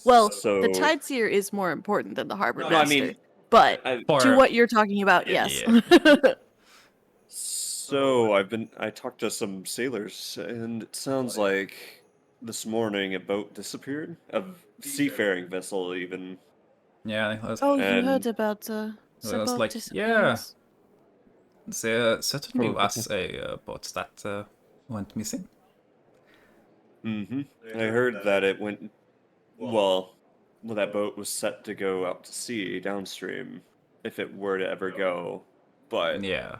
[SPEAKER 9] Well,
[SPEAKER 7] So-
[SPEAKER 9] the Tideseer is more important than the Harbor
[SPEAKER 7] No,
[SPEAKER 9] Master.
[SPEAKER 7] I mean,
[SPEAKER 9] but
[SPEAKER 7] I-
[SPEAKER 9] to what you're talking about, yes.
[SPEAKER 7] So I talked to some sailors, and it sounds like this morning a boat disappeared, a seafaring vessel even.
[SPEAKER 3] Yeah, Nicholas.
[SPEAKER 9] Oh, you
[SPEAKER 7] And-
[SPEAKER 9] heard about the
[SPEAKER 3] Well, it's
[SPEAKER 9] boat
[SPEAKER 3] like,
[SPEAKER 9] disappearance?
[SPEAKER 3] There certainly was a boat that went missing.
[SPEAKER 7] Mm-hmm. I heard that it went. Well, that boat was set to go out to sea downstream, if it were to ever go. But
[SPEAKER 3] Yeah.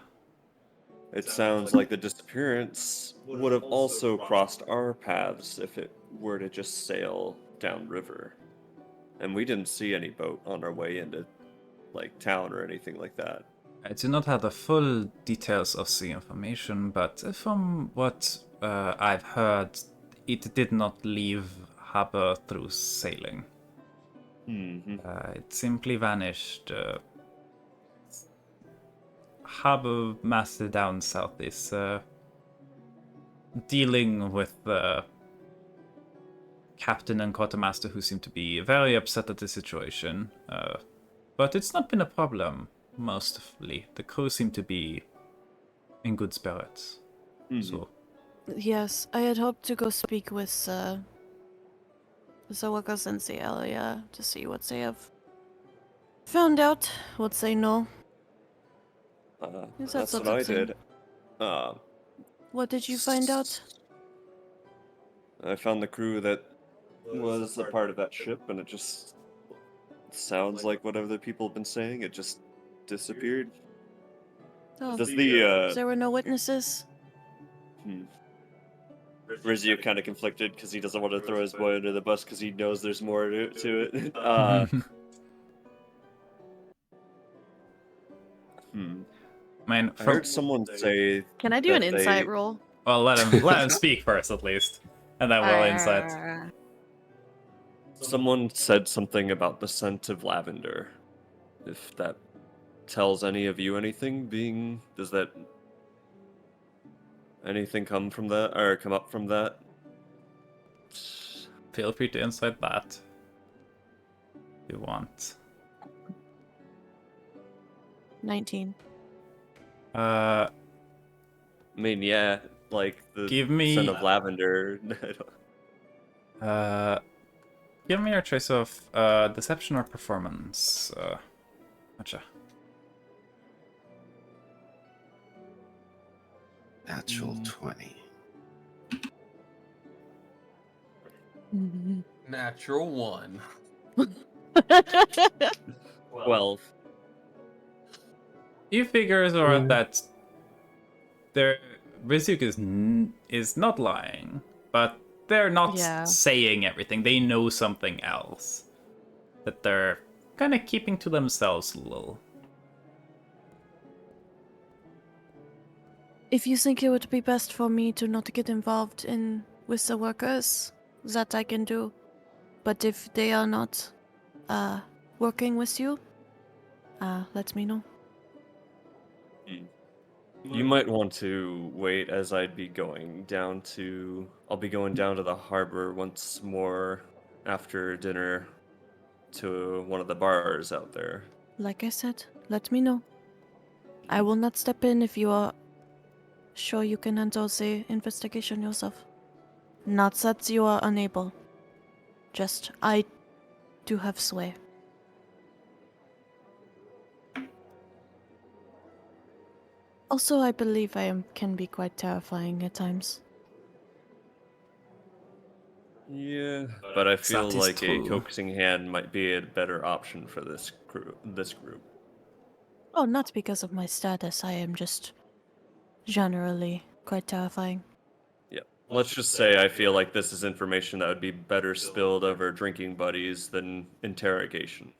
[SPEAKER 7] it sounds like the disappearance would have also crossed our paths if it were to just sail downriver. And we didn't see any boat on our way into, like, town or anything like that.
[SPEAKER 3] I do not have the full details of the information, but from what I've heard, it did not leave harbor through sailing.
[SPEAKER 7] Mm-hmm.
[SPEAKER 3] It simply vanished. Harbor master down south is dealing with the captain and quartermaster who seem to be very upset at the situation. But it's not been a problem, mostly. The crew seem to be in good spirits. So
[SPEAKER 9] Yes, I had hoped to go speak with the workers in the area to see what they have found out, what they know. Is that
[SPEAKER 7] That's
[SPEAKER 9] sort
[SPEAKER 7] what
[SPEAKER 9] of
[SPEAKER 7] I
[SPEAKER 9] thing?
[SPEAKER 7] did.
[SPEAKER 9] What did you find out?
[SPEAKER 7] I found the crew that was a part of that ship, and it just sounds like whatever the people have been saying. It just disappeared.
[SPEAKER 9] Oh,
[SPEAKER 7] Does the
[SPEAKER 9] there were no witnesses?
[SPEAKER 7] Rizio kind of conflicted because he doesn't want to throw his boy under the bus because he knows there's more to it.
[SPEAKER 3] Man,
[SPEAKER 7] I heard someone say.
[SPEAKER 9] Can I do an
[SPEAKER 7] that
[SPEAKER 9] insight
[SPEAKER 7] they-
[SPEAKER 9] roll?
[SPEAKER 3] Well, let him speak first, at least, and then we'll insight.
[SPEAKER 7] Someone said something about the scent of lavender. If that tells any of you anything, does that anything come from that or come up from that?
[SPEAKER 3] Feel free to insight that if you want.
[SPEAKER 9] 19.
[SPEAKER 7] I mean, yeah, like the
[SPEAKER 3] Give me-
[SPEAKER 7] scent of lavender.
[SPEAKER 3] Give me your choice of deception or performance. Gotcha.
[SPEAKER 8] Natural 20.
[SPEAKER 2] Natural 1.
[SPEAKER 7] 12.
[SPEAKER 3] You figure, Zora, that Rizuki is not lying, but they're not
[SPEAKER 9] Yeah.
[SPEAKER 3] saying everything. They know something else that they're kind of keeping to themselves a little.
[SPEAKER 9] If you think it would be best for me to not get involved with the workers, that I can do. But if they are not working with you, let me know.
[SPEAKER 7] You might want to wait, as I'll be going down to the harbor once more after dinner to one of the bars out there.
[SPEAKER 9] Like I said, let me know. I will not step in if you are sure you can handle the investigation yourself. Not that you are unable. Just, I do have sway. Also, I believe can be quite terrifying at times.
[SPEAKER 7] Yeah, but I feel
[SPEAKER 3] That is
[SPEAKER 7] like a
[SPEAKER 3] true.
[SPEAKER 7] coaxing hand might be a better option for this group.
[SPEAKER 9] Oh, not because of my status, I am just generally quite terrifying.
[SPEAKER 7] Yeah. Let's just say I feel like this is information that would be better spilled over drinking buddies than interrogation.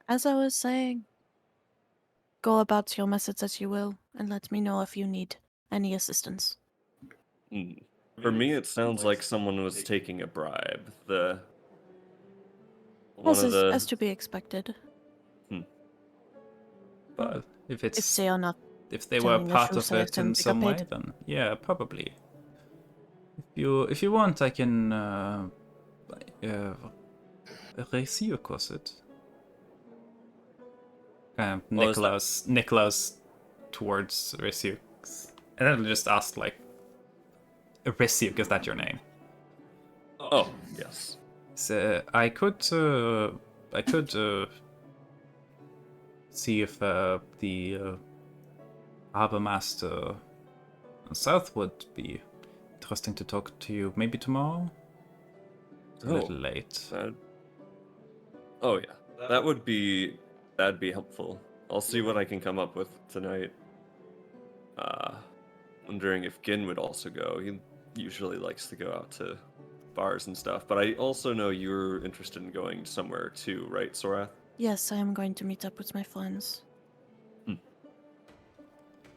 [SPEAKER 9] As I was saying, go about your methods as you will, and let me know if you need any assistance.
[SPEAKER 7] For me, it sounds like someone was taking a bribe.
[SPEAKER 9] As to be expected.
[SPEAKER 7] But
[SPEAKER 3] If
[SPEAKER 9] If they are not
[SPEAKER 3] if they were
[SPEAKER 9] telling the
[SPEAKER 3] part
[SPEAKER 9] truth,
[SPEAKER 3] of
[SPEAKER 9] I
[SPEAKER 3] it
[SPEAKER 9] assume
[SPEAKER 3] in
[SPEAKER 9] they got
[SPEAKER 3] some way,
[SPEAKER 9] paid.
[SPEAKER 3] then yeah, probably. If you want, I can raise you, cause it.
[SPEAKER 7] What was
[SPEAKER 3] Nicholas towards Risyuk. And then just ask, like, Risyuk, is that your name?
[SPEAKER 7] Oh, yes.
[SPEAKER 3] So I could see if the harbor master South would be interesting to talk to you. Maybe tomorrow? It's a little late.
[SPEAKER 7] Oh yeah, that'd be helpful. I'll see what I can come up with tonight. Wondering if Gin would also go. He usually likes to go out to bars and stuff, but I also know you're interested in going somewhere too, right, Sorath?
[SPEAKER 9] Yes, I am going to meet up with my friends.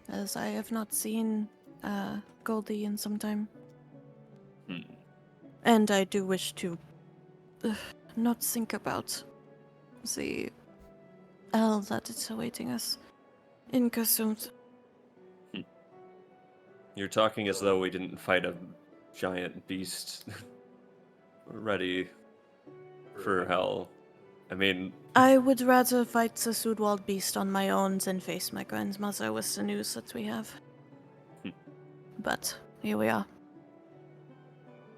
[SPEAKER 9] As I have not seen Goldie in some time. And I do wish to not think about the hell that it's awaiting us in Kasumth.
[SPEAKER 7] You're talking as though we didn't fight a giant beast ready for hell. I mean,
[SPEAKER 9] I would rather fight the Sudwald beast on my own than face my grandmother with the news that we have. But here we are.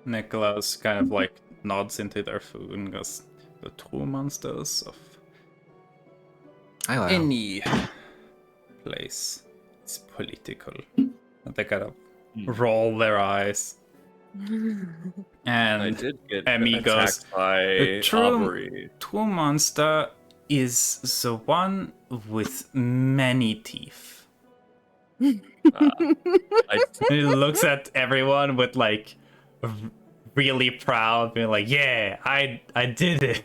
[SPEAKER 3] Nicholas kind of like nods into their food and goes, the true monsters of
[SPEAKER 8] Hello.
[SPEAKER 3] any place is political. And they kind of roll their eyes. And
[SPEAKER 7] I did get
[SPEAKER 3] Emmy goes,
[SPEAKER 7] attacked by
[SPEAKER 3] the
[SPEAKER 7] Aubrey.
[SPEAKER 3] true monster is the one with many teeth. He looks at everyone with like really proud, being like, "Yeah, I did it.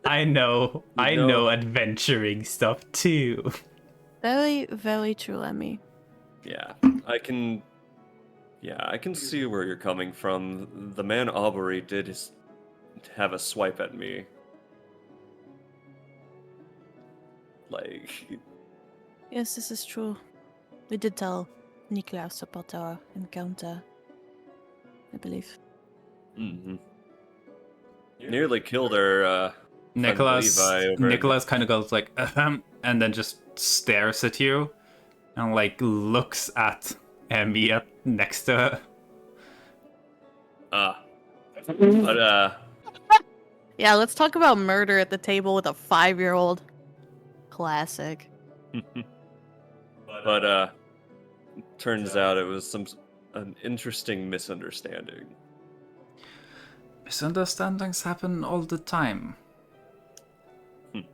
[SPEAKER 3] I know adventuring stuff too."
[SPEAKER 9] Very, very true, Emmy.
[SPEAKER 7] Yeah, I can see where you're coming from. The man Aubrey did have a swipe at me. Like,
[SPEAKER 9] Yes, this is true. We did tell Niklaus about our encounter, I believe.
[SPEAKER 7] nearly killed our
[SPEAKER 3] Nicholas kind of goes like, and then just stares at you, and like looks at Emmy next to her.
[SPEAKER 7] But
[SPEAKER 9] Yeah, let's talk about murder at the table with a 5-year-old. Classic.
[SPEAKER 7] but turns out it was an interesting misunderstanding.
[SPEAKER 3] Misunderstandings happen all the time.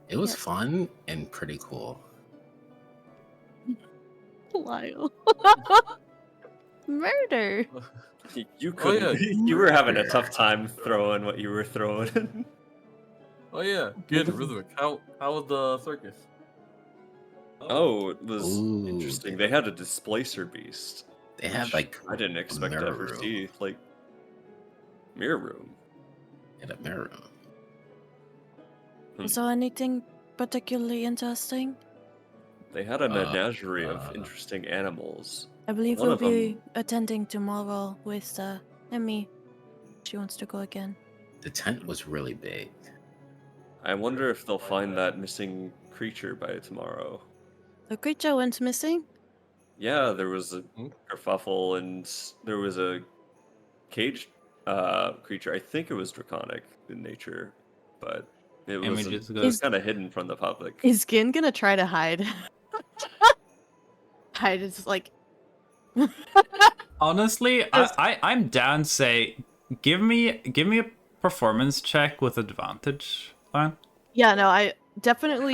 [SPEAKER 8] It was fun and pretty cool.
[SPEAKER 9] Lyle. Murder.
[SPEAKER 7] You couldn't. You were having a tough time throwing what you were throwing.
[SPEAKER 2] Oh yeah, good, Rhythmic. How was the circus?
[SPEAKER 7] Oh, it was interesting. They had a displacer beast.
[SPEAKER 8] They had like
[SPEAKER 7] I didn't expect to ever see like mirror room.
[SPEAKER 8] In a mirror room.
[SPEAKER 5] Was there anything particularly interesting?
[SPEAKER 7] They had a menagerie of interesting animals.
[SPEAKER 5] I believe
[SPEAKER 7] One
[SPEAKER 5] we'll
[SPEAKER 7] of them-
[SPEAKER 5] be attending tomorrow with Emmy. She wants to go again.
[SPEAKER 8] The tent was really big.
[SPEAKER 7] I wonder if they'll find that missing creature by tomorrow.
[SPEAKER 5] The creature went missing?
[SPEAKER 7] Yeah, there was a kerfuffle and there was a cage creature. I think it was draconic in nature, but it was kind of hidden from the public.
[SPEAKER 9] Is Gin gonna try to hide? Hide is like.
[SPEAKER 3] Honestly, I'm down. Say, give me a performance check with advantage. Fine.
[SPEAKER 9] Yeah, no, I definitely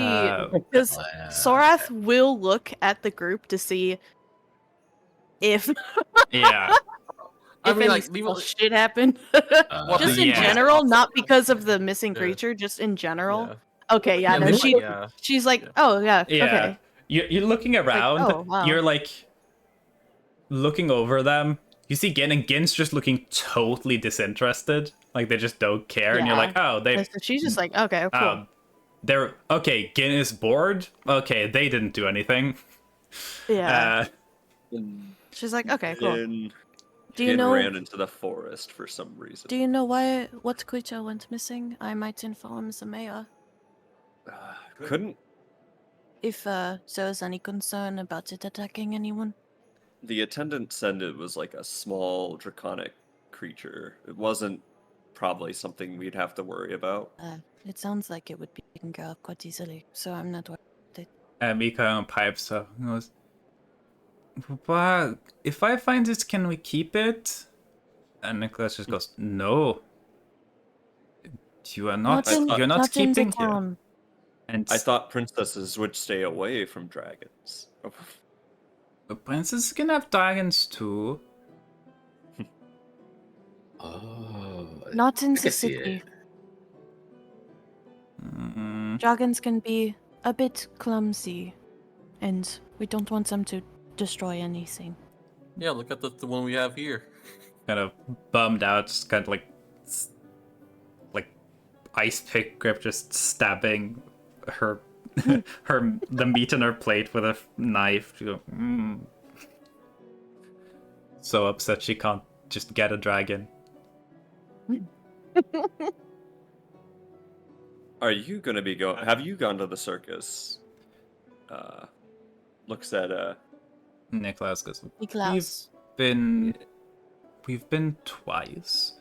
[SPEAKER 9] because Sorath will look at the group to see if
[SPEAKER 3] Yeah.
[SPEAKER 9] if any
[SPEAKER 2] like,
[SPEAKER 9] small shit happened. Just in
[SPEAKER 3] yeah.
[SPEAKER 9] general, not because of the missing creature, just in general.
[SPEAKER 2] Yeah.
[SPEAKER 9] Okay, yeah, no, she's like, oh yeah,
[SPEAKER 3] Yeah.
[SPEAKER 9] okay.
[SPEAKER 3] You're looking around.
[SPEAKER 9] oh, wow.
[SPEAKER 3] You're like looking over them. You see Gin, and Gin's just looking totally disinterested. Like they just don't care, and you're like, oh, they.
[SPEAKER 9] So she's just like, okay, cool.
[SPEAKER 3] They're okay. Gin is bored. Okay, they didn't do anything.
[SPEAKER 9] Yeah. She's like, okay, cool.
[SPEAKER 5] Do you
[SPEAKER 7] Gin
[SPEAKER 5] know?
[SPEAKER 7] ran into the forest for some reason.
[SPEAKER 5] Do you know what creature went missing? I might inform the mayor.
[SPEAKER 7] Couldn't
[SPEAKER 5] If there's any concern about it attacking anyone.
[SPEAKER 7] the attendant said it was like a small draconic creature? It wasn't probably something we'd have to worry about.
[SPEAKER 5] It sounds like it would be taken care of quite easily, so I'm not worried.
[SPEAKER 3] Mika pipes up and goes, but if I find it, can we keep it? And Nicholas just goes, no. You are not. You're not keeping here. And
[SPEAKER 7] I thought princesses would stay away from dragons.
[SPEAKER 3] Princesses can have dragons too.
[SPEAKER 8] Oh.
[SPEAKER 5] Not in
[SPEAKER 8] I
[SPEAKER 5] the
[SPEAKER 8] can see
[SPEAKER 5] city.
[SPEAKER 8] it.
[SPEAKER 5] Dragons can be a bit clumsy, and we don't want them to destroy anything.
[SPEAKER 2] Yeah, look at the one we have here.
[SPEAKER 3] Kind of bummed out, just kind of like ice pick grip, just stabbing her the meat on her plate with a knife. She goes, so upset she can't just get a dragon.
[SPEAKER 7] Are you gonna be going? Have you gone to the circus? Looks at
[SPEAKER 3] Nicholas goes,
[SPEAKER 5] Nicholas.
[SPEAKER 3] we've been twice.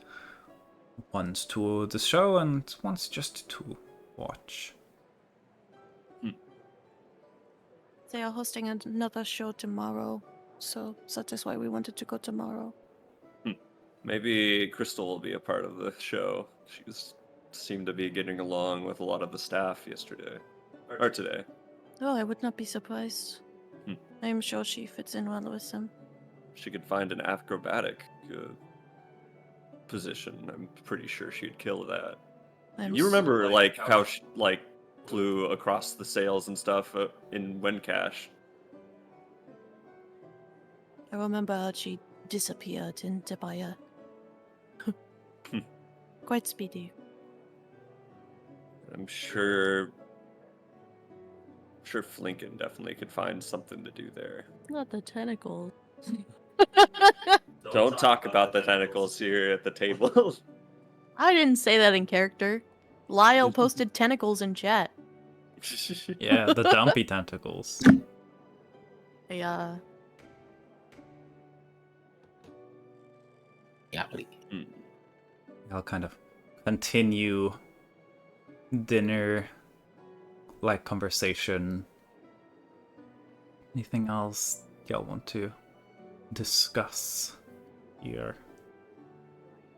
[SPEAKER 3] Once to the show and once just to watch.
[SPEAKER 5] They are hosting another show tomorrow, so that is why we wanted to go tomorrow.
[SPEAKER 7] maybe Crystal will be a part of the show. She seemed to be getting along with a lot of the staff yesterday or today.
[SPEAKER 5] Oh, I would not be surprised. I am sure she fits in well with them.
[SPEAKER 7] She could find an acrobatic position. I'm pretty sure she'd kill that. You remember like how she flew across the sails and stuff in Wencash?
[SPEAKER 5] I remember how she disappeared in Debaya. Quite speedy.
[SPEAKER 7] I'm sure Flinken definitely could find something to do there.
[SPEAKER 9] Not the tentacles.
[SPEAKER 7] Don't talk about the tentacles here at the table.
[SPEAKER 9] I didn't say that in character. Lyle posted tentacles in chat.
[SPEAKER 3] Yeah, the dumpy tentacles.
[SPEAKER 9] Yeah.
[SPEAKER 8] Yeah.
[SPEAKER 3] I'll kind of continue dinner like conversation. Anything else y'all want to discuss here?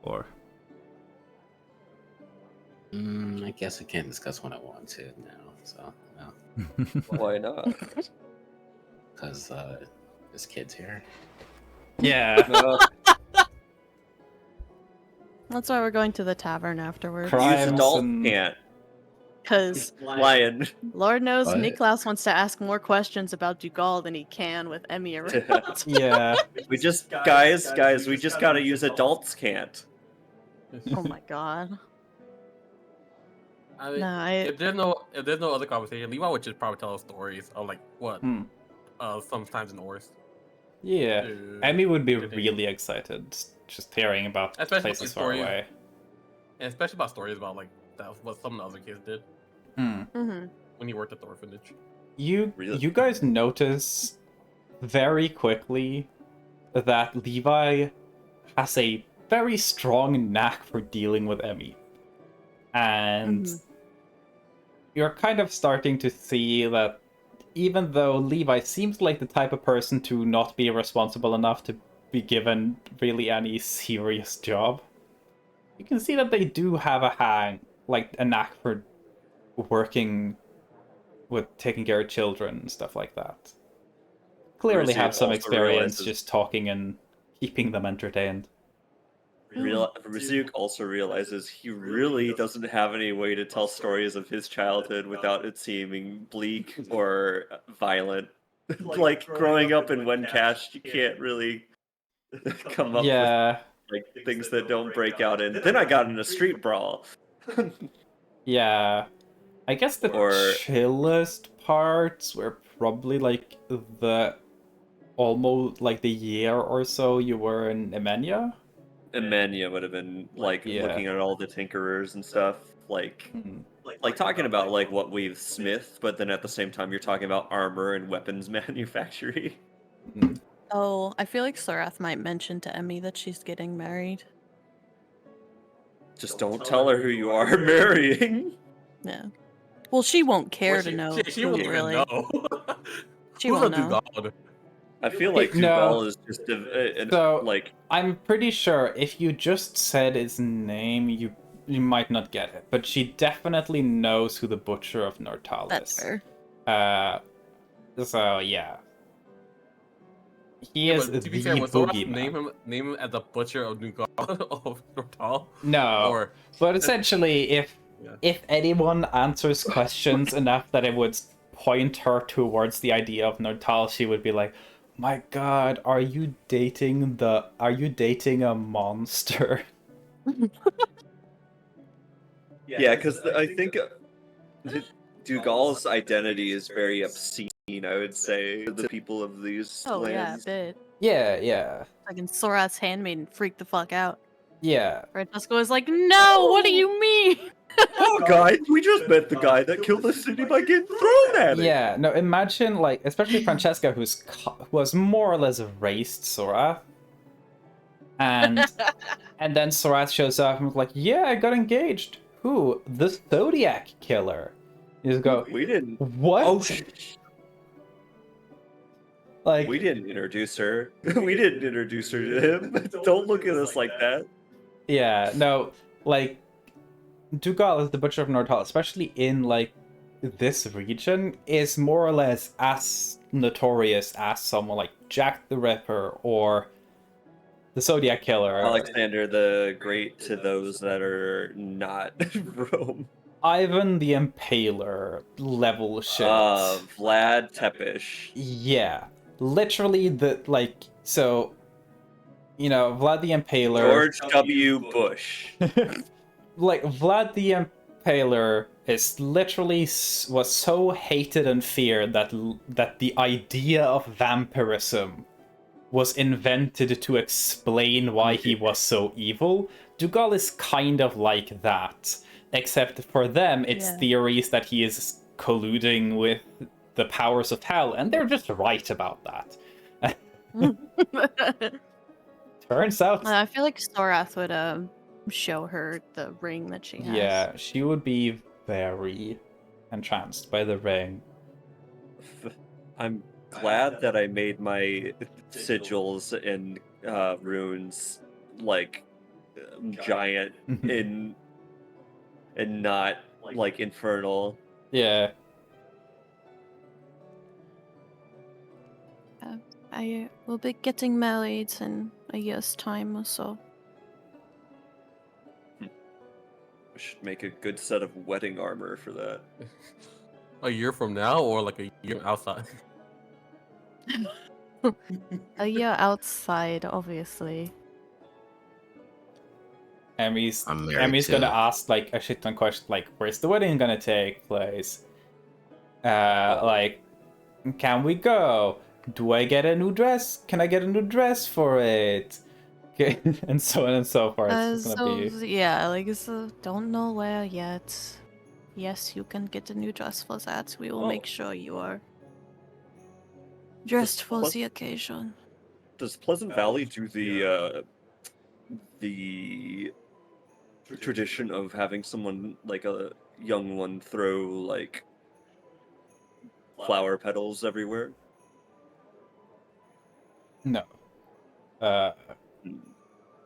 [SPEAKER 3] Or
[SPEAKER 8] I guess I can't discuss what I want to now, so no.
[SPEAKER 7] Why not?
[SPEAKER 8] Because there's kids here.
[SPEAKER 3] yeah.
[SPEAKER 9] That's why we're going to the tavern afterwards.
[SPEAKER 3] Crimes
[SPEAKER 7] Use adult
[SPEAKER 3] and-
[SPEAKER 7] can't.
[SPEAKER 9] Because
[SPEAKER 7] Lion.
[SPEAKER 9] Lord knows
[SPEAKER 8] What?
[SPEAKER 9] Niklaus wants to ask more questions about Dugal than he can with Emmy around.
[SPEAKER 3] Yeah.
[SPEAKER 7] We just guys, we just gotta use adults can't.
[SPEAKER 9] Oh my god.
[SPEAKER 2] I mean,
[SPEAKER 9] No,
[SPEAKER 2] if there's no other conversation, Levi would just probably tell us stories of like what sometimes in Norse.
[SPEAKER 3] Yeah.
[SPEAKER 2] to
[SPEAKER 3] Emmy would be
[SPEAKER 2] continue.
[SPEAKER 3] really excited just hearing about
[SPEAKER 2] Especially
[SPEAKER 3] places far
[SPEAKER 2] stories.
[SPEAKER 3] away.
[SPEAKER 2] And especially about stories about like what some of the other kids did
[SPEAKER 9] Mm-hmm.
[SPEAKER 2] when he worked at the orphanage.
[SPEAKER 3] You
[SPEAKER 7] Really?
[SPEAKER 3] you guys notice very quickly that Levi has a very strong knack for dealing with Emmy. And you're kind of starting to see that even though Levi seems like the type of person to not be responsible enough to be given really any serious job, you can see that they do have a knack for working with taking care of children and stuff like that. Clearly
[SPEAKER 7] Rizik
[SPEAKER 3] have some
[SPEAKER 7] also
[SPEAKER 3] experience
[SPEAKER 7] realizes-
[SPEAKER 3] just talking and keeping them entertained.
[SPEAKER 7] Rizik also realizes he really doesn't have any way to tell stories of his childhood without it seeming bleak or violent. Like growing up in Wencash, you can't really come up
[SPEAKER 3] Yeah,
[SPEAKER 7] with like things that don't break out in. Then I got in a street brawl.
[SPEAKER 3] yeah. I guess the
[SPEAKER 7] Or-
[SPEAKER 3] chillest parts were probably like the almost like the year or so you were in Emenia.
[SPEAKER 7] Emania would have been like
[SPEAKER 3] Yeah.
[SPEAKER 7] looking at all the tinkerers and stuff, like talking about like what we've smith, but then at the same time you're talking about armor and weapons manufacturing.
[SPEAKER 9] Oh, I feel like Sorath might mention to Emmy that she's getting married.
[SPEAKER 7] Just don't tell her who you are marrying.
[SPEAKER 9] Yeah. Well, she won't care
[SPEAKER 2] Well,
[SPEAKER 9] to know.
[SPEAKER 2] She
[SPEAKER 9] who
[SPEAKER 2] won't even
[SPEAKER 9] really.
[SPEAKER 2] know.
[SPEAKER 9] She
[SPEAKER 2] Who's
[SPEAKER 9] won't
[SPEAKER 2] a
[SPEAKER 9] know.
[SPEAKER 2] Dugal?
[SPEAKER 7] I feel like
[SPEAKER 3] No.
[SPEAKER 7] Duval is just
[SPEAKER 3] So-
[SPEAKER 7] like
[SPEAKER 3] I'm pretty sure if you just said his name, you might not get it. But she definitely knows who the Butcher of Nortal
[SPEAKER 9] That's
[SPEAKER 3] is.
[SPEAKER 9] fair.
[SPEAKER 3] So yeah. He is
[SPEAKER 2] But to be
[SPEAKER 3] the
[SPEAKER 2] fair, when Soras
[SPEAKER 3] boogeyman.
[SPEAKER 2] name him as the butcher of Dugal of Nortal,
[SPEAKER 3] No,
[SPEAKER 2] or
[SPEAKER 3] but essentially,
[SPEAKER 2] Yeah.
[SPEAKER 3] if anyone answers questions enough that it would point her towards the idea of Nortal, she would be like, "My God, are you dating a monster?"
[SPEAKER 7] yeah, because I think Dugal's identity is very obscene. I would say to the people of these
[SPEAKER 9] Oh yeah, a
[SPEAKER 7] lands.
[SPEAKER 9] bit.
[SPEAKER 3] Yeah.
[SPEAKER 9] Fucking Sorath's handmaiden freaked the fuck out.
[SPEAKER 3] Yeah.
[SPEAKER 9] Francesco was like, "No, what do you mean?"
[SPEAKER 7] Oh, guys, we just met the guy that killed the city by getting thrown at it.
[SPEAKER 3] Yeah, no, imagine, like, especially Francesca, who was more or less raised Sorath. And then Sorath shows up and was like, "Yeah, I got engaged. Who? The Zodiac Killer." You just go,
[SPEAKER 7] We didn't.
[SPEAKER 3] "What?"
[SPEAKER 7] Oh,
[SPEAKER 3] Like,
[SPEAKER 7] we didn't introduce her. We didn't introduce her to him. Don't look at us like that.
[SPEAKER 3] yeah, no, like, Dugal is the Butcher of Nortal, especially in, like, this region, is more or less as notorious as someone like Jack the Ripper or the Zodiac Killer.
[SPEAKER 7] Alexander the Great to those that are not Rome.
[SPEAKER 3] Ivan the Impaler level shit.
[SPEAKER 7] Vlad Tepish.
[SPEAKER 3] Yeah. Literally so, Vlad the Impaler.
[SPEAKER 7] George W. Bush.
[SPEAKER 3] Like, Vlad the Impaler is literally was so hated and feared that the idea of vampirism was invented to explain why he was so evil. Dugal is kind of like that. Except for them, it's
[SPEAKER 9] Yeah.
[SPEAKER 3] theories that he is colluding with the powers of hell, and they're just right about that. Turns out,
[SPEAKER 9] I feel like Sorath would show her the ring that she has.
[SPEAKER 3] yeah, she would be very entranced by the ring.
[SPEAKER 7] I'm glad that I made my sigils and runes like giant and not like infernal.
[SPEAKER 3] Yeah.
[SPEAKER 9] I will be getting married in a year's time or so.
[SPEAKER 7] We should make a good set of wedding armor for that.
[SPEAKER 2] A year from now, or like a year outside?
[SPEAKER 9] A year outside, obviously.
[SPEAKER 3] Emmy's
[SPEAKER 8] I'm married
[SPEAKER 3] gonna
[SPEAKER 8] too.
[SPEAKER 3] ask like a shit ton question, like, where's the wedding gonna take place? Like, can we go? Do I get a new dress? Can I get a new dress for it? Okay, and so on and so forth. It's gonna
[SPEAKER 9] So
[SPEAKER 3] be
[SPEAKER 9] yeah, like don't know where yet. Yes, you can get a new dress for that. We will make sure you are dressed for the occasion.
[SPEAKER 7] Does Pleasant Valley do the tradition of having someone like a young one throw like flower petals everywhere?
[SPEAKER 3] no,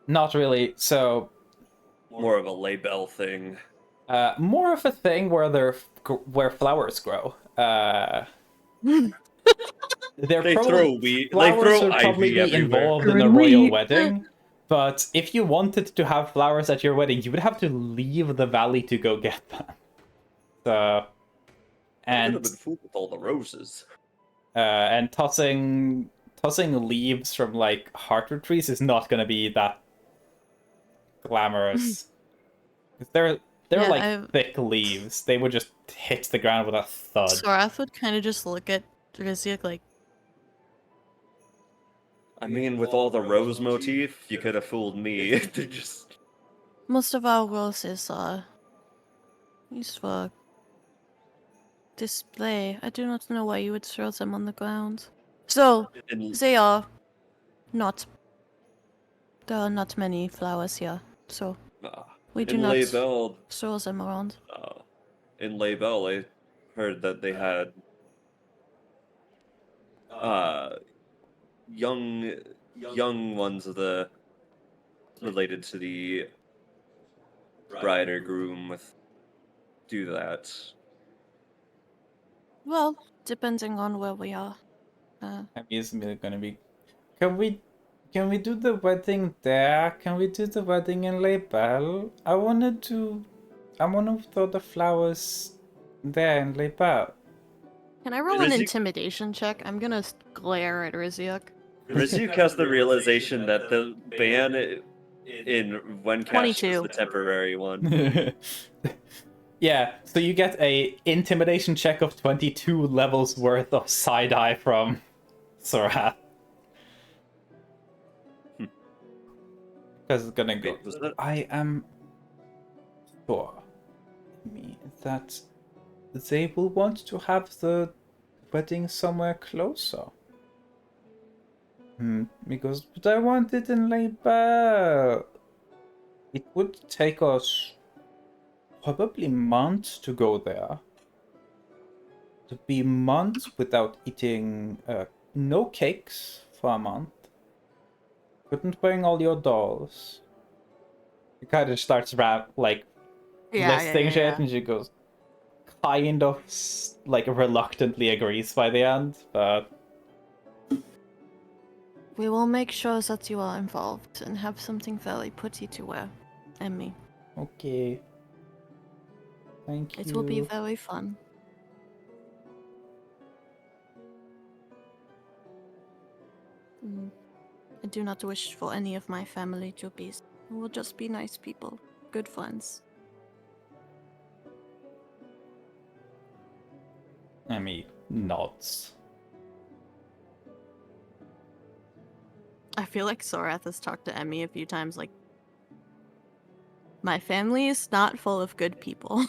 [SPEAKER 3] not really. So
[SPEAKER 7] More of a label thing.
[SPEAKER 3] more of a thing where where flowers grow.
[SPEAKER 7] They throw
[SPEAKER 3] flowers would probably
[SPEAKER 7] ivy
[SPEAKER 3] be
[SPEAKER 7] everywhere.
[SPEAKER 3] involved in a
[SPEAKER 4] Green
[SPEAKER 3] royal
[SPEAKER 4] wheat.
[SPEAKER 3] wedding. But if you wanted to have flowers at your wedding, you would have to leave the valley to go get them. So,
[SPEAKER 7] I would
[SPEAKER 3] and
[SPEAKER 7] have been fooled with all the roses.
[SPEAKER 3] and tossing leaves from like heartwood trees is not going to be that glamorous. 'Cause they're
[SPEAKER 9] Yeah,
[SPEAKER 3] like thick leaves. They would just hit the ground with a thud.
[SPEAKER 9] Sorath would kind of just look at Riziak like,
[SPEAKER 7] I mean, with all the rose motif, you could have fooled me. They're just
[SPEAKER 9] most of our roses are used for display. I do not know why you would throw them on the ground. So,
[SPEAKER 7] in,
[SPEAKER 9] they are not. There are not many flowers here, so we do
[SPEAKER 7] in
[SPEAKER 9] not
[SPEAKER 7] Label.
[SPEAKER 9] throw them around.
[SPEAKER 7] In Label, I heard that they had young ones of the related to the bride or groom with do that.
[SPEAKER 9] Well, depending on where we are.
[SPEAKER 3] I'm easily gonna be. Can we do the wedding there? Can we do the wedding in Label? I wanna throw the flowers there in Label.
[SPEAKER 9] Can I roll an intimidation check? I'm gonna glare at Riziak.
[SPEAKER 7] Rizyuk has the realization that the ban in Wencash is
[SPEAKER 9] 22.
[SPEAKER 7] the temporary one.
[SPEAKER 3] Yeah, so you get a intimidation check of 22 levels worth of side eye from Sorath. Because it's gonna go. I am sure that they will want to have the wedding somewhere closer. Because would I want it in Labor? It would take us probably months to go there. To be months without eating no cakes for a month. Couldn't bring all your dolls. It kind of starts listing shit, and she goes, kind of like reluctantly agrees by the end, but
[SPEAKER 9] We will make sure that you are involved and have something very pretty to wear, Emmy.
[SPEAKER 3] okay. Thank you.
[SPEAKER 9] It will be very fun. I do not wish for any of my family to be. We'll just be nice people, good friends.
[SPEAKER 3] Emmy nods.
[SPEAKER 9] I feel like Sorath has talked to Emmy a few times, like my family is not full of good people.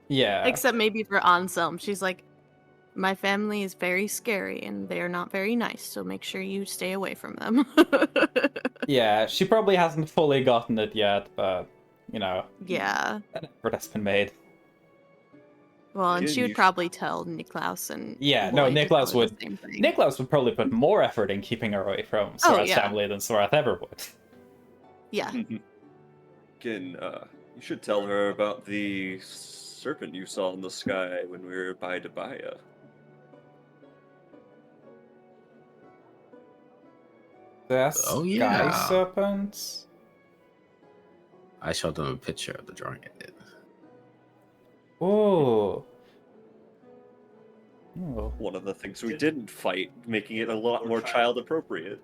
[SPEAKER 3] Yeah.
[SPEAKER 9] Except maybe for Anselm. She's like, my family is very scary and they are not very nice, so make sure you stay away from them.
[SPEAKER 3] Yeah, she probably hasn't fully gotten it yet, but, you know,
[SPEAKER 9] Yeah.
[SPEAKER 3] an effort has been made.
[SPEAKER 9] Well, and
[SPEAKER 7] Yeah,
[SPEAKER 9] she would
[SPEAKER 7] you-
[SPEAKER 9] probably tell Niklaus and
[SPEAKER 3] Yeah, no,
[SPEAKER 9] Lloyd to
[SPEAKER 3] Niklaus
[SPEAKER 9] tell her
[SPEAKER 3] would.
[SPEAKER 9] the same thing.
[SPEAKER 3] Niklaus would probably put more effort in keeping her away from
[SPEAKER 9] Oh,
[SPEAKER 3] Sorath's
[SPEAKER 9] yeah.
[SPEAKER 3] family than Sorath ever would.
[SPEAKER 9] Yeah.
[SPEAKER 7] Again, you should tell her about the serpent you saw in the sky when we were by Debaya.
[SPEAKER 3] The
[SPEAKER 8] Oh,
[SPEAKER 3] sky
[SPEAKER 8] yeah.
[SPEAKER 3] serpents?
[SPEAKER 8] I showed them a picture of the drawing I did.
[SPEAKER 3] Oh. Oh.
[SPEAKER 7] One of the things we didn't fight, making it a lot more child appropriate.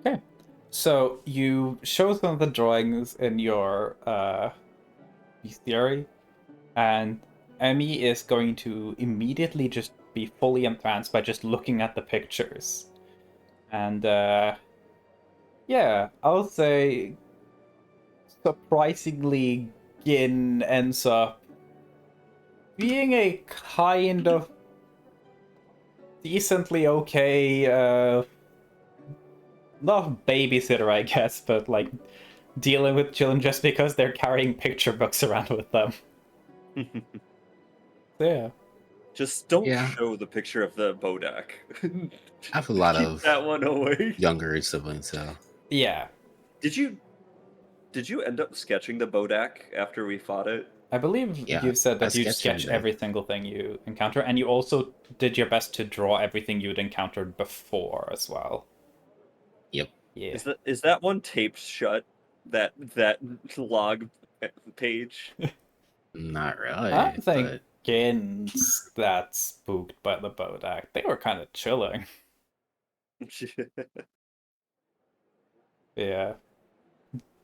[SPEAKER 3] Okay. So you show some of the drawings in your bestiary, and Emmy is going to immediately just be fully entranced by just looking at the pictures. And yeah, I'll say surprisingly Gin ends up being a kind of decently okay not babysitter, I guess, but like dealing with children just because they're carrying picture books around with them. Yeah.
[SPEAKER 7] Just don't
[SPEAKER 8] Yeah.
[SPEAKER 7] show the picture of the Bodak.
[SPEAKER 8] I have a lot
[SPEAKER 7] Keep
[SPEAKER 8] of
[SPEAKER 7] that one away.
[SPEAKER 8] younger siblings, so
[SPEAKER 3] Yeah.
[SPEAKER 7] Did you end up sketching the Bodak after we fought it?
[SPEAKER 3] I believe
[SPEAKER 8] Yeah,
[SPEAKER 3] you said
[SPEAKER 8] I
[SPEAKER 3] that you'd
[SPEAKER 8] sketched
[SPEAKER 3] sketch
[SPEAKER 8] everything.
[SPEAKER 3] every single thing you encounter, and you also did your best to draw everything you'd encountered before as well.
[SPEAKER 8] Yep.
[SPEAKER 3] Yeah.
[SPEAKER 7] Is that one taped shut? That log page?
[SPEAKER 8] Not really.
[SPEAKER 3] I don't think
[SPEAKER 8] but
[SPEAKER 3] Gin's that spooked by the Bodak. They were kind of chilling. Yeah.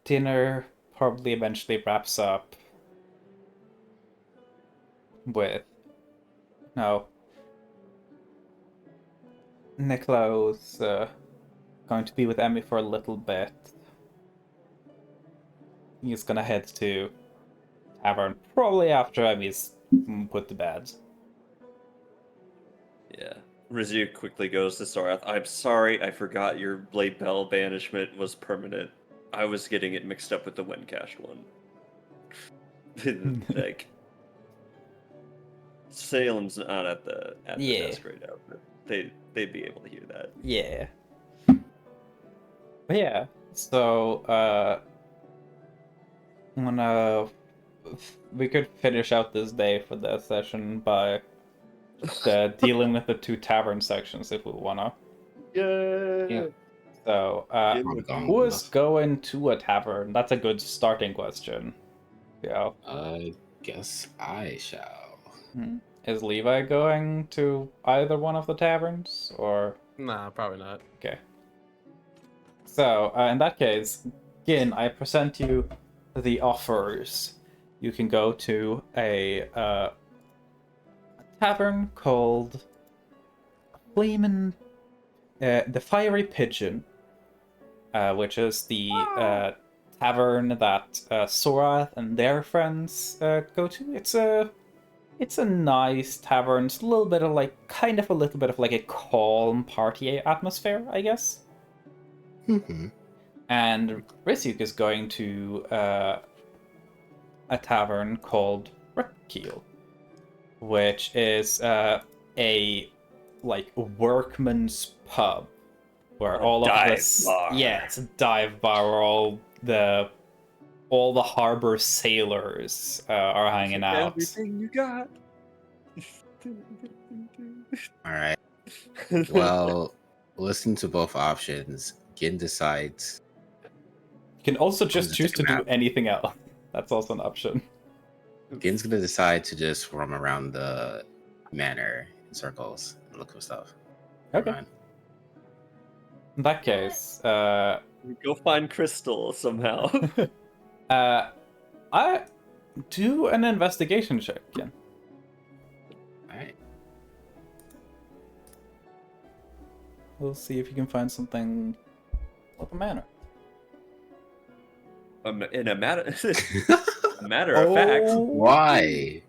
[SPEAKER 3] Dinner probably eventually wraps up with Niklaus going to be with Emmy for a little bit. He's gonna head to tavern probably after Emmy's put to bed.
[SPEAKER 7] Yeah. Rizu quickly goes to Sorath. I'm sorry, I forgot your Blade Bell banishment was permanent. I was getting it mixed up with the Wencash one. Like, Salem's not at the
[SPEAKER 3] Yeah.
[SPEAKER 7] desk right now, but they'd be able to hear that.
[SPEAKER 3] Yeah. But yeah, so I'm gonna we could finish out this day for this session by just dealing with the two tavern sections if we wanna.
[SPEAKER 7] Yeah.
[SPEAKER 3] So who is going to a tavern? That's a good starting question. Yeah.
[SPEAKER 8] I guess I shall.
[SPEAKER 3] Is Levi going to either one of the taverns, or?
[SPEAKER 2] Nah, probably not.
[SPEAKER 3] Okay. So, in that case, Gin, I present you the offers. You can go to a tavern called Flamin', the Fiery Pigeon, which is the tavern that Sorath and their friends go to. It's a nice tavern. It's a little bit of like, kind of a little bit of like a calm party atmosphere, I guess. And Risyuk is going to a tavern called Rickkeel, which is a like workman's pub where all of this, yeah, it's a dive bar where all the harbor sailors are hanging out.
[SPEAKER 7] Everything you got.
[SPEAKER 8] All right. Well, listen to both options. Gin decides.
[SPEAKER 3] You can also just
[SPEAKER 8] to
[SPEAKER 3] choose
[SPEAKER 8] take
[SPEAKER 3] to
[SPEAKER 8] a
[SPEAKER 3] do
[SPEAKER 8] nap.
[SPEAKER 3] anything else. That's also an option.
[SPEAKER 8] Gin's gonna decide to just roam around the manor in circles and look for stuff. Never
[SPEAKER 3] Okay.
[SPEAKER 8] mind.
[SPEAKER 3] In that case,
[SPEAKER 7] Go find Crystal somehow.
[SPEAKER 3] I do an investigation check again.
[SPEAKER 8] All right.
[SPEAKER 3] We'll see if you can find something What a manner.
[SPEAKER 7] In a matter, a matter of fact.
[SPEAKER 8] Why?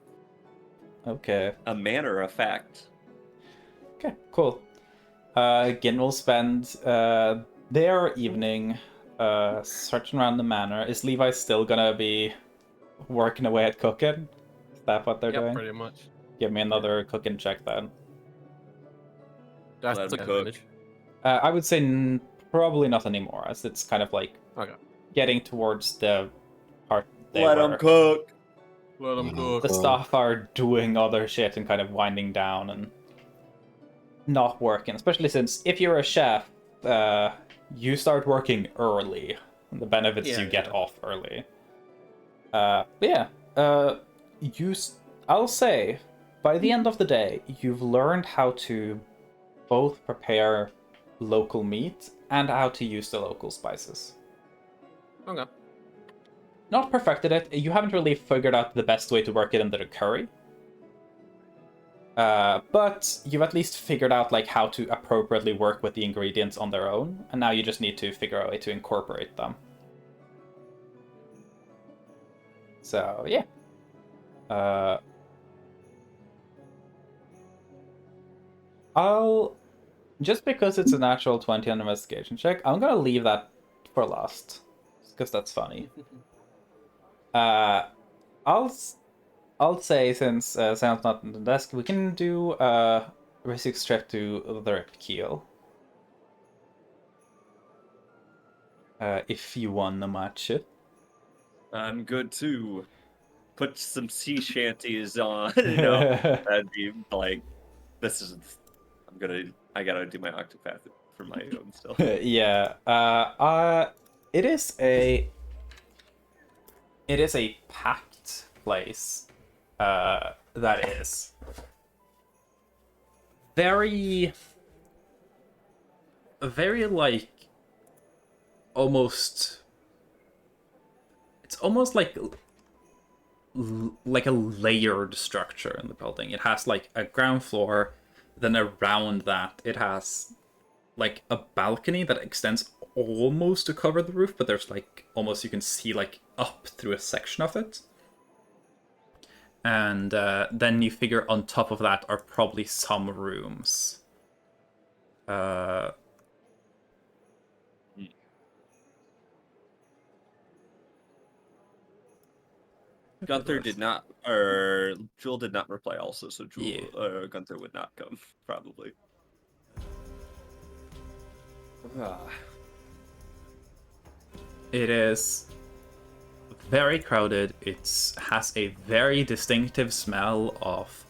[SPEAKER 3] Okay.
[SPEAKER 7] A manner of fact.
[SPEAKER 3] Okay, cool. Gin will spend their evening searching around the manor. Is Levi still gonna be working away at cooking? Is that what they're doing?
[SPEAKER 2] Pretty much.
[SPEAKER 3] Give me another cooking check then.
[SPEAKER 2] That's
[SPEAKER 7] Let
[SPEAKER 2] the
[SPEAKER 7] him cook.
[SPEAKER 2] advantage.
[SPEAKER 3] I would say probably not anymore, as it's kind of like
[SPEAKER 2] Okay.
[SPEAKER 3] getting towards the part
[SPEAKER 7] Let him cook.
[SPEAKER 2] Let them cook.
[SPEAKER 3] The staff are doing other shit and kind of winding down and not working. Especially since if you're a chef, you start working early. The benefits you get off early. I'll say, by the end of the day, you've learned how to both prepare local meat and how to use the local spices.
[SPEAKER 2] Okay.
[SPEAKER 3] Not perfected it. You haven't really figured out the best way to work it into the curry. But you've at least figured out like how to appropriately work with the ingredients on their own, and now you just need to figure out a way to incorporate them. So yeah. I'll just because it's a natural 20 on investigation check, I'm gonna leave that for last because that's funny. I'll say since Sam's not on the desk, we can do Risik's trip to the Rip Keel. If you want to match it.
[SPEAKER 7] I'm good too. Put some sea shanties on. That'd be like, I gotta do my octopath for my own still.
[SPEAKER 3] Yeah. It is a packed place. That is very like it's almost like a layered structure in the building. It has like a ground floor, then around that it has like a balcony that extends almost to cover the roof, but there's like almost you can see like up through a section of it. And then you figure on top of that are probably some rooms.
[SPEAKER 7] Gunther did not, or Jewel did not reply also, so Gunther would not come, probably.
[SPEAKER 3] It is very crowded. It has a very distinctive smell of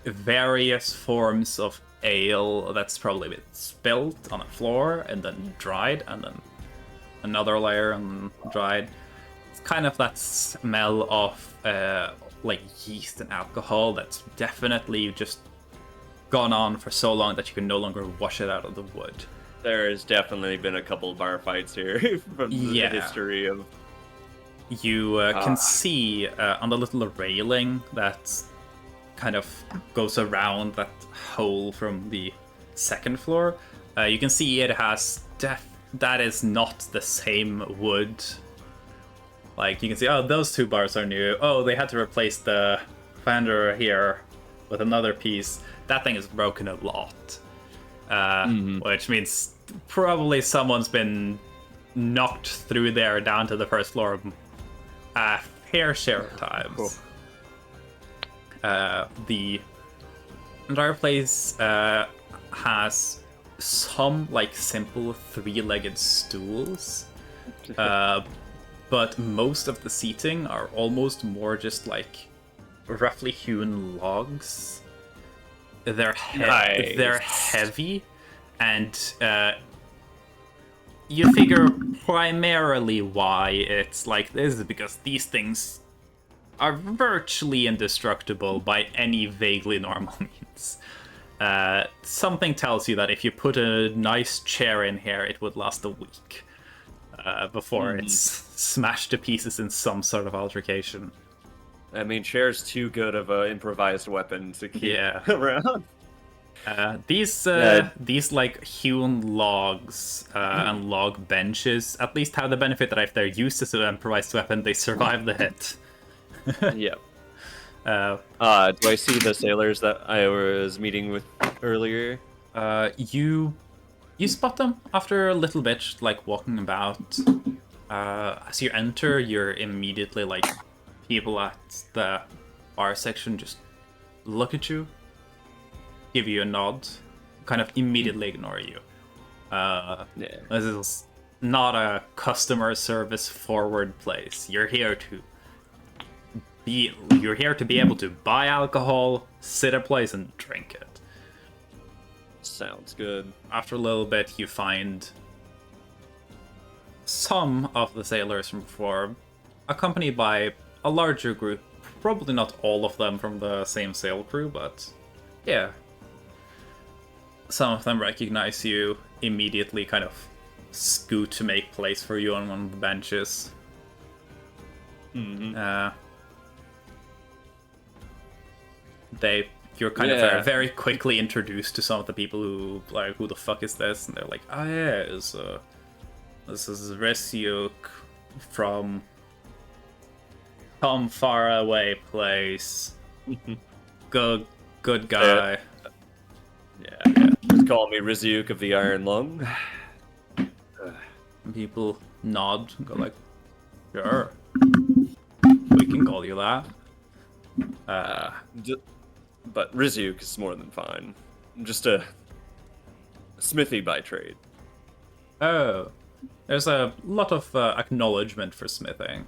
[SPEAKER 3] various forms of ale that's probably been spilled on the floor and then dried and then another layer and dried. It's kind of that smell of like yeast and alcohol that's definitely just gone on for so long that you can no longer wash it out of the wood.
[SPEAKER 7] There has definitely been a couple of bar fights here from the history of...
[SPEAKER 3] You can see on the little railing that kind of goes around that hole from the second floor. You can see it has that is not the same wood. Like, you can see, oh, those two bars are new. Oh, they had to replace the fender here with another piece. That thing is broken a lot. Which means probably someone's been knocked through there down to the first floor a fair share of times.
[SPEAKER 7] Cool.
[SPEAKER 3] The entire place has some like simple three-legged stools, but most of the seating are almost more just like roughly hewn logs. They're they're heavy, and you figure primarily why it's like this is because these things are virtually indestructible by any vaguely normal means. Something tells you that if you put a nice chair in here, it would last a week before it's smashed to pieces in some sort of altercation.
[SPEAKER 7] I mean, chair's too good of an improvised weapon to keep around.
[SPEAKER 3] These like hewn logs and log benches at least have the benefit that if they're used as an improvised weapon, they survive the hit.
[SPEAKER 7] Yep. Do I see the sailors that I was meeting with earlier?
[SPEAKER 3] You spot them after a little bit, like walking about. As you enter, you're immediately like people at the bar section just look at you, give you a nod, kind of immediately ignore you. This is not a customer service forward place. You're here to be able to buy alcohol, sit a place, and drink it.
[SPEAKER 7] Sounds good.
[SPEAKER 3] After a little bit, you find some of the sailors from before, accompanied by a larger group. Probably not all of them from the same sail crew, but yeah. Some of them recognize you, immediately kind of scoot to make place for you on one of the benches. You're kind of very quickly introduced to some of the people who like, who the fuck is this? And they're like, oh yeah, this is Resyuk from some faraway place. Good guy.
[SPEAKER 7] Yeah. Just call me Resyuk of the Iron Lung.
[SPEAKER 3] People nod and go like, sure. We can call you that.
[SPEAKER 7] But Resyuk is more than fine. I'm just a smithy by trade.
[SPEAKER 3] Oh. There's a lot of acknowledgement for smithing.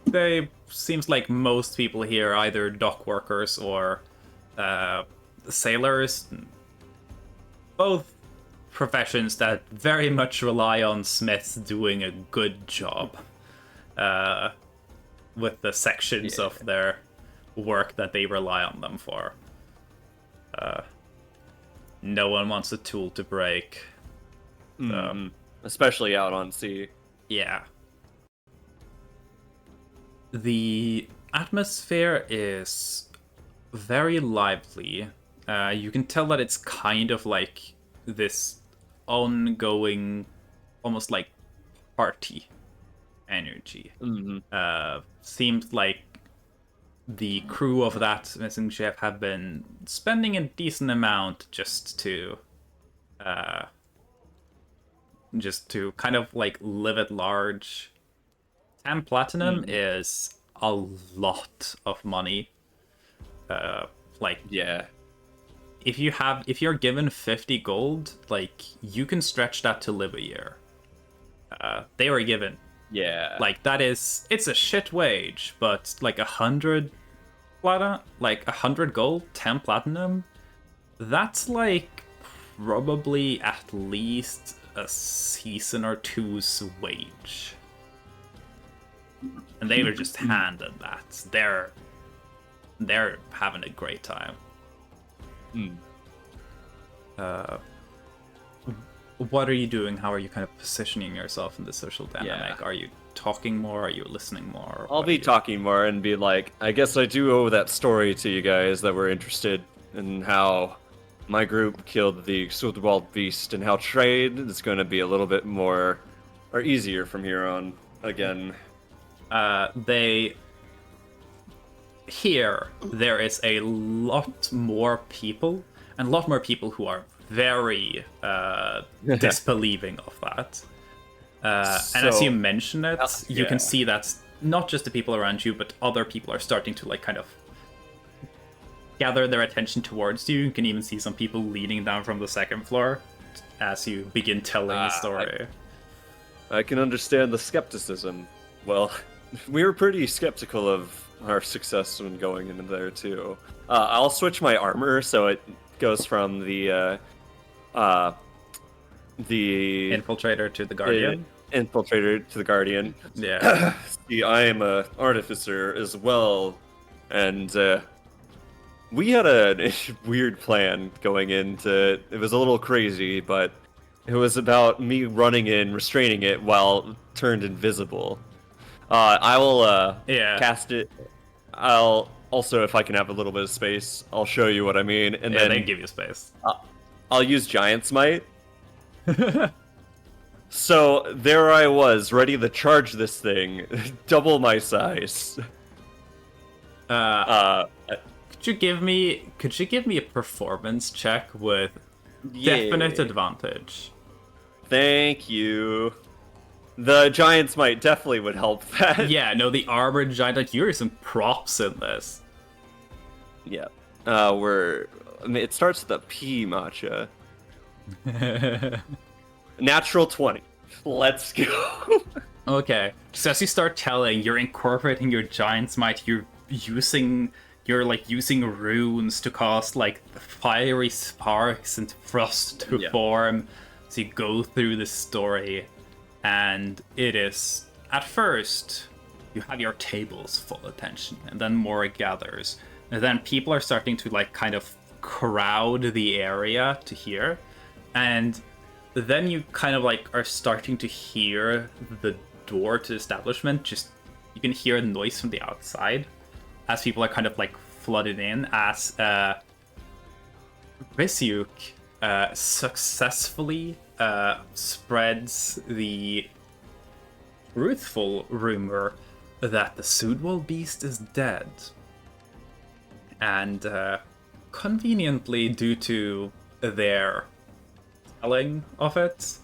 [SPEAKER 3] They seems like most people here are either dock workers or sailors. Both professions that very much rely on smiths doing a good job with the sections of their work that they rely on them for. No one wants a tool to break.
[SPEAKER 7] Especially out on sea.
[SPEAKER 3] Yeah. The atmosphere is very lively. You can tell that it's kind of like this ongoing, almost like party energy. Seems like the crew of that missing ship have been spending a decent amount just to kind of like live at large. 10 platinum is a lot of money. If you're given 50 gold, like you can stretch that to live a year. They were given, like it's a shit wage, but like 100 platinum, like 100 gold, 10 platinum, that's like probably at least a season or two's wage. And they were just handed that. They're having a great time. What are you doing? How are you kind of positioning yourself in the social dynamic? Are you talking more? Are you listening more?
[SPEAKER 7] I'll be talking more and be like, I guess I do owe that story to you guys that were interested in how my group killed the Sudwald Beast and how trade is going to be a little bit more or easier from here on again.
[SPEAKER 3] There is a lot more people, and a lot more people who are very disbelieving of that. And as you mention it, you can see that not just the people around you, but other people are starting to like kind of gather their attention towards you. You can even see some people leaning down from the second floor as you begin telling the story.
[SPEAKER 7] I can understand the skepticism. Well, we were pretty skeptical of our success when going into there too. I'll switch my armor so it goes from the
[SPEAKER 3] infiltrator to the guardian.
[SPEAKER 7] Infiltrator to the guardian.
[SPEAKER 3] Yeah.
[SPEAKER 7] See, I am a artificer as well, and we had a weird plan going into. It was a little crazy, but it was about me running in, restraining it while turned invisible. I will cast it. I'll Also, if I can have a little bit of space, I'll show you what I mean, and
[SPEAKER 3] Yeah,
[SPEAKER 7] then
[SPEAKER 3] they give you space.
[SPEAKER 7] I'll use Giant Smite. So there I was, ready to charge this thing, double my size.
[SPEAKER 3] Could you give me a performance check with definite advantage?
[SPEAKER 7] Thank you. The Giant Smite definitely would help that.
[SPEAKER 3] Yeah, no, the armored giant, like, you're some props in this.
[SPEAKER 7] Yeah. It starts with a P, Matcha. Natural 20. Let's go.
[SPEAKER 3] Okay. So as you start telling, you're incorporating your giant smite, you're using runes to cause like fiery sparks and frost to form. So you go through the story, and it is, at first, you have your tables full attention, and then more gathers. And then people are starting to like kind of crowd the area to hear. And then you kind of like are starting to hear the door to the establishment. Just, you can hear a noise from the outside as people are kind of like flooded in, as Risyuk successfully spreads the truthful rumor that the Sudwal beast is dead. And conveniently, due to their telling of it,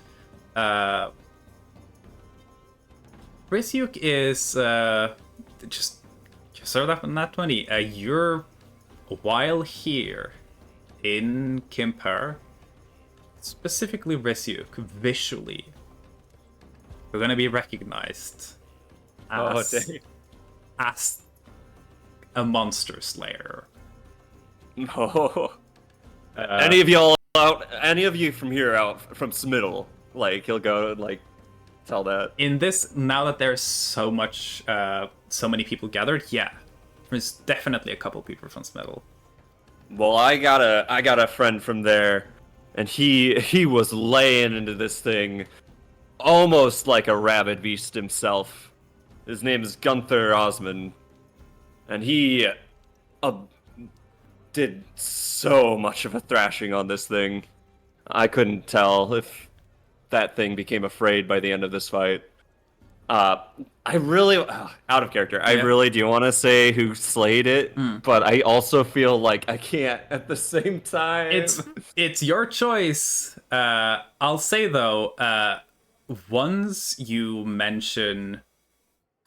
[SPEAKER 3] Risyuk is just served up on that 20. You're, while here in Qimper, specifically Risyuk, visually, you're gonna be recognized as a monster slayer.
[SPEAKER 7] No. Any of y'all out? Any of you from here out from Smiddle? Like, he'll go and like tell that.
[SPEAKER 3] In this, now that there's so much, so many people gathered, yeah, there's definitely a couple people from Smiddle.
[SPEAKER 7] Well, I got a friend from there, and he was laying into this thing, almost like a rabid beast himself. His name is Gunther Osman, and he did so much of a thrashing on this thing. I couldn't tell if that thing became afraid by the end of this fight. I really, out of character, I really do want to say who slayed it, but I also feel like I can't at the same time.
[SPEAKER 3] It's your choice. I'll say though, once you mention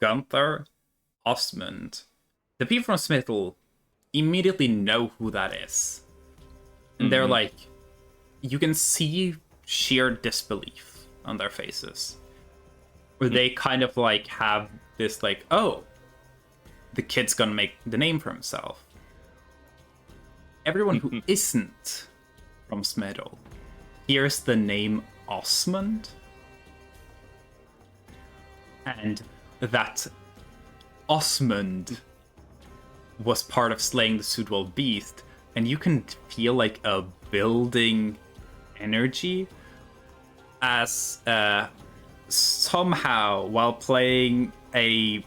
[SPEAKER 3] Gunther Osmond, the people from Smithel immediately know who that is. And they're like, you can see sheer disbelief on their faces. Where they kind of like have this like, oh, the kid's gonna make the name for himself. Everyone who isn't from Smithel hears the name Osmond, and that Osmond was part of slaying the Sudwal beast, and you can feel like a building energy as somehow, while playing a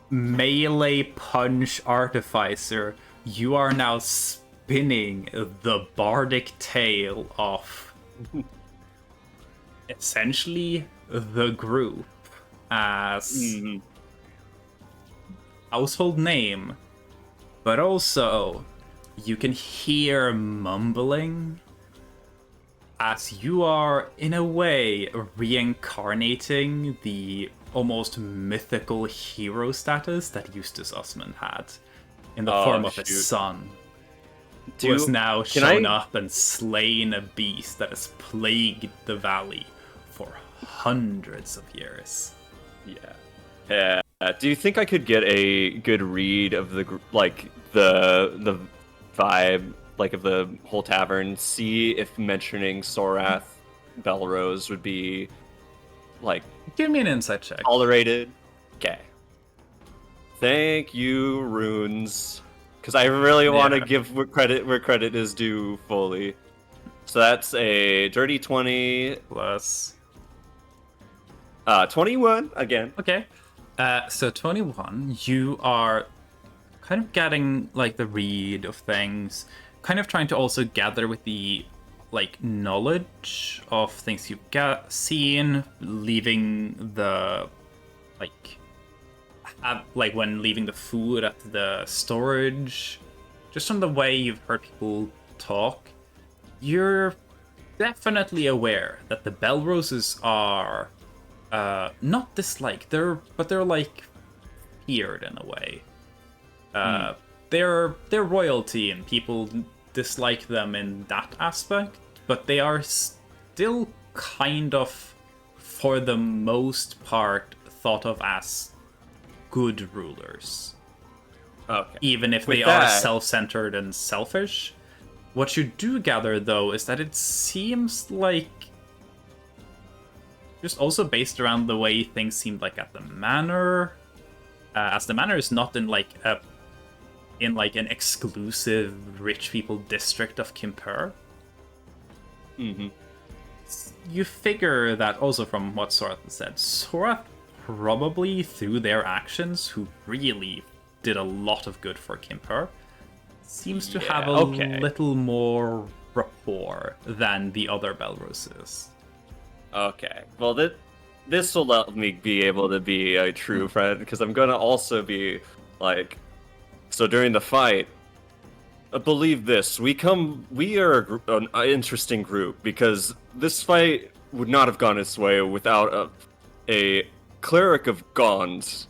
[SPEAKER 3] melee punch artificer, you are now spinning the bardic tale of essentially the group as household name, but also you can hear mumbling as you are, in a way, reincarnating the almost mythical hero status that Eustace Osmond had in the form of his son, who has now shown up and slain a beast that has plagued the valley for hundreds of years.
[SPEAKER 7] Yeah. Do you think I could get a good read of the vibe, like, of the whole tavern? See if mentioning Sorath Belrose would be, like,
[SPEAKER 3] give me an insight check.
[SPEAKER 7] Tolerated. Okay. Thank you, runes, because I really want to give credit where credit is due fully. So that's a dirty 20
[SPEAKER 3] plus
[SPEAKER 7] 21 again.
[SPEAKER 3] Okay. So 21, you are kind of getting like the read of things, kind of trying to also gather with the like knowledge of things you've seen, leaving the like when leaving the food at the storage, just from the way you've heard people talk, you're definitely aware that the Belroses are not disliked, but they're like feared in a way. They're royalty and people dislike them in that aspect, but they are still kind of, for the most part, thought of as good rulers.
[SPEAKER 7] Okay.
[SPEAKER 3] Even if they are self-centered and selfish. What you do gather, though, is that it seems like, just also based around the way things seemed like at the manor, as the manor is not in like an exclusive rich people district of Qimper. You figure that also from what Sorath said, Sorath probably through their actions, who really did a lot of good for Qimper, seems to have a little more rapport than the other Belroses.
[SPEAKER 7] Okay, well this will let me be able to be a true friend, because I'm gonna also be like, so during the fight, believe this, we are an interesting group, because this fight would not have gone its way without a cleric of Gonds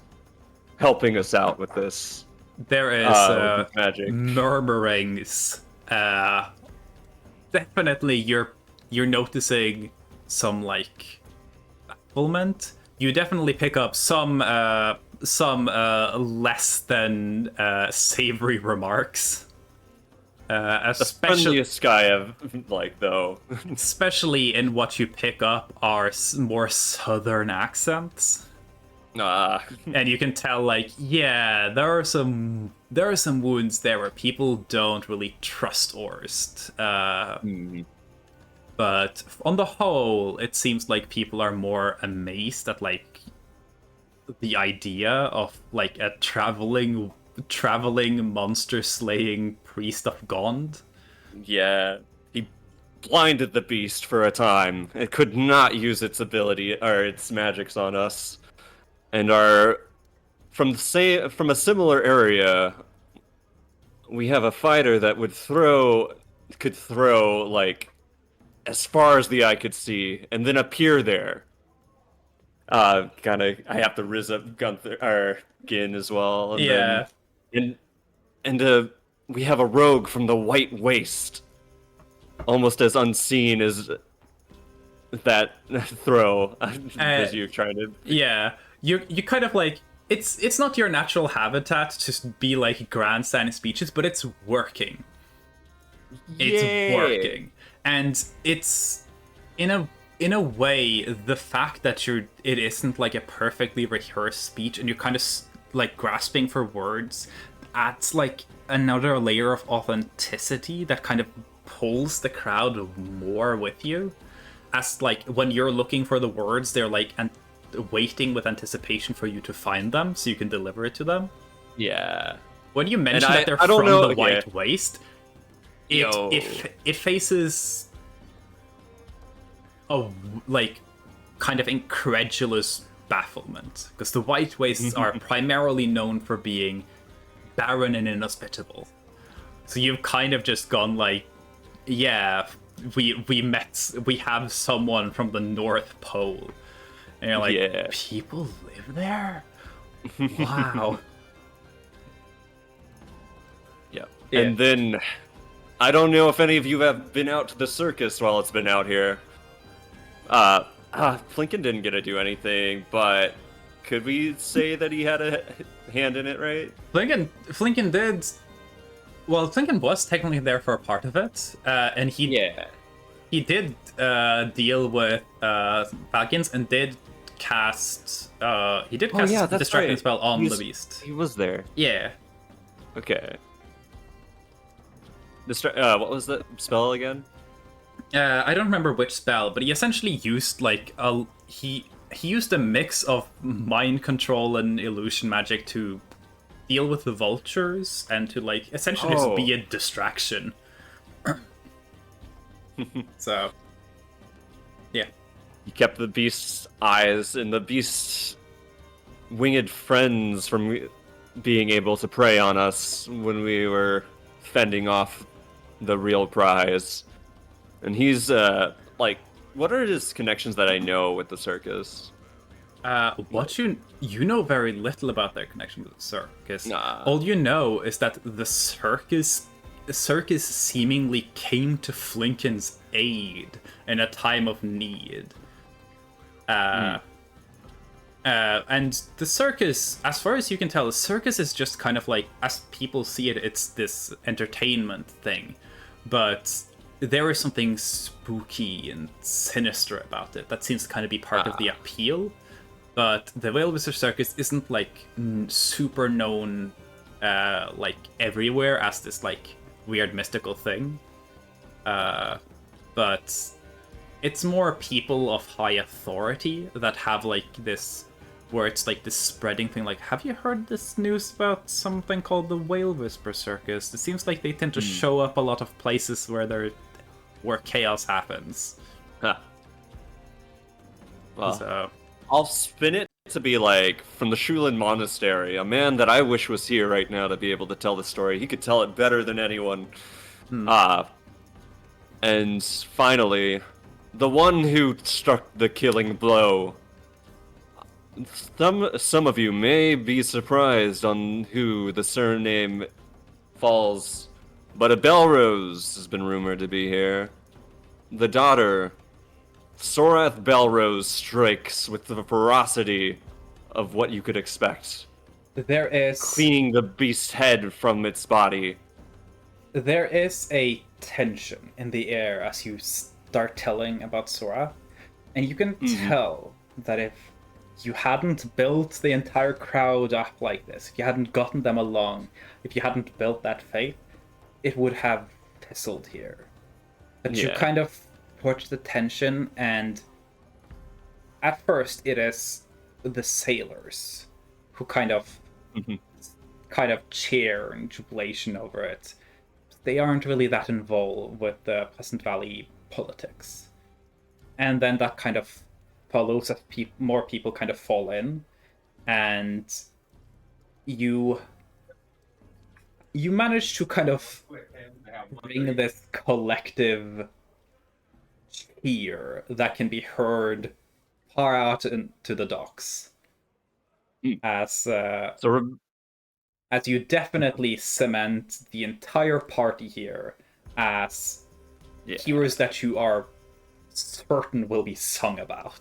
[SPEAKER 7] helping us out with this.
[SPEAKER 3] There is
[SPEAKER 7] magic
[SPEAKER 3] murmurings. Definitely, you're noticing some like bafflement. You definitely pick up some less than savory remarks.
[SPEAKER 7] The friendliest guy I've though.
[SPEAKER 3] Especially in what you pick up are more southern accents. And you can tell, like, yeah, there are some wounds there where people don't really trust Orst. But on the whole, it seems like people are more amazed at like the idea of like a traveling monster slaying priest of Gond.
[SPEAKER 7] Yeah, he blinded the beast for a time. It could not use its ability or its magics on us. And from a similar area, we have a fighter that could throw like as far as the eye could see, and then appear there. I have to riz up Gin as well. And
[SPEAKER 3] yeah.
[SPEAKER 7] And we have a rogue from the White Waste, almost as unseen as that throw as you're trying to.
[SPEAKER 3] Yeah. You kind of like, it's not your natural habitat to just be like grandstanding speeches, but it's working. It's working, and it's in a way, the fact that it isn't like a perfectly rehearsed speech, and you're kind of like grasping for words, adds like another layer of authenticity that kind of pulls the crowd more with you. As like when you're looking for the words, they're like waiting with anticipation for you to find them so you can deliver it to them.
[SPEAKER 7] Yeah.
[SPEAKER 3] When you mention that they're from the White Waste, it faces a like kind of incredulous bafflement, because the White Wastes are primarily known for being barren and inhospitable. So you've kind of just gone like, yeah, we have someone from the North Pole. And you're like, yeah. People live there? Wow.
[SPEAKER 7] Yeah. And then, I don't know if any of you have been out to the circus while it's been out here. Flinken didn't get to do anything, but could we say that he had a hand in it, right?
[SPEAKER 3] Flinken did. Well, Flinken was technically there for a part of it, and he did deal with Falcons and did cast the distracting spell on the beast.
[SPEAKER 7] He was there.
[SPEAKER 3] Yeah.
[SPEAKER 7] Okay. What was the spell again?
[SPEAKER 3] I don't remember which spell, but he essentially used like he used a mix of mind control and illusion magic to deal with the vultures and to like essentially just be a distraction. So, yeah.
[SPEAKER 7] He kept the beast's eyes and the beast's winged friends from being able to prey on us when we were fending off the real prize. And he's, like, what are his connections that I know with the circus?
[SPEAKER 3] What you know very little about their connection with the circus.
[SPEAKER 7] Nah.
[SPEAKER 3] All you know is that the circus seemingly came to Flinken's aid in a time of need. And the circus, as far as you can tell, the circus is just kind of like, as people see it, it's this entertainment thing. But there is something spooky and sinister about it that seems to kind of be part of the appeal. But the Veil Wizard Circus isn't like super known like everywhere as this like weird mystical thing. But it's more people of high authority that have like this, where it's like this spreading thing. Like, have you heard this news about something called the Whale Whisper Circus? It seems like they tend to show up a lot of places where chaos happens.
[SPEAKER 7] Huh. Well,
[SPEAKER 3] So,
[SPEAKER 7] I'll spin it to be like, from the Shulin Monastery, a man that I wish was here right now to be able to tell the story. He could tell it better than anyone. And finally, the one who struck the killing blow. Some of you may be surprised on who the surname falls, but a Belrose has been rumored to be here. The daughter, Sorath Belrose, strikes with the ferocity of what you could expect.
[SPEAKER 3] there is
[SPEAKER 7] Cleaning the beast's head from its body.
[SPEAKER 3] There is a tension in the air as you start telling about Sora, and you can tell that if you hadn't built the entire crowd up like this, if you hadn't gotten them along, if you hadn't built that faith, it would have fizzled here. But you kind of put the tension, and at first it is the sailors who kind of cheer in jubilation over it. They aren't really that involved with the Pleasant Valley politics. And then that kind of follows as more people kind of fall in, and you manage to kind of bring this collective cheer that can be heard far out into the docks. As you definitely cement the entire party here as heroes that you are certain will be sung about.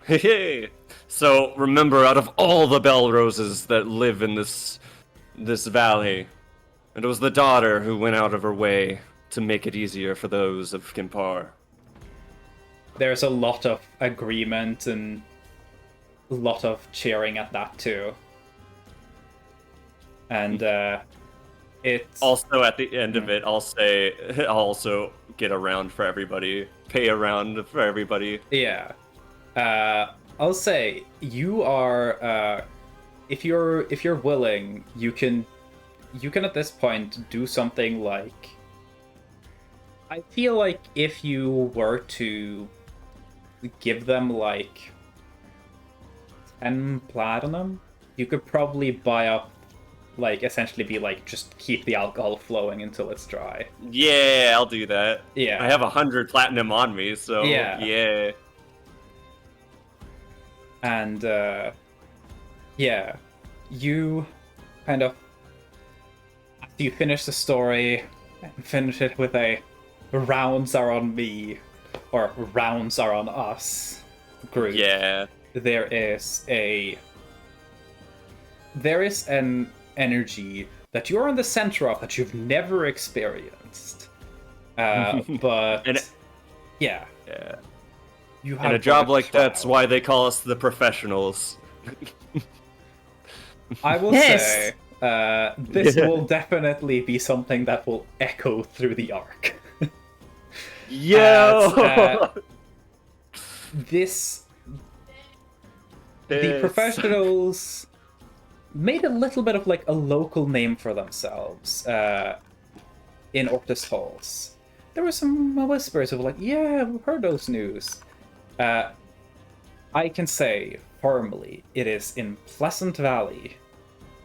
[SPEAKER 7] Hey, so remember, out of all the Belroses that live in this valley, it was the daughter who went out of her way to make it easier for those of Qimper.
[SPEAKER 3] There's a lot of agreement and a lot of cheering at that too. And it's
[SPEAKER 7] also at the end of it, I'll say, I'll also get a round for everybody, pay a round for everybody.
[SPEAKER 3] Yeah. I'll say you are if you're willing, you can at this point do something like, I feel like if you were to give them like 10 platinum, you could probably buy up, like, essentially be like, just keep the alcohol flowing until it's dry.
[SPEAKER 7] Yeah, I'll do that.
[SPEAKER 3] Yeah.
[SPEAKER 7] I have 100 platinum on me, so yeah.
[SPEAKER 3] And you kind of, after you finish the story and finish it with a rounds are on me or rounds are on us group.
[SPEAKER 7] Yeah.
[SPEAKER 3] There is an energy that you're in the center of that you've never experienced. But yeah. You have
[SPEAKER 7] in a job like that's why they call us the professionals.
[SPEAKER 3] I will say this will definitely be something that will echo through the arc.
[SPEAKER 7] Yo!
[SPEAKER 3] The professionals, made a little bit of like a local name for themselves in Orctus Halls. There were some whispers of like, yeah, we've heard those news. I can say firmly it is in Pleasant Valley,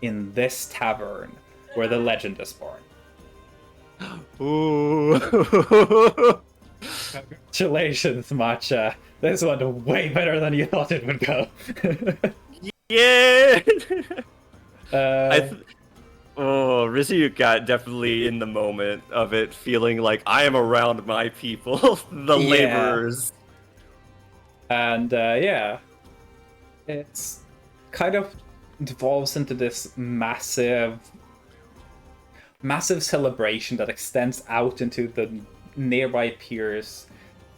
[SPEAKER 3] in this tavern, where the legend is born.
[SPEAKER 7] Ooh.
[SPEAKER 3] Congratulations, Matcha. This went way better than you thought it would go.
[SPEAKER 7] Yeah. Rizyuk got definitely in the moment of it, feeling like I am around my people, the laborers.
[SPEAKER 3] And yeah, it's kind of devolves into this massive celebration that extends out into the nearby piers,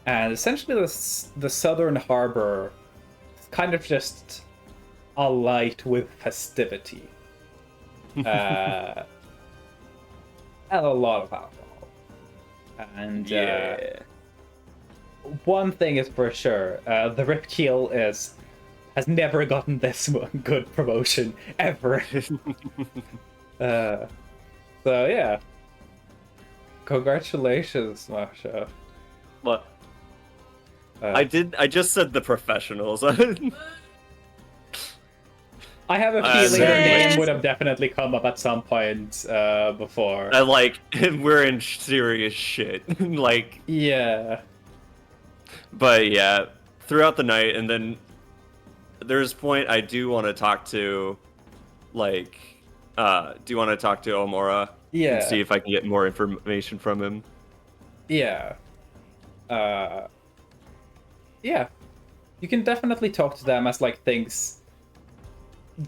[SPEAKER 3] and essentially the southern harbor is kind of just alight with festivity. And a lot of alcohol. And one thing is for sure, the Ripkeel has never gotten this good promotion ever. So yeah, congratulations, Masha.
[SPEAKER 7] What? I just said the professionals.
[SPEAKER 3] I have a feeling your name would have definitely come up at some point before.
[SPEAKER 7] We're in serious shit. Like,
[SPEAKER 3] yeah.
[SPEAKER 7] But yeah, throughout the night, and then there's a point I do want to talk to, like, Omora?
[SPEAKER 3] Yeah.
[SPEAKER 7] And see if I can get more information from him.
[SPEAKER 3] Yeah. Yeah. You can definitely talk to them as, like, things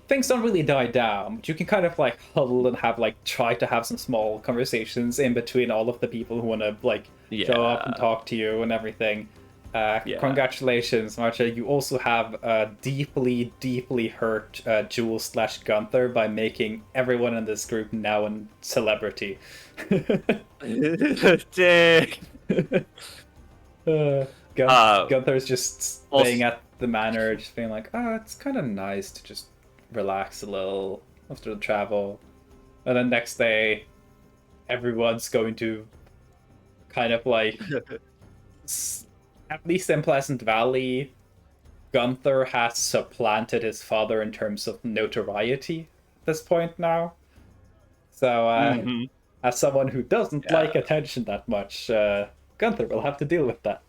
[SPEAKER 3] don't really die down, but you can kind of, like, huddle and have, like, try to have some small conversations in between all of the people who want to, like, show up and talk to you and everything. Congratulations, Marcha. You also have deeply, deeply hurt Jules/Gunther by making everyone in this group now a celebrity.
[SPEAKER 7] Dang.
[SPEAKER 3] Gunther's just staying at the manor, just being like, it's kind of nice to just relax a little after the travel. And then next day, everyone's going to kind of like... At least in Pleasant Valley, Gunther has supplanted his father in terms of notoriety at this point now. So, as someone who doesn't like attention that much, Gunther will have to deal with that.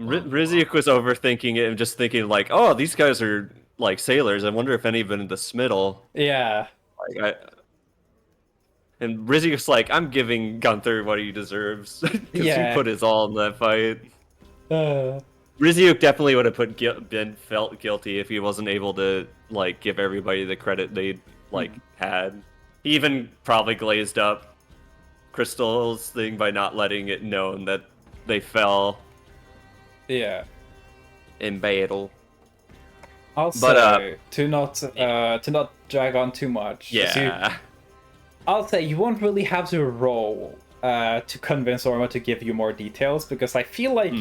[SPEAKER 7] Rizyuk was overthinking it and just thinking like, oh, these guys are like sailors. I wonder if any of them in the Smiddle.
[SPEAKER 3] Yeah.
[SPEAKER 7] And Rizyuk's like, I'm giving Gunther what he deserves. Because he put his all in that fight. Rizyuk definitely would have been felt guilty if he wasn't able to like give everybody the credit they had. He even probably glazed up Crystal's thing by not letting it known that they fell.
[SPEAKER 3] Yeah.
[SPEAKER 7] In battle.
[SPEAKER 3] Also, to not drag on too much.
[SPEAKER 7] Yeah.
[SPEAKER 3] I'll say you won't really have to roll to convince Orma to give you more details, because I feel like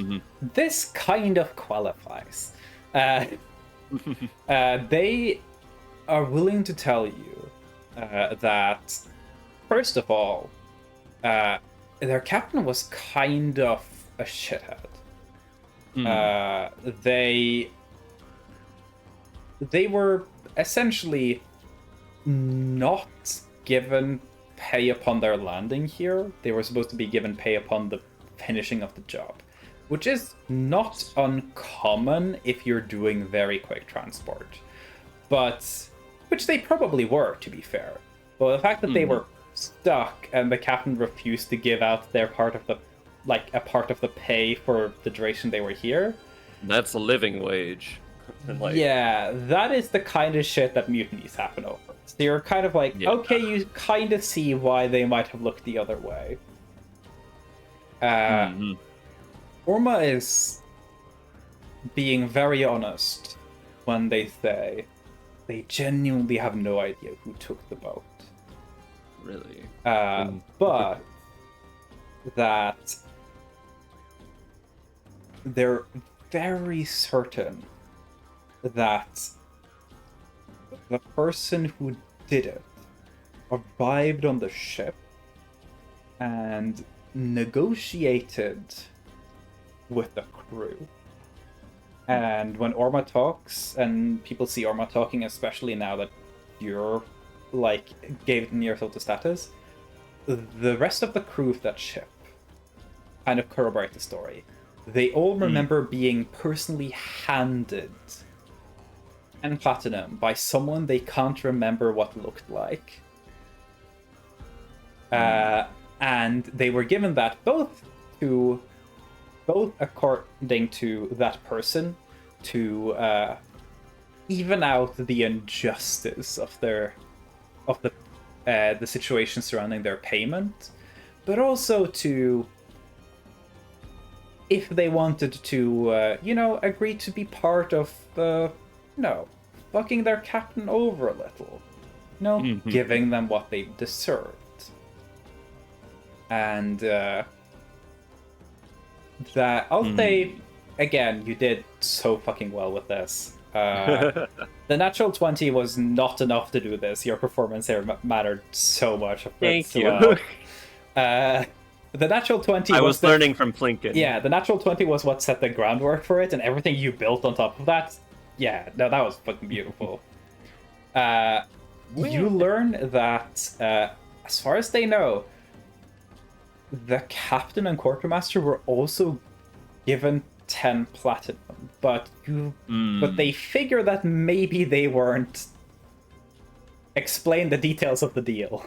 [SPEAKER 3] this kind of qualifies. They are willing to tell you that, first of all, their captain was kind of a shithead. They were essentially not given pay upon their landing here. They were supposed to be given pay upon the finishing of the job, which is not uncommon if you're doing very quick transport, but which they probably were, to be fair. But the fact that they were stuck and the captain refused to give out their part of the a part of the pay for the duration they were here,
[SPEAKER 7] that's a living wage.
[SPEAKER 3] Yeah, that is the kind of shit that mutinies happen over. So you're kind of like, okay, you kind of see why they might have looked the other way. Orma is being very honest when they say they genuinely have no idea who took the boat.
[SPEAKER 7] Really?
[SPEAKER 3] But that they're very certain that the person who did it arrived on the ship and negotiated with the crew. And when Orma talks, and people see Orma talking, especially now that you're, like, gave yourself the status, the rest of the crew of that ship kind of corroborate the story. They all remember being personally handed 10 platinum by someone they can't remember what looked like. And they were given that both according to that person to even out the injustice of the situation surrounding their payment, but also to, if they wanted to, agree to be part of fucking their captain over a little, giving them what they deserved. And that I'll say again, you did so fucking well with this. The natural 20 was not enough to do this. Your performance here mattered so much.
[SPEAKER 7] Thank you.
[SPEAKER 3] The natural 20
[SPEAKER 7] I was learning from Plinkin.
[SPEAKER 3] Yeah, the natural 20 was what set the groundwork for it, and everything you built on top of that, yeah, no, that was fucking beautiful. You learn that, as far as they know, the captain and quartermaster were also given 10 platinum, but they figure that maybe they weren't explained the details of the deal.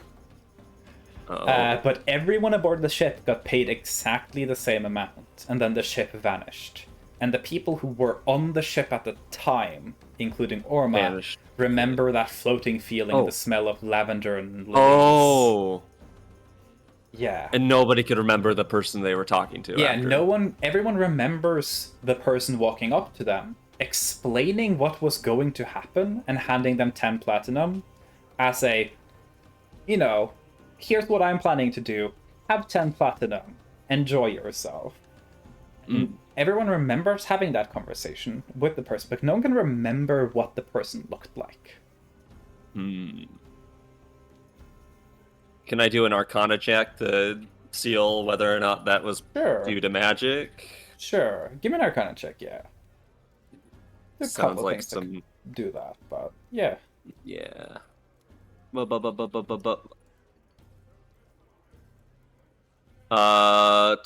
[SPEAKER 3] But everyone aboard the ship got paid exactly the same amount, and then the ship vanished. And the people who were on the ship at the time, including Orma, vanished. Remember that floating feeling, the smell of lavender and lilies. Yeah.
[SPEAKER 7] And nobody could remember the person they were talking to.
[SPEAKER 3] Yeah,
[SPEAKER 7] after.
[SPEAKER 3] Everyone remembers the person walking up to them, explaining what was going to happen, and handing them 10 platinum as a, here's what I'm planning to do. Have 10 platinum. Enjoy yourself. Everyone remembers having that conversation with the person, but no one can remember what the person looked like.
[SPEAKER 7] Can I do an Arcana check to seal whether or not that was due to magic?
[SPEAKER 3] Sure. Give me an Arcana check, yeah. There's
[SPEAKER 7] Sounds like some...
[SPEAKER 3] do that, but yeah.
[SPEAKER 7] Yeah.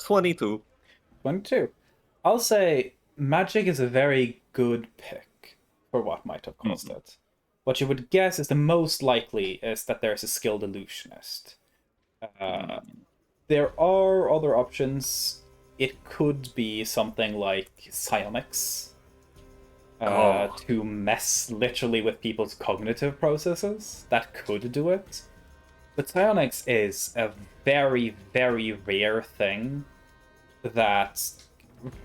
[SPEAKER 7] 22.
[SPEAKER 3] 22. I'll say magic is a very good pick for what might have caused it. What you would guess is the most likely is that there's a skilled illusionist. There are other options. It could be something like psionics to mess literally with people's cognitive processes. That could do it. But psionics is a very, very rare thing that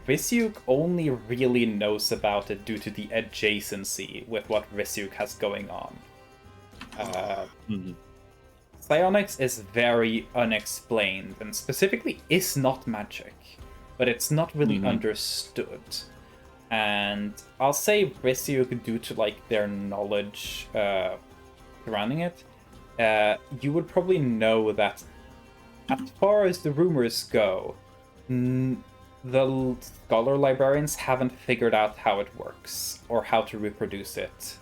[SPEAKER 3] Risyuk only really knows about it due to the adjacency with what Risyuk has going on. Psionics is very unexplained, and specifically is not magic, but it's not really understood. And I'll say Risyuk, due to their knowledge surrounding it, you would probably know that as far as the rumors go, the scholar librarians haven't figured out how it works or how to reproduce it.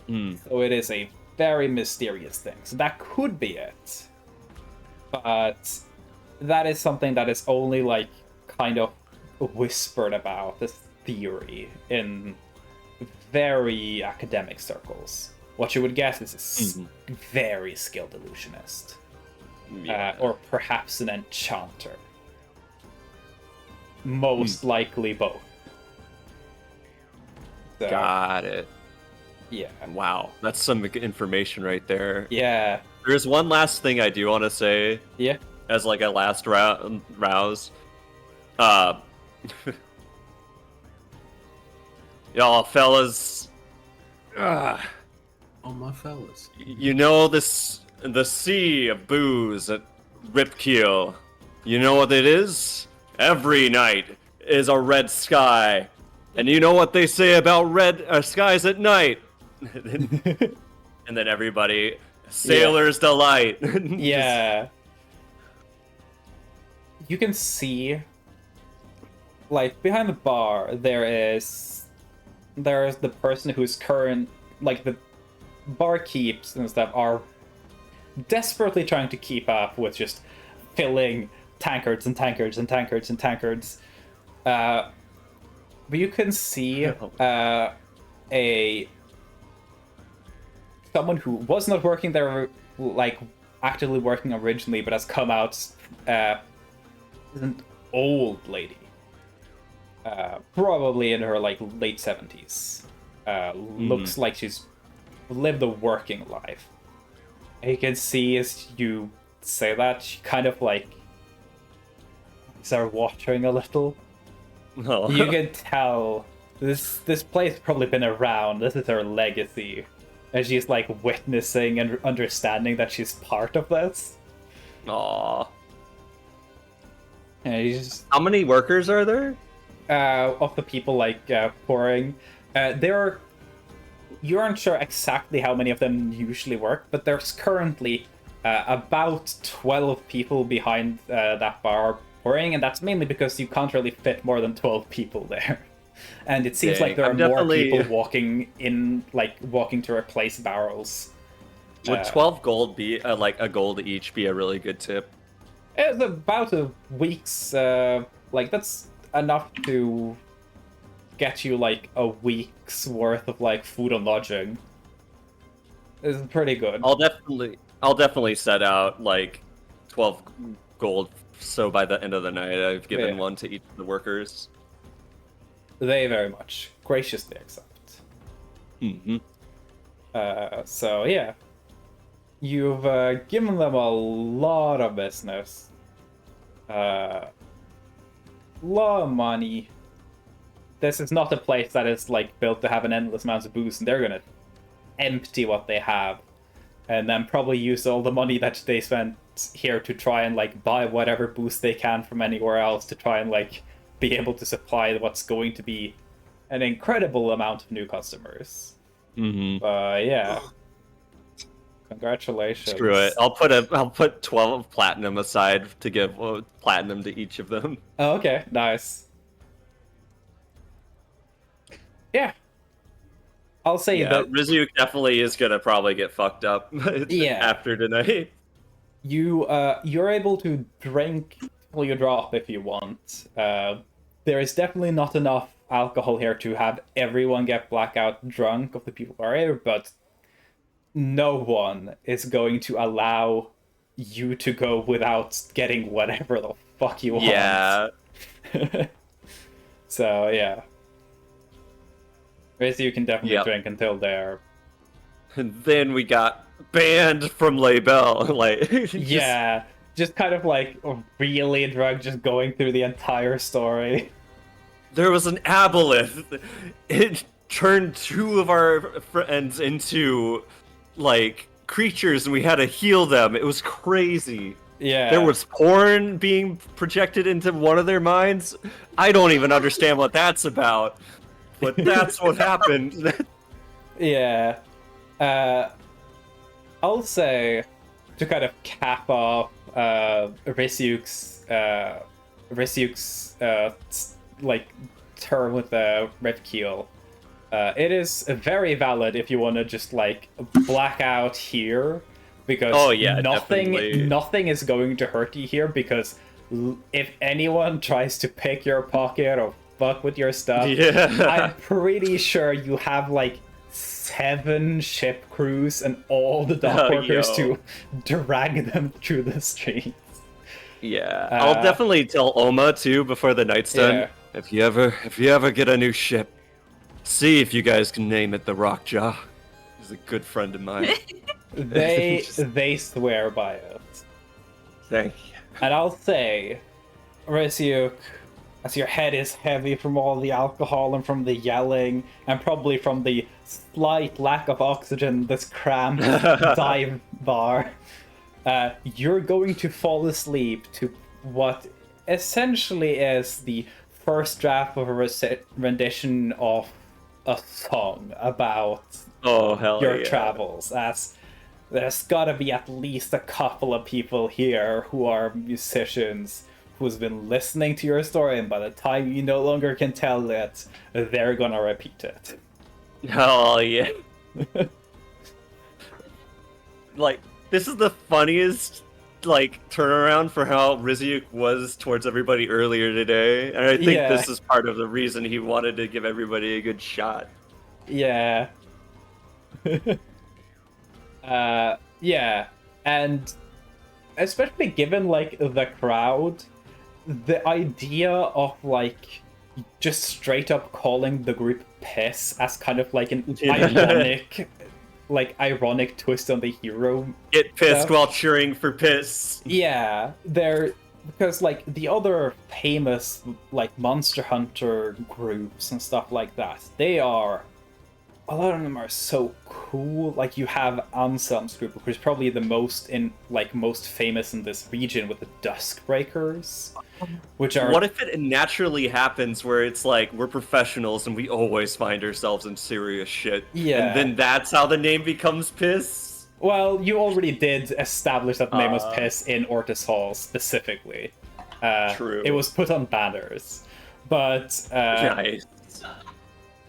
[SPEAKER 3] So it is a very mysterious thing. So that could be it. But that is something that is only kind of whispered about, this theory, in very academic circles. What you would guess is a very skilled illusionist. Or perhaps an enchanter. Most likely both. So,
[SPEAKER 7] got it.
[SPEAKER 3] Yeah.
[SPEAKER 7] Wow, that's some information right there.
[SPEAKER 3] Yeah.
[SPEAKER 7] There's one last thing I do want to say.
[SPEAKER 3] Yeah.
[SPEAKER 7] As a last rouse. Y'all fellas.
[SPEAKER 8] Oh, my fellas.
[SPEAKER 7] You know the sea of booze at Ripkeel. You know what it is? Every night is a red sky. And you know what they say about red skies at night? And then everybody, sailor's delight.
[SPEAKER 3] Yeah. You can see, like, behind the bar, there's the person who's like, the barkeeps and stuff are desperately trying to keep up with just filling tankards and tankards and tankards and tankards. But you can see someone who was not working there, like, actively working originally, but has come out, is an old lady. Probably in her, like, late 70s. Looks like she's lived a working life. And you can see as you say that, she kind of, like, start watching a little.
[SPEAKER 7] Oh.
[SPEAKER 3] You can tell this place has probably been around. This is her legacy. And she's, like, witnessing and understanding that she's part of this.
[SPEAKER 7] Aww.
[SPEAKER 3] And she's...
[SPEAKER 7] How many workers are there?
[SPEAKER 3] Of the people, like, pouring. You aren't sure exactly how many of them usually work, but there's currently about 12 people behind that bar pouring, and that's mainly because you can't really fit more than 12 people there. And it seems like there are more people walking to replace barrels.
[SPEAKER 7] Would 12 gold be, like, a gold each be a really good tip?
[SPEAKER 3] It's about a week's, like, that's enough to get you, like, a week's worth of, like, food and lodging. It's pretty good.
[SPEAKER 7] I'll definitely set out, like, 12 gold, so by the end of the night I've given one to each of the workers.
[SPEAKER 3] They very much graciously accept.
[SPEAKER 7] Mm-hmm.
[SPEAKER 3] So, yeah. You've given them a lot of business. Lot of money. This is not a place that is, like, built to have an endless amount of booze, and they're gonna empty what they have, and then probably use all the money that they spent here to try and, like, buy whatever boost they can from anywhere else to try and, like, be able to supply what's going to be an incredible amount of new customers.
[SPEAKER 7] Mm-hmm.
[SPEAKER 3] Yeah. Congratulations.
[SPEAKER 7] Screw it. I'll put 12 platinum aside to give platinum to each of them.
[SPEAKER 3] Oh, okay. Nice. Yeah. I'll say that
[SPEAKER 7] Rizyuk definitely is gonna probably get fucked up after tonight.
[SPEAKER 3] You're able to drink till you drop if you want. There is definitely not enough alcohol here to have everyone get blackout drunk of the people who are here, but no one is going to allow you to go without getting whatever the fuck you want.
[SPEAKER 7] Yeah.
[SPEAKER 3] So, yeah. Basically, you can definitely drink until there.
[SPEAKER 7] And then we got banned from Label. Like,
[SPEAKER 3] just kind of like really drunk, just going through the entire story.
[SPEAKER 7] There was an aboleth. It turned two of our friends into, like, creatures, and we had to heal them. It was crazy.
[SPEAKER 3] Yeah.
[SPEAKER 7] There was porn being projected into one of their minds. I don't even understand what that's about. But that's what happened.
[SPEAKER 3] Yeah. I'll say, to kind of cap off Risyuk's like, term with the Red Keel, it is very valid if you want to just, like, black out here, because nothing is going to hurt you here, because if anyone tries to pick your pocket or fuck with your stuff, I'm pretty sure you have, like, 7 ship crews and all the dock workers to drag them through the streets.
[SPEAKER 7] Yeah, I'll definitely tell Oma too before the night's done. If you ever get a new ship, see if you guys can name it the Rockjaw. He's a good friend of mine.
[SPEAKER 3] They swear by it.
[SPEAKER 7] Thank you.
[SPEAKER 3] And I'll say, Risyuk, as your head is heavy from all the alcohol and from the yelling, and probably from the slight lack of oxygen in this cramped dive bar, you're going to fall asleep to what essentially is the first draft of a rendition of a song about
[SPEAKER 7] Oh, hell
[SPEAKER 3] your
[SPEAKER 7] yeah.
[SPEAKER 3] travels, as there's gotta be at least a couple of people here who are musicians who's been listening to your story, and by the time you no longer can tell it, they're gonna repeat it.
[SPEAKER 7] Oh, yeah. Like, this is the funniest, like, turnaround for how Rizyuk was towards everybody earlier today, and I think this is part of the reason he wanted to give everybody a good shot.
[SPEAKER 3] Yeah. Yeah, and especially given, like, the crowd, the idea of, like, just straight up calling the group piss as kind of like an ironic twist on the hero.
[SPEAKER 7] Get pissed
[SPEAKER 3] stuff.
[SPEAKER 7] while cheering for piss.
[SPEAKER 3] Yeah, because like the other famous like Monster Hunter groups and stuff like that, a lot of them are so cool. Like you have Anselm's group, which is probably the most famous in this region, with the Duskbreakers, which are.
[SPEAKER 7] What if it naturally happens where it's like we're professionals and we always find ourselves in serious shit?
[SPEAKER 3] Yeah.
[SPEAKER 7] And then that's how the name becomes Piss?
[SPEAKER 3] Well, you already did establish that the name was Piss in Ortis Hall specifically.
[SPEAKER 7] True.
[SPEAKER 3] It was put on banners, but
[SPEAKER 7] nice.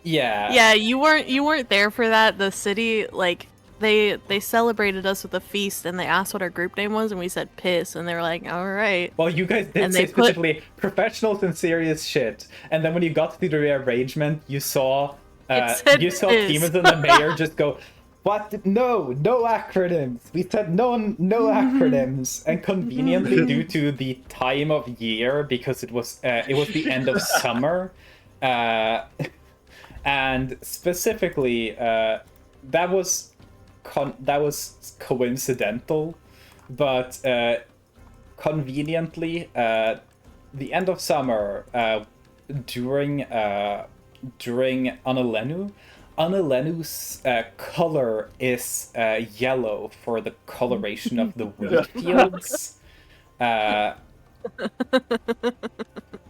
[SPEAKER 3] Yeah.
[SPEAKER 9] Yeah, you weren't there for that. The city, like, they celebrated us with a feast, and they asked what our group name was, and we said Piss, and they were like, all right.
[SPEAKER 3] Well, you guys did say specifically professionals and serious shit, and then when you got to the rearrangement, you saw Clemens and the mayor just go, "What? No acronyms. We said no acronyms." And conveniently, due to the time of year, because it was the end of summer, and specifically, that was coincidental, but conveniently, the end of summer, during Analenu's color is yellow for the coloration of the wheat fields.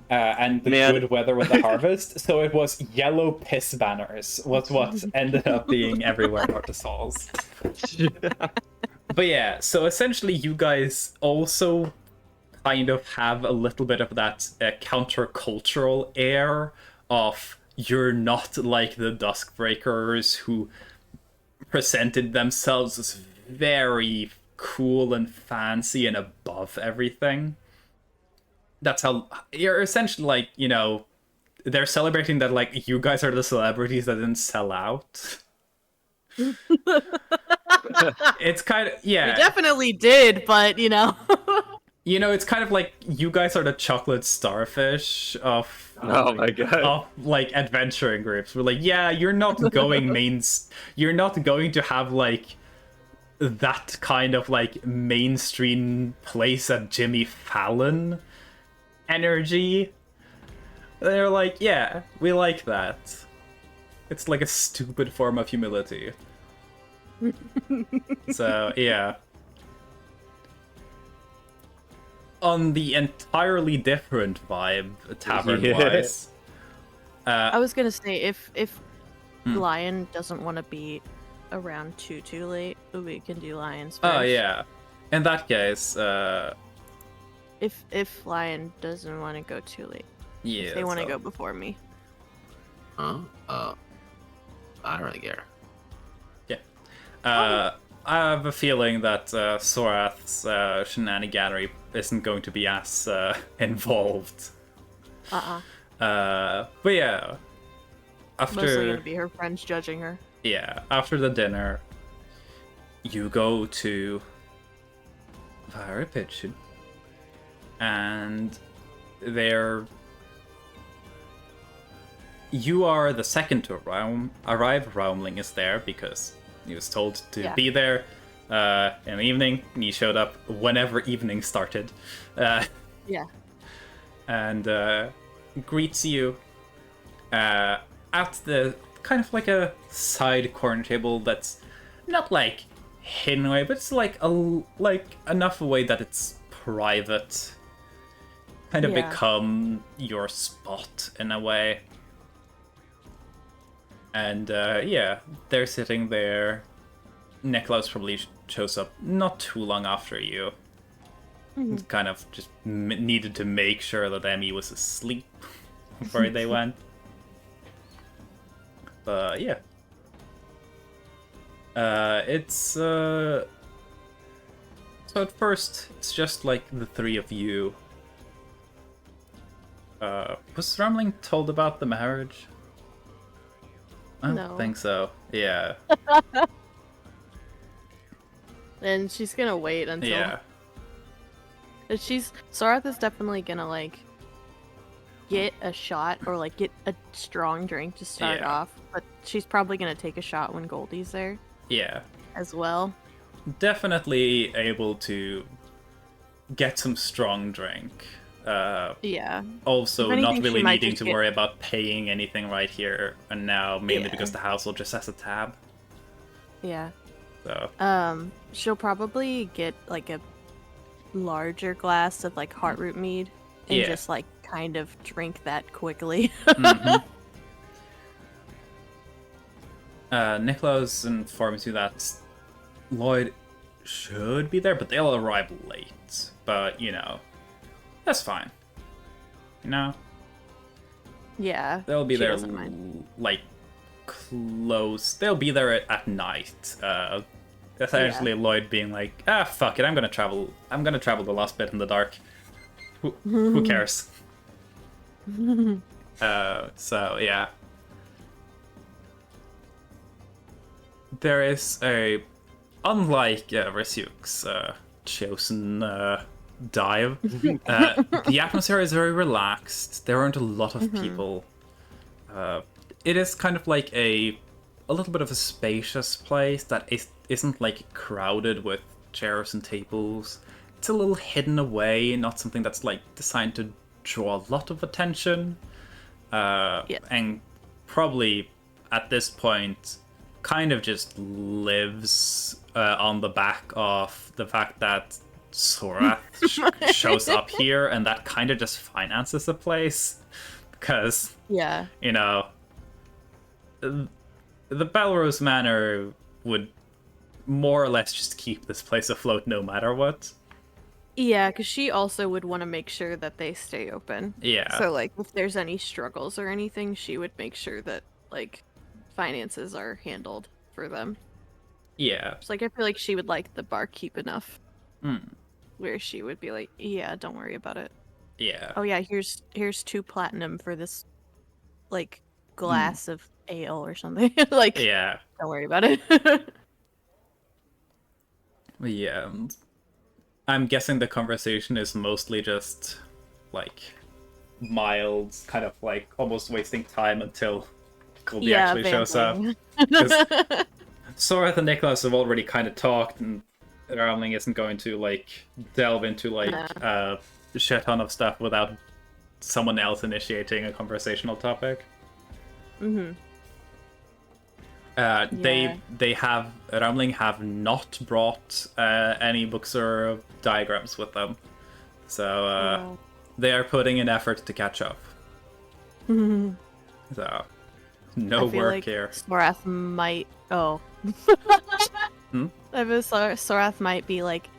[SPEAKER 3] And the good weather with the harvest, so it was yellow piss banners was what ended up being everywhere in Ortis Halls. But yeah, so essentially you guys also kind of have a little bit of that countercultural air of you're not like the Duskbreakers who presented themselves as very cool and fancy and above everything. That's how you're essentially like, you know, they're celebrating that like you guys are the celebrities that didn't sell out. It's kind of, yeah.
[SPEAKER 9] We definitely did, but you know.
[SPEAKER 3] You know, it's kind of like you guys are the chocolate starfish of
[SPEAKER 7] oh my god,
[SPEAKER 3] of like adventuring groups. We're like, yeah, you're not going you're not going to have like that kind of like mainstream place at Jimmy Fallon energy. They're like, yeah, we like that. It's like a stupid form of humility. So, yeah. On the entirely different vibe, tavern-wise.
[SPEAKER 9] I was gonna say, if Lion doesn't want to be around too late, we can do Lions first.
[SPEAKER 3] Oh, yeah. In that case,
[SPEAKER 9] If Lion doesn't want to go too late.
[SPEAKER 3] Yeah.
[SPEAKER 9] If they want to go before me.
[SPEAKER 8] Huh? I don't really care.
[SPEAKER 3] Yeah. I have a feeling that Sorath's shenaniganery isn't going to be as involved. But yeah.
[SPEAKER 9] Mostly gonna be her friends judging her.
[SPEAKER 3] Yeah. After the dinner, you go to Varipitchin. And you are the second to arrive. Raumling is there because he was told to be there in the evening, and he showed up whenever evening started. And greets you at the kind of like a side corner table that's not like hidden away, but it's like enough away that it's private. Kind of become your spot in a way. And yeah, they're sitting there. Niklaus probably shows up not too long after you. Kind of just needed to make sure that Emmy was asleep before they went. But yeah. It's so at first it's just like the three of you. Was Rumling told about the marriage? I don't
[SPEAKER 5] No.
[SPEAKER 3] think so. Yeah.
[SPEAKER 5] And she's gonna wait until.
[SPEAKER 3] Yeah.
[SPEAKER 5] Sorath is definitely gonna like get a shot or like get a strong drink to start
[SPEAKER 3] Yeah.
[SPEAKER 5] off, but she's probably gonna take a shot when Goldie's there
[SPEAKER 3] Yeah.
[SPEAKER 5] as well.
[SPEAKER 3] Definitely able to get some strong drink.
[SPEAKER 5] Yeah.
[SPEAKER 3] Also,
[SPEAKER 5] If anything,
[SPEAKER 3] not
[SPEAKER 5] she
[SPEAKER 3] really
[SPEAKER 5] might
[SPEAKER 3] needing
[SPEAKER 5] just
[SPEAKER 3] to
[SPEAKER 5] get-
[SPEAKER 3] worry about paying anything right here and now, mainly
[SPEAKER 5] Yeah.
[SPEAKER 3] because the household just has a tab.
[SPEAKER 5] Yeah.
[SPEAKER 3] So
[SPEAKER 5] She'll probably get like a larger glass of like heartroot mead and
[SPEAKER 3] Yeah.
[SPEAKER 5] just like kind of drink that quickly.
[SPEAKER 3] Mhm. Niklaus informs you that Lloyd should be there, but they'll arrive late. But, you know, that's fine. You know?
[SPEAKER 5] Yeah.
[SPEAKER 3] They'll be
[SPEAKER 5] she
[SPEAKER 3] there,
[SPEAKER 5] doesn't mind.
[SPEAKER 3] like, close. They'll be there at night. Essentially, Lloyd being like, fuck it, I'm gonna travel the last bit in the dark. Who cares? So, yeah. There is unlike Resyuk's chosen dive, the atmosphere is very relaxed. There aren't a lot of people. It is kind of like a little bit of a spacious place that isn't like crowded with chairs and tables. It's a little hidden away, not something that's like designed to draw a lot of attention. And probably at this point kind of just lives on the back of the fact that Sorath shows up here, and that kind of just finances the place. Because,
[SPEAKER 5] Yeah.
[SPEAKER 3] you know, the Belrose Manor would more or less just keep this place afloat no matter what.
[SPEAKER 5] Yeah, because she also would want to make sure that they stay open.
[SPEAKER 3] Yeah.
[SPEAKER 5] So, like, if there's any struggles or anything, she would make sure that, like, finances are handled for them.
[SPEAKER 3] Yeah.
[SPEAKER 5] It's like, I feel like she would like the barkeep enough.
[SPEAKER 3] Mm.
[SPEAKER 5] Where she would be like, yeah, don't worry about it.
[SPEAKER 3] Yeah.
[SPEAKER 5] Oh, yeah, here's 2 platinum for this, like, glass of ale or something. Like,
[SPEAKER 3] Yeah.
[SPEAKER 5] don't worry about it.
[SPEAKER 3] Yeah. I'm guessing the conversation is mostly just, like, mild, kind of like almost wasting time until Goldie actually shows up. Because Sorath and Niklaus have already kind of talked, and Ramling isn't going to, like, delve into, like, a shit ton of stuff without someone else initiating a conversational topic.
[SPEAKER 5] Mm-hmm.
[SPEAKER 3] Ramling have not brought any books or diagrams with them, so they are putting in effort to catch up. So no work
[SPEAKER 5] like
[SPEAKER 3] here.
[SPEAKER 5] Sorath might. Oh. I feel Sorath might be like,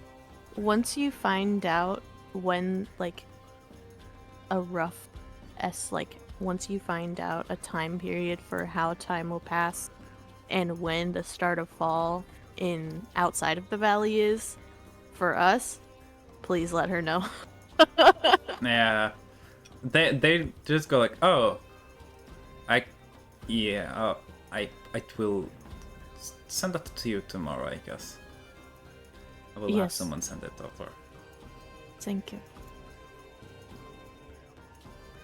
[SPEAKER 5] once you find out when like a rough once you find out a time period for how time will pass and when the start of fall in outside of the valley is for us, please let her know.
[SPEAKER 3] Yeah, they just go like, oh, I will send that to you tomorrow, I guess. I will have
[SPEAKER 5] Yes.
[SPEAKER 3] someone send it over.
[SPEAKER 5] Thank you.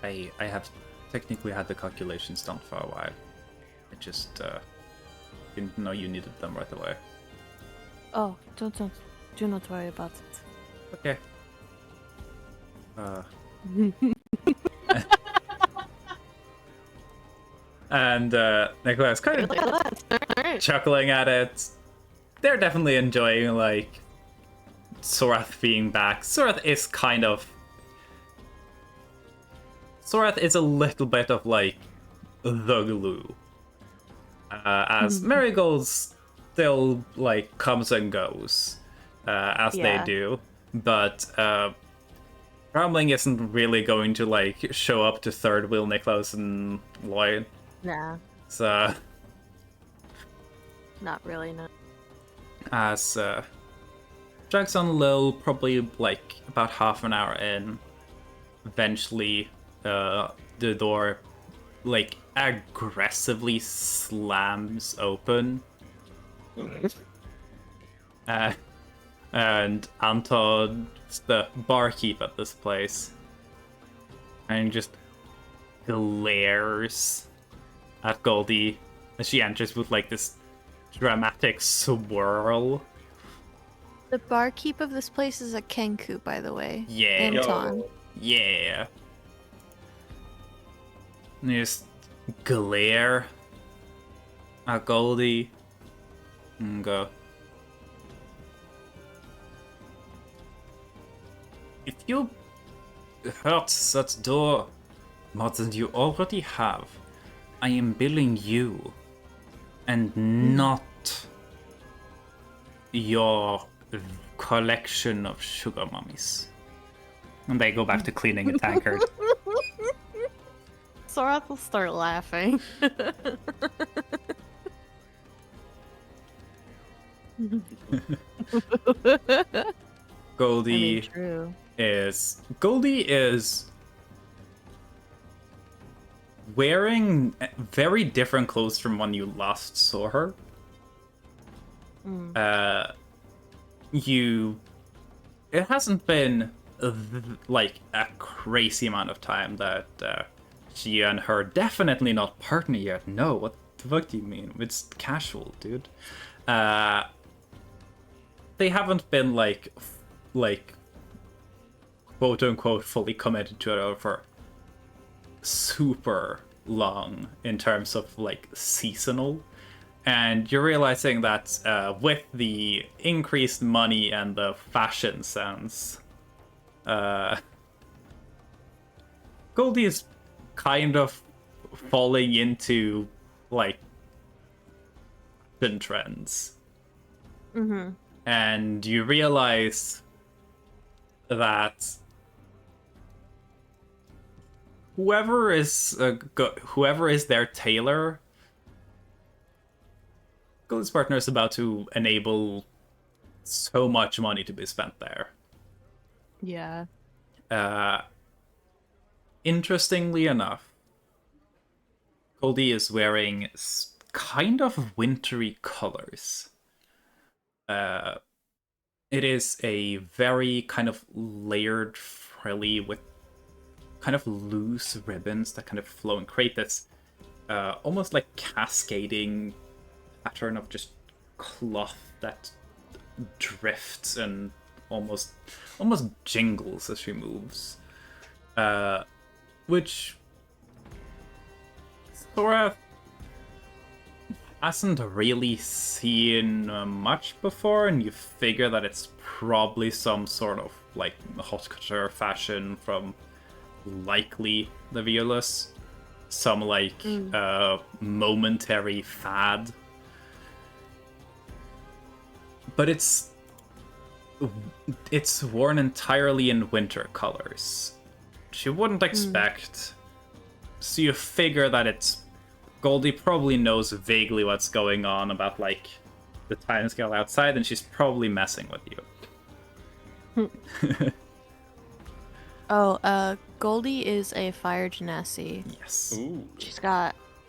[SPEAKER 3] I have technically had the calculations done for a while. I just didn't know you needed them right away.
[SPEAKER 5] Oh, do not worry about it.
[SPEAKER 3] Okay. And Nicholas kind of chuckling at it. They're definitely enjoying, like, Sorath being back. Sorath is a little bit of, like, the glue. as Marigold's still like comes and goes, as they do, but Rambling isn't really going to like show up to third wheel Niklaus and Lloyd.
[SPEAKER 9] Nah,
[SPEAKER 3] So
[SPEAKER 9] not really, no.
[SPEAKER 3] as drags on a little, probably like about half an hour in, eventually the door like aggressively slams open. And Anton's the barkeep at this place, and just glares at Goldie as she enters with like this dramatic swirl.
[SPEAKER 9] The barkeep of this place is a Kenku, by the way.
[SPEAKER 3] Yeah.
[SPEAKER 9] Anton.
[SPEAKER 3] Yeah. And you just glare at Goldie and go, if you hurt that door more than you already have, I am billing you, and not your collection of sugar mummies. And they go back to cleaning a tankard.
[SPEAKER 9] Sorath will start laughing.
[SPEAKER 3] Goldie
[SPEAKER 9] true.
[SPEAKER 3] Goldie is wearing very different clothes from when you last saw her. It hasn't been like a crazy amount of time that she and her definitely not partner yet. No, what the fuck do you mean? It's casual, dude. They haven't been like quote unquote fully committed to it for super long in terms of like seasonal. And you're realizing that with the increased money and the fashion sense, Goldie is kind of falling into like fashion trends.
[SPEAKER 9] Mm-hmm.
[SPEAKER 3] And you realize that whoever is their tailor, Goldie's partner is about to enable so much money to be spent there.
[SPEAKER 9] Yeah.
[SPEAKER 3] Interestingly enough, Goldie is wearing kind of wintry colors. It is a very kind of layered frilly with kind of loose ribbons that kind of flow and create this almost like cascading pattern of just cloth that drifts and almost jingles as she moves, which Thora hasn't really seen much before, and you figure that it's probably some sort of like haute couture fashion from likely the Violus, some like momentary fad. But it's worn entirely in winter colors. You wouldn't expect. So you figure that it's Goldie probably knows vaguely what's going on about like the timescale outside, and she's probably messing with you.
[SPEAKER 9] Goldie is a fire genasi.
[SPEAKER 3] Yes.
[SPEAKER 7] Ooh.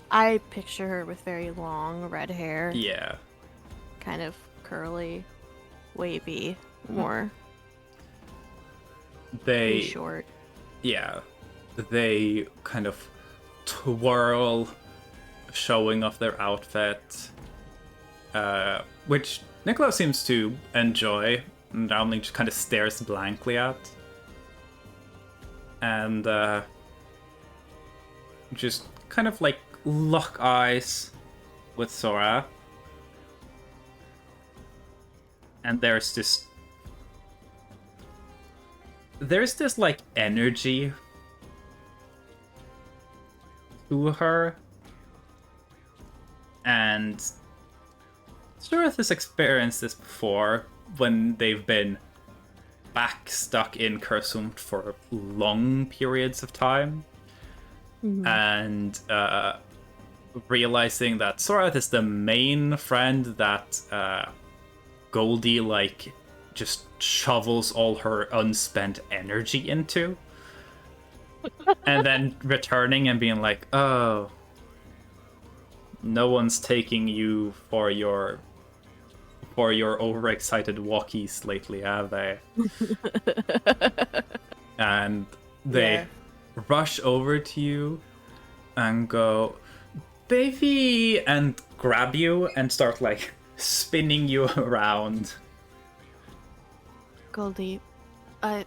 [SPEAKER 9] I picture her with very long red hair.
[SPEAKER 3] Yeah.
[SPEAKER 9] Kind of curly, wavy, more.
[SPEAKER 3] They
[SPEAKER 9] short.
[SPEAKER 3] Yeah. They kind of twirl, showing off their outfit, which Nicola seems to enjoy, and only just kind of stares blankly at. And just kind of like lock eyes with Sora. And there's this like energy to her And Surith has experienced this before when they've been back stuck in Kursum for long periods of time. And realizing that Sorath is the main friend that Goldie, like, just shovels all her unspent energy into. And then returning and being like, oh, no one's taking you for your overexcited walkies lately, have they? And they rush over to you and go, baby, and grab you and start, like, spinning you around.
[SPEAKER 9] Goldie, I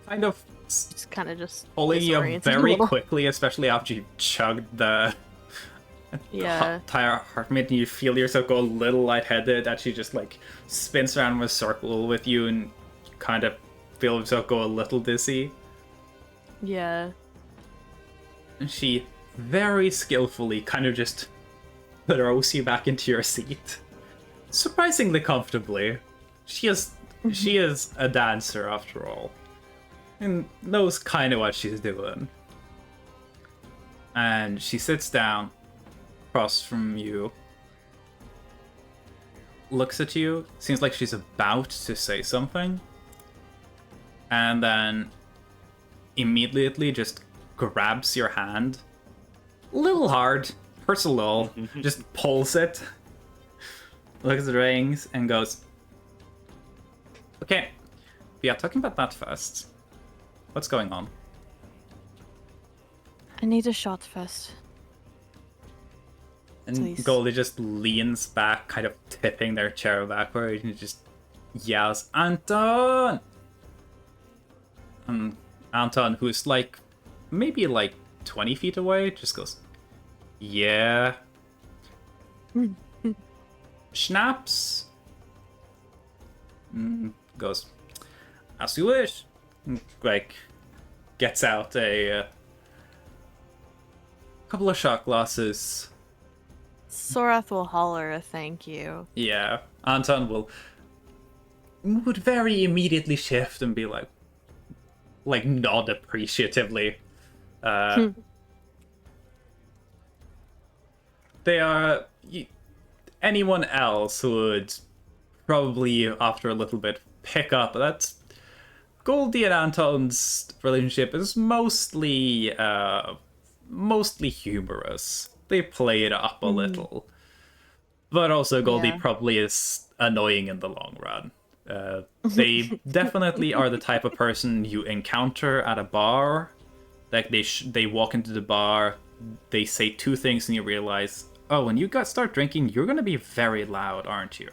[SPEAKER 3] Kind of
[SPEAKER 9] just kind of just
[SPEAKER 3] pulling you up
[SPEAKER 9] disoriented a
[SPEAKER 3] very
[SPEAKER 9] little.
[SPEAKER 3] quickly, especially after you chugged the entire heart rate, and you feel yourself go a little lightheaded as she just, like, spins around in a circle with you and kind of feel yourself go a little dizzy.
[SPEAKER 9] Yeah.
[SPEAKER 3] And she very skillfully kind of just throws you back into your seat. Surprisingly comfortably. She is a dancer after all. And knows kind of what she's doing. And she sits down across from you, looks at you, seems like she's about to say something, and then immediately just grabs your hand. A little hard, hurts a little, just pulls it, looks at the rings, and goes, okay, we are talking about that first. What's going on?
[SPEAKER 9] I need a shot first.
[SPEAKER 3] And
[SPEAKER 9] Please.
[SPEAKER 3] Goldie just leans back, kind of tipping their chair backward, and just yells, Anton! And Anton, who's like, maybe like 20 feet away, just goes, yeah. Schnapps? Goes, as you wish. Like, gets out a couple of shot glasses.
[SPEAKER 9] Sorath will holler a thank you.
[SPEAKER 3] Yeah, Anton would very immediately shift and be like nod appreciatively. They are anyone else would probably after a little bit pick up that Goldie and Anton's relationship is mostly humorous. They play it up a little. But also Goldie probably is annoying in the long run. They definitely are the type of person you encounter at a bar. Like they walk into the bar, they say two things and you realize, oh, when you start drinking, you're going to be very loud, aren't you?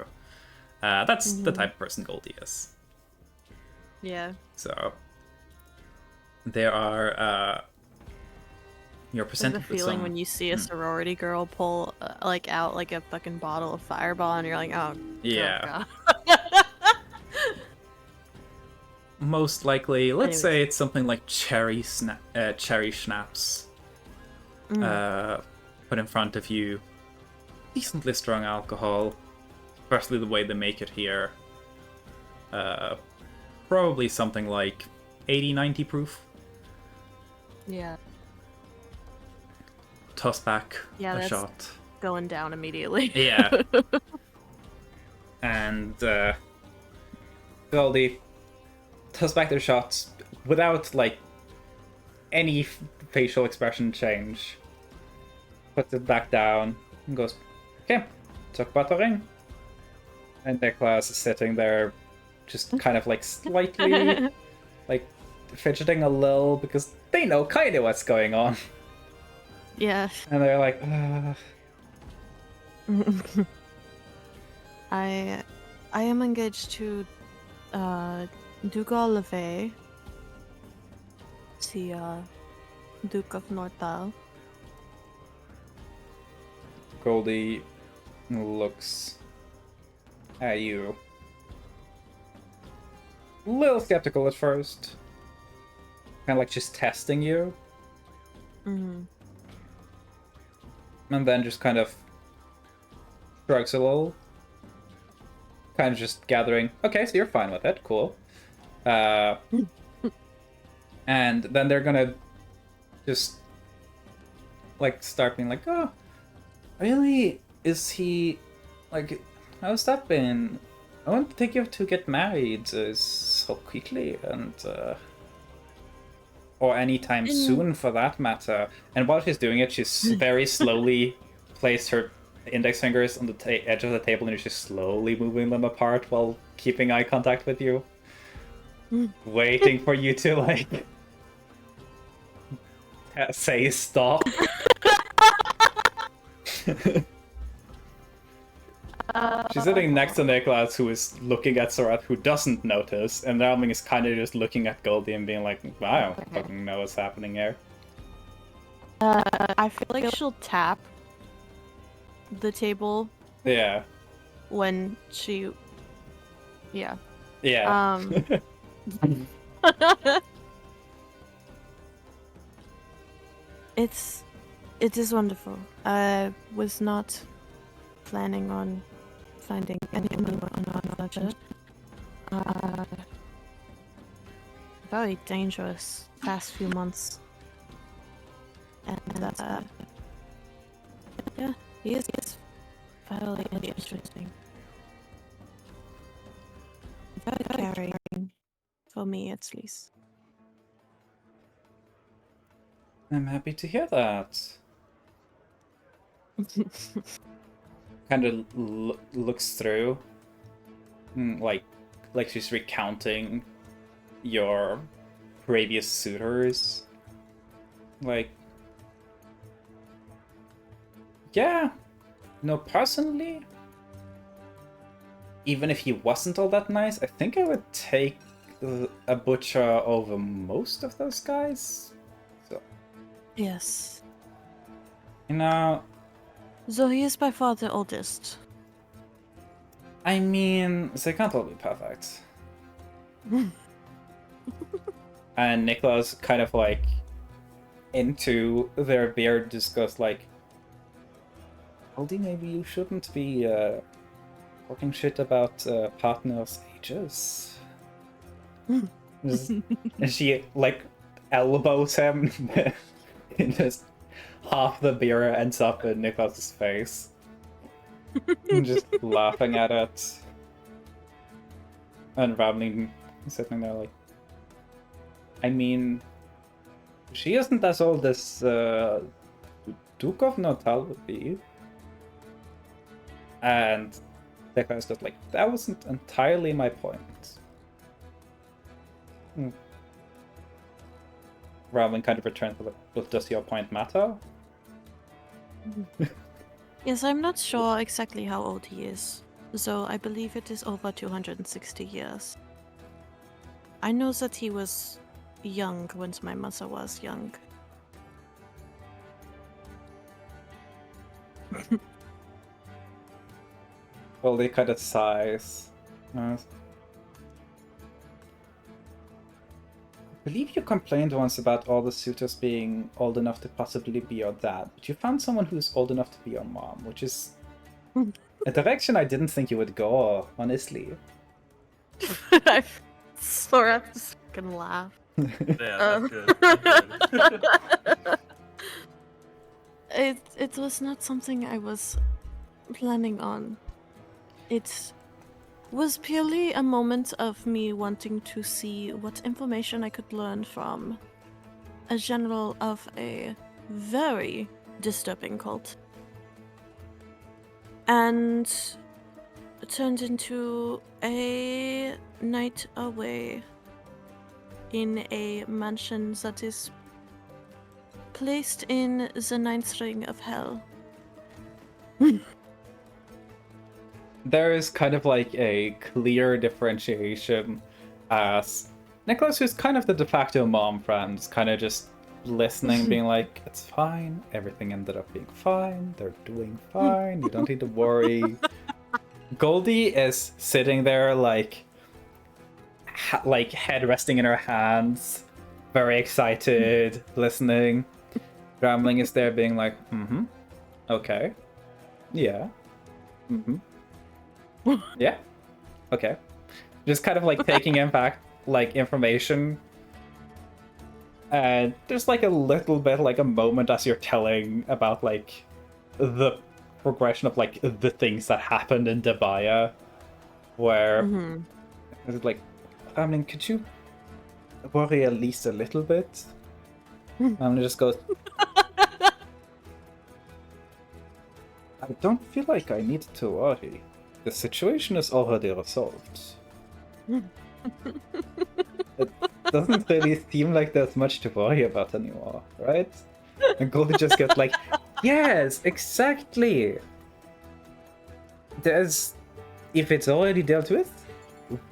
[SPEAKER 3] That's the type of person Goldie is.
[SPEAKER 9] Yeah.
[SPEAKER 3] So there are you're
[SPEAKER 9] There's
[SPEAKER 3] presented
[SPEAKER 9] a
[SPEAKER 3] with
[SPEAKER 9] feeling
[SPEAKER 3] some
[SPEAKER 9] when you see a sorority girl pull out like a fucking bottle of Fireball, and you're like, oh,
[SPEAKER 3] yeah.
[SPEAKER 9] God.
[SPEAKER 3] Most likely, let's
[SPEAKER 9] Anyways.
[SPEAKER 3] say it's something like cherry schnapps put in front of you. Decently strong alcohol, especially the way they make it here. Probably something like 80-90 proof.
[SPEAKER 9] Yeah.
[SPEAKER 3] Toss back a
[SPEAKER 9] that's
[SPEAKER 3] shot.
[SPEAKER 9] going down immediately.
[SPEAKER 3] Yeah. And Goldie toss back their shots without like any facial expression change. Puts it back down and goes, okay, talk about the ring. And Nicholas is sitting there just kind of like slightly like fidgeting a little because they know kind of what's going on.
[SPEAKER 9] Yeah.
[SPEAKER 3] And they're like,
[SPEAKER 9] I am engaged to Dugal Leve, the Duke of Northal.
[SPEAKER 3] Goldie looks at you. A little skeptical at first. Kind of like just testing you.
[SPEAKER 9] Mm-hmm.
[SPEAKER 3] And then just kind of shrugs a little. Kind of just gathering, okay, so you're fine with it, cool. And then they're gonna just like start being like, oh, really? Is he like, how's that been? I want to take you to get married so quickly, and or anytime soon for that matter. And while she's doing it, she's very slowly placed her index fingers on the edge of the table and is just slowly moving them apart while keeping eye contact with you. Waiting for you to, like, say stop. She's sitting next to Nicholas, who is looking at Sorath, who doesn't notice, and Rattling is kind of just looking at Goldie and being like, I don't fucking know what's happening here.
[SPEAKER 9] I feel like she'll tap the table.
[SPEAKER 3] Yeah.
[SPEAKER 9] When she... Yeah.
[SPEAKER 3] Yeah.
[SPEAKER 9] It is wonderful. I was not planning on finding anyone on budget. Very dangerous past few months. And yeah, he is very interesting. Very caring, for me at least.
[SPEAKER 3] I'm happy to hear that. Kind of looks through, like she's recounting your previous suitors. Like, yeah, no, personally, even if he wasn't all that nice, I think I would take a butcher over most of those guys. So,
[SPEAKER 9] yes.
[SPEAKER 3] You know,
[SPEAKER 9] so he is by far the oldest.
[SPEAKER 3] I mean, they can't all be perfect. And Nicholas kind of like into their beard just goes like, Aldi, maybe you shouldn't be talking shit about partners' ages. And she like elbows him and just half the beer ends up in Nicholas's face. And just laughing at it. And Ramlin sitting there like, I mean, she isn't as old as Duke of Notal would be. And Nicholas just like, that wasn't entirely my point. Ramlin kind of returns with, well, does your point matter?
[SPEAKER 9] Yes, I'm not sure exactly how old he is, so I believe it is over 260 years. I know that he was young when my mother was young.
[SPEAKER 3] Well, they kind of sighs. I believe you complained once about all the suitors being old enough to possibly be your dad, but you found someone who's old enough to be your mom, which is a direction I didn't think you would go, honestly.
[SPEAKER 9] I sort of just fucking laugh.
[SPEAKER 2] Yeah, that's good. That's good.
[SPEAKER 9] It was not something I was planning on. It was purely a moment of me wanting to see what information I could learn from a general of a very disturbing cult. And it turned into a night away in a mansion that is placed in the ninth ring of hell.
[SPEAKER 3] There is kind of like a clear differentiation as Nicholas, who's kind of the de facto mom friend, is kind of just listening, being like, it's fine, everything ended up being fine, they're doing fine, you don't need to worry. Goldie is sitting there like head resting in her hands, very excited, listening. Ramling is there being like, Okay. Yeah. Mm-hmm. Yeah. Okay. Just kind of like taking in back like information. And there's like a little bit like a moment as you're telling about like the progression of like the things that happened in Debaya, where it's like, I mean, could you worry at least a little bit? And it just goes, I don't feel like I need to worry. The situation is already resolved. It doesn't really seem like there's much to worry about anymore, right? And Goldie just gets like, yes, exactly. If it's already dealt with,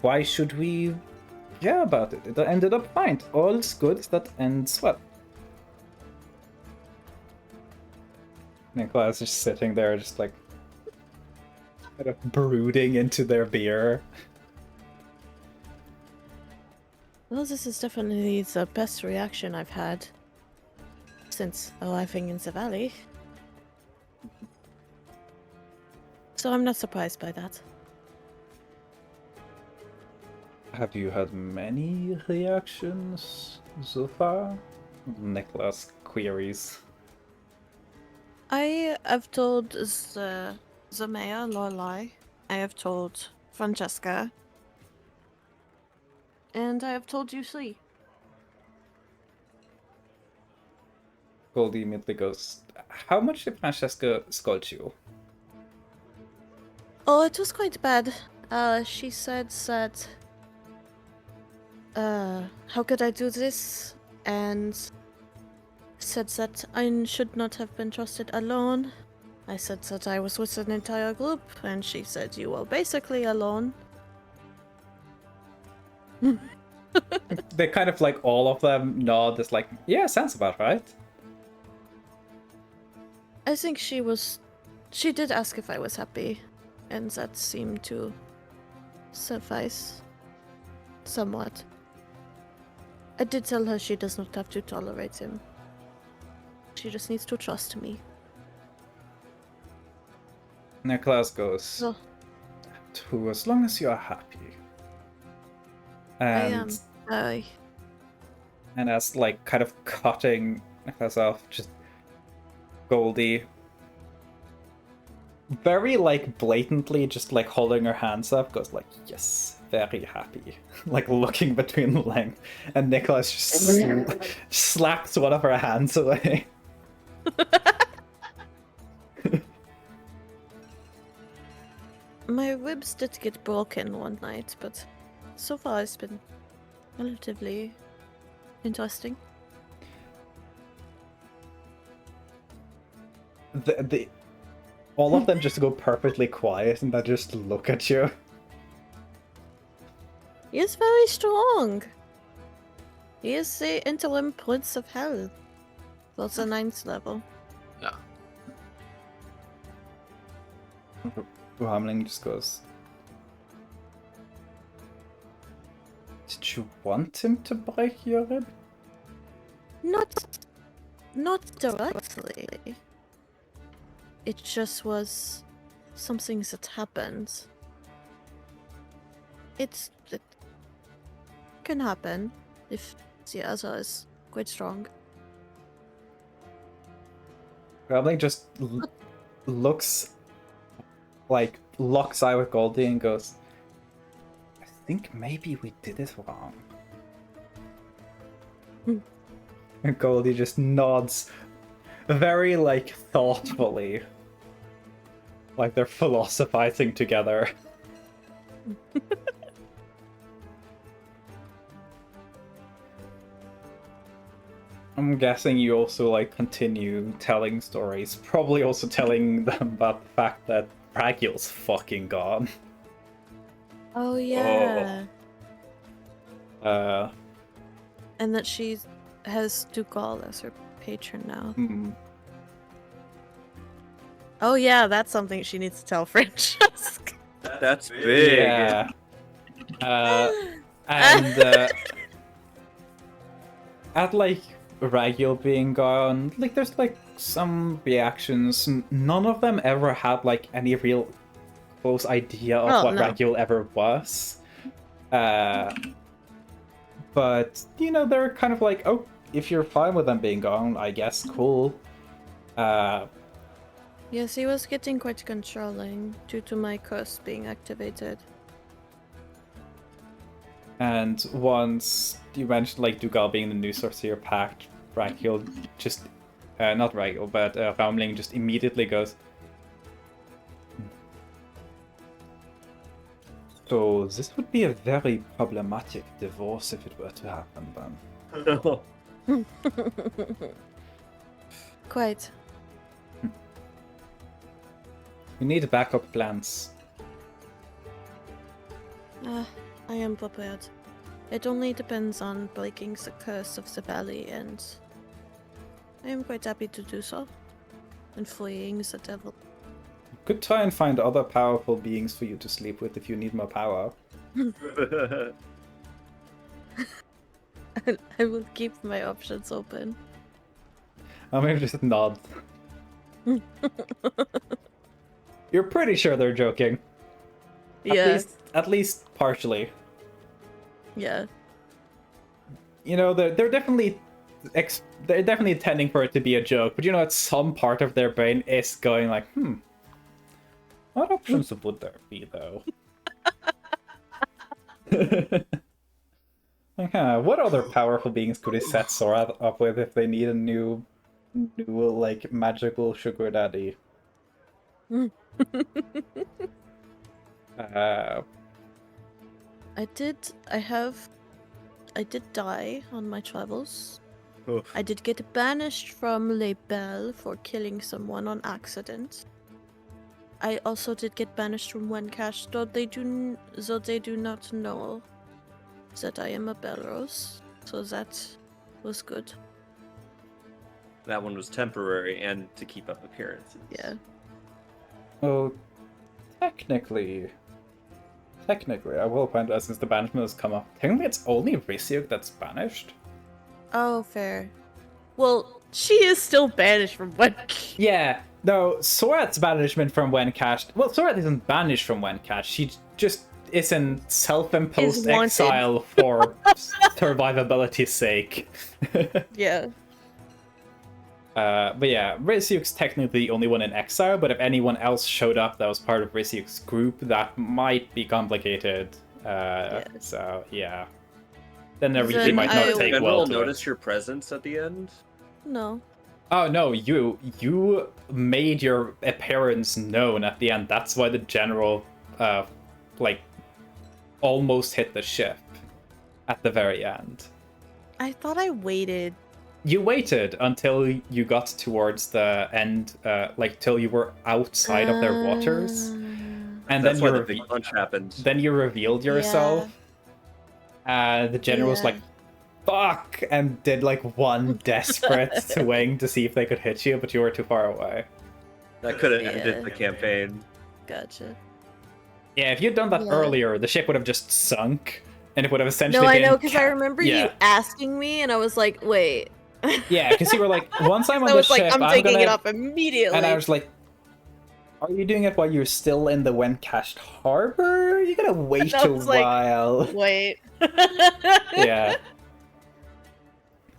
[SPEAKER 3] why should we care about it? It ended up fine. All's good that ends well. Nicholas is just sitting there, just like kind of brooding into their beer.
[SPEAKER 5] Well, this is definitely the best reaction I've had since arriving in the valley. So I'm not surprised by that.
[SPEAKER 3] Have you had many reactions so far? Nicholas queries.
[SPEAKER 5] I have told the mayor, Lorelai. I have told Francesca. And I have told you three.
[SPEAKER 3] Goldie immediately goes, how much did Francesca scold you?
[SPEAKER 5] Oh, it was quite bad. She said that... how could I do this? And said that I should not have been trusted alone. I said that I was with an entire group, and she said you were basically alone.
[SPEAKER 3] They kind of like all of them nod, it's like, yeah, sounds about right.
[SPEAKER 5] I think she did ask if I was happy, and that seemed to suffice somewhat. I did tell her she does not have to tolerate him. She just needs to trust me.
[SPEAKER 3] Nicholas goes,
[SPEAKER 5] Oh.
[SPEAKER 3] to as long as you are happy. And
[SPEAKER 5] I am.
[SPEAKER 3] And as like kind of cutting Nicholas off, just Goldie very like blatantly just like holding her hands up goes like, yes, very happy. Like looking between the legs, and Nicholas just slaps one of her hands away.
[SPEAKER 5] My ribs did get broken one night, but so far it's been relatively interesting.
[SPEAKER 3] All of them just go perfectly quiet and they just look at you.
[SPEAKER 5] He is very strong. He is the interim Prince of Hell for the 9th level.
[SPEAKER 8] Yeah.
[SPEAKER 3] Hamling just goes, did you want him to break your rib?
[SPEAKER 5] Not directly. It just was something that happened. It can happen if the other is quite strong.
[SPEAKER 3] Hamling just looks like locks eye with Goldie and goes, I think maybe we did it wrong. And Goldie just nods very like thoughtfully, like they're philosophizing together. I'm guessing you also like continue telling stories, probably also telling them about the fact that Bragul's fucking gone.
[SPEAKER 5] Oh yeah.
[SPEAKER 3] Oh.
[SPEAKER 5] And that she has Dugal as her patron now. Oh yeah, that's something she needs to tell Francesca.
[SPEAKER 7] That's big.
[SPEAKER 3] Yeah. And at like Ragul being gone, like there's like some reactions. None of them ever had like any real close idea of what
[SPEAKER 5] no.
[SPEAKER 3] Ragul ever was. But you know, they're kind of like, oh, if you're fine with them being gone, I guess cool.
[SPEAKER 5] Yes, he was getting quite controlling due to my curse being activated.
[SPEAKER 3] And once you mentioned like Dugal being the new Sorcerer Pact, Ragul just not Ragul, but Raumling just immediately goes, so this would be a very problematic divorce if it were to happen then.
[SPEAKER 5] Quite.
[SPEAKER 3] We need backup plans.
[SPEAKER 5] I am prepared. It only depends on breaking the curse of the valley, and I am quite happy to do so. And fleeing the devil.
[SPEAKER 3] Could try and find other powerful beings for you to sleep with if you need more power.
[SPEAKER 5] I will keep my options open.
[SPEAKER 3] I'll maybe just nod. You're pretty sure they're joking.
[SPEAKER 5] Yeah.
[SPEAKER 3] At least partially.
[SPEAKER 5] Yeah.
[SPEAKER 3] You know, they're definitely intending for it to be a joke, but you know, at some part of their brain is going like, what options would there be though? What other powerful beings could he set Sora up with if they need a new like magical sugar daddy?
[SPEAKER 5] I did die on my travels.
[SPEAKER 7] Oof.
[SPEAKER 5] I did get banished from Les Belles for killing someone on accident. I also did get banished from Wencash, though they do not know that I am a Belrose, so that was good.
[SPEAKER 7] That one was temporary and to keep up appearances.
[SPEAKER 5] Yeah.
[SPEAKER 3] Oh, technically, I will point out, since the banishment has come up, technically it's only Risiuk that's banished.
[SPEAKER 5] Oh, fair. Well, she is still banished from Wencash.
[SPEAKER 3] Yeah, no, Sorat's banishment from Wencash. Well, Sorat isn't banished from Wencash. She just is in self-imposed
[SPEAKER 5] Is wanted.
[SPEAKER 3] exile for survivability's sake.
[SPEAKER 5] Yeah.
[SPEAKER 3] But yeah, Risiuk's technically the only one in exile, but if anyone else showed up that was part of Risiuk's group, that might be complicated. So, yeah. Then everything
[SPEAKER 5] Then
[SPEAKER 3] might not take
[SPEAKER 7] General
[SPEAKER 3] well to
[SPEAKER 7] notice
[SPEAKER 3] it.
[SPEAKER 7] your presence at the end?
[SPEAKER 5] No.
[SPEAKER 3] Oh, no, you made your appearance known at the end. That's why the general, almost hit the ship at the very end.
[SPEAKER 5] I thought I waited.
[SPEAKER 3] You waited until you got towards the end, till you were outside of their waters, and
[SPEAKER 7] That's
[SPEAKER 3] then
[SPEAKER 7] why
[SPEAKER 3] you
[SPEAKER 7] the big punch happened.
[SPEAKER 3] then you revealed yourself. The general was
[SPEAKER 5] Yeah.
[SPEAKER 3] like, "Fuck!" and did like one desperate swing to see if they could hit you, but you were too far away.
[SPEAKER 7] That could have
[SPEAKER 5] Yeah.
[SPEAKER 7] ended the campaign.
[SPEAKER 5] Gotcha.
[SPEAKER 3] Yeah, if you'd done that
[SPEAKER 5] Yeah.
[SPEAKER 3] earlier, the ship would have just sunk, and it would have essentially
[SPEAKER 5] No, I
[SPEAKER 3] been
[SPEAKER 5] know, because I remember you
[SPEAKER 3] Yeah.
[SPEAKER 5] asking me, and I was like, wait.
[SPEAKER 3] Yeah, because you were like, once I'm on
[SPEAKER 5] I
[SPEAKER 3] the
[SPEAKER 5] was like,
[SPEAKER 3] ship,
[SPEAKER 5] I'm
[SPEAKER 3] I'm
[SPEAKER 5] taking
[SPEAKER 3] gonna...
[SPEAKER 5] it off immediately.
[SPEAKER 3] And I was like, are you doing it while you're still in the Wencashed Harbor? You gotta wait
[SPEAKER 5] I
[SPEAKER 3] a
[SPEAKER 5] was like,
[SPEAKER 3] while.
[SPEAKER 5] Wait.
[SPEAKER 3] Yeah.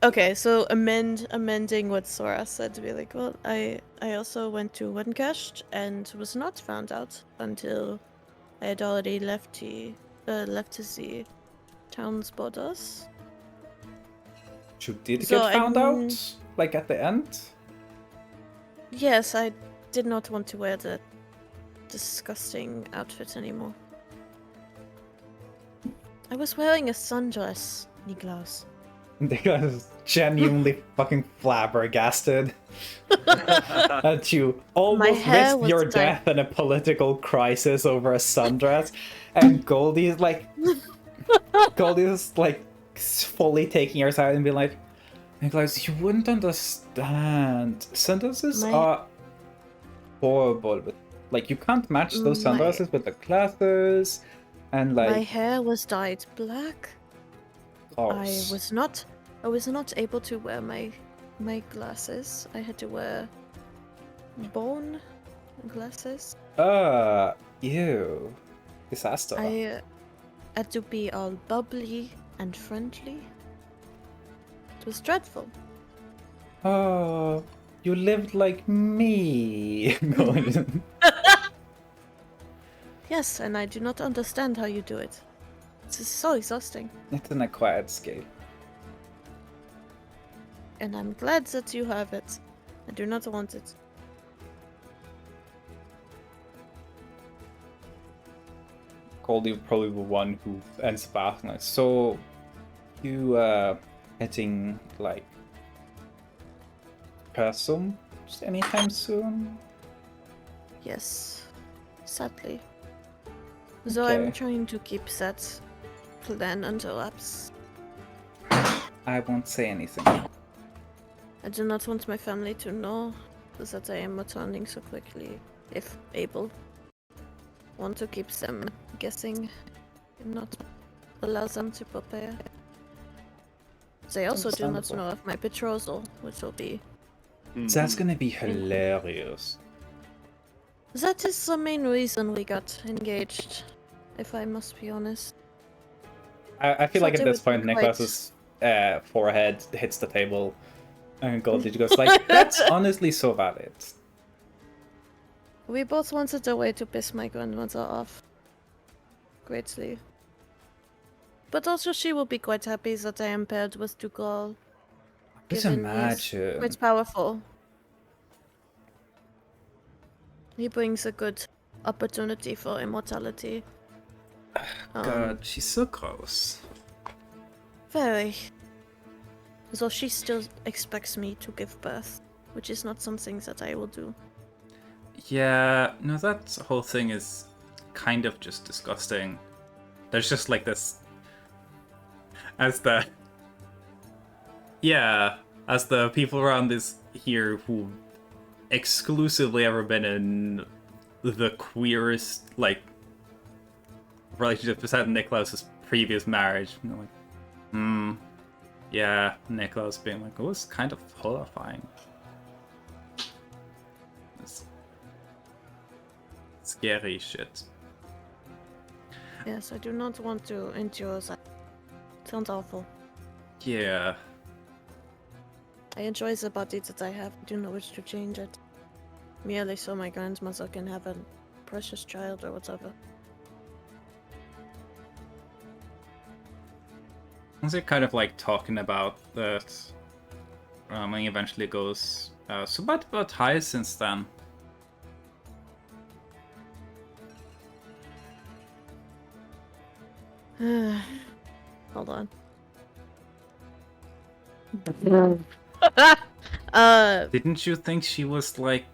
[SPEAKER 5] Okay, so amending what Sora said to be like, well, I also went to Wencashed and was not found out until I had already left to the town's borders.
[SPEAKER 3] You did
[SPEAKER 5] So
[SPEAKER 3] get found
[SPEAKER 5] I'm-
[SPEAKER 3] out? Like at the end?
[SPEAKER 5] Yes, I did not want to wear the disgusting outfit anymore. I was wearing a sundress, Niklaus.
[SPEAKER 3] Because genuinely fucking flabbergasted that you almost
[SPEAKER 5] hair
[SPEAKER 3] risked
[SPEAKER 5] was
[SPEAKER 3] your
[SPEAKER 5] dyed-
[SPEAKER 3] death in a political crisis over a sundress, and Goldie's like fully taking her side and being like, Nicholas, you wouldn't understand. Sundresses
[SPEAKER 5] My-
[SPEAKER 3] are horrible, but like you can't match those
[SPEAKER 5] My-
[SPEAKER 3] sundresses with the classes, and like
[SPEAKER 5] My hair was dyed black.
[SPEAKER 3] gross.
[SPEAKER 5] I was not able to wear my my glasses. I had to wear bone glasses.
[SPEAKER 3] Ew. Disaster.
[SPEAKER 5] I had to be all bubbly and friendly. It was dreadful.
[SPEAKER 3] Oh, you lived like me. Going.
[SPEAKER 5] Yes, and I do not understand how you do it. This is so exhausting.
[SPEAKER 3] It's an acquired skill.
[SPEAKER 5] And I'm glad that you have it. I do not want it.
[SPEAKER 3] Goldie probably the one who ends up asking, like, so you heading like person anytime soon?
[SPEAKER 5] Yes, sadly. Though I'm
[SPEAKER 3] Okay.
[SPEAKER 5] trying to keep that plan under wraps.
[SPEAKER 3] I won't say anything.
[SPEAKER 5] I do not want my family to know that I am returning so quickly, if able. Want to keep them guessing and not allow them to prepare. They also do not
[SPEAKER 3] Understandable.
[SPEAKER 5] know of my betrothal, which will be...
[SPEAKER 3] That's gonna be hilarious.
[SPEAKER 5] That is the main reason we got engaged, if I must be honest.
[SPEAKER 3] I feel like
[SPEAKER 5] Thought
[SPEAKER 3] at
[SPEAKER 5] it
[SPEAKER 3] this
[SPEAKER 5] would
[SPEAKER 3] point,
[SPEAKER 5] be quite-
[SPEAKER 3] Nicholas's forehead hits the table, and Goldie goes like, "That's honestly so valid."
[SPEAKER 5] We both wanted a way to piss my grandmother off. Greatly. But also she will be quite happy that I am paired with Dugal.
[SPEAKER 3] Just
[SPEAKER 5] given he is
[SPEAKER 3] imagine.
[SPEAKER 5] quite powerful. He brings a good opportunity for immortality.
[SPEAKER 3] God, she's so gross.
[SPEAKER 5] Very. Though she still expects me to give birth, which is not something that I will do.
[SPEAKER 3] Yeah, no, that whole thing is kind of just disgusting. There's just like this. As the people around this here who exclusively ever been in the queerest like relationship besides Nicholas's previous marriage, you know, like, yeah, Nicholas being like, it was kind of horrifying. It's scary shit.
[SPEAKER 5] Yes, I do not want to endure that. Sounds awful.
[SPEAKER 3] Yeah.
[SPEAKER 5] I enjoy the body that I have. I do not wish to change it. Merely so my grandmother can have a precious child or whatever.
[SPEAKER 3] Once you're kind of like talking about that, and eventually goes, so what about Hyacinth then?
[SPEAKER 5] Hold on.
[SPEAKER 3] Didn't you think she was like,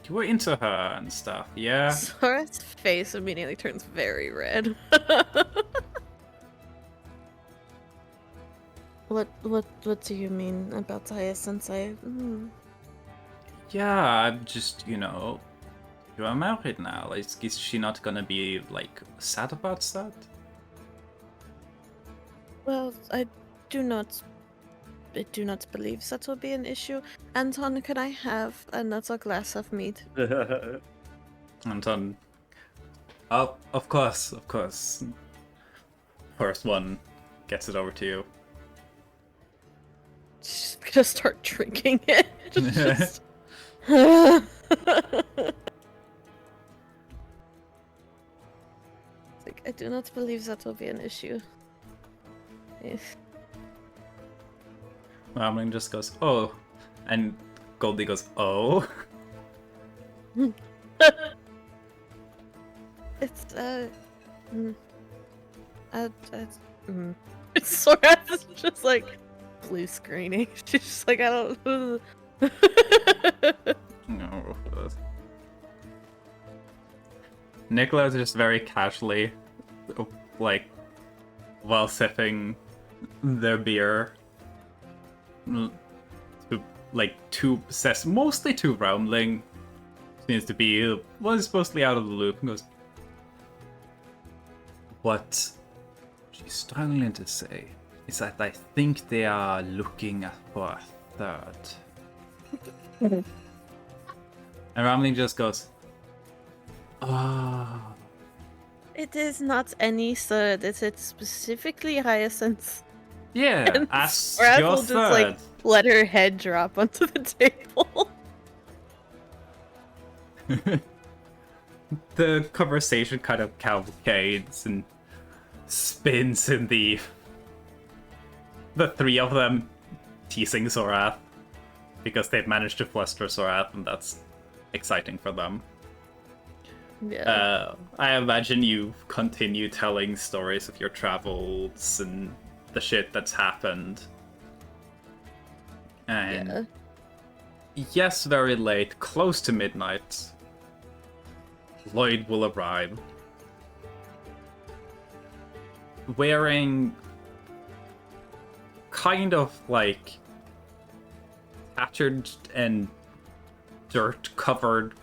[SPEAKER 3] you were into her and stuff, yeah?
[SPEAKER 5] Sora's face immediately turns very red. What do you mean about Hyacinth?
[SPEAKER 3] Yeah, I'm just, you are married now. Like, is she not gonna be like sad about that?
[SPEAKER 5] Well, I do not believe that will be an issue. Anton, can I have another glass of mead?
[SPEAKER 3] Anton, oh, of course. First one gets it over to you.
[SPEAKER 5] She's gonna start drinking it. Just... It's like, I do not believe that will be an issue. If...
[SPEAKER 3] Ramling just goes, oh, and Goldie goes, oh.
[SPEAKER 5] It's It's Sora's just like blue screening. She's just like, I don't.
[SPEAKER 3] No. Nicholas just very casually, like, while sipping their beer, says mostly to Ramling, seems to be was mostly out of the loop, and goes, what she's struggling to say is that I think they are looking for a third. And Ramling just goes, "Ah."
[SPEAKER 5] It is not any third. It's specifically Hyacinth.
[SPEAKER 3] Yeah,
[SPEAKER 5] And
[SPEAKER 3] as
[SPEAKER 5] Raph
[SPEAKER 3] your
[SPEAKER 5] will just
[SPEAKER 3] third.
[SPEAKER 5] let her head drop onto the table.
[SPEAKER 3] The conversation kind of cavalcades and spins in the three of them teasing Zorath because they've managed to fluster Zorath, and that's exciting for them.
[SPEAKER 5] Yeah.
[SPEAKER 3] I imagine you continue telling stories of your travels and the shit that's happened. And yes, very late, close to midnight, Lloyd will arrive. Wearing kind of like tattered and dirt-covered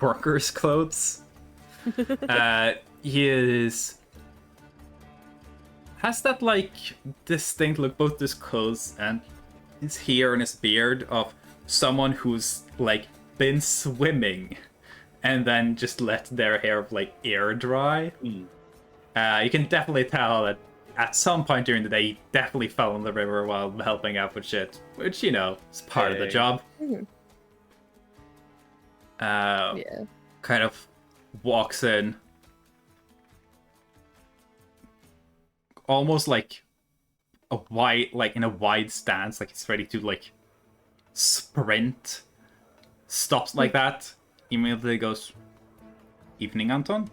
[SPEAKER 3] workers' clothes. He has that like distinct look, both his clothes and his hair and his beard, of someone who's like been swimming and then just let their hair like air dry. You can definitely tell that at some point during the day he definitely fell in the river while helping out with shit, which, you know, is part of the job. Kind of walks in, almost like a in a wide stance, like he's ready to like sprint. Stops like that. Immediately goes, "Evening, Anton."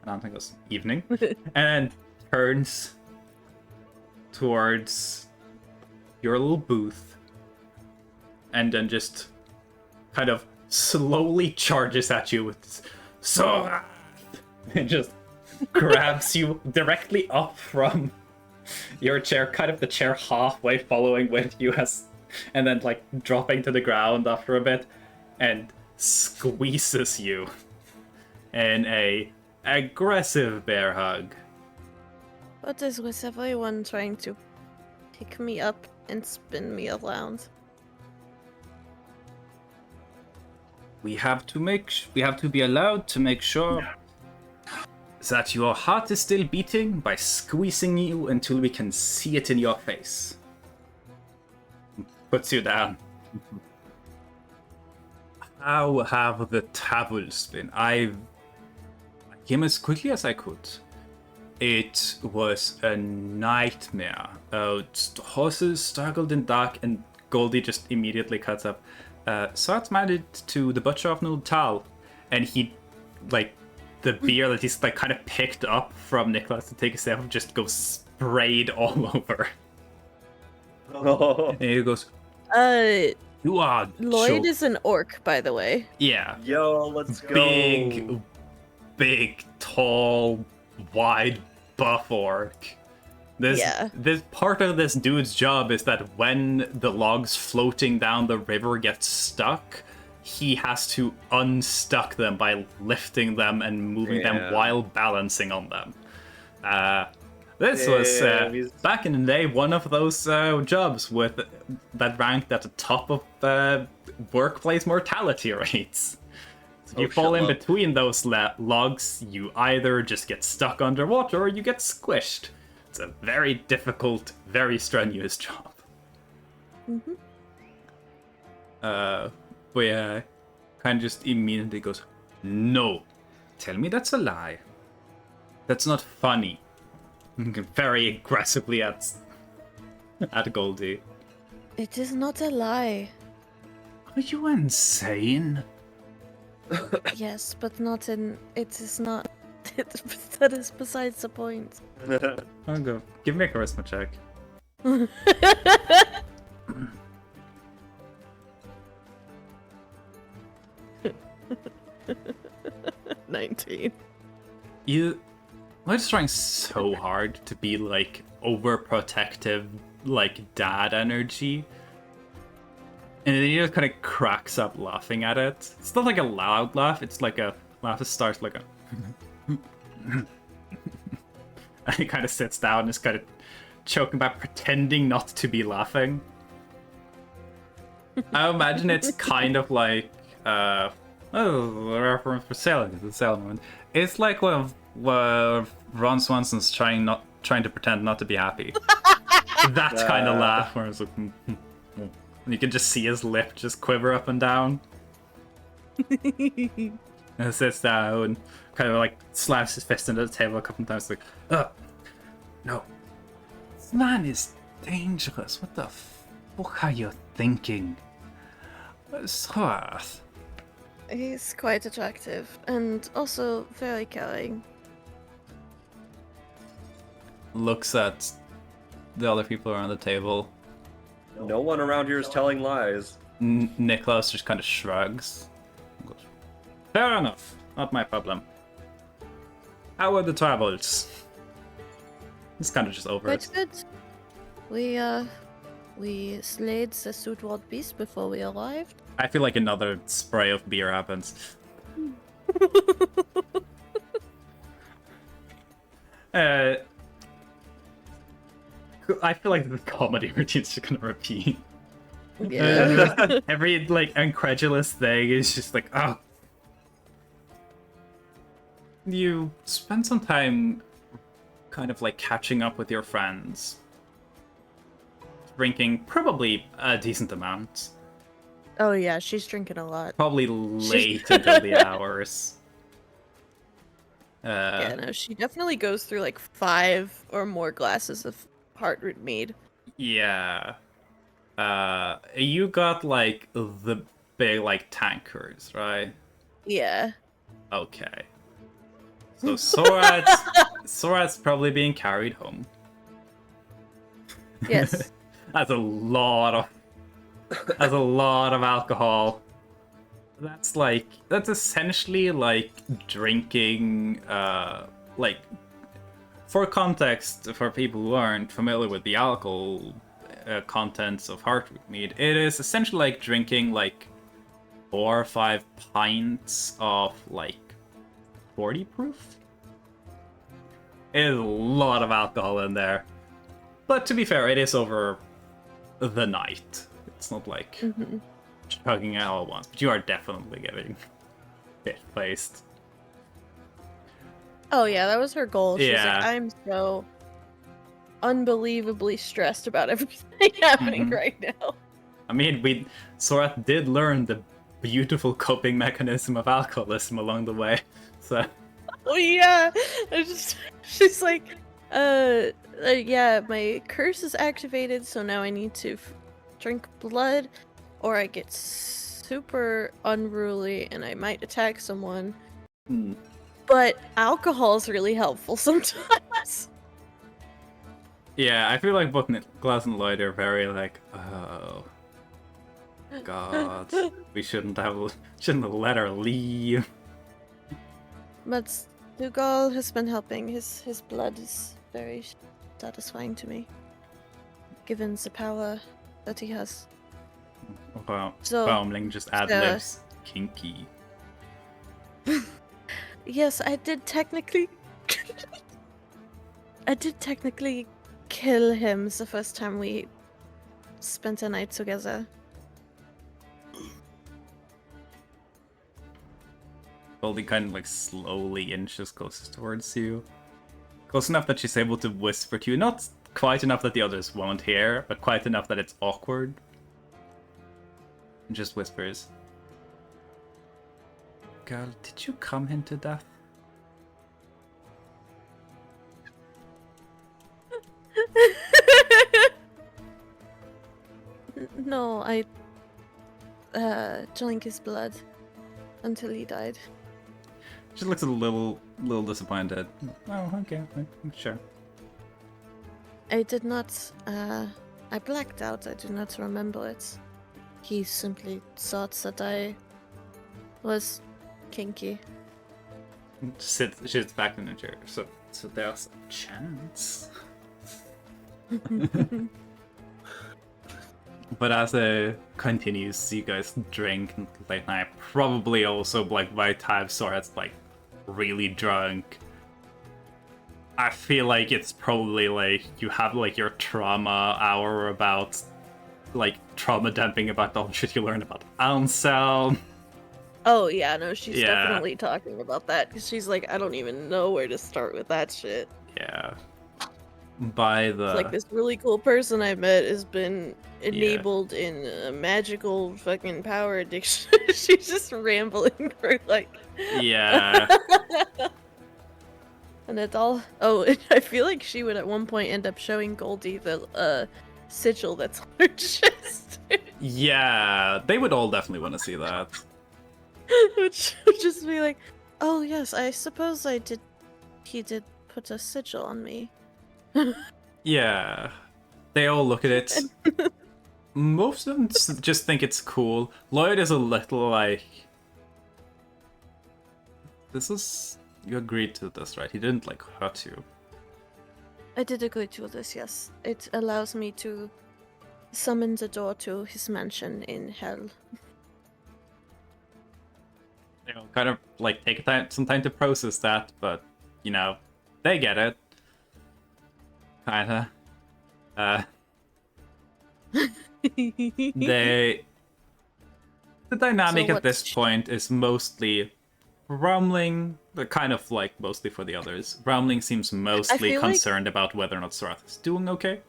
[SPEAKER 3] And Anton goes, "Evening," and turns towards your little booth, and then just kind of slowly charges at you with Zorath, and just grabs you directly up from your chair, kind of the chair halfway following with you, and then like dropping to the ground after a bit, and squeezes you in a aggressive bear hug.
[SPEAKER 5] What is with everyone trying to pick me up and spin me around?
[SPEAKER 3] We have to be allowed to make sure that your heart is still beating by squeezing you until we can see it in your face. Puts you down. How have the travels been? I came as quickly as I could. It was a nightmare. The horses struggled in dark, and Goldie just immediately cuts up. So it's married to the butcher of Tal, and he, like, the beer that he's like kind of picked up from Nicholas to take a sip of just goes sprayed all over. And he goes, "You are
[SPEAKER 5] Lloyd is an orc, by the way.
[SPEAKER 3] Yeah.
[SPEAKER 7] Yo, let's go.
[SPEAKER 3] Big, tall, wide, buff orc. This part of this dude's job is that when the logs floating down the river get stuck, he has to unstuck them by lifting them and moving them while balancing on them. This was back in the day one of those jobs with that ranked at the top of workplace mortality rates. So if you fall in between those logs, you either just get stuck underwater or you get squished. It's a very difficult, very strenuous job. But yeah, kind of just immediately goes, "No, tell me that's a lie. That's not funny." Very aggressively at Goldie.
[SPEAKER 5] It is not a lie.
[SPEAKER 3] Are you insane?
[SPEAKER 5] Yes, but not in. It is not. That is besides the point.
[SPEAKER 3] I'll go. Give me a charisma check.
[SPEAKER 5] 19.
[SPEAKER 3] Lloyd's trying so hard to be like overprotective, like dad energy. And then he just kind of cracks up laughing at it. It's not like a loud laugh, it's like a laugh that starts like a... And he kind of sits down and is kind of joking about pretending not to be laughing. I imagine it's kind of like a reference for Sailor, the Sailor Moon. It's like when Ron Swanson's trying to pretend not to be happy. That kind of laugh where it's like, and you can just see his lip just quiver up and down. And sits down, kind of like slaps his fist into the table a couple of times, like, no, this man is dangerous. What the fuck are you thinking? Sorath.
[SPEAKER 5] He's quite attractive and also very caring.
[SPEAKER 3] Looks at the other people around the table.
[SPEAKER 7] No one around here is telling lies.
[SPEAKER 3] Nicholas just kind of shrugs. Goes, fair enough, not my problem. How were the travels? It's kind of just over it.
[SPEAKER 5] Quite good. We slayed the Sudwald beast before we arrived.
[SPEAKER 3] I feel like another spray of beer happens. I feel like the comedy routine's just gonna repeat.
[SPEAKER 5] Yeah.
[SPEAKER 3] Every like incredulous thing is just like, oh. You spend some time kind of like catching up with your friends. Drinking probably a decent amount.
[SPEAKER 5] Oh yeah, she's drinking a lot.
[SPEAKER 3] Probably late until the hours.
[SPEAKER 5] Yeah, no, she definitely goes through like 5 or more glasses of heartroot mead.
[SPEAKER 3] Yeah. You got like the big like tankers, right?
[SPEAKER 5] Yeah.
[SPEAKER 3] Okay. So Sorat's probably being carried home.
[SPEAKER 5] Yes.
[SPEAKER 3] That's a lot of alcohol. That's essentially like drinking like, for context, for people who aren't familiar with the alcohol contents of heartroot mead, it is essentially like drinking like 4 or 5 pints of like 40 proof. It is a lot of alcohol in there. But to be fair, it is over the night. It's not like chugging it all at once, but you are definitely getting shit-faced.
[SPEAKER 5] Oh yeah, that was her goal. She's
[SPEAKER 3] Yeah.
[SPEAKER 5] like, I'm so unbelievably stressed about everything happening right now.
[SPEAKER 3] I mean, Sorath did learn the beautiful coping mechanism of alcoholism along the way, so...
[SPEAKER 5] Oh yeah, she's like, yeah, my curse is activated, so now I need to drink blood, or I get super unruly and I might attack someone. But alcohol is really helpful sometimes.
[SPEAKER 3] Yeah, I feel like both Nicholas and Lloyd are very like, oh, God, we shouldn't have let her leave.
[SPEAKER 5] But Dougal has been helping. His blood is very satisfying to me, given the power that he has.
[SPEAKER 3] Wow,
[SPEAKER 5] So,
[SPEAKER 3] Baumling just ad-libs kinky.
[SPEAKER 5] Yes, I did technically kill him the first time we spent a night together.
[SPEAKER 3] Goldie kind of like slowly inches closest towards you. Close enough that she's able to whisper to you. Not quite enough that the others won't hear, but quite enough that it's awkward. And just whispers. Girl, did you come him to death?
[SPEAKER 5] No, I drank his blood until he died.
[SPEAKER 3] She looks a little disappointed. Oh, okay, sure.
[SPEAKER 5] I did not, I blacked out. I do not remember it. He simply thought that I was kinky.
[SPEAKER 3] She sits back in the chair. So there's a chance. But as it continues, you guys drink late night. Probably also like by the time Sora's like really drunk.
[SPEAKER 11] I feel like it's probably like you have like your trauma hour about like trauma dumping about all the shit you learned about Ansel.
[SPEAKER 5] Oh yeah, no, she's
[SPEAKER 11] Yeah.
[SPEAKER 5] definitely talking about that because she's like, I don't even know where to start with that shit.
[SPEAKER 11] Yeah. By the
[SPEAKER 5] It's like this really cool person I met has been enabled in a magical fucking power addiction. She's just rambling for like.
[SPEAKER 11] Yeah.
[SPEAKER 5] And it's all. Oh, and I feel like she would at one point end up showing Goldie the sigil that's on her chest.
[SPEAKER 11] Yeah, they would all definitely want to see that.
[SPEAKER 5] Which would just be like, oh yes, I suppose I did. He did put a sigil on me.
[SPEAKER 11] Yeah. They all look at it. Most of them just think it's cool. Lloyd is a little like... This is... You agreed to this, right? He didn't, like, hurt you.
[SPEAKER 5] I did agree to this, yes. It allows me to summon the door to his mansion in hell.
[SPEAKER 11] You know, kind of, like, take some time to process that, but, you know, they get it. Kinda. The dynamic
[SPEAKER 5] So
[SPEAKER 11] at this point is mostly Rumling, but kind of like mostly for the others. Rumling seems mostly concerned about whether or not Sorath is doing okay.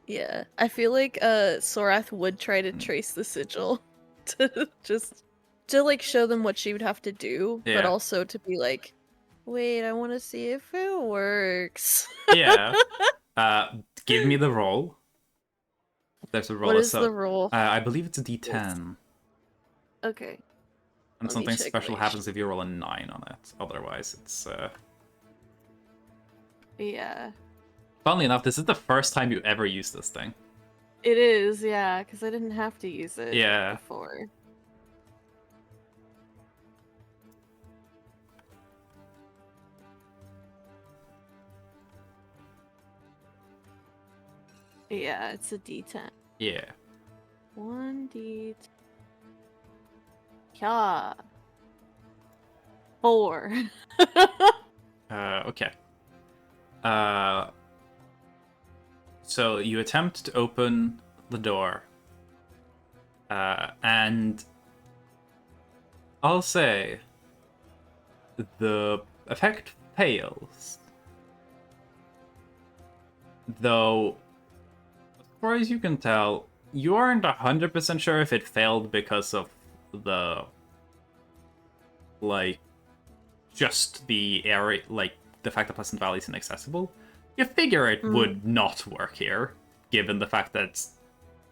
[SPEAKER 5] Yeah, I feel like Sorath would try to trace the sigil to just to like show them what she would have to do, but
[SPEAKER 11] Yeah.
[SPEAKER 5] also to be like, wait, I want to see if it works.
[SPEAKER 11] Yeah. Give me the roll. There's a roll.
[SPEAKER 5] What is the roll?
[SPEAKER 11] I believe it's a D10.
[SPEAKER 5] Okay.
[SPEAKER 11] And
[SPEAKER 5] Let me
[SPEAKER 11] something
[SPEAKER 5] check
[SPEAKER 11] special
[SPEAKER 5] my
[SPEAKER 11] happens if you roll a 9 on it. Otherwise, it's...
[SPEAKER 5] Yeah.
[SPEAKER 11] Funnily enough, this is the first time you ever use this thing.
[SPEAKER 5] It is, yeah, because I didn't have to use it before. Yeah, it's a D10.
[SPEAKER 11] Yeah.
[SPEAKER 5] 1D10. Yeah. 4.
[SPEAKER 11] Okay. So you attempt to open the door. And I'll say the effect fails. Though, as far as you can tell, you aren't 100% sure if it failed because of the, like, just the area, like, the fact that Pleasant Valley is inaccessible. You figure it would not work here, given the fact that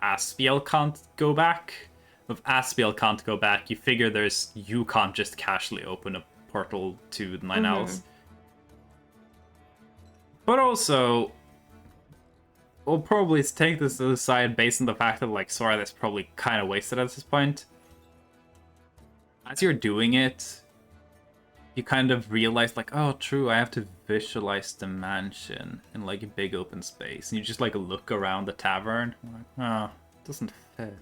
[SPEAKER 11] Aspiel can't go back. If Aspiel can't go back, you figure you can't just casually open a portal to the Nine Owls. But also, we'll probably take this to the side based on the fact that, like, Sora is probably kind of wasted at this point. As you're doing it, you kind of realize, like, oh, true, I have to visualize the mansion in, like, a big open space. And you just, like, look around the tavern. Like, oh, it doesn't fit.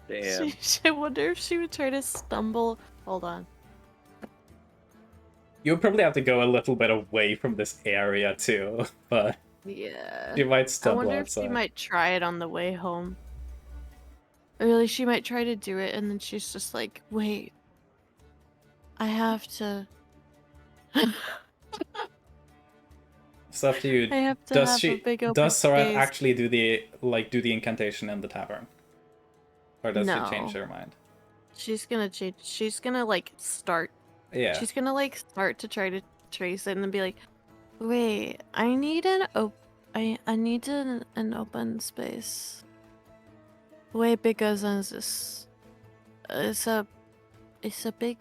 [SPEAKER 7] Damn.
[SPEAKER 5] I wonder if she would try to stumble. Hold on.
[SPEAKER 3] You'll probably have to go a little bit away from this area too, but
[SPEAKER 5] Yeah.
[SPEAKER 3] you might stumble
[SPEAKER 5] I wonder
[SPEAKER 3] outside.
[SPEAKER 5] if she might try it on the way home. Or really, she might try to do it, and then she's just like, wait. I have to...
[SPEAKER 3] It's up to you.
[SPEAKER 5] I have to
[SPEAKER 3] does
[SPEAKER 5] have
[SPEAKER 3] she?
[SPEAKER 5] a big open
[SPEAKER 3] Does Sora
[SPEAKER 5] space.
[SPEAKER 3] actually do the incantation in the tavern, or does
[SPEAKER 5] No.
[SPEAKER 3] she change her mind?
[SPEAKER 5] She's gonna change. She's gonna like start.
[SPEAKER 3] Yeah.
[SPEAKER 5] She's gonna like start to try to trace it and then be like, wait, I need an I need an open space. Way bigger than this. It's a big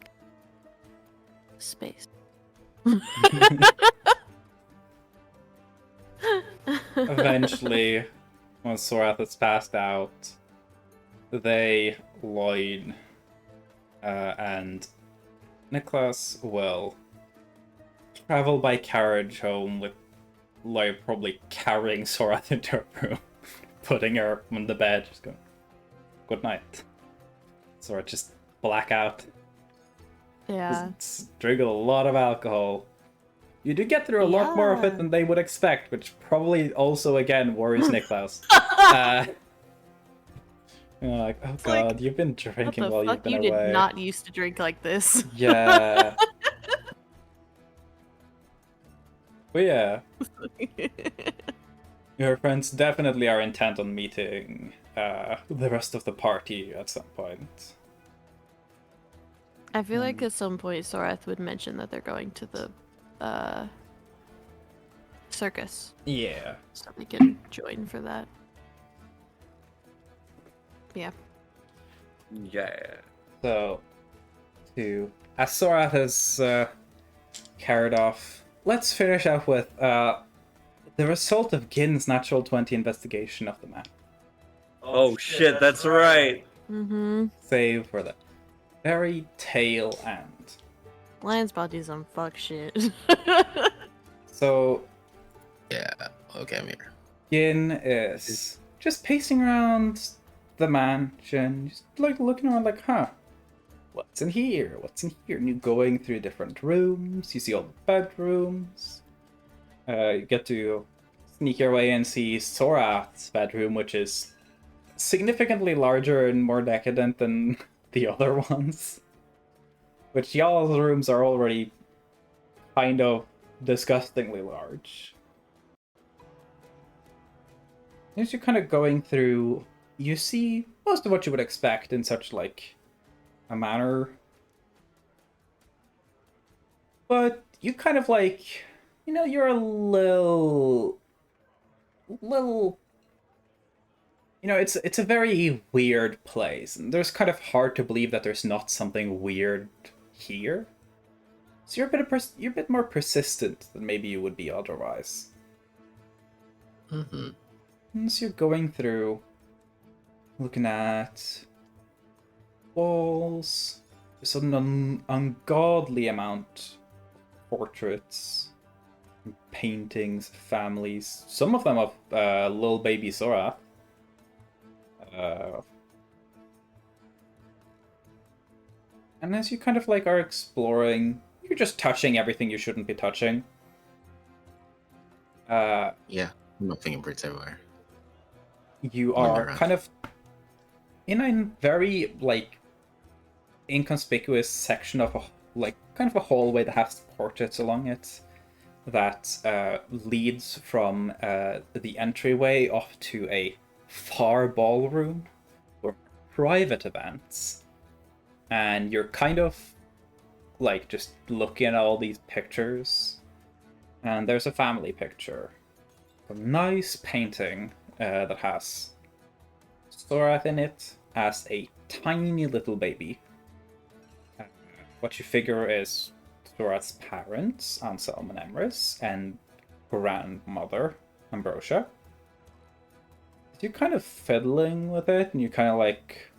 [SPEAKER 5] space.
[SPEAKER 3] Eventually, when Sorath is passed out, Lloyd, and Nicholas will travel by carriage home with Lloyd probably carrying Sorath into her room, putting her on the bed, just going, good night. Sorath just black out.
[SPEAKER 9] Yeah.
[SPEAKER 3] Drink a lot of alcohol. You do get through a lot more of it than they would expect, which probably also, again, worries Niklaus. You're like, oh god, you've been drinking while you've been
[SPEAKER 9] you
[SPEAKER 3] away.
[SPEAKER 9] did not used to drink like this.
[SPEAKER 3] Yeah. But yeah. Your friends definitely are intent on meeting the rest of the party at some point.
[SPEAKER 9] I feel like at some point Sorath would mention that they're going to the circus.
[SPEAKER 3] Yeah.
[SPEAKER 9] So we can join for that. Yeah.
[SPEAKER 7] Yeah.
[SPEAKER 3] So, as Sorath has carried off, let's finish up with the result of Gin's natural 20 investigation of the map.
[SPEAKER 7] Oh shit, that's right.
[SPEAKER 9] Mm-hmm.
[SPEAKER 3] Save for the very tail end.
[SPEAKER 9] Lion's body's on fuck shit.
[SPEAKER 3] So,
[SPEAKER 8] Yeah, okay, I'm here.
[SPEAKER 3] Gin is just pacing around the mansion, just like looking around like, huh, what's in here? What's in here? And you're going through different rooms, you see all the bedrooms. You get to sneak your way and see Sorath's bedroom, which is significantly larger and more decadent than the other ones. Which y'all's rooms are already kind of disgustingly large. As you're kind of going through, you see most of what you would expect in such like a manner. But you kind of like, you know, you're a little, you know, it's a very weird place, and there's kind of hard to believe that there's not something weird here. So you're a bit more persistent than maybe you would be otherwise.
[SPEAKER 8] Mm-hmm.
[SPEAKER 3] And so you're going through, looking at walls, there's an ungodly amount of portraits, and paintings, families, some of them of little baby Sora. And as you kind of like are exploring, you're just touching everything you shouldn't be touching.
[SPEAKER 8] Yeah, no fingerprints everywhere.
[SPEAKER 3] You
[SPEAKER 8] Running
[SPEAKER 3] are
[SPEAKER 8] around.
[SPEAKER 3] kind of in a very like inconspicuous section of a like kind of a hallway that has portraits along it that leads from the entryway off to a far ballroom for private events. And you're kind of like just looking at all these pictures, and there's a family picture, a nice painting that has Sorath in it as a tiny little baby. What you figure is Sorath's parents, Anselm and Emrys, and grandmother, Ambrosia. You're kind of fiddling with it, and you're kind of like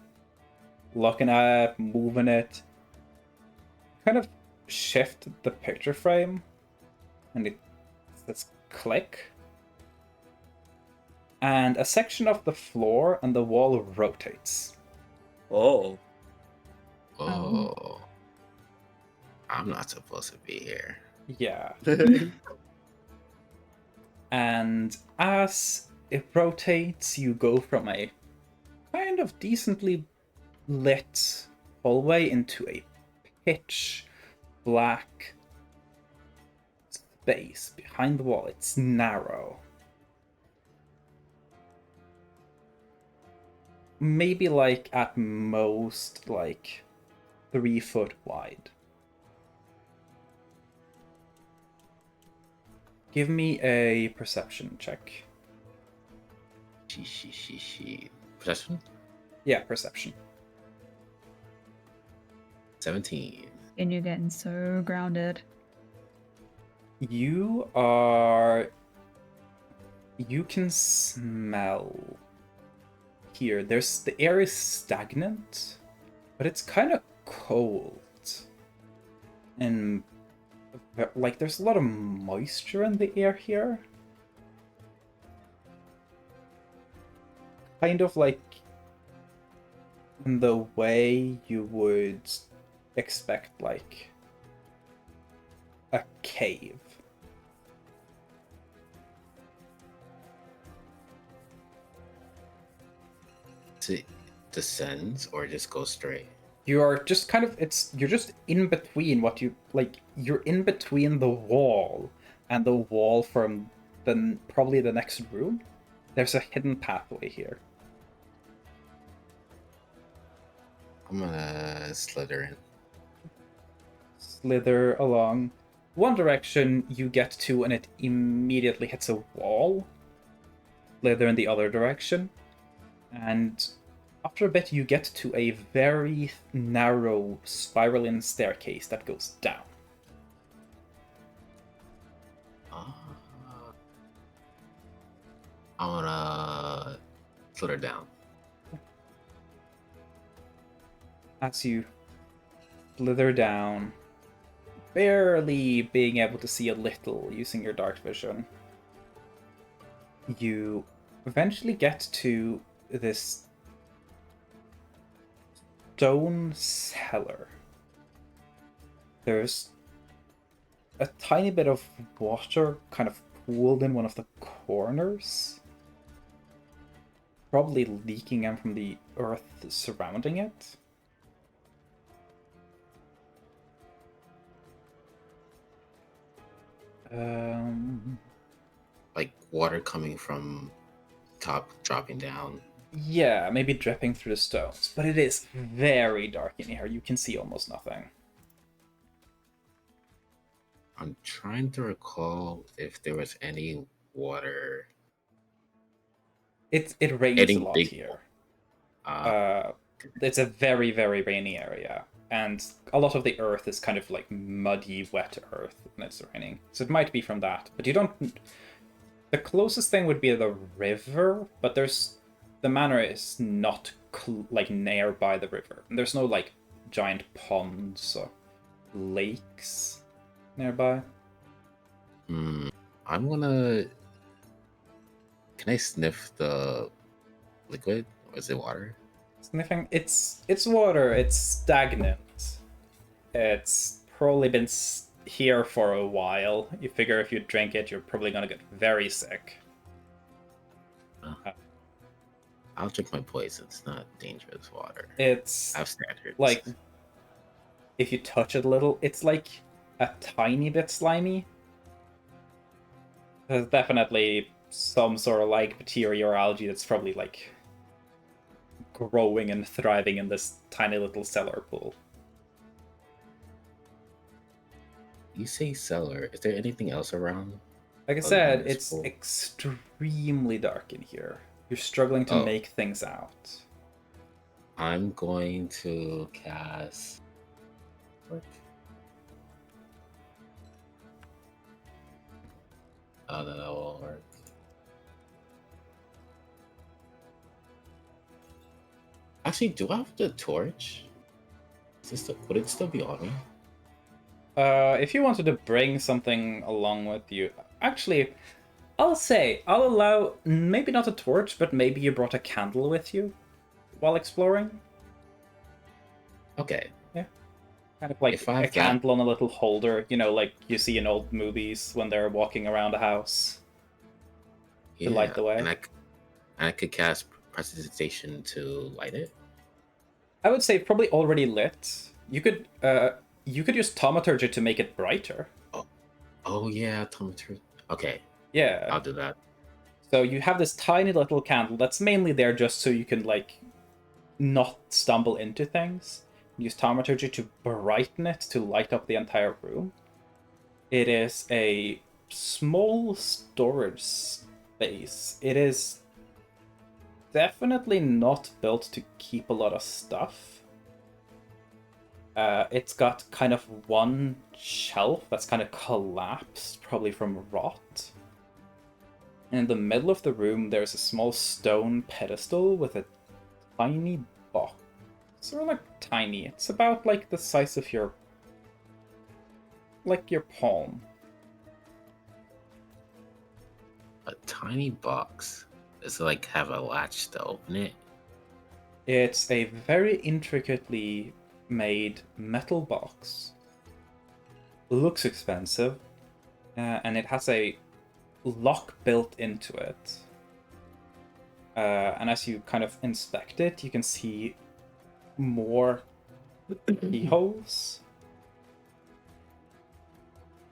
[SPEAKER 3] looking at it, moving it. Kind of shift the picture frame, and it says click. And a section of the floor and the wall rotates.
[SPEAKER 7] Oh.
[SPEAKER 8] Oh. I'm not supposed to be here.
[SPEAKER 3] Yeah. And as it rotates, you go from a kind of decently lit hallway into a pitch black space behind the wall. It's narrow. Maybe like at most like 3 foot wide. Give me a perception check.
[SPEAKER 8] Perception?
[SPEAKER 3] Yeah, perception.
[SPEAKER 8] 17.
[SPEAKER 4] And you're getting so grounded.
[SPEAKER 3] You can smell here. The air is stagnant, but it's kind of cold. And like there's a lot of moisture in the air here. Kind of like in the way you would expect like a cave.
[SPEAKER 8] It descends or just go straight?
[SPEAKER 3] You're just kind of you're just in between what you like. You're in between the wall and the wall from probably the next room. There's a hidden pathway here.
[SPEAKER 8] I'm gonna slither in.
[SPEAKER 3] Slither along. One direction you get to and it immediately hits a wall. Slither in the other direction. And after a bit you get to a very narrow spiraling staircase that goes down.
[SPEAKER 8] I wanna slither down.
[SPEAKER 3] As you slither down, barely being able to see a little using your dark vision, you eventually get to this stone cellar. There's a tiny bit of water kind of pooled in one of the corners, probably leaking in from the earth surrounding it.
[SPEAKER 8] Like water coming from top dropping down.
[SPEAKER 3] Yeah, maybe dripping through the stones, but it is very dark in here. You can see almost nothing.
[SPEAKER 8] I'm trying to recall if there was any water.
[SPEAKER 3] It rains a lot here. It's a very, very rainy area, and a lot of the earth is kind of like muddy, wet earth when it's raining. So it might be from that, but you don't. The closest thing would be the river, but the manor is not like nearby the river. And there's no like giant ponds or lakes nearby.
[SPEAKER 8] I'm gonna. Can I sniff the liquid, or is it water?
[SPEAKER 3] Sniffing. It's water. It's stagnant. It's probably been here for a while. You figure if you drink it, you're probably gonna get very sick.
[SPEAKER 8] I'll drink my poison. It's not dangerous water.
[SPEAKER 3] It's
[SPEAKER 8] I have standards.
[SPEAKER 3] Like, if you touch it a little, it's like a tiny bit slimy. There's definitely some sort of like bacteria or algae that's probably like growing and thriving in this tiny little cellar pool.
[SPEAKER 8] You say cellar. Is there anything else around?
[SPEAKER 3] Like I said, it's extremely dark in here. You're struggling to make things out.
[SPEAKER 8] I'm going to cast. Oh, that won't work. Actually, do I have the torch? Would it still be on me?
[SPEAKER 3] If you wanted to bring something along with you, actually, I'll allow maybe not a torch, but maybe you brought a candle with you while exploring.
[SPEAKER 8] Okay.
[SPEAKER 3] Yeah. Kind of like a candle on a little holder, like you see in old movies when they're walking around a house to light the way.
[SPEAKER 8] And I could cast prestidigitation to light it.
[SPEAKER 3] I would say probably already lit. You could use thaumaturgy to make it brighter.
[SPEAKER 8] Oh yeah, thaumaturgy. Okay.
[SPEAKER 3] Yeah.
[SPEAKER 8] I'll do that.
[SPEAKER 3] So you have this tiny little candle that's mainly there just so you can like not stumble into things. Use thaumaturgy to brighten it to light up the entire room. It is a small storage space. It is definitely not built to keep a lot of stuff. It's got kind of one shelf that's kind of collapsed, probably from rot. In the middle of the room, there's a small stone pedestal with a tiny box. Sort of like tiny. It's about like the size of your palm.
[SPEAKER 8] A tiny box. Does it like have a latch to open it?
[SPEAKER 3] It's a very intricately made metal box. Looks expensive, and it has a lock built into it. And as you kind of inspect it, you can see more keyholes.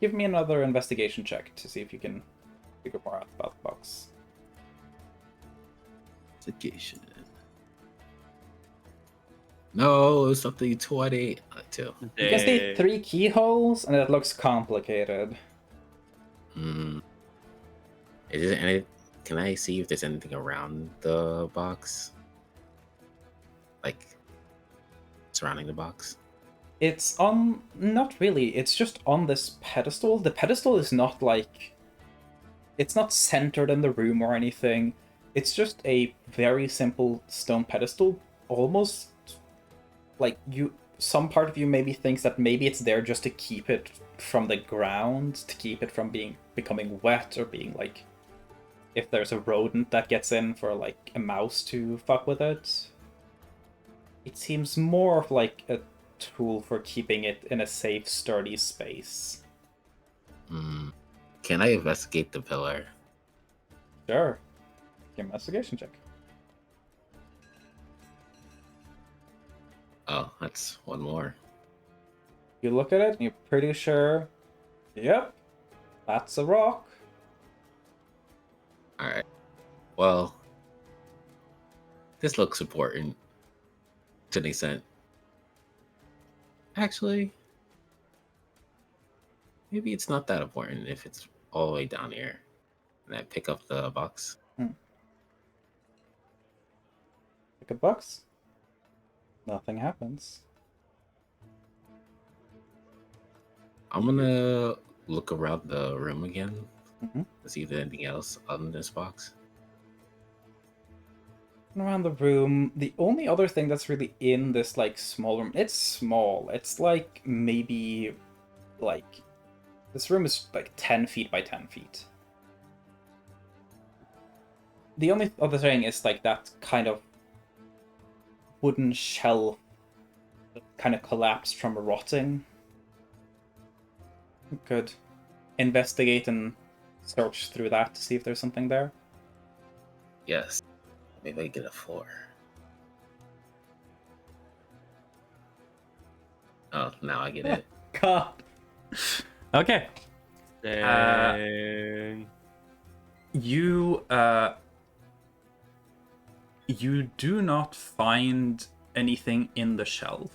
[SPEAKER 3] Give me another investigation check to see if you can figure more out about the box.
[SPEAKER 8] Investigation. No, it's something 20. Two.
[SPEAKER 3] You can see 3 keyholes, and it looks complicated.
[SPEAKER 8] Is there any? Can I see if there's anything around the box? Like surrounding the box?
[SPEAKER 3] It's on... not really, it's just on this pedestal. The pedestal is not like... it's not centered in the room or anything. It's just a very simple stone pedestal. Almost like you... some part of you maybe thinks that maybe it's there just to keep it from the ground, to keep it from becoming wet or being like... if there's a rodent that gets in for like a mouse to fuck with it. It seems more of like a tool for keeping it in a safe, sturdy space.
[SPEAKER 8] Can I investigate the pillar?
[SPEAKER 3] Sure. Give me an investigation check.
[SPEAKER 8] Oh, that's one more.
[SPEAKER 3] You look at it and you're pretty sure, yep, that's a rock.
[SPEAKER 8] Alright. Well, this looks important to an extent. Actually, maybe it's not that important if it's all the way down here. And I pick up the box.
[SPEAKER 3] Pick a box. Nothing happens.
[SPEAKER 8] I'm gonna look around the room again
[SPEAKER 3] Mm-hmm.
[SPEAKER 8] to see if there's anything else on this box.
[SPEAKER 3] Around the room, the only other thing that's really in this like small room, it's small. It's like maybe like this room is like 10 feet by 10 feet. The only other thing is like that kind of wooden shelf that kind of collapsed from rotting. You could investigate and search through that to see if there's something there.
[SPEAKER 8] Yes. Maybe I get a 4. Oh, now I get it.
[SPEAKER 3] God.
[SPEAKER 11] Okay.
[SPEAKER 7] Dang.
[SPEAKER 3] You do not find anything in the shelf.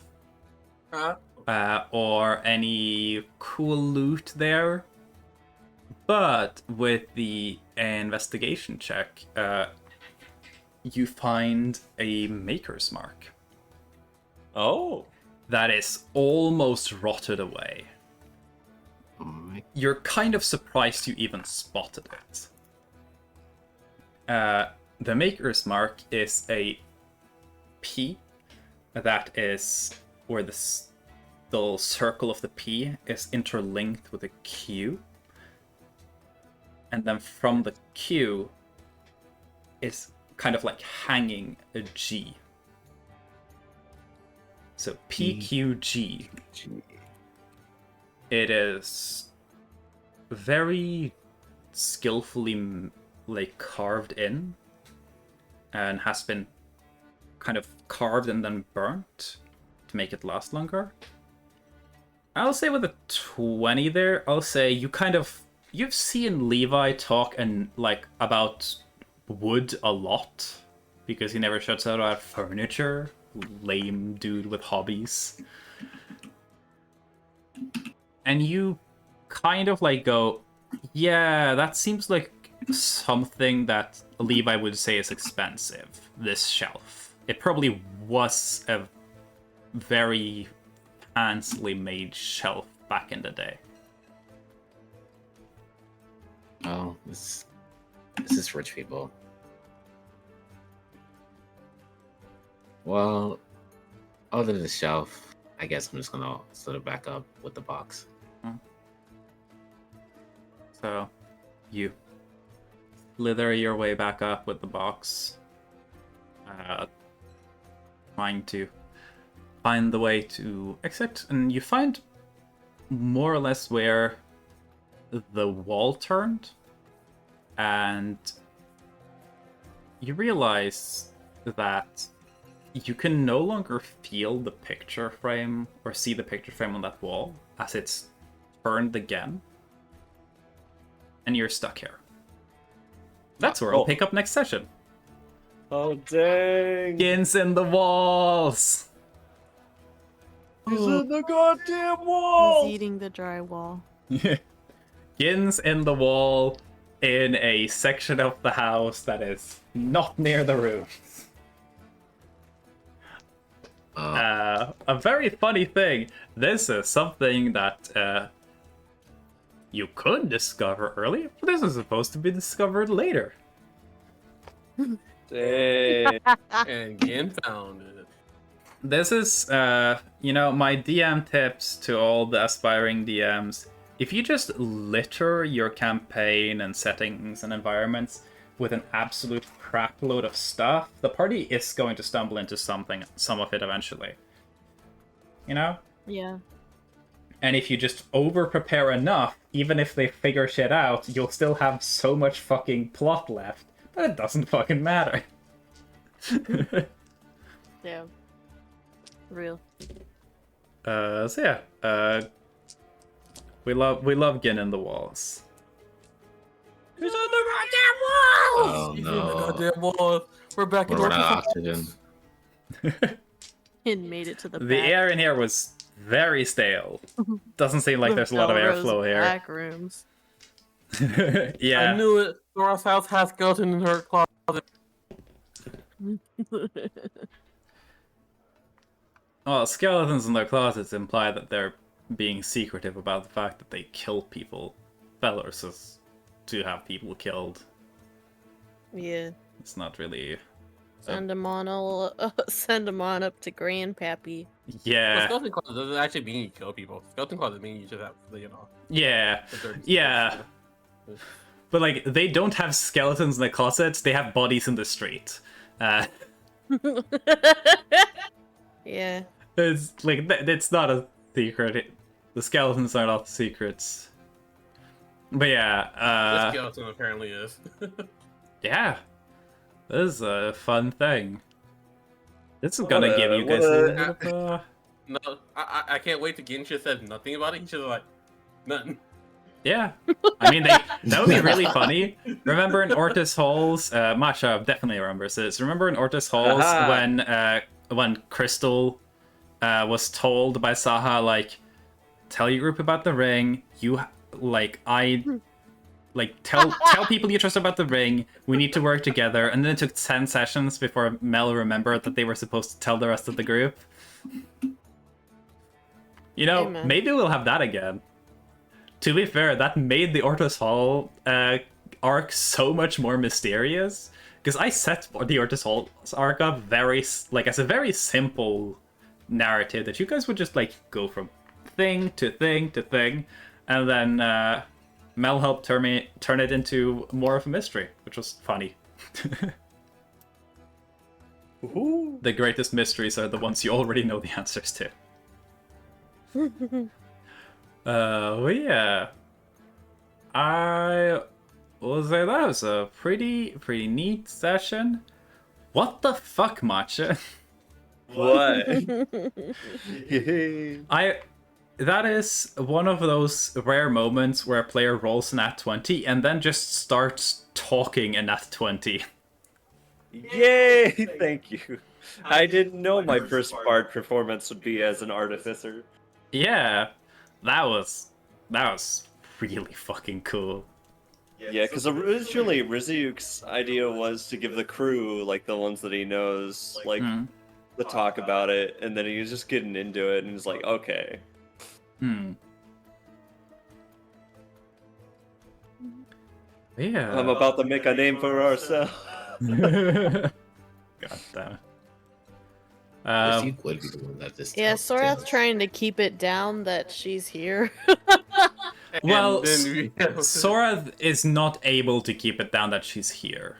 [SPEAKER 3] Or any cool loot there. But with the investigation check, you find a maker's mark.
[SPEAKER 7] Oh.
[SPEAKER 3] That is almost rotted away. You're kind of surprised you even spotted it. The maker's mark is a P that is where the little circle of the P is interlinked with a Q. And then from the Q is kind of like hanging a G. So PQG. It is very skillfully like carved in and has been kind of carved and then burnt to make it last longer. I'll say with a 20 there, I'll say you've seen Levi talk and like about wood a lot because he never shuts out about furniture. Lame dude with hobbies. And you kind of like go, yeah, that seems like something that Levi would say is expensive, this shelf. It probably was a very fancily made shelf back in the day.
[SPEAKER 8] Oh, this is rich people. Well, other than the shelf, I guess I'm just gonna set it back up with the box.
[SPEAKER 3] So, you slither your way back up with the box, trying to
[SPEAKER 11] find the way to exit, and you find more or less where the wall turned, and you realize that you can no longer feel the picture frame or see the picture frame on that wall as it's turned again, and you're stuck here. That's where I'll pick up next session.
[SPEAKER 7] Oh, dang.
[SPEAKER 11] Gins in the walls!
[SPEAKER 7] He's in the goddamn wall!
[SPEAKER 9] He's eating the drywall.
[SPEAKER 11] Gins in the wall in a section of the house that is not near the rooms. A very funny thing. This is something that you could discover early, but this is supposed to be discovered later.
[SPEAKER 7] Dang.
[SPEAKER 2] And Gin found it.
[SPEAKER 11] This is, my DM tips to all the aspiring DMs. If you just litter your campaign and settings and environments with an absolute crapload of stuff, the party is going to stumble into some of it eventually. You know?
[SPEAKER 9] Yeah.
[SPEAKER 11] And if you just over-prepare enough, even if they figure shit out, you'll still have so much fucking plot left, but it doesn't fucking matter.
[SPEAKER 9] Yeah. Real.
[SPEAKER 11] We love getting in the walls.
[SPEAKER 2] He's on the goddamn walls!
[SPEAKER 8] Oh
[SPEAKER 2] He's in the
[SPEAKER 8] no.
[SPEAKER 2] goddamn walls. We're back in
[SPEAKER 8] We're running out of
[SPEAKER 2] Orphan.
[SPEAKER 8] oxygen.
[SPEAKER 9] And made it to the
[SPEAKER 11] The
[SPEAKER 9] back.
[SPEAKER 11] air in here was very stale. Doesn't seem like there's a lot of
[SPEAKER 9] Melrose
[SPEAKER 11] airflow here.
[SPEAKER 9] Back rooms.
[SPEAKER 11] Yeah.
[SPEAKER 2] I knew it. Sora's house has skeleton in her closet.
[SPEAKER 11] Well, skeletons in their closets imply that they're being secretive about the fact that they kill people. Versus to have people killed.
[SPEAKER 5] Yeah.
[SPEAKER 11] It's not really.
[SPEAKER 5] Send them on up to Grandpappy.
[SPEAKER 2] Well,
[SPEAKER 11] Yeah.
[SPEAKER 2] skeleton closet doesn't actually mean you kill people. Skeleton closet means you just have,
[SPEAKER 11] Yeah.
[SPEAKER 2] the dirty
[SPEAKER 11] Yeah.
[SPEAKER 2] stuff.
[SPEAKER 11] But like, they don't have skeletons in the closets. They have bodies in the street.
[SPEAKER 5] Yeah.
[SPEAKER 11] It's like it's not a secret. The skeletons are not secrets. But
[SPEAKER 2] The
[SPEAKER 11] yeah,
[SPEAKER 2] skeleton apparently is.
[SPEAKER 11] yeah, this is a fun thing. This is gonna give you guys a little bit of,
[SPEAKER 2] No, I can't wait to Genshin says nothing about it. He's just like, nothing.
[SPEAKER 11] yeah. I mean, that would be really funny. Remember in Ortis Halls, Masha definitely remembers this. Remember in Ortis Halls when Crystal was told by Saha, like, tell your group about the ring. Tell people you trust about the ring. We need to work together. And then it took 10 sessions before Mel remembered that they were supposed to tell the rest of the group. You know,
[SPEAKER 5] Amen.
[SPEAKER 11] maybe we'll have that again. To be fair, that made the Ortis Hall arc so much more mysterious. Because I set the Ortis Hall arc up as a very simple narrative that you guys would just like go from thing to thing to thing, and then Mel helped turn it into more of a mystery, which was funny. The greatest mysteries are the ones you already know the answers to. Well, yeah. I will say that was a pretty neat session. What the fuck, Matcha?
[SPEAKER 7] What?
[SPEAKER 11] That is one of those rare moments where a player rolls an nat 20 and then just starts talking in nat 20.
[SPEAKER 7] Yay! Thank you. I didn't know my first bard performance would be as an artificer.
[SPEAKER 11] Yeah, that was really fucking cool.
[SPEAKER 7] Yeah, because originally Rizyuk's idea was to give the crew, like the ones that he knows, like the talk about it, and then he was just getting into it, and he's like, okay.
[SPEAKER 11] Yeah.
[SPEAKER 7] I'm about to make a name for ourselves.
[SPEAKER 11] God damn it.
[SPEAKER 8] You would be the one that this.
[SPEAKER 5] Yeah, Sora's trying to keep it down that she's here.
[SPEAKER 11] Well,
[SPEAKER 2] And then
[SPEAKER 11] Sora is not able to keep it down that she's here.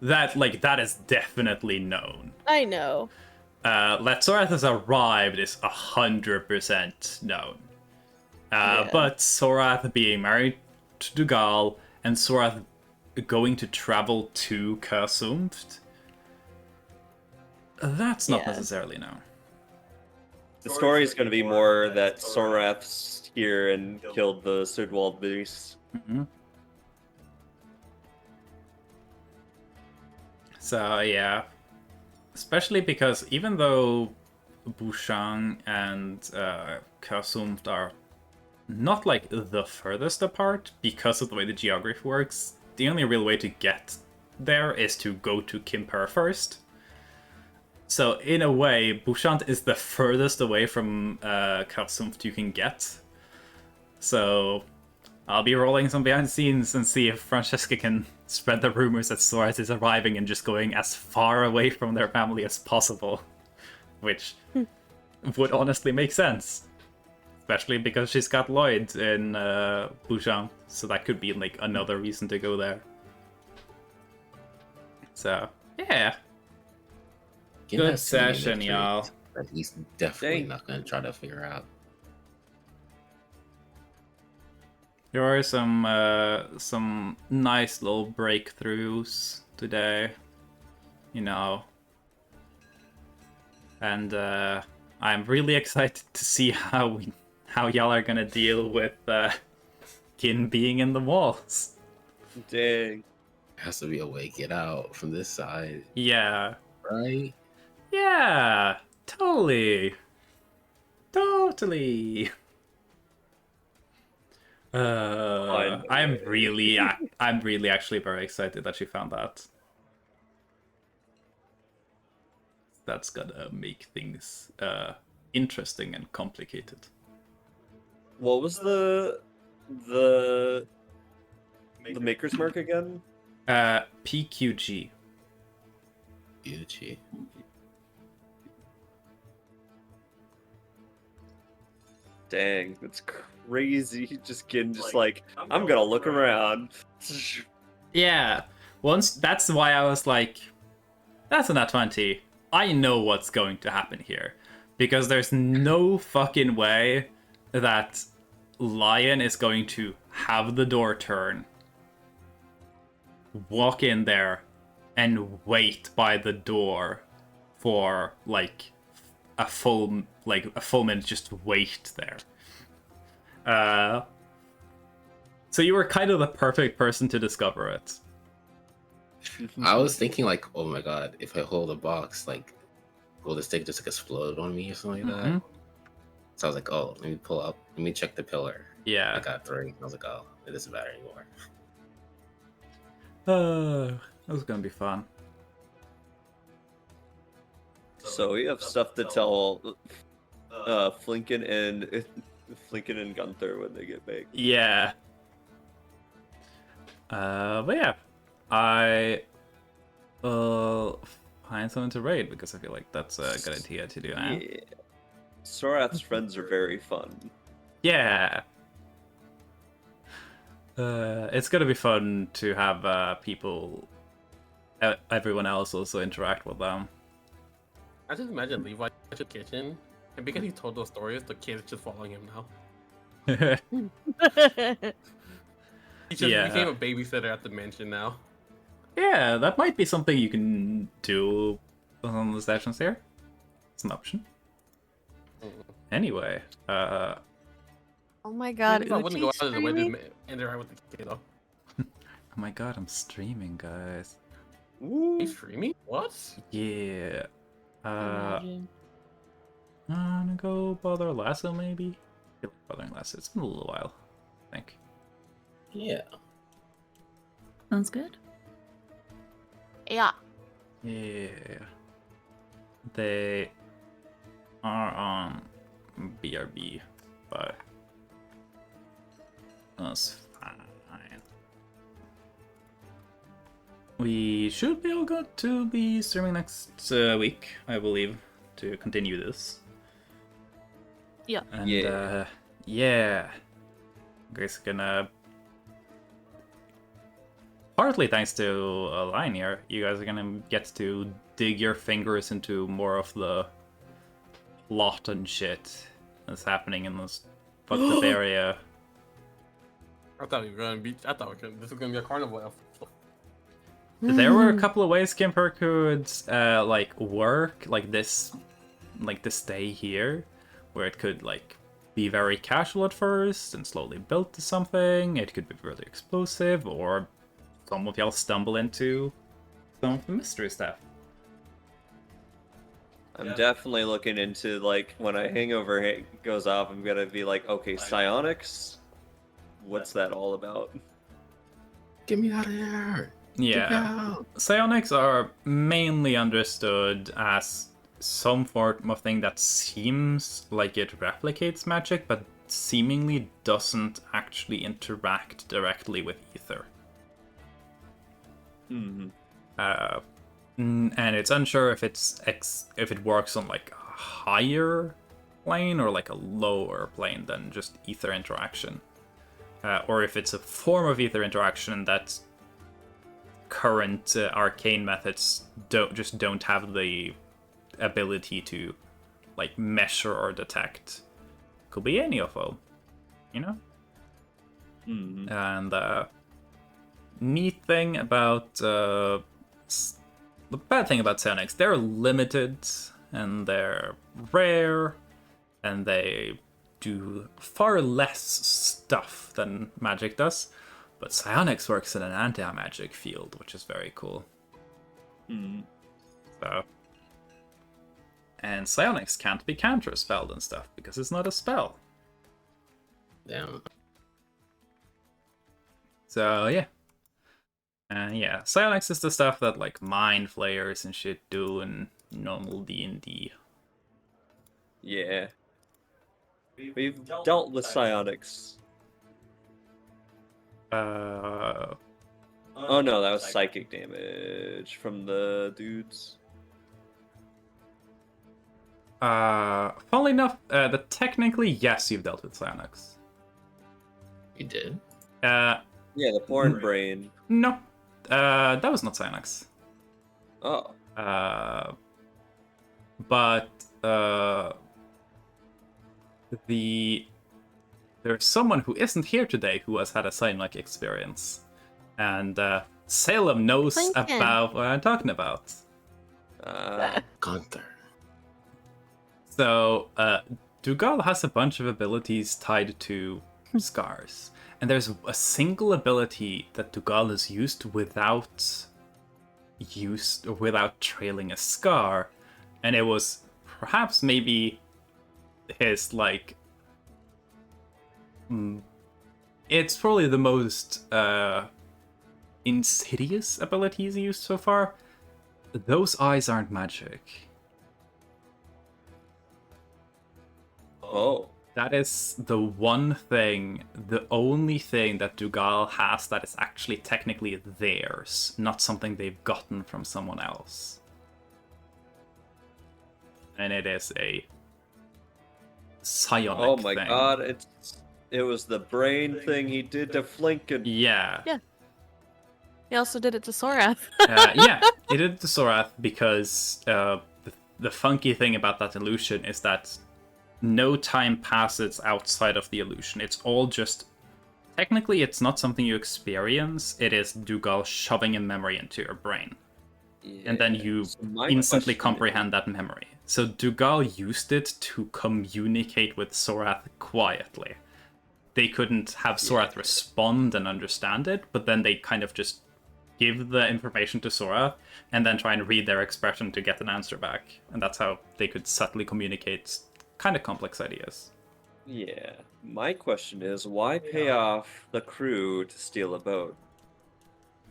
[SPEAKER 11] That is definitely known.
[SPEAKER 5] I know.
[SPEAKER 11] that Sorath has arrived is 100% known. But Sorath being married to Dugal and Sorath going to travel to Kasumft, that's not necessarily known.
[SPEAKER 7] The story is going to be more that Sorath's here and killed the Sudwald beast.
[SPEAKER 11] Mm-hmm. So yeah, especially because even though Bushang and Kasumft are not like the furthest apart because of the way the geography works, the only real way to get there is to go to Qimper first. So in a way, Bushant is the furthest away from Kasumft you can get. So I'll be rolling some behind the scenes and see if Francesca can spread the rumors that Sorath is arriving and just going as far away from their family as possible. Which would honestly make sense. Especially because she's got Lloyd in Bushang, so that could be like another reason to go there. So, yeah. Good session, y'all.
[SPEAKER 8] That he's definitely not going to try to figure out.
[SPEAKER 11] There are some nice little breakthroughs today, you know, and I'm really excited to see how y'all are gonna deal with Kin being in the walls.
[SPEAKER 7] Dang,
[SPEAKER 8] has to be a way to get out from this side.
[SPEAKER 11] Yeah.
[SPEAKER 8] Right.
[SPEAKER 11] Yeah. Totally. I'm really actually very excited that she found that. That's gonna make things interesting and complicated.
[SPEAKER 7] What was the maker's mark again?
[SPEAKER 11] PQG.
[SPEAKER 8] PQG.
[SPEAKER 7] Dang, that's crazy. Just getting like, I'm gonna look around.
[SPEAKER 11] Yeah. That's why I was like, that's a nat 20. I know what's going to happen here. Because there's no fucking way that Lion is going to have the door turn, walk in there, and wait by the door for like a full minute, just wait there. So you were kind of the perfect person to discover it.
[SPEAKER 8] I was thinking like, oh my god, if I hold a box, like, will this thing just like explode on me or something like that? So I was like, oh, let me pull up, let me check the pillar.
[SPEAKER 11] Yeah.
[SPEAKER 8] I got 3. I was like, oh, it doesn't matter anymore.
[SPEAKER 11] That was gonna be fun.
[SPEAKER 7] So we have stuff to tell Flinken and Gunther when they get back.
[SPEAKER 11] Yeah. But yeah, I will find someone to raid because I feel like that's a good idea to do now.
[SPEAKER 7] Yeah. Sorath's friends are very fun.
[SPEAKER 11] Yeah. It's gonna be fun to have people, everyone else also interact with them.
[SPEAKER 2] I just imagine Levi at the kitchen, and because he told those stories, the kids just following him now. He just became a babysitter at the mansion now.
[SPEAKER 11] Yeah, that might be something you can do on the sessions here. It's an option. Anyway,
[SPEAKER 9] oh my god,
[SPEAKER 2] I wouldn't go out of the way
[SPEAKER 9] streaming?
[SPEAKER 2] to interact with the kid though.
[SPEAKER 11] Oh my god, I'm streaming, guys.
[SPEAKER 2] He's streaming? What?
[SPEAKER 11] Yeah.
[SPEAKER 9] Imagine.
[SPEAKER 11] I'm gonna go bother Lasso, maybe? I feel like bothering Lasso. It's been a little while, I think.
[SPEAKER 8] Yeah.
[SPEAKER 4] Sounds good.
[SPEAKER 9] Yeah.
[SPEAKER 11] Yeah. They are on BRB, but that's fine. We should be all good to be streaming next week, I believe, to continue this.
[SPEAKER 9] Yeah.
[SPEAKER 11] And
[SPEAKER 7] Yeah.
[SPEAKER 11] yeah. I'm guys gonna partly thanks to a line here, you guys are gonna get to dig your fingers into more of the plot and shit that's happening in this fucked up area.
[SPEAKER 2] I thought we were gonna be. I thought this was gonna be a carnival elf.
[SPEAKER 11] There were a couple of ways Qimper could like work like this day here, where it could like be very casual at first and slowly build to something. It could be really explosive, or some of y'all stumble into some of the mystery stuff.
[SPEAKER 7] I'm definitely looking into, like, when a hangover goes off, I'm gonna be like, okay, psionics? What's that all about?
[SPEAKER 8] Get me out of here!
[SPEAKER 11] Yeah. Psionics are mainly understood as some form of thing that seems like it replicates magic, but seemingly doesn't actually interact directly with ether.
[SPEAKER 7] Mm-hmm.
[SPEAKER 11] And it's unsure if if it works on like a higher plane or like a lower plane than just ether interaction, or if it's a form of ether interaction that current arcane methods don't have the ability to like measure or detect. Could be any of them, you know.
[SPEAKER 7] Mm-hmm.
[SPEAKER 11] And neat thing about the bad thing about psionics, they're limited and they're rare and they do far less stuff than magic does. But psionics works in an anti-magic field, which is very cool.
[SPEAKER 7] Mm-hmm.
[SPEAKER 11] So, and psionics can't be counterspelled and stuff because it's not a spell.
[SPEAKER 8] Damn.
[SPEAKER 11] So yeah. Yeah, psionics is the stuff that like mind flayers and shit do in normal D&D.
[SPEAKER 7] Yeah. We've dealt with psionics. Oh no, that was psychic damage from the dudes.
[SPEAKER 11] Funnily enough, technically, yes, you've dealt with psionics.
[SPEAKER 8] You did?
[SPEAKER 7] Yeah, the porn brain.
[SPEAKER 11] No. That was not psionics.
[SPEAKER 7] Oh.
[SPEAKER 11] But there's someone who isn't here today who has had a psionic experience, and Salem knows
[SPEAKER 5] Lincoln.
[SPEAKER 11] about what I'm talking about.
[SPEAKER 8] Gunther.
[SPEAKER 11] So Dougal has a bunch of abilities tied to scars. And there's a single ability that Dougal has used without trailing a scar, and it was perhaps maybe his like. It's probably the most insidious ability he's used so far. Those eyes aren't magic.
[SPEAKER 7] Oh.
[SPEAKER 11] That is the one thing, the only thing that Dougal has that is actually technically theirs, not something they've gotten from someone else. And it is a psionic thing.
[SPEAKER 7] Oh my god, it was the brain thing he did to Flinken.
[SPEAKER 11] Yeah.
[SPEAKER 5] Yeah. He also did it to Sorath.
[SPEAKER 11] Yeah, he did it to Sorath because the funky thing about that illusion is that no time passes outside of the illusion. It's all just... Technically, it's not something you experience. It is Dougal shoving a memory into your brain.
[SPEAKER 7] Yeah.
[SPEAKER 11] And then you instantly comprehend that memory. So Dougal used it to communicate with Sorath quietly. They couldn't have Sorath respond and understand it, but then they kind of just give the information to Sorath and then try and read their expression to get an answer back. And that's how they could subtly communicate kind of complex ideas.
[SPEAKER 7] Yeah. My question is, why pay off the crew to steal a boat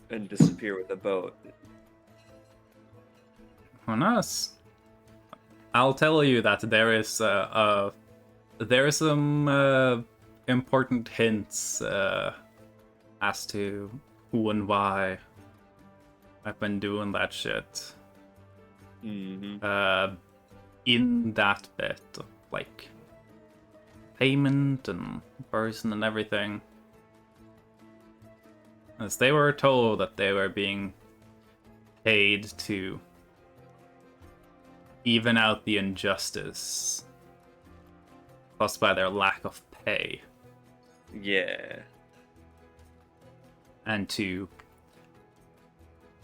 [SPEAKER 7] and disappear with a boat?
[SPEAKER 11] Who knows? I'll tell you that there is some important hints as to who and why I've been doing that shit.
[SPEAKER 7] Mm-hmm.
[SPEAKER 11] In that bit of like payment and person and everything. as they were told that they were being paid to even out the injustice caused by their lack of pay.
[SPEAKER 7] Yeah.
[SPEAKER 11] And to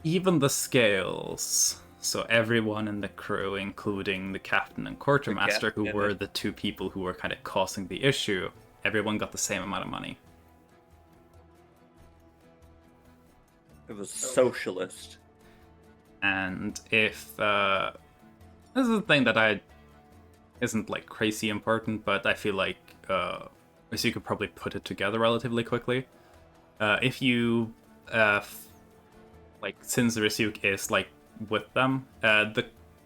[SPEAKER 11] even the scales, so everyone in the crew, including the captain and quartermaster, who were the two people who were kind of causing the issue, everyone got the same amount of money.
[SPEAKER 7] It was socialist.
[SPEAKER 11] And if this is a thing that isn't like crazy important, but I feel like so you could probably put it together relatively quickly. If you like, since Ryuk is like with them, the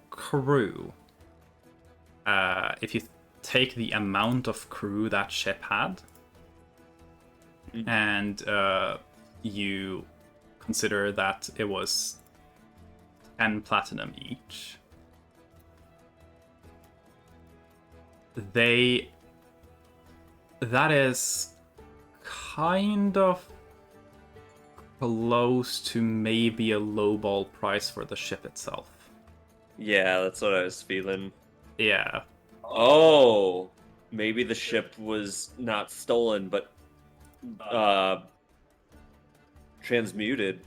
[SPEAKER 11] crew, if you take the amount of crew that ship had, and you consider that it was 10 platinum each, that is kind of close to maybe a lowball price for the ship itself.
[SPEAKER 7] Yeah, that's what I was feeling.
[SPEAKER 11] Yeah.
[SPEAKER 7] Oh, maybe the ship was not stolen, but transmuted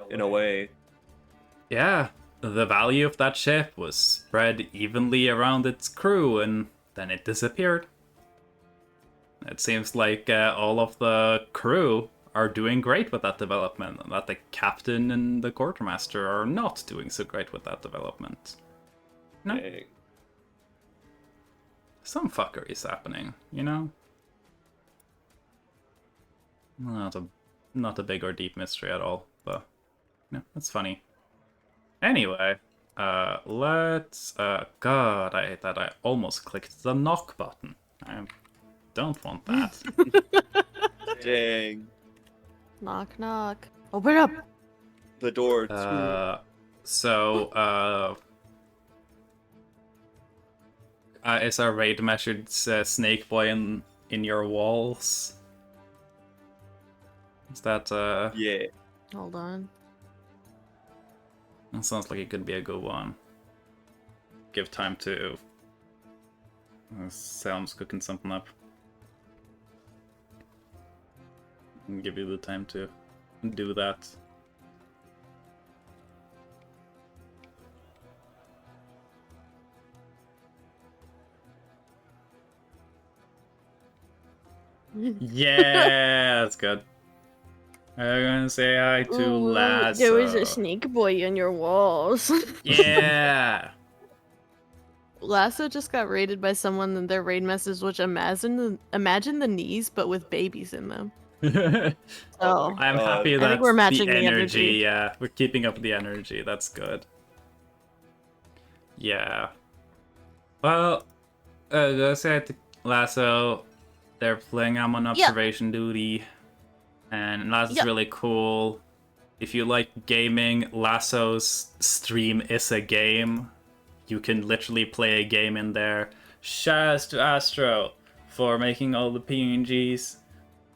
[SPEAKER 7] in a way.
[SPEAKER 11] Yeah, the value of that ship was spread evenly around its crew, and then it disappeared. It seems like all of the crew are doing great with that development, and that the captain and the quartermaster are not doing so great with that development. No.
[SPEAKER 7] Hey.
[SPEAKER 11] Some fuckery is happening, you know? Not a big or deep mystery at all, but it's funny. Anyway, let's God, I hate that I almost clicked the knock button. I don't want that.
[SPEAKER 7] Dang.
[SPEAKER 9] Knock, knock. Open up!
[SPEAKER 7] The door.
[SPEAKER 11] Is our raid measured Snake Boy in your walls? Is that
[SPEAKER 7] Yeah.
[SPEAKER 9] Hold on.
[SPEAKER 11] That sounds like it could be a good one. Give time to Selm's cooking something up. And give you the time to do that. Yeah, that's good. I'm gonna say hi to Lasso.
[SPEAKER 5] There was a snake boy on your walls.
[SPEAKER 11] Yeah.
[SPEAKER 9] Lasso just got raided by someone in their raid message, which imagine the knees, but with babies in them. Oh,
[SPEAKER 11] I'm happy that
[SPEAKER 9] I think we're matching
[SPEAKER 11] the
[SPEAKER 9] the
[SPEAKER 11] energy.
[SPEAKER 9] energy.
[SPEAKER 11] Yeah, we're keeping up the energy. That's good. Yeah. Well, I said to Lasso, they're playing. I'm on observation duty, and Lasso's really cool. If you like gaming, Lasso's stream is a game. You can literally play a game in there. Shouts to Astro for making all the PNGs.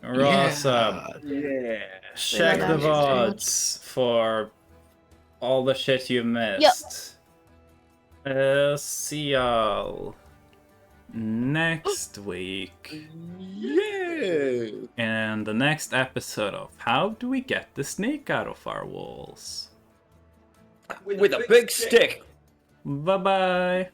[SPEAKER 11] You're awesome.
[SPEAKER 7] Yeah.
[SPEAKER 11] Check the VODs for all the shit you missed. See y'all next week.
[SPEAKER 7] Yeah.
[SPEAKER 11] In the next episode of How Do We Get the Snake Out of Our Walls?
[SPEAKER 7] With a big stick.
[SPEAKER 11] Bye-bye.